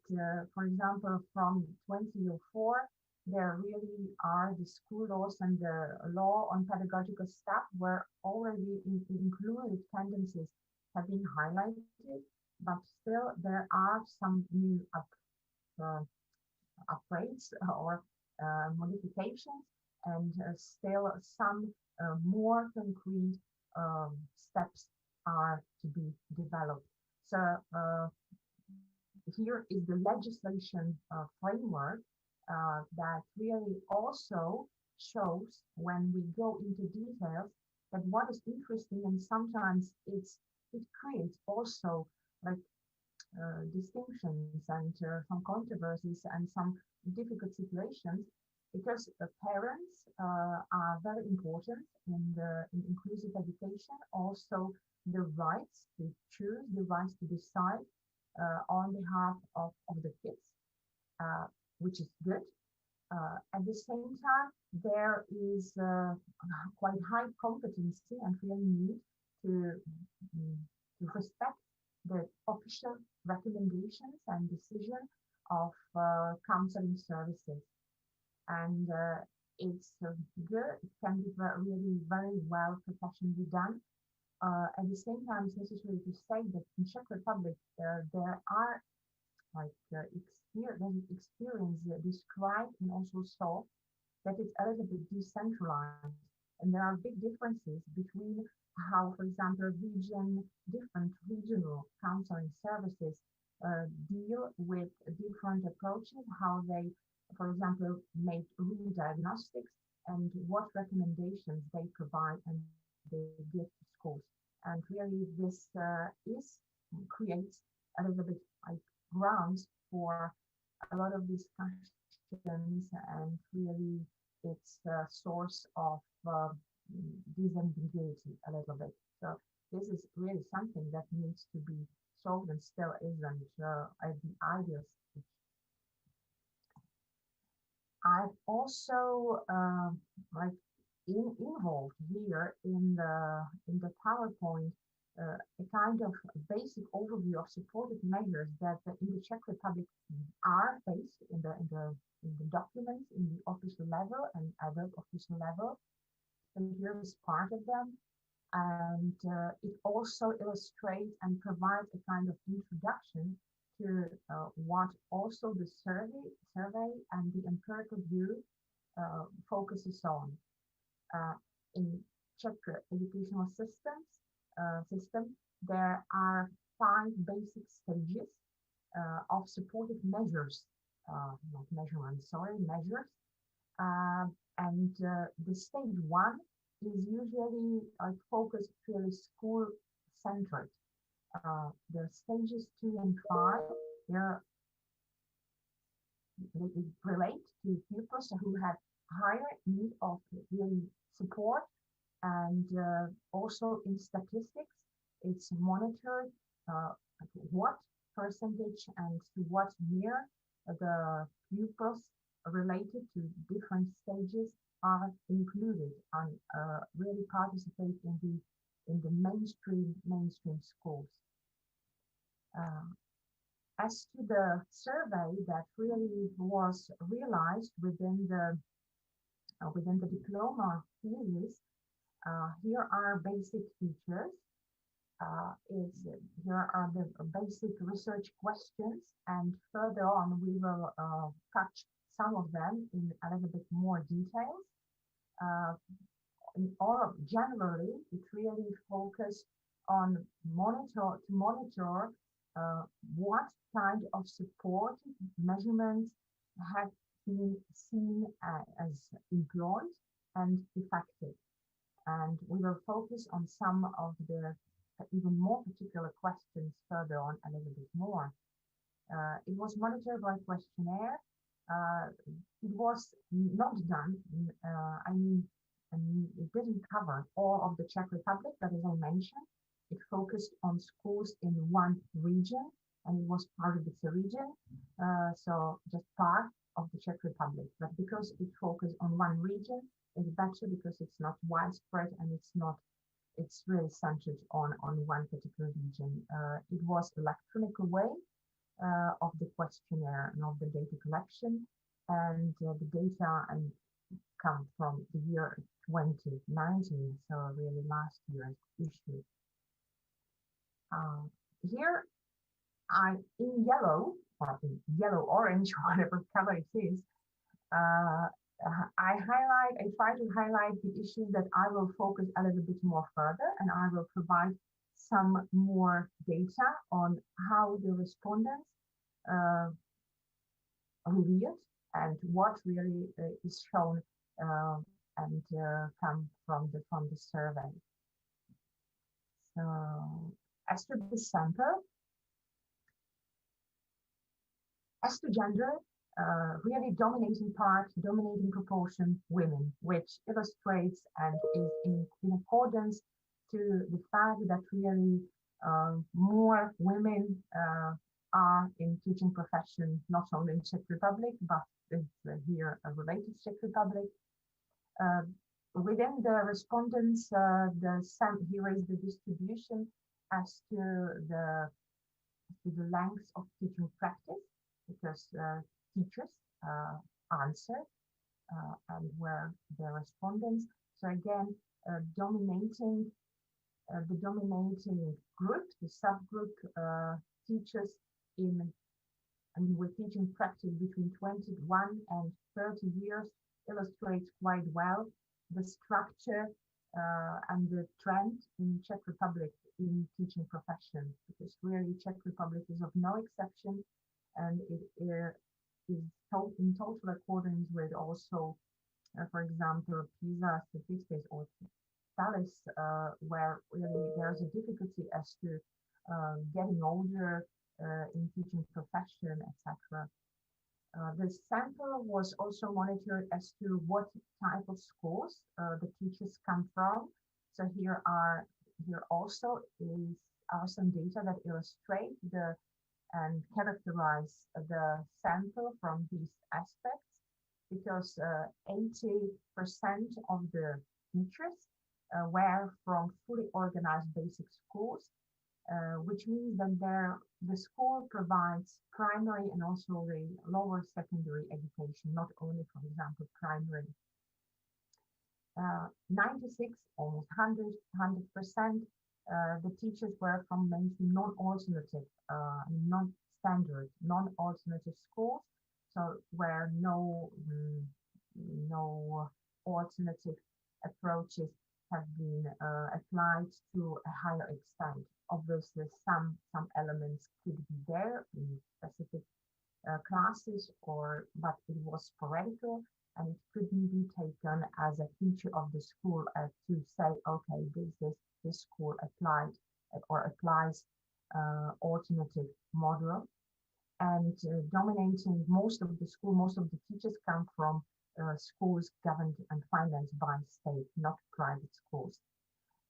L: for example, from 2004, there really are the school laws and the law on pedagogical staff where already included tendencies have been highlighted, but still there are some new upgrades or modifications, and still some more concrete steps are to be developed. So here is the legislation framework that really also shows, when we go into details, that what is interesting, and sometimes it creates also like distinctions and some controversies and some difficult situations, because the parents are very important in inclusive education. Also, the rights to choose, the rights to decide on behalf of the kids, which is good. At the same time, there is quite high competency and real need to respect the official recommendations and decision of counseling services. And it's good, it can be really very well professionally done. At the same time, it's necessary to say that in Czech Republic, there are like experience described and also saw that it's a little bit decentralized. And there are big differences between how, for example, different regional counseling services deal with different approaches, how they, for example, make root diagnostics and what recommendations they provide and they give to schools. And really this creates a little bit like grounds for a lot of discussions, and really it's a source of disambiguity a little bit. So this is really something that needs to be solved and still isn't at the ideal stage. I've also like involved here in the PowerPoint a kind of basic overview of supportive measures that in the Czech Republic are faced in the documents in the official level and adult official level. And here is part of them. And it also illustrates and provides a kind of introduction to what also the survey and the empirical view focuses on. In Czech educational system, there are 5 basic stages of supportive measures, not measurements, sorry, measures. And the stage 1 is usually focused purely school-centered. The stages 2 and 5, they relate to pupils who have higher need of really support, and also in statistics, it's monitored what percentage and to what year the pupils related to different stages are included and really participate in the mainstream schools. As to the survey that really was realized within the diploma thesis, Here are basic features. Here are the basic research questions, and further on we will touch some of them in a little bit more details. Generally, it really focused on monitor what kind of support measurements have been seen as employed and effective. And we will focus on some of the even more particular questions further on a little bit more. It was monitored by questionnaire. It was not done, it didn't cover all of the Czech Republic, but as I mentioned, it focused on schools in one region, and it was part of the region, so just part of the Czech Republic. But because it focused on one region, it's better because it's not widespread and it's really centered on one particular region. It was electronic way of the questionnaire and of the data collection, and the data come from the year 2019, so really last year's issue. Here, in yellow, or in yellow-orange, whatever color it is, I try to highlight the issues that I will focus a little bit more further, and I will provide some more data on how the respondents revealed and what really is shown and come from the survey. So, as to the sample, as to gender, really dominating proportion women, which illustrates and is in accordance to the fact that really more women are in teaching profession, not only in Czech Republic, but here a related Czech Republic. Within the respondents, here is the distribution as to the length of teaching practice, because teachers answered and were the respondents. So again, the dominating group, the subgroup teachers with teaching practice between 21 and 30 years illustrates quite well the structure and the trend in Czech Republic in teaching profession, because really Czech Republic is of no exception, and it is in total accordance with also, for example, PISA statistics or TALIS, where really there's a difficulty as to getting older in teaching profession, etc. The sample was also monitored as to what type of schools the teachers come from. So here also are some data that illustrate and characterize the sample from these aspects, because 80% of the teachers were from fully organized basic schools, which means that the school provides primary and also the lower secondary education, not only, for example, primary. 96, almost 100%, the teachers were from mainstream non-alternative, non-standard, non-alternative schools, so where no alternative approaches have been applied to a higher extent. Obviously, some elements could be there in specific classes, but it was sporadical, and it couldn't be taken as a feature of the school to say, okay, this school applied or applies alternative model. And dominating most of the teachers come from schools governed and financed by state, not private schools.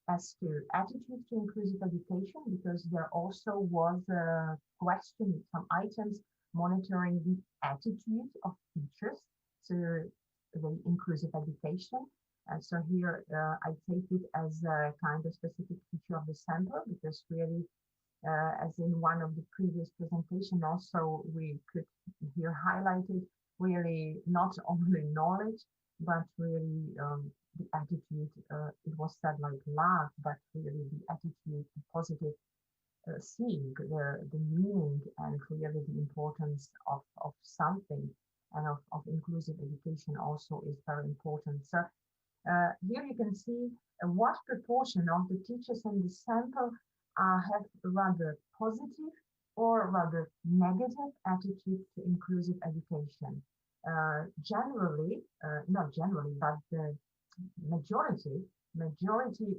L: As to attitude to inclusive education, because there also was a question, some items monitoring the attitude of teachers to the inclusive education. And so here I take it as a kind of specific feature of the sample, because really, as in one of the previous presentations also, we could here highlighted really not only knowledge, but really the attitude, it was said like love, but really the attitude, the positive seeing the meaning and clearly the importance of something and of inclusive education also is very important. So here you can see what proportion of the teachers in the sample have rather positive or rather negative attitude to inclusive education. Generally, not generally, but the majority,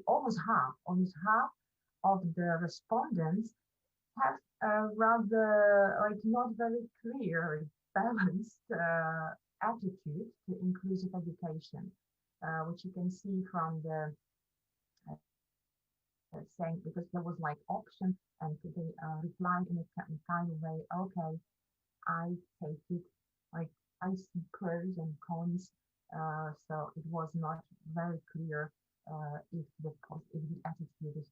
L: almost half of the respondents have a rather like not very clear, balanced attitude to inclusive education, which you can see from the saying, because there was like option and they replied in a kind of way, okay, I take it, like I see pros and cons, so it was not very clear if the attitude is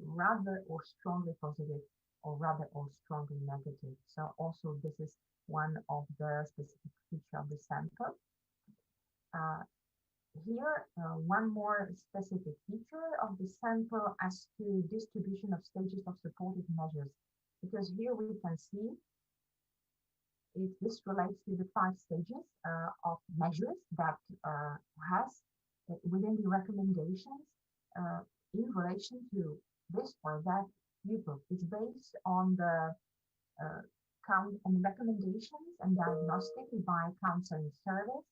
L: rather or strongly positive or rather or strongly negative. So also this is one of the specific features of the sample. Here, one more specific feature of the sample as to distribution of stages of supportive measures, because here we can see this relates to the 5 stages of measures that has within the recommendations in relation to this or that pupil. It's based on the count and recommendations and diagnostic by counseling service.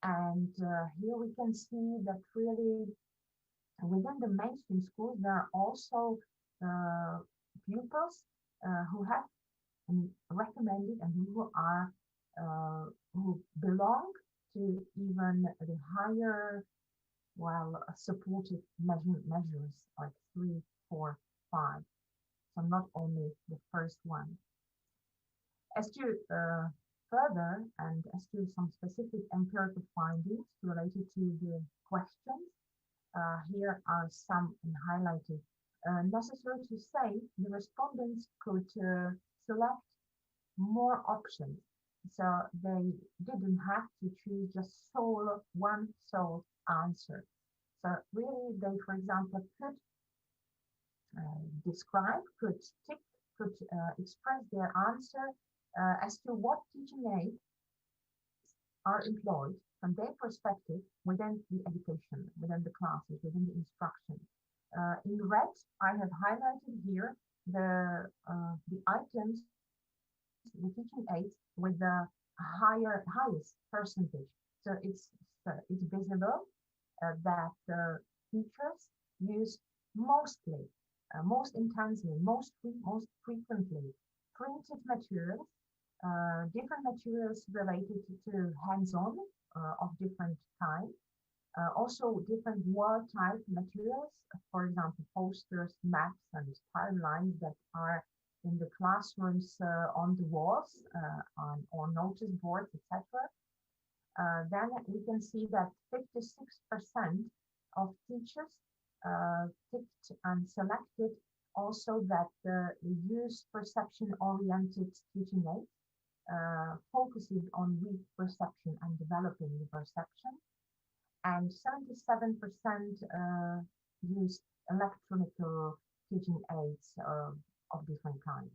L: And here we can see that really within the mainstream schools, there are also pupils who have recommended and who are who belong to even the higher, supportive measures like 3, 4, 5. So not only the first one. As to further and as to some specific empirical findings related to the questions, here are some highlighted. Necessary to say, the respondents could select more options, so they didn't have to choose just one sole answer. So really, they, for example, could describe, could tick, could express their answer as to what teaching aids are employed from their perspective within the education, within the classes, within the instruction. In red, I have highlighted here the items, the teaching aids with the highest percentage. So it's visible that the teachers use mostly, most intensely, most frequently printed materials, different materials related to hands-on of different kinds. Also different wall type materials, for example, posters, maps, and timelines that are in the classrooms on the walls, on notice boards, etc. Then we can see that 56% of teachers picked and selected also that the use perception-oriented teaching aids, focusing on weak perception and developing the perception. And 77% use electronic teaching aids of different kinds.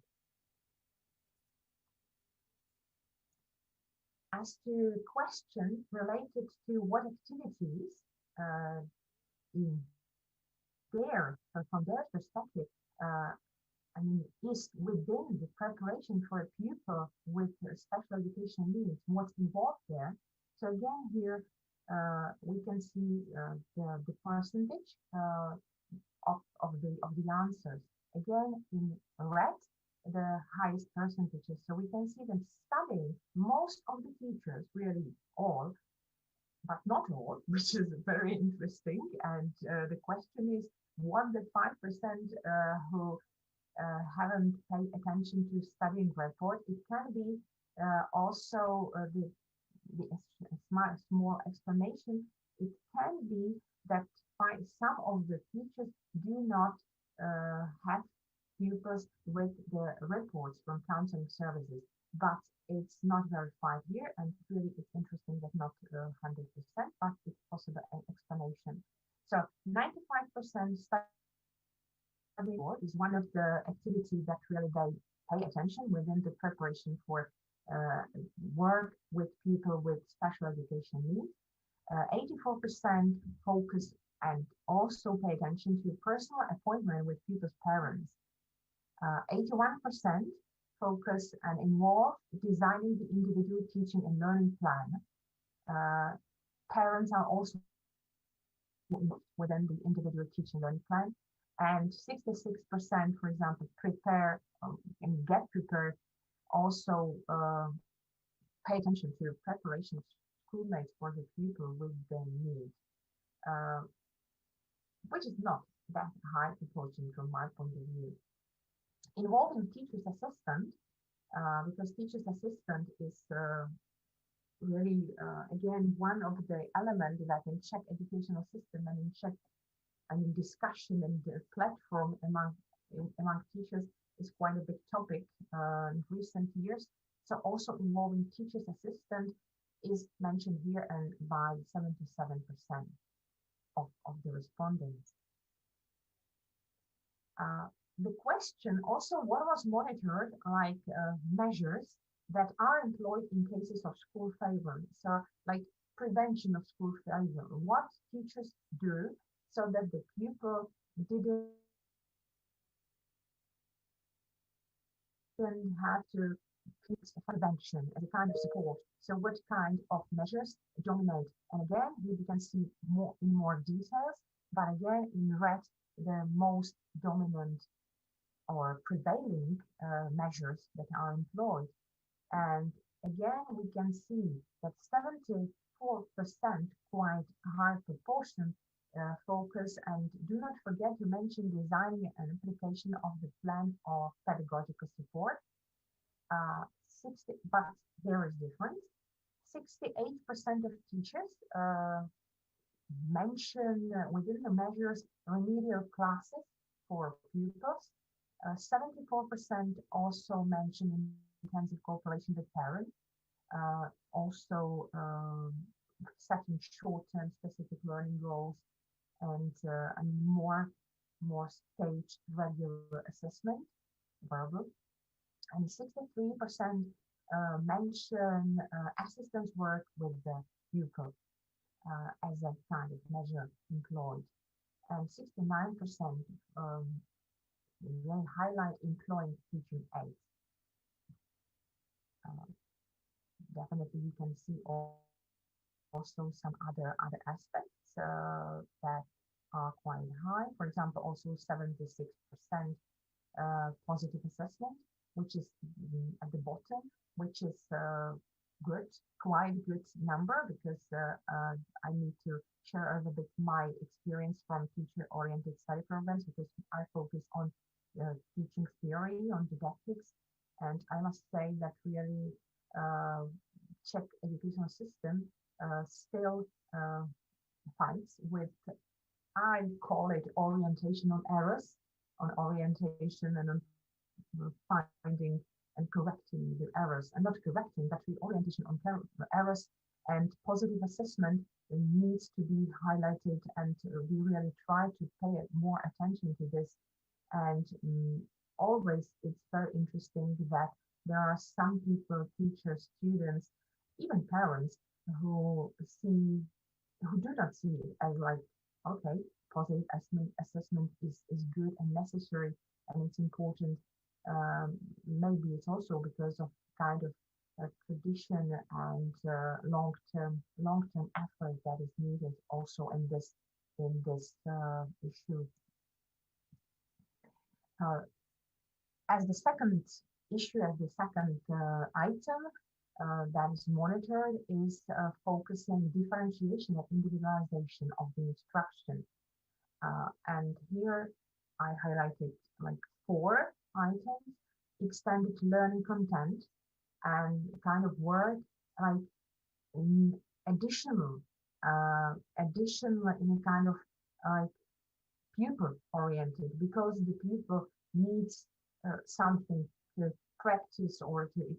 L: As to question related to what activities from their perspective, is within the preparation for a pupil with special education needs, what's involved there. So again, here we can see the percentage of the answers. Again, in red, the highest percentages. So we can see that studying, most of the teachers, really all, but not all, which is very interesting. And the question is, what the 5% who haven't paid attention to studying report? It can be also the small explanation. It can be that some of the teachers do not have pupils with the reports from counseling services. but it's not verified here, and really it's interesting that not 100%, but it's possible an explanation. So 95% study is one of the activities that really they pay attention within the preparation for work with people with special education needs. 84% focus and also pay attention to personal appointment with pupils' parents. 81% focus and involve designing the individual teaching and learning plan. Parents are also within the individual teaching learning plan, and 66%, for example, prepare and get prepared, also pay attention to preparation of schoolmates for the pupil with the need, which is not that high proportion from my point of view. Involving teacher's assistant, because teacher's assistant is really, again, one of the elements that in Czech educational system and in Czech, discussion and the platform among teachers is quite a big topic in recent years. So also involving teacher's assistant is mentioned here and by 77% of the respondents. The question also, what was monitored, like measures that are employed in cases of school failure. So like prevention of school failure, what teachers do so that the pupil didn't have to fix prevention as a kind of support. So what kind of measures dominate? And again, here you can see more in more details, but again, in red, the most dominant or prevailing measures that are employed. And again, we can see that 74%, quite high proportion, focus, and do not forget to mention designing and application of the plan of pedagogical support. 60, but there is difference. 68% of teachers mention within the measures remedial classes for pupils. 74% also mention intensive cooperation with parents. Also setting short-term specific learning goals and more staged regular assessment, verbal. And 63% mention assistance work with the pupil as a kind of measure employed. And 69% they highlight employing teaching aids. Definitely you can see also some other aspects that are quite high. For example, also 76% positive assessment, which is at the bottom, which is good, quite good number, because I need to share a little bit my experience from teacher-oriented study programs, because I focus on teaching theory, on didactics, and I must say that really Czech educational system still fights with, I call it orientational errors on orientation and on finding and correcting the errors, and not correcting, but reorientation on errors, and positive assessment needs to be highlighted, and we really try to pay more attention to this. And always it's very interesting that there are some people, teachers, students, even parents, who do not see it as like, okay, positive assessment is good and necessary, and it's important. Maybe it's also because of kind of tradition and long-term effort that is needed also in this issue. As the second issue, as the second item that is monitored is focusing differentiation and individualization of the instruction. And here I highlighted like 4 items: extended learning content, and kind of word like additional in a kind of like pupil oriented, because the pupil needs something to practice or to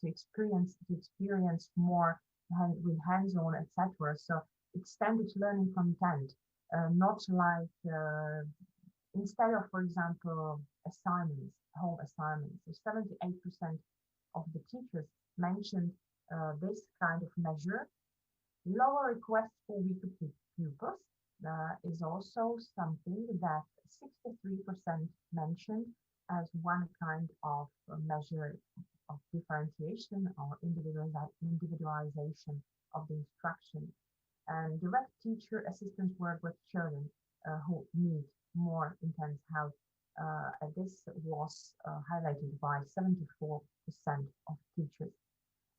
L: experience more with hands-on, etc. So extended learning content, not like instead of, for example, assignments, home assignments. So 78% of the teachers mentioned this kind of measure. Lower requests for weekly pupils is also something that 63% mentioned as one kind of measure of differentiation or individualization of the instruction. And direct teacher assistance work with children who need more intense help. This was highlighted by 74% of teachers.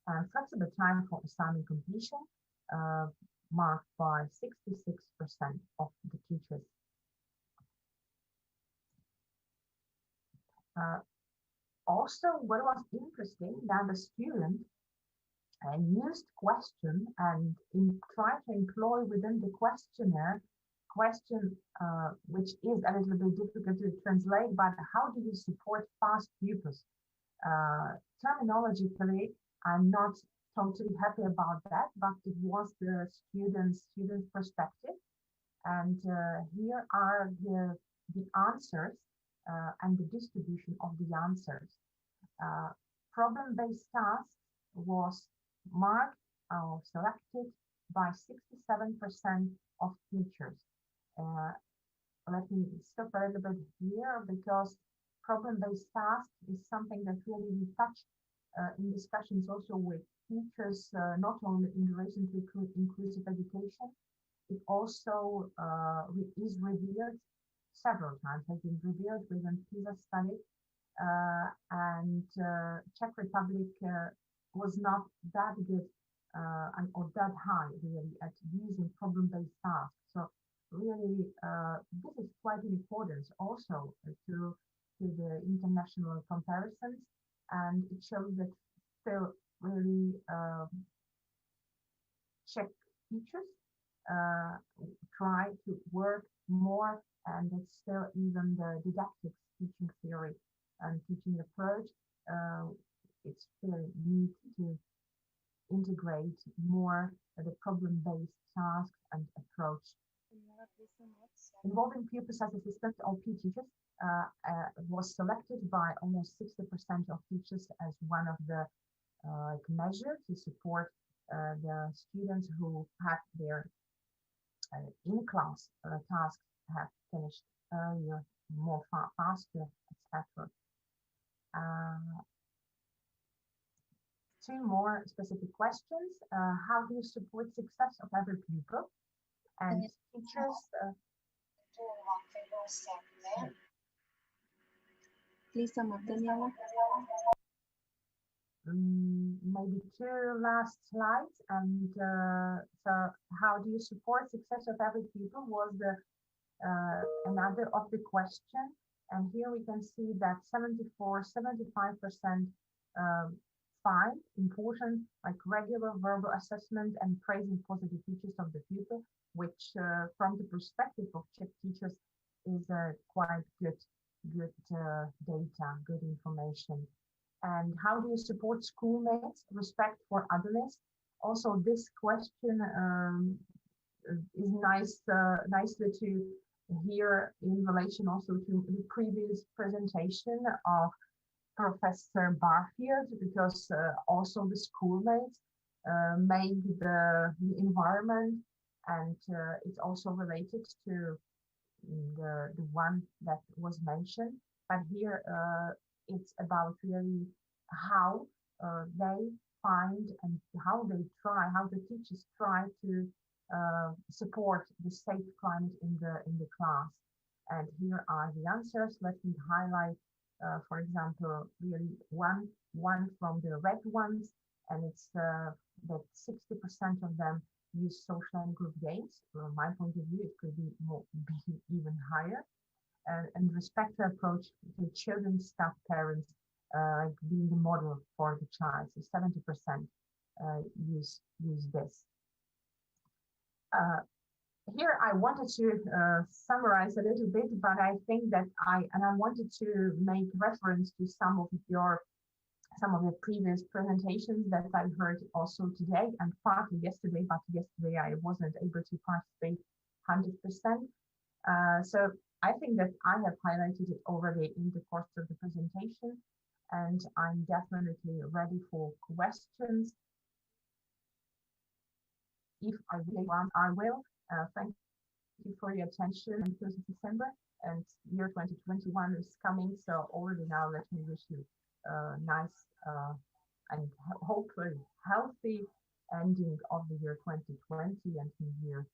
L: And flexible time for assignment completion marked by 66% of the teachers. Also, what was interesting that the student used question and tried to employ within the questionnaire question, which is a little bit difficult to translate, but how do you support fast pupils? Terminologically, I'm not totally happy about that, but it was the student's perspective. And here are the answers and the distribution of the answers. Problem-based tasks was marked or selected by 67% of teachers. Let me stop a little bit here because problem-based tasks is something that really we touch in discussions also with teachers, not only in relation to inclusive education. It also is revealed several times, has been revealed within PISA study, and Czech Republic was not that good or that high really at using problem-based tasks. So really, this is quite important also to the international comparisons, and it shows that still really Czech teachers try to work more, and it's still even the didactic teaching theory and teaching approach, it's still need to integrate more the problem-based tasks and approach. Involving pupils as assistants or P teachers was selected by almost 60% of teachers as one of the measures to support the students who have their in-class tasks have finished earlier, more faster, etc. Two more specific questions. How do you support success of every pupil? And teachers.
A: Please sum up, Daniela.
L: Maybe two last slides. And so how do you support success of every pupil was the another of the question. And here we can see that 75% find important like regular verbal assessment and praising positive features of the pupil, which from the perspective of Czech teachers is quite good data, good information. And how do you support schoolmates? Respect for otherness. Also, this question is nicely to hear in relation also to the previous presentation of Professor Barfield, because also the schoolmates make the environment, and it's also related to the one that was mentioned. But here it's about really how they find and how they try, how the teachers try to support the safe climate in the class. And here are the answers. Let me highlight, for example, really one from the red ones, and it's that 60% of them use social and group games. From my point of view, it could be even higher. And respect the approach to children, staff, parents, like being the model for the child. So 70% use this. Here I wanted to summarize a little bit, but I think that I wanted to make reference to some of your some of the previous presentations that I heard also today and partly yesterday, but yesterday I wasn't able to participate 100%. So I think that I have highlighted it already in the course of the presentation, and I'm definitely ready for questions. If I really want, I will. Thank you for your attention. And 1st of December, and year 2021 is coming, so already now let me wish you a nice and hopefully healthy ending of the year 2020 and new year.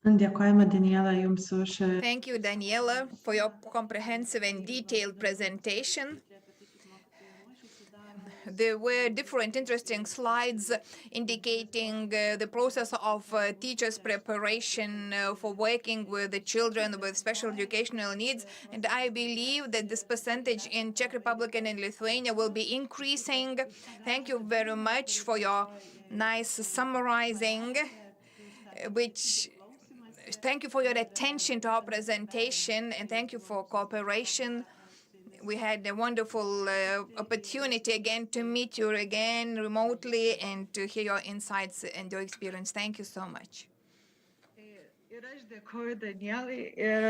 B: Thank
C: you, Daniela, for your comprehensive and detailed presentation. There were different interesting slides indicating the process of teachers' preparation for working with the children with special educational needs. And I believe that this percentage in Czech Republic and in Lithuania will be increasing. Thank you very much for your nice summarizing, thank you for your attention to our presentation, and thank you for cooperation. We had a wonderful opportunity again to meet you again remotely and to hear your insights and your experience. Thank you so much.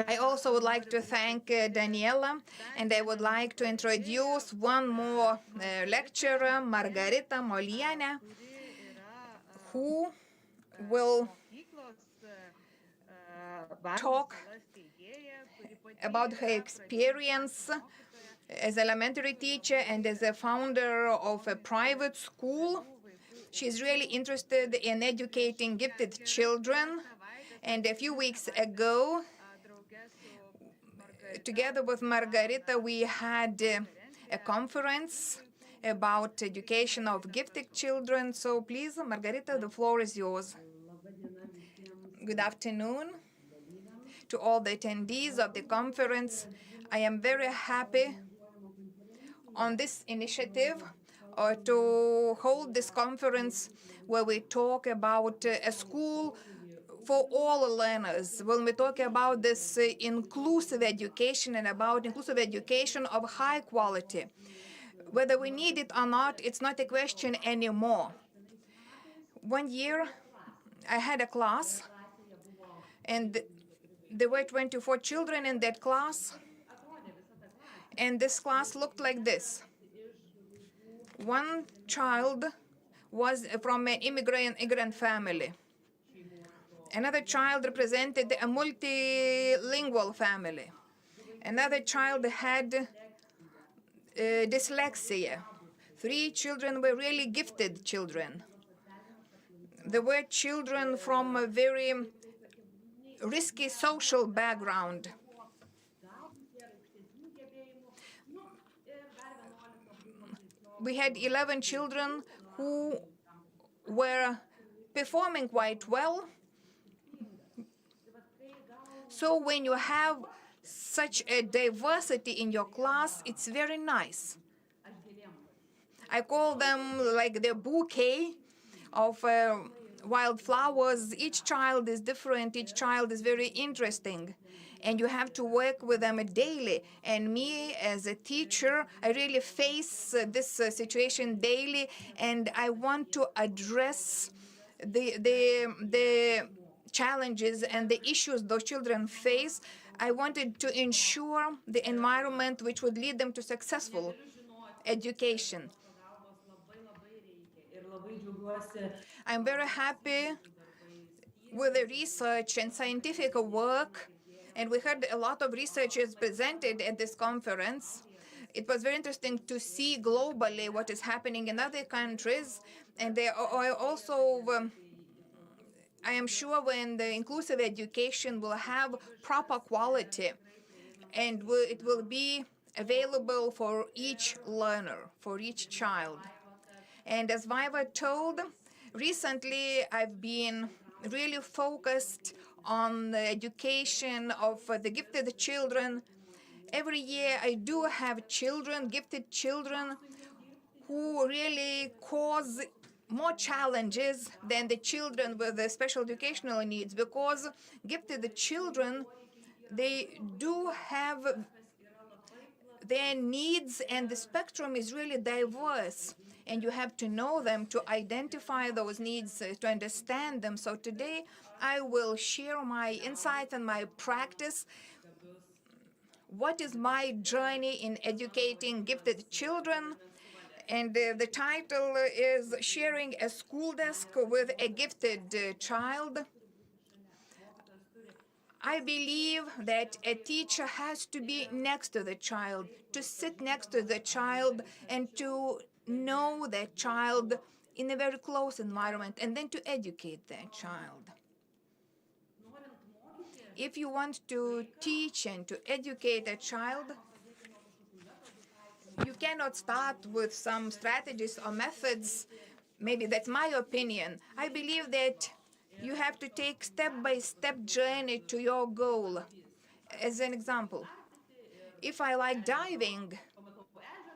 C: I also would like to thank Daniela, and I would like to introduce one more lecturer, Margarita Molienė, who will talk about her experience as an elementary teacher and as a founder of a private school. She's really interested in educating gifted children. And a few weeks ago, together with Margarita, we had a conference about education of gifted children. So please, Margarita, the floor is yours. Good afternoon to all the attendees of the conference. I am very happy on this initiative to hold this conference where we talk about a school for all learners. When we talk about this inclusive education and about inclusive education of high quality, whether we need it or not, it's not a question anymore. One year, I had a class, and there were 24 children in that class, and this class looked like this. One child was from an immigrant family. Another child represented a multilingual family. Another child had dyslexia. 3 children were really gifted children. There were children from a very risky social background. We had 11 children who were performing quite well. So when you have such a diversity in your class, it's very nice. I call them like the bouquet of wildflowers. Each child is different. Each child is very interesting. And you have to work with them daily. And me, as a teacher, I really face this situation daily, and I want to address the challenges and the issues those children face. I wanted to ensure the environment which would lead them to successful education. I'm very happy with the research and scientific work, and we heard a lot of researchers presented at this conference. It was very interesting to see globally what is happening in other countries, and they are also I am sure when the inclusive education will have proper quality, and it will be available for each learner, for each child. And as Vaiva told, recently I've been really focused on the education of the gifted children. Every year I do have children, gifted children, who really cause more challenges than the children with the special educational needs, because gifted children, they do have their needs and the spectrum is really diverse. And you have to know them to identify those needs, to understand them. So today I will share my insight and my practice. What is my journey in educating gifted children? And the title is Sharing a School Desk with a Gifted Child. I believe that a teacher has to be next to the child, to sit next to the child and to know that child in a very close environment, and then to educate that child. If you want to teach and to educate a child, you cannot start with some strategies or methods. Maybe that's my opinion. I believe that you have to take step-by-step journey to your goal. As an example, if I like diving,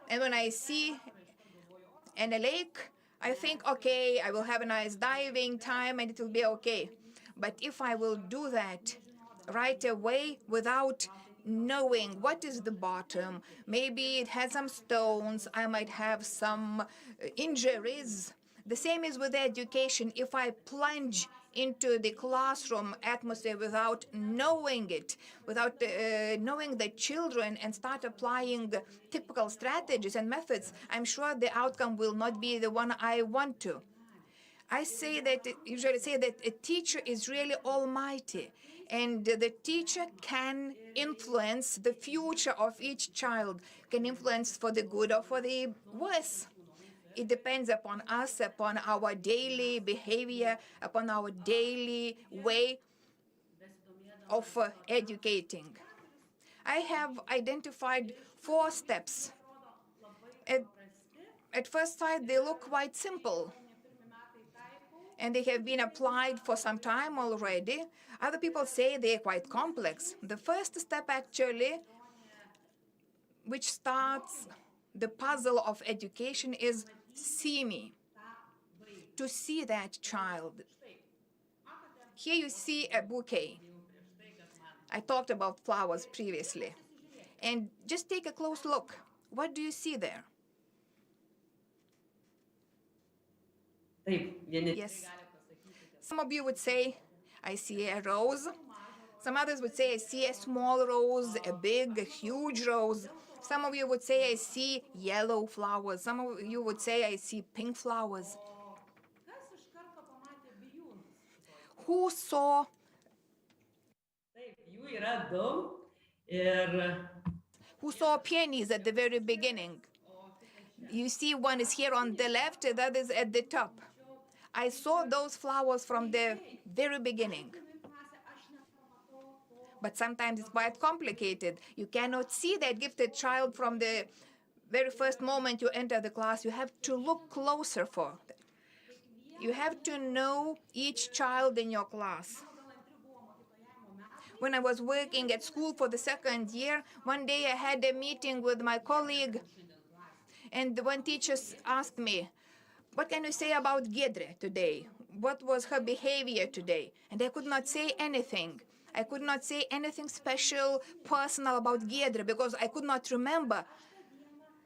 C: and when I see in a lake, I think, okay, I will have a nice diving time and it will be okay. But if I will do that right away without knowing what is the bottom, maybe it has some stones, I might have some injuries. The same is with education. If I plunge into the classroom atmosphere without knowing it, without knowing the children and start applying typical strategies and methods, I'm sure the outcome will not be the one I want to. I usually say that a teacher is really almighty, and the teacher can influence the future of each child, can influence for the good or for the worse. It depends upon us, upon our daily behavior, upon our daily way of educating. I have identified 4 steps. At first sight, they look quite simple, and they have been applied for some time already. Other people say they're quite complex. The first step, actually, which starts the puzzle of education, is see me, to see that child. Here you see a bouquet. I talked about flowers previously. And just take a close look. What do you see there? Yes. Some of you would say, I see a rose. Some others would say, I see a small rose, a big, a huge rose. Some of you would say, I see yellow flowers. Some of you would say, I see pink flowers. Who saw? Who saw peonies at the very beginning? You see one is here on the left, the other is at the top. I saw those flowers from the very beginning. But sometimes it's quite complicated. You cannot see that gifted child from the very first moment you enter the class. You have to look closer for that. You have to know each child in your class. When I was working at school for the 2nd year, one day I had a meeting with my colleague, and one teacher asked me, what can you say about Giedre today? What was her behavior today? And I could not say anything. I could not say anything special, personal about Giedre because I could not remember.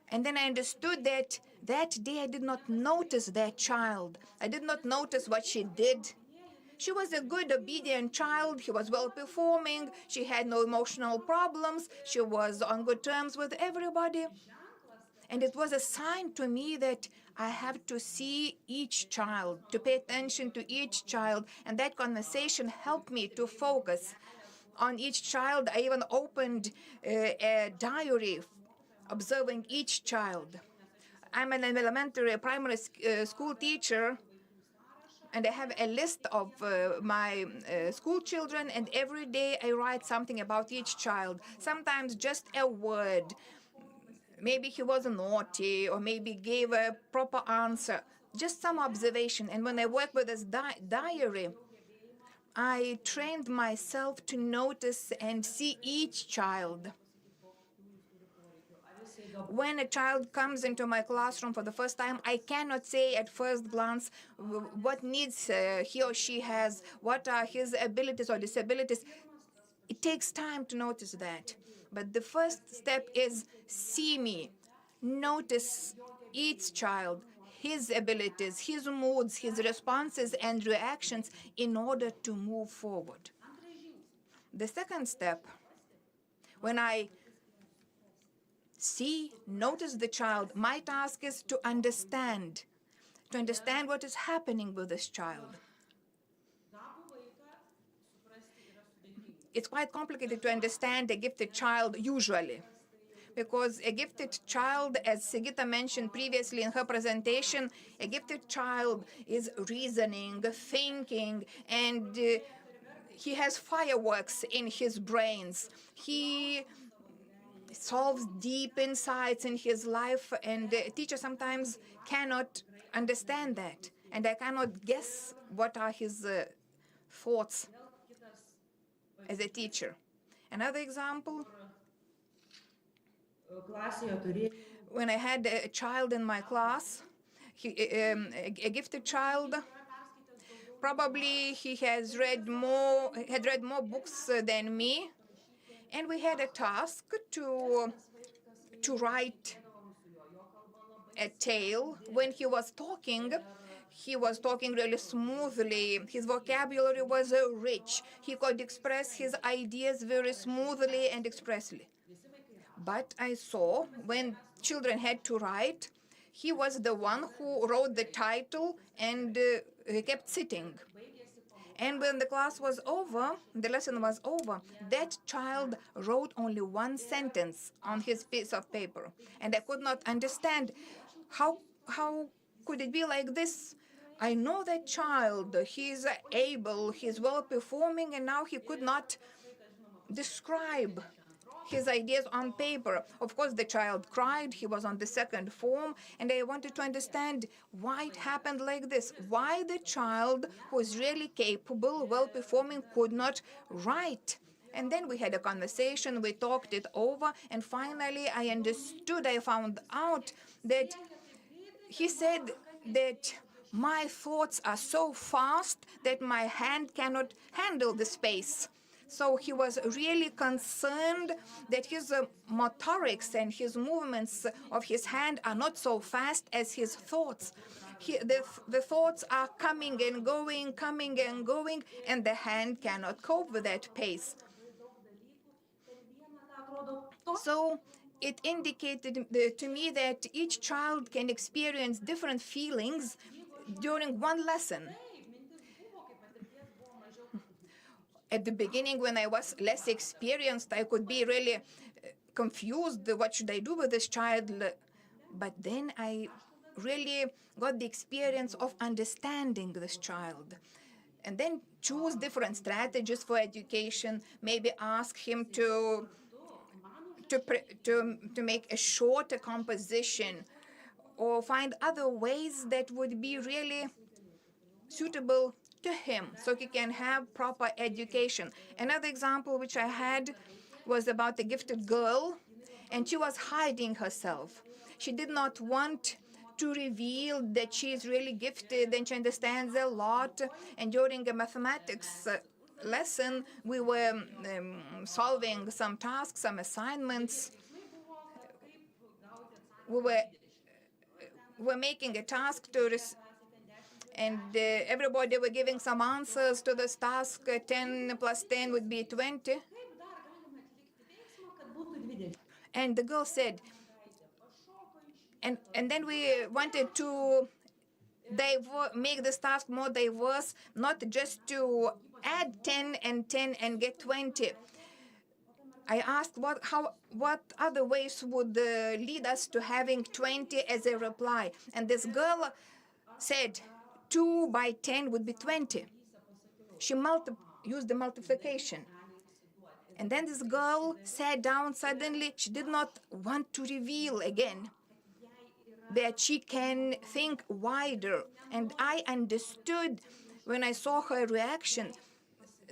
C: And then I understood that that day I did not notice that child. I did not notice what she did. She was a good, obedient child. She was well-performing. She had no emotional problems. She was on good terms with everybody. And it was a sign to me that I have to see each child, to pay attention to each child. And that conversation helped me to focus on each child. I even opened a diary observing each child. I'm an elementary, primary school teacher, and I have a list of my school children, and every day I write something about each child, sometimes just a word. Maybe he was naughty, or maybe gave a proper answer, just some observation. And when I work with this diary, I trained myself to notice and see each child. When a child comes into my classroom for the first time, I cannot say at first glance what needs he or she has, what are his abilities or disabilities. It takes time to notice that. But the first step is see me. Notice each child, his abilities, his moods, his responses and reactions in order to move forward. The second step, when I see, notice the child, my task is to understand what is happening with this child. It's quite complicated to understand a gifted child usually, because a gifted child, as Sigita mentioned previously in her presentation, a gifted child is reasoning, thinking, and he has fireworks in his brains. He solves deep insights in his life, and a teacher sometimes cannot understand that. And I cannot guess what are his thoughts as a teacher. Another example, when I had a child in my class, a gifted child, probably he had read more books than me, and we had a task to write a tale. When he was talking really smoothly. His vocabulary was rich. He could express his ideas very smoothly and expressly. But I saw when children had to write, he was the one who wrote the title and he kept sitting. And when the class was over, the lesson was over, that child wrote only one sentence on his piece of paper. And I could not understand how could it be like this? I know that child, he's able, he's well-performing, and now he could not describe his ideas on paper. Of course, the child cried, he was on the second form, and I wanted to understand why it happened like this, why the child who is really capable, well-performing, could not write. And then we had a conversation, we talked it over, and finally I understood, I found out that he said that my thoughts are so fast that my hand cannot handle the space. So he was really concerned that his motorics and his movements of his hand are not so fast as his thoughts. The thoughts are coming and going, and the hand cannot cope with that pace. So it indicated to me that each child can experience different feelings during one lesson. At the beginning, when I was less experienced, I could be really confused. What should I do with this child? But then I really got the experience of understanding this child. And then choose different strategies for education, maybe ask him to make a shorter composition, or find other ways that would be really suitable to him so he can have proper education. Another example which I had was about a gifted girl, and she was hiding herself. She did not want to reveal that she is really gifted and she understands a lot. And during a mathematics lesson, we were solving some tasks, some assignments. We were making a task and everybody were giving some answers to this task. 10 plus 10 would be 20. And the girl said, and then we wanted to make this task more diverse, not just to add 10 and 10 and get 20. I asked what other ways would lead us to having 20 as a reply. And this girl said 2 by 10 would be 20. She used the multiplication. And then this girl sat down suddenly. She did not want to reveal again that she can think wider. And I understood when I saw her reaction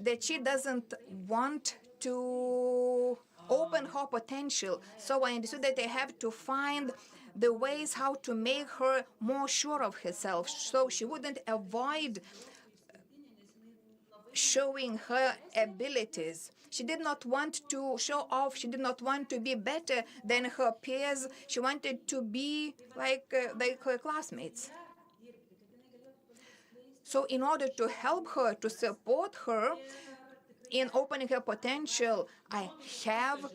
C: that she doesn't want to open her potential. So I understood that I have to find the ways how to make her more sure of herself, so she wouldn't avoid showing her abilities. She did not want to show off. She did not want to be better than her peers. She wanted to be like her classmates. So in order to help her, to support her in opening her potential, I have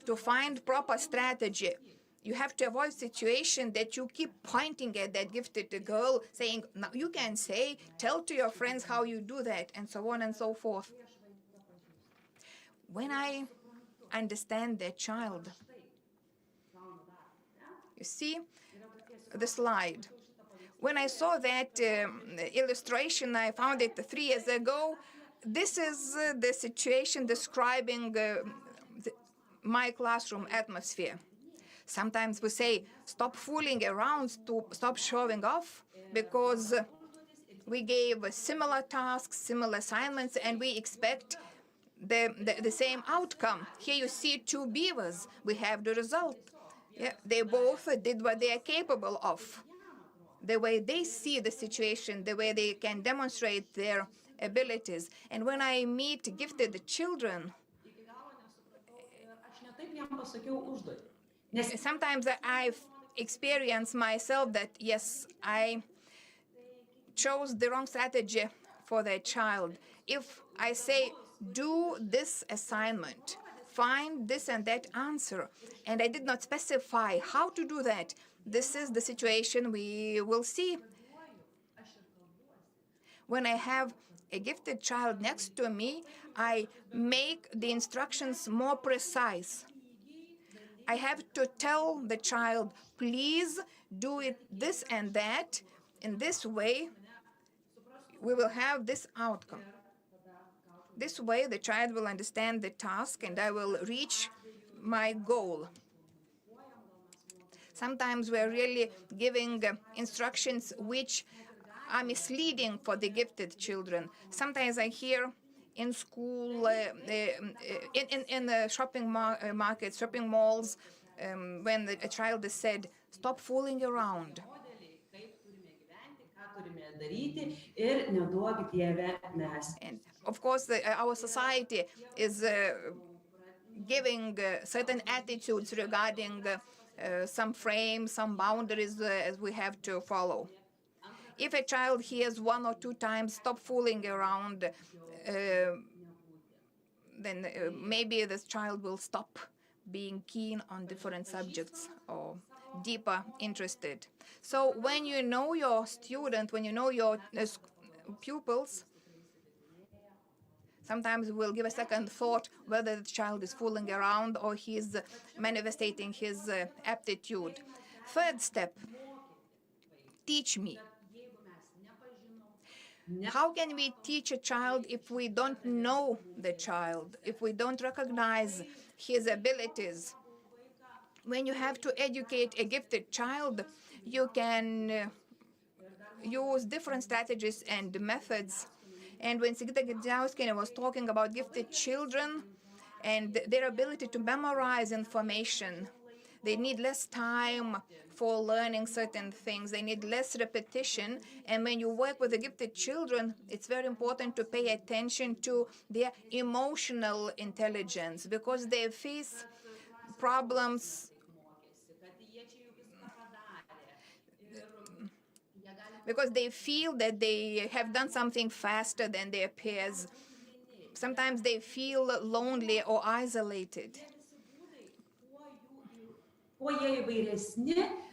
C: to find proper strategy. You have to avoid situation that you keep pointing at that gifted girl, saying, "Now you can say, tell to your friends how you do that," and so on and so forth. When I understand that child, you see the slide. When I saw that illustration, I found it 3 years ago. This is the situation describing my classroom atmosphere. Sometimes we say, stop fooling around, stop showing off, because we gave similar tasks, similar assignments, and we expect the same outcome. Here you see 2 beavers. We have the result. Yeah, they both did what they are capable of. The way they see the situation, the way they can demonstrate their abilities. And when I meet gifted children, sometimes I've experienced myself that, yes, I chose the wrong strategy for that child. If I say, do this assignment, find this and that answer, and I did not specify how to do that, this is the situation we will see. When I have a gifted child next to me, I make the instructions more precise. I have to tell the child, please do it this and that. In this way, we will have this outcome. This way, the child will understand the task and I will reach my goal. Sometimes we're really giving instructions which are misleading for the gifted children. Sometimes I hear in school, in the shopping markets, shopping malls, when a child is said, stop fooling around. And of course, our society is giving certain attitudes regarding some frames, some boundaries as we have to follow. If a child hears 1 or 2 times, stop fooling around, then maybe this child will stop being keen on different subjects or deeper interested. So when you know your student, when you know your pupils, sometimes we'll give a second thought whether the child is fooling around or he's manifesting his aptitude. Third step, teach me. How can we teach a child if we don't know the child, if we don't recognize his abilities? When you have to educate a gifted child, you can use different strategies and methods. And when Sigita Gdziauskienė was talking about gifted children and their ability to memorize information, they need less time for learning certain things. They need less repetition. And when you work with the gifted children, it's very important to pay attention to their emotional intelligence because they face problems because they feel that they have done something faster than their peers. Sometimes they feel lonely or isolated.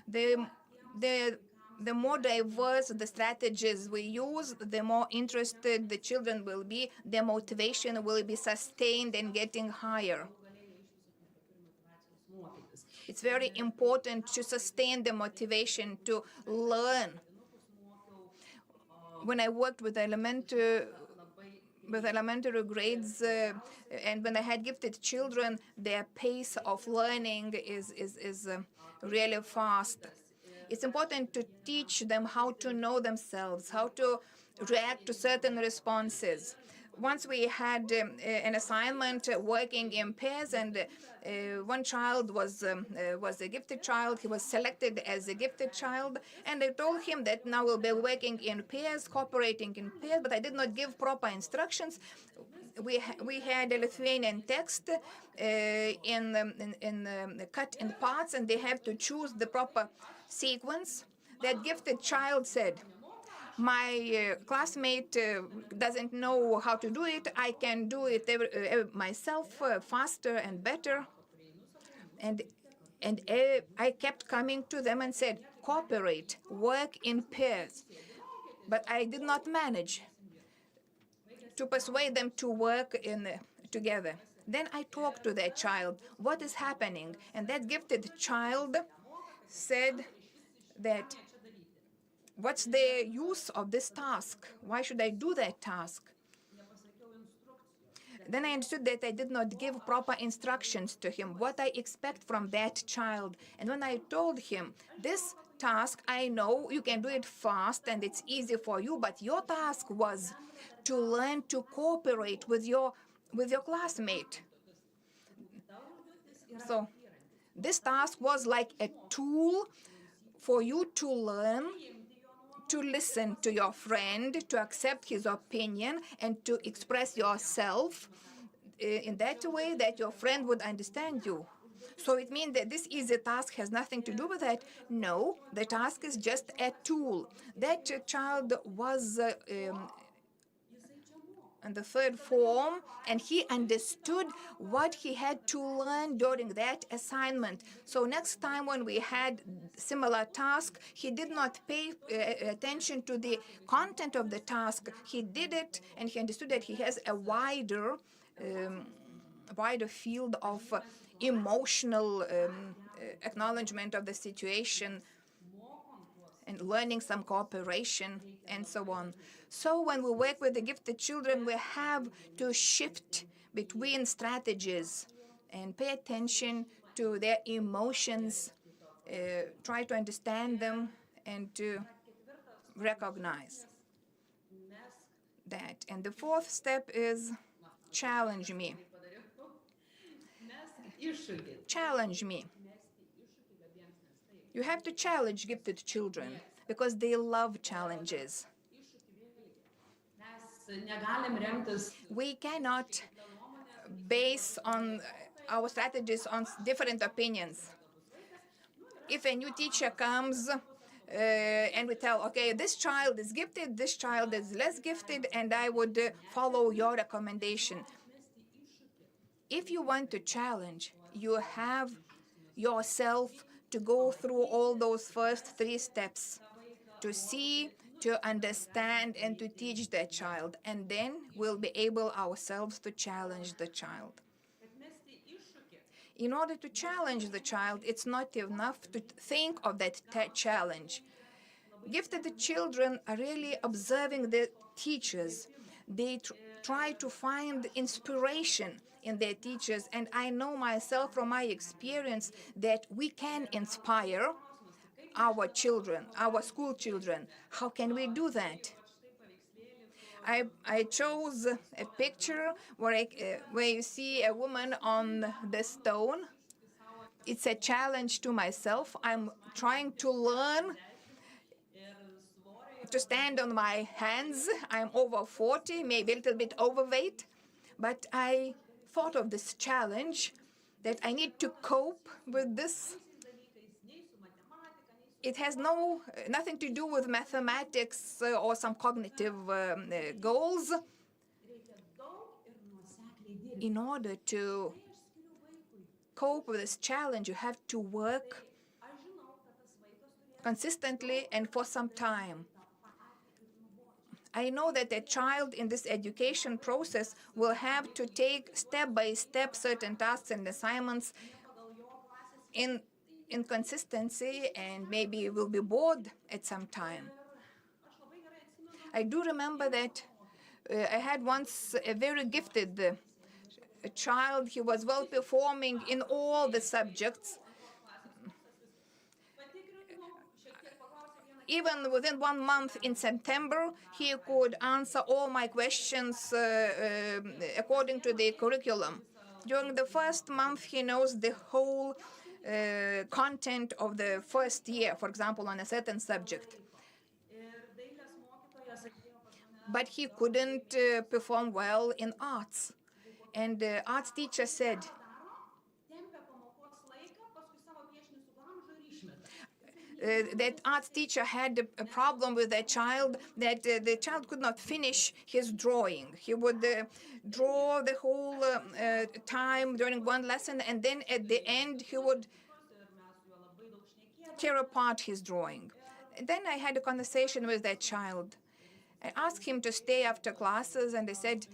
C: The more diverse the strategies we use, the more interested the children will be, their motivation will be sustained and getting higher. It's very important to sustain the motivation to learn. When I worked with elementary grades and when I had gifted children, their pace of learning is really fast. It's important to teach them how to know themselves, how to react to certain responses. once we had an assignment working in pairs, and one child was a gifted child. He was selected as a gifted child, and I told him that now we'll be working in pairs, cooperating in pairs, but I did not give proper instructions. We had a Lithuanian text cut in parts, and they have to choose the proper sequence. That gifted child said, my classmate doesn't know how to do it. I can do it myself faster and better. And I kept coming to them and said, cooperate, work in pairs. But I did not manage to persuade them to work together. Then I talked to that child, what is happening? And that gifted child said that, what's the use of this task? Why should I do that task? Then I understood that I did not give proper instructions to him, what I expect from that child. And when I told him, this task, I know you can do it fast and it's easy for you, but your task was to learn to cooperate with your classmate. So this task was like a tool for you to learn to listen to your friend, to accept his opinion, and to express yourself in that way that your friend would understand you. So it means that this easy task has nothing to do with that. No, the task is just a tool. That child was in the third form, and he understood what he had to learn during that assignment. So next time when we had similar task, he did not pay attention to the content of the task. He did it, and he understood that he has a wider field of emotional acknowledgement of the situation and learning some cooperation and so on. So when we work with the gifted children, we have to shift between strategies and pay attention to their emotions, try to understand them and to recognize that. And the fourth step is challenge me. Challenge me. You have to challenge gifted children because they love challenges. We cannot base on our strategies on different opinions. If a new teacher comes and we tell, okay, this child is gifted, this child is less gifted, and I would follow your recommendation. If you want to challenge, you have yourself to go through all those first 3 steps, to see, to understand, and to teach that child. And then we'll be able ourselves to challenge the child. In order to challenge the child, it's not enough to think of that challenge. Gifted children are really observing the teachers. They try to find inspiration in their teachers, and I know myself from my experience that we can inspire our children, our school children. How can we do that? I chose a picture where you see a woman on the stone. It's a challenge to myself. I'm trying to learn to stand on my hands. I'm over 40, maybe a little bit overweight, but I thought of this challenge that I need to cope with this. It has nothing to do with mathematics or some cognitive goals. In order to cope with this challenge, you have to work consistently and for some time. I know that a child in this education process will have to take step by step certain tasks and assignments in consistency, and maybe will be bored at some time. I do remember that I had once a very gifted child. He was well performing in all the subjects. even within 1 month in September, he could answer all my questions according to the curriculum. During the first month, he knows the whole content of the first year, for example, on a certain subject. But he couldn't perform well in arts. And the arts teacher said, that arts teacher had a problem with a child, that the child could not finish his drawing. He would draw the whole time during one lesson, and then at the end he would tear apart his drawing. And then I had a conversation with that child. I asked him to stay after classes, and I said,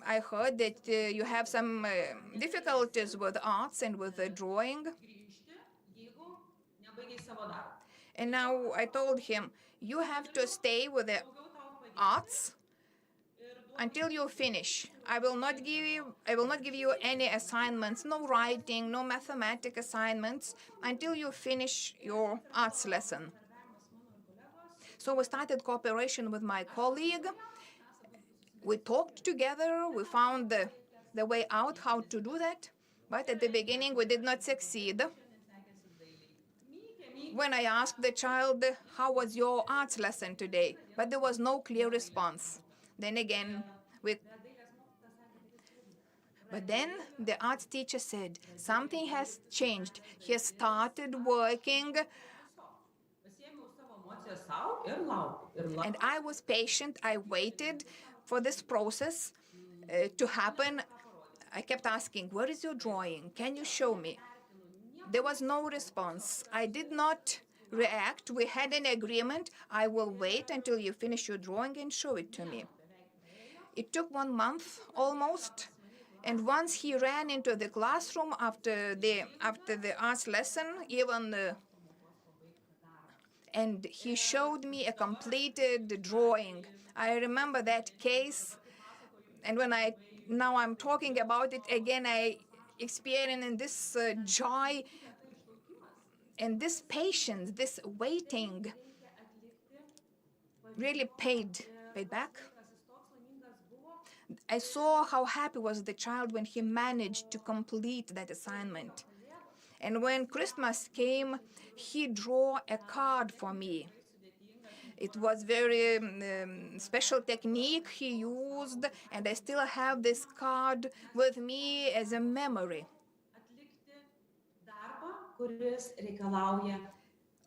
C: I heard that you have some difficulties with arts and with drawing. And now I told him, you have to stay with the arts until you finish. I will not give you any assignments, no writing, no mathematics assignments, until you finish your arts lesson. So we started cooperation with my colleague. We talked together. We found the way out how to do that. But at the beginning, we did not succeed. When I asked the child, how was your arts lesson today? But there was no clear response. Then again, but then the arts teacher said, something has changed. He started working. And I was patient. I waited for this process to happen. I kept asking, where is your drawing? Can you show me? There was no response. I did not react. We had an agreement. I will wait until you finish your drawing and show it to me. It took 1 month almost. And once he ran into the classroom after the arts lesson, and he showed me a completed drawing. I remember that case. And now I'm talking about it again, I experience this joy and this patience, this waiting really paid back. I saw how happy was the child when he managed to complete that assignment. And when Christmas came, he drew a card for me. It was very special technique he used, and I still have this card with me as a memory.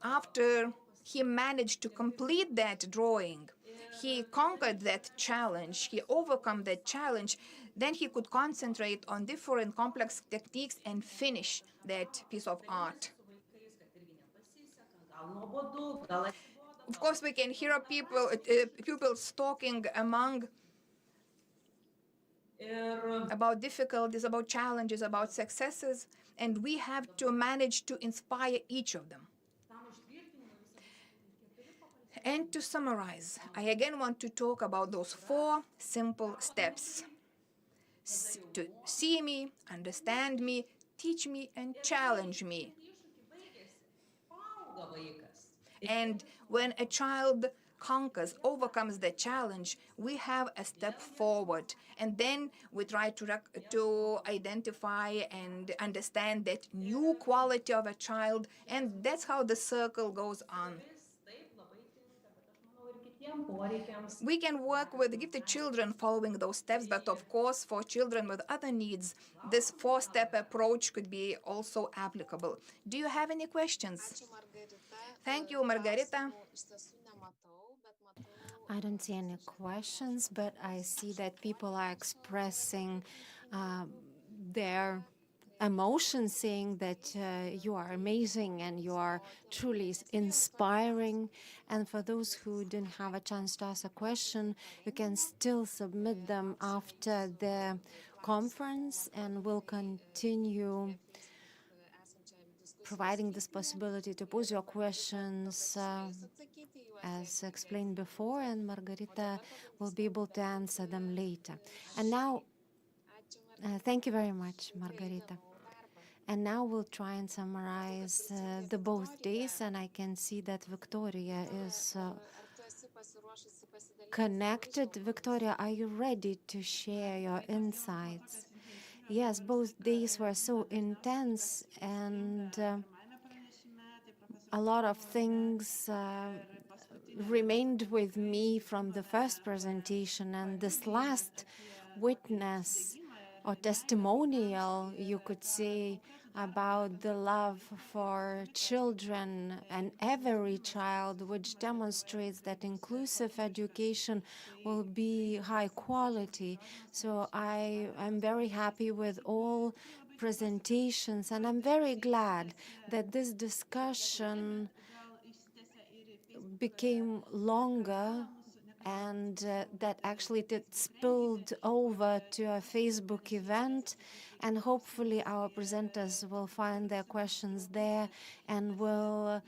C: After he managed to complete that drawing, he conquered that challenge, he overcome that challenge, then he could concentrate on different complex techniques and finish that piece of art. Of course, we can hear pupils talking among about difficulties, about challenges, about successes, and we have to manage to inspire each of them. And to summarize, I again want to talk about those 4 simple steps. To see me, understand me, teach me, and challenge me. And when a child conquers, overcomes the challenge, we have a step forward. And then we try to identify and understand that new quality of a child, and that's how the circle goes on. We can work with gifted children following those steps, but of course, for children with other needs, this 4-step approach could be also applicable. Do you have any questions? Thank you, Margarita.
E: I don't see any questions, but I see that people are expressing their emotions, saying that you are amazing and you are truly inspiring. And for those who didn't have a chance to ask a question, you can still submit them after the conference, and we'll continue providing this possibility to pose your questions as explained before, and Margarita will be able to answer them later. And now, thank you very much, Margarita. And now we'll try and summarize the both days, and I can see that Victoria is connected. Victoria, are you ready to share your insights? Yes, both days were so intense, and a lot of things remained with me from the first presentation, and this last witness or testimonial, you could say, about the love for children and every child, which demonstrates that inclusive education will be high quality. So I'm very happy with all presentations, and I'm very glad that this discussion became longer and that actually it spilled over to a Facebook event, and hopefully our presenters will find their questions there and will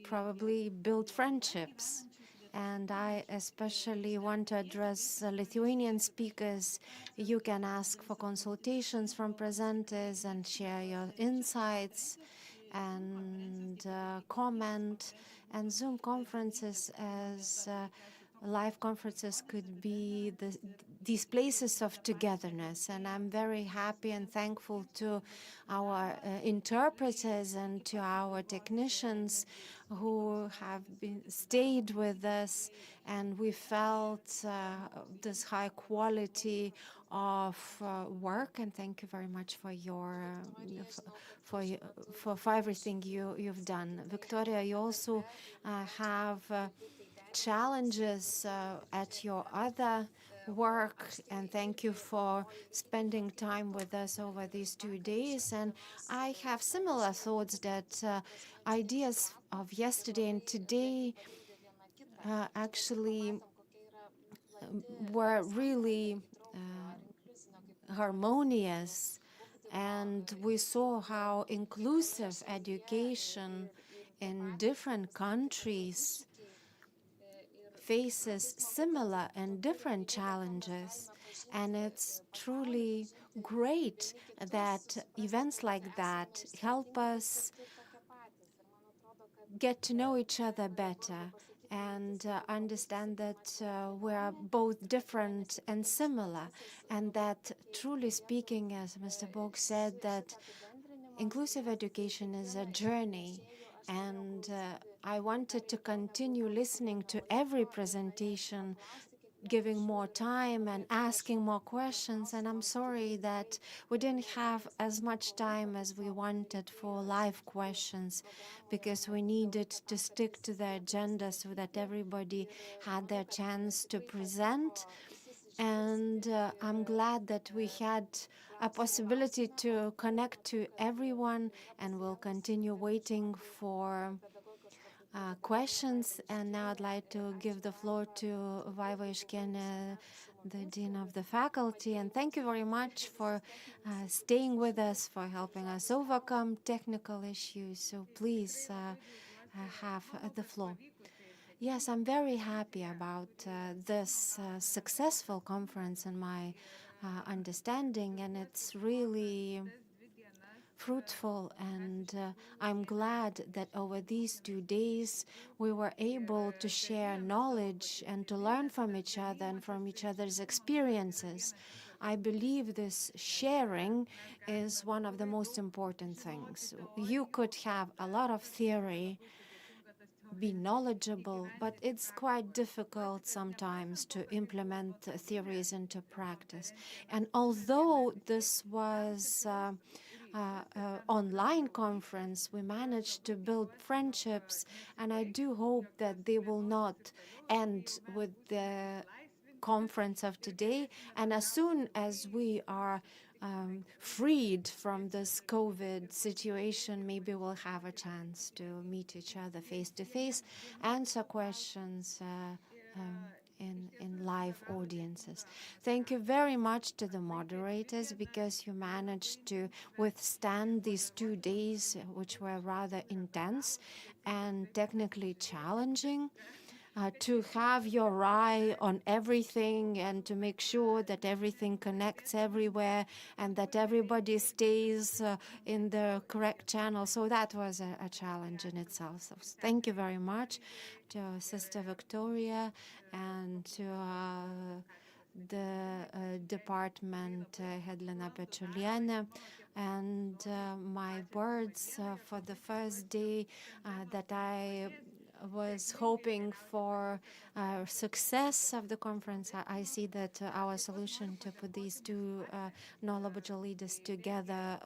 E: probably build friendships. And I especially want to address Lithuanian speakers. You can ask for consultations from presenters and share your insights and comment. And Zoom conferences as live conferences could be these places of togetherness. And I'm very happy and thankful to our interpreters and to our technicians who have stayed with us, and we felt this high quality of work. And thank you very much for your for everything you've done. Victoria, you also have challenges at your other work, and thank you for spending time with us over these 2 days. And I have similar thoughts that ideas of yesterday and today actually were really harmonious, and we saw how inclusive education in different countries faces similar and different challenges. And it's truly great that events like that help us get to know each other better and understand that we are both different and similar, and that, truly speaking, as Mr. Bog said, that inclusive education is a journey. And I wanted to continue listening to every presentation, giving more time and asking more questions. And I'm sorry that we didn't have as much time as we wanted for live questions, because we needed to stick to the agenda so that everybody had their chance to present. And I'm glad that we had a possibility to connect to everyone, and we'll continue waiting for questions. And now I'd like to give the floor to Vaiva Iškienė, the Dean of the Faculty. And thank you very much for staying with us, for helping us overcome technical issues. So please have the floor. Yes, I'm very happy about this successful conference in my understanding, and it's really fruitful, and I'm glad that over these 2 days we were able to share knowledge and to learn from each other and from each other's experiences. I believe this sharing is one of the most important things. You could have a lot of theory, be knowledgeable, but it's quite difficult sometimes to implement theories into practice. And although this was online conference, we managed to build friendships, and I do hope that they will not end with the conference of today. And as soon as we are freed from this COVID situation, maybe we'll have a chance to meet each other face to face, answer questions in live audiences. Thank you very much to the moderators, because you managed to withstand these 2 days, which were rather intense and technically challenging. to have your eye on everything and to make sure that everything connects everywhere and that everybody stays in the correct channel. So that was a challenge in itself. So thank you very much to Sister Victoria and to the department head Lena Pechuliene. And my words for the first day that I was hoping for success of the conference. I see that our solution to put these two knowledgeable leaders together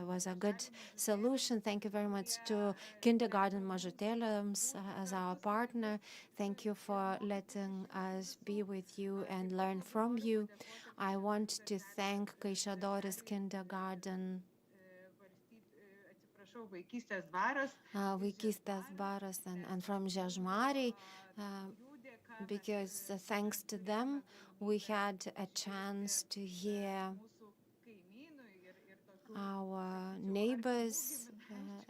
E: was a good solution. Thank you very much to Kindergarten Mažutėliams as our partner. Thank you for letting us be with you and learn from you. I want to thank Kaišiadorys Kindergarten, Vaikystės baras, and from Žiežmariai, because thanks to them, we had a chance to hear our neighbors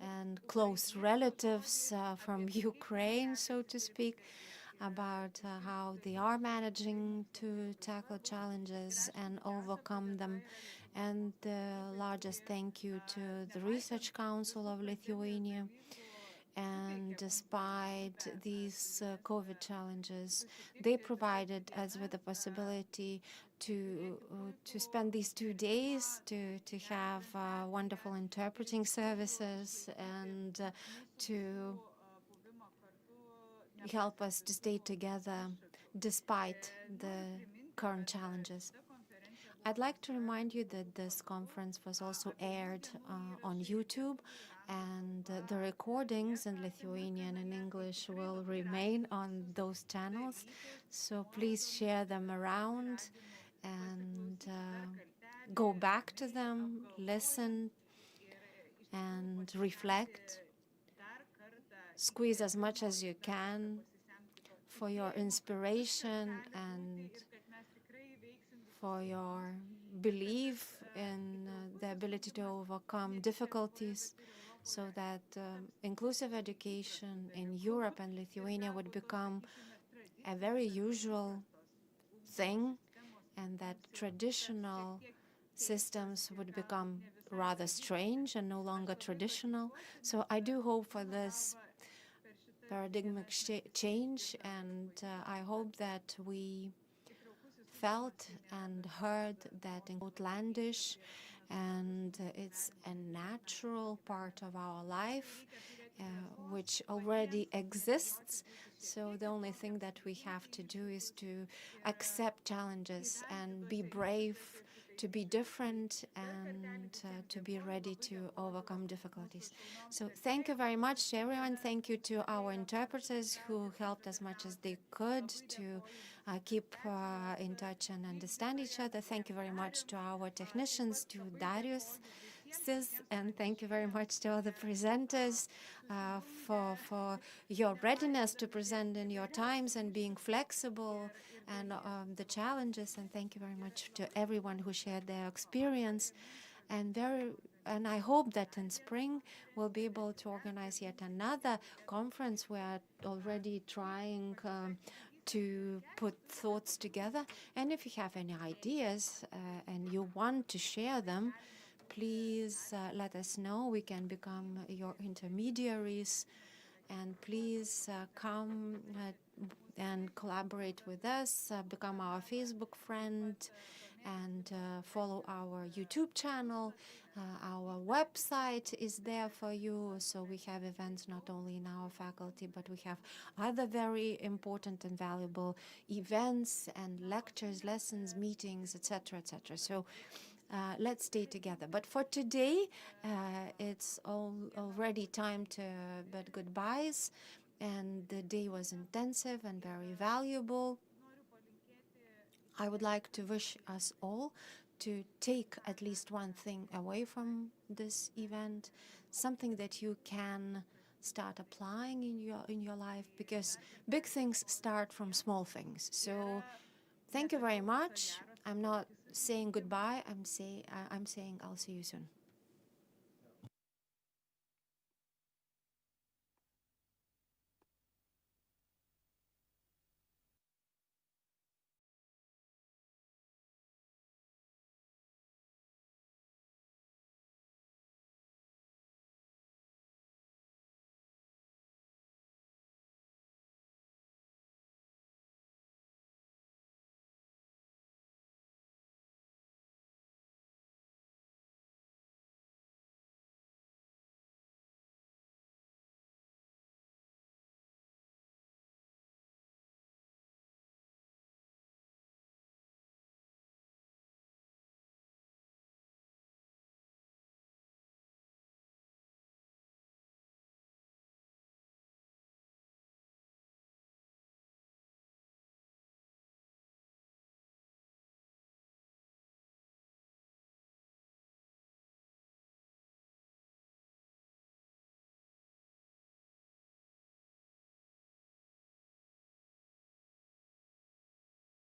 E: and close relatives from Ukraine, so to speak, about how they are managing to tackle challenges and overcome them. And the largest thank you to the Research Council of Lithuania. And despite these COVID challenges, they provided us with the possibility to spend these 2 days to have wonderful interpreting services and to help us to stay together despite the current challenges. I'd like to remind you that this conference was also aired on YouTube, and the recordings in Lithuanian and English will remain on those channels. So please share them around and go back to them, listen and reflect. Squeeze as much as you can for your inspiration and for your belief in the ability to overcome difficulties, so that inclusive education in Europe and Lithuania would become a very usual thing, and that traditional systems would become rather strange and no longer traditional. So I do hope for this paradigmic change, and I hope that we felt and heard that in outlandish, and it's a natural part of our life, which already exists. So the only thing that we have to do is to accept challenges and be brave, to be different, and to be ready to overcome difficulties. So thank you very much to everyone. Thank you to our interpreters who helped as much as they could to keep in touch and understand each other. Thank you very much to our technicians, to Darius, and thank you very much to all the presenters for your readiness to present in your times and being flexible and the challenges. And thank you very much to everyone who shared their experience. And I hope that in spring we'll be able to organize yet another conference. We are already trying to put thoughts together. And if you have any ideas and you want to share them, please let us know. We can become your intermediaries. And please come and collaborate with us, become our Facebook friend, and follow our YouTube channel. Our website is there for you. So we have events not only in our faculty, but we have other very important and valuable events and lectures, lessons, meetings, etc., etc. So let's stay together. But for today, it's already time to bid goodbyes, and the day was intensive and very valuable. I would like to wish us all to take at least one thing away from this event, something that you can start applying in your life, because big things start from small things. So thank you very much. I'm not saying goodbye. I'm saying I'll see you soon.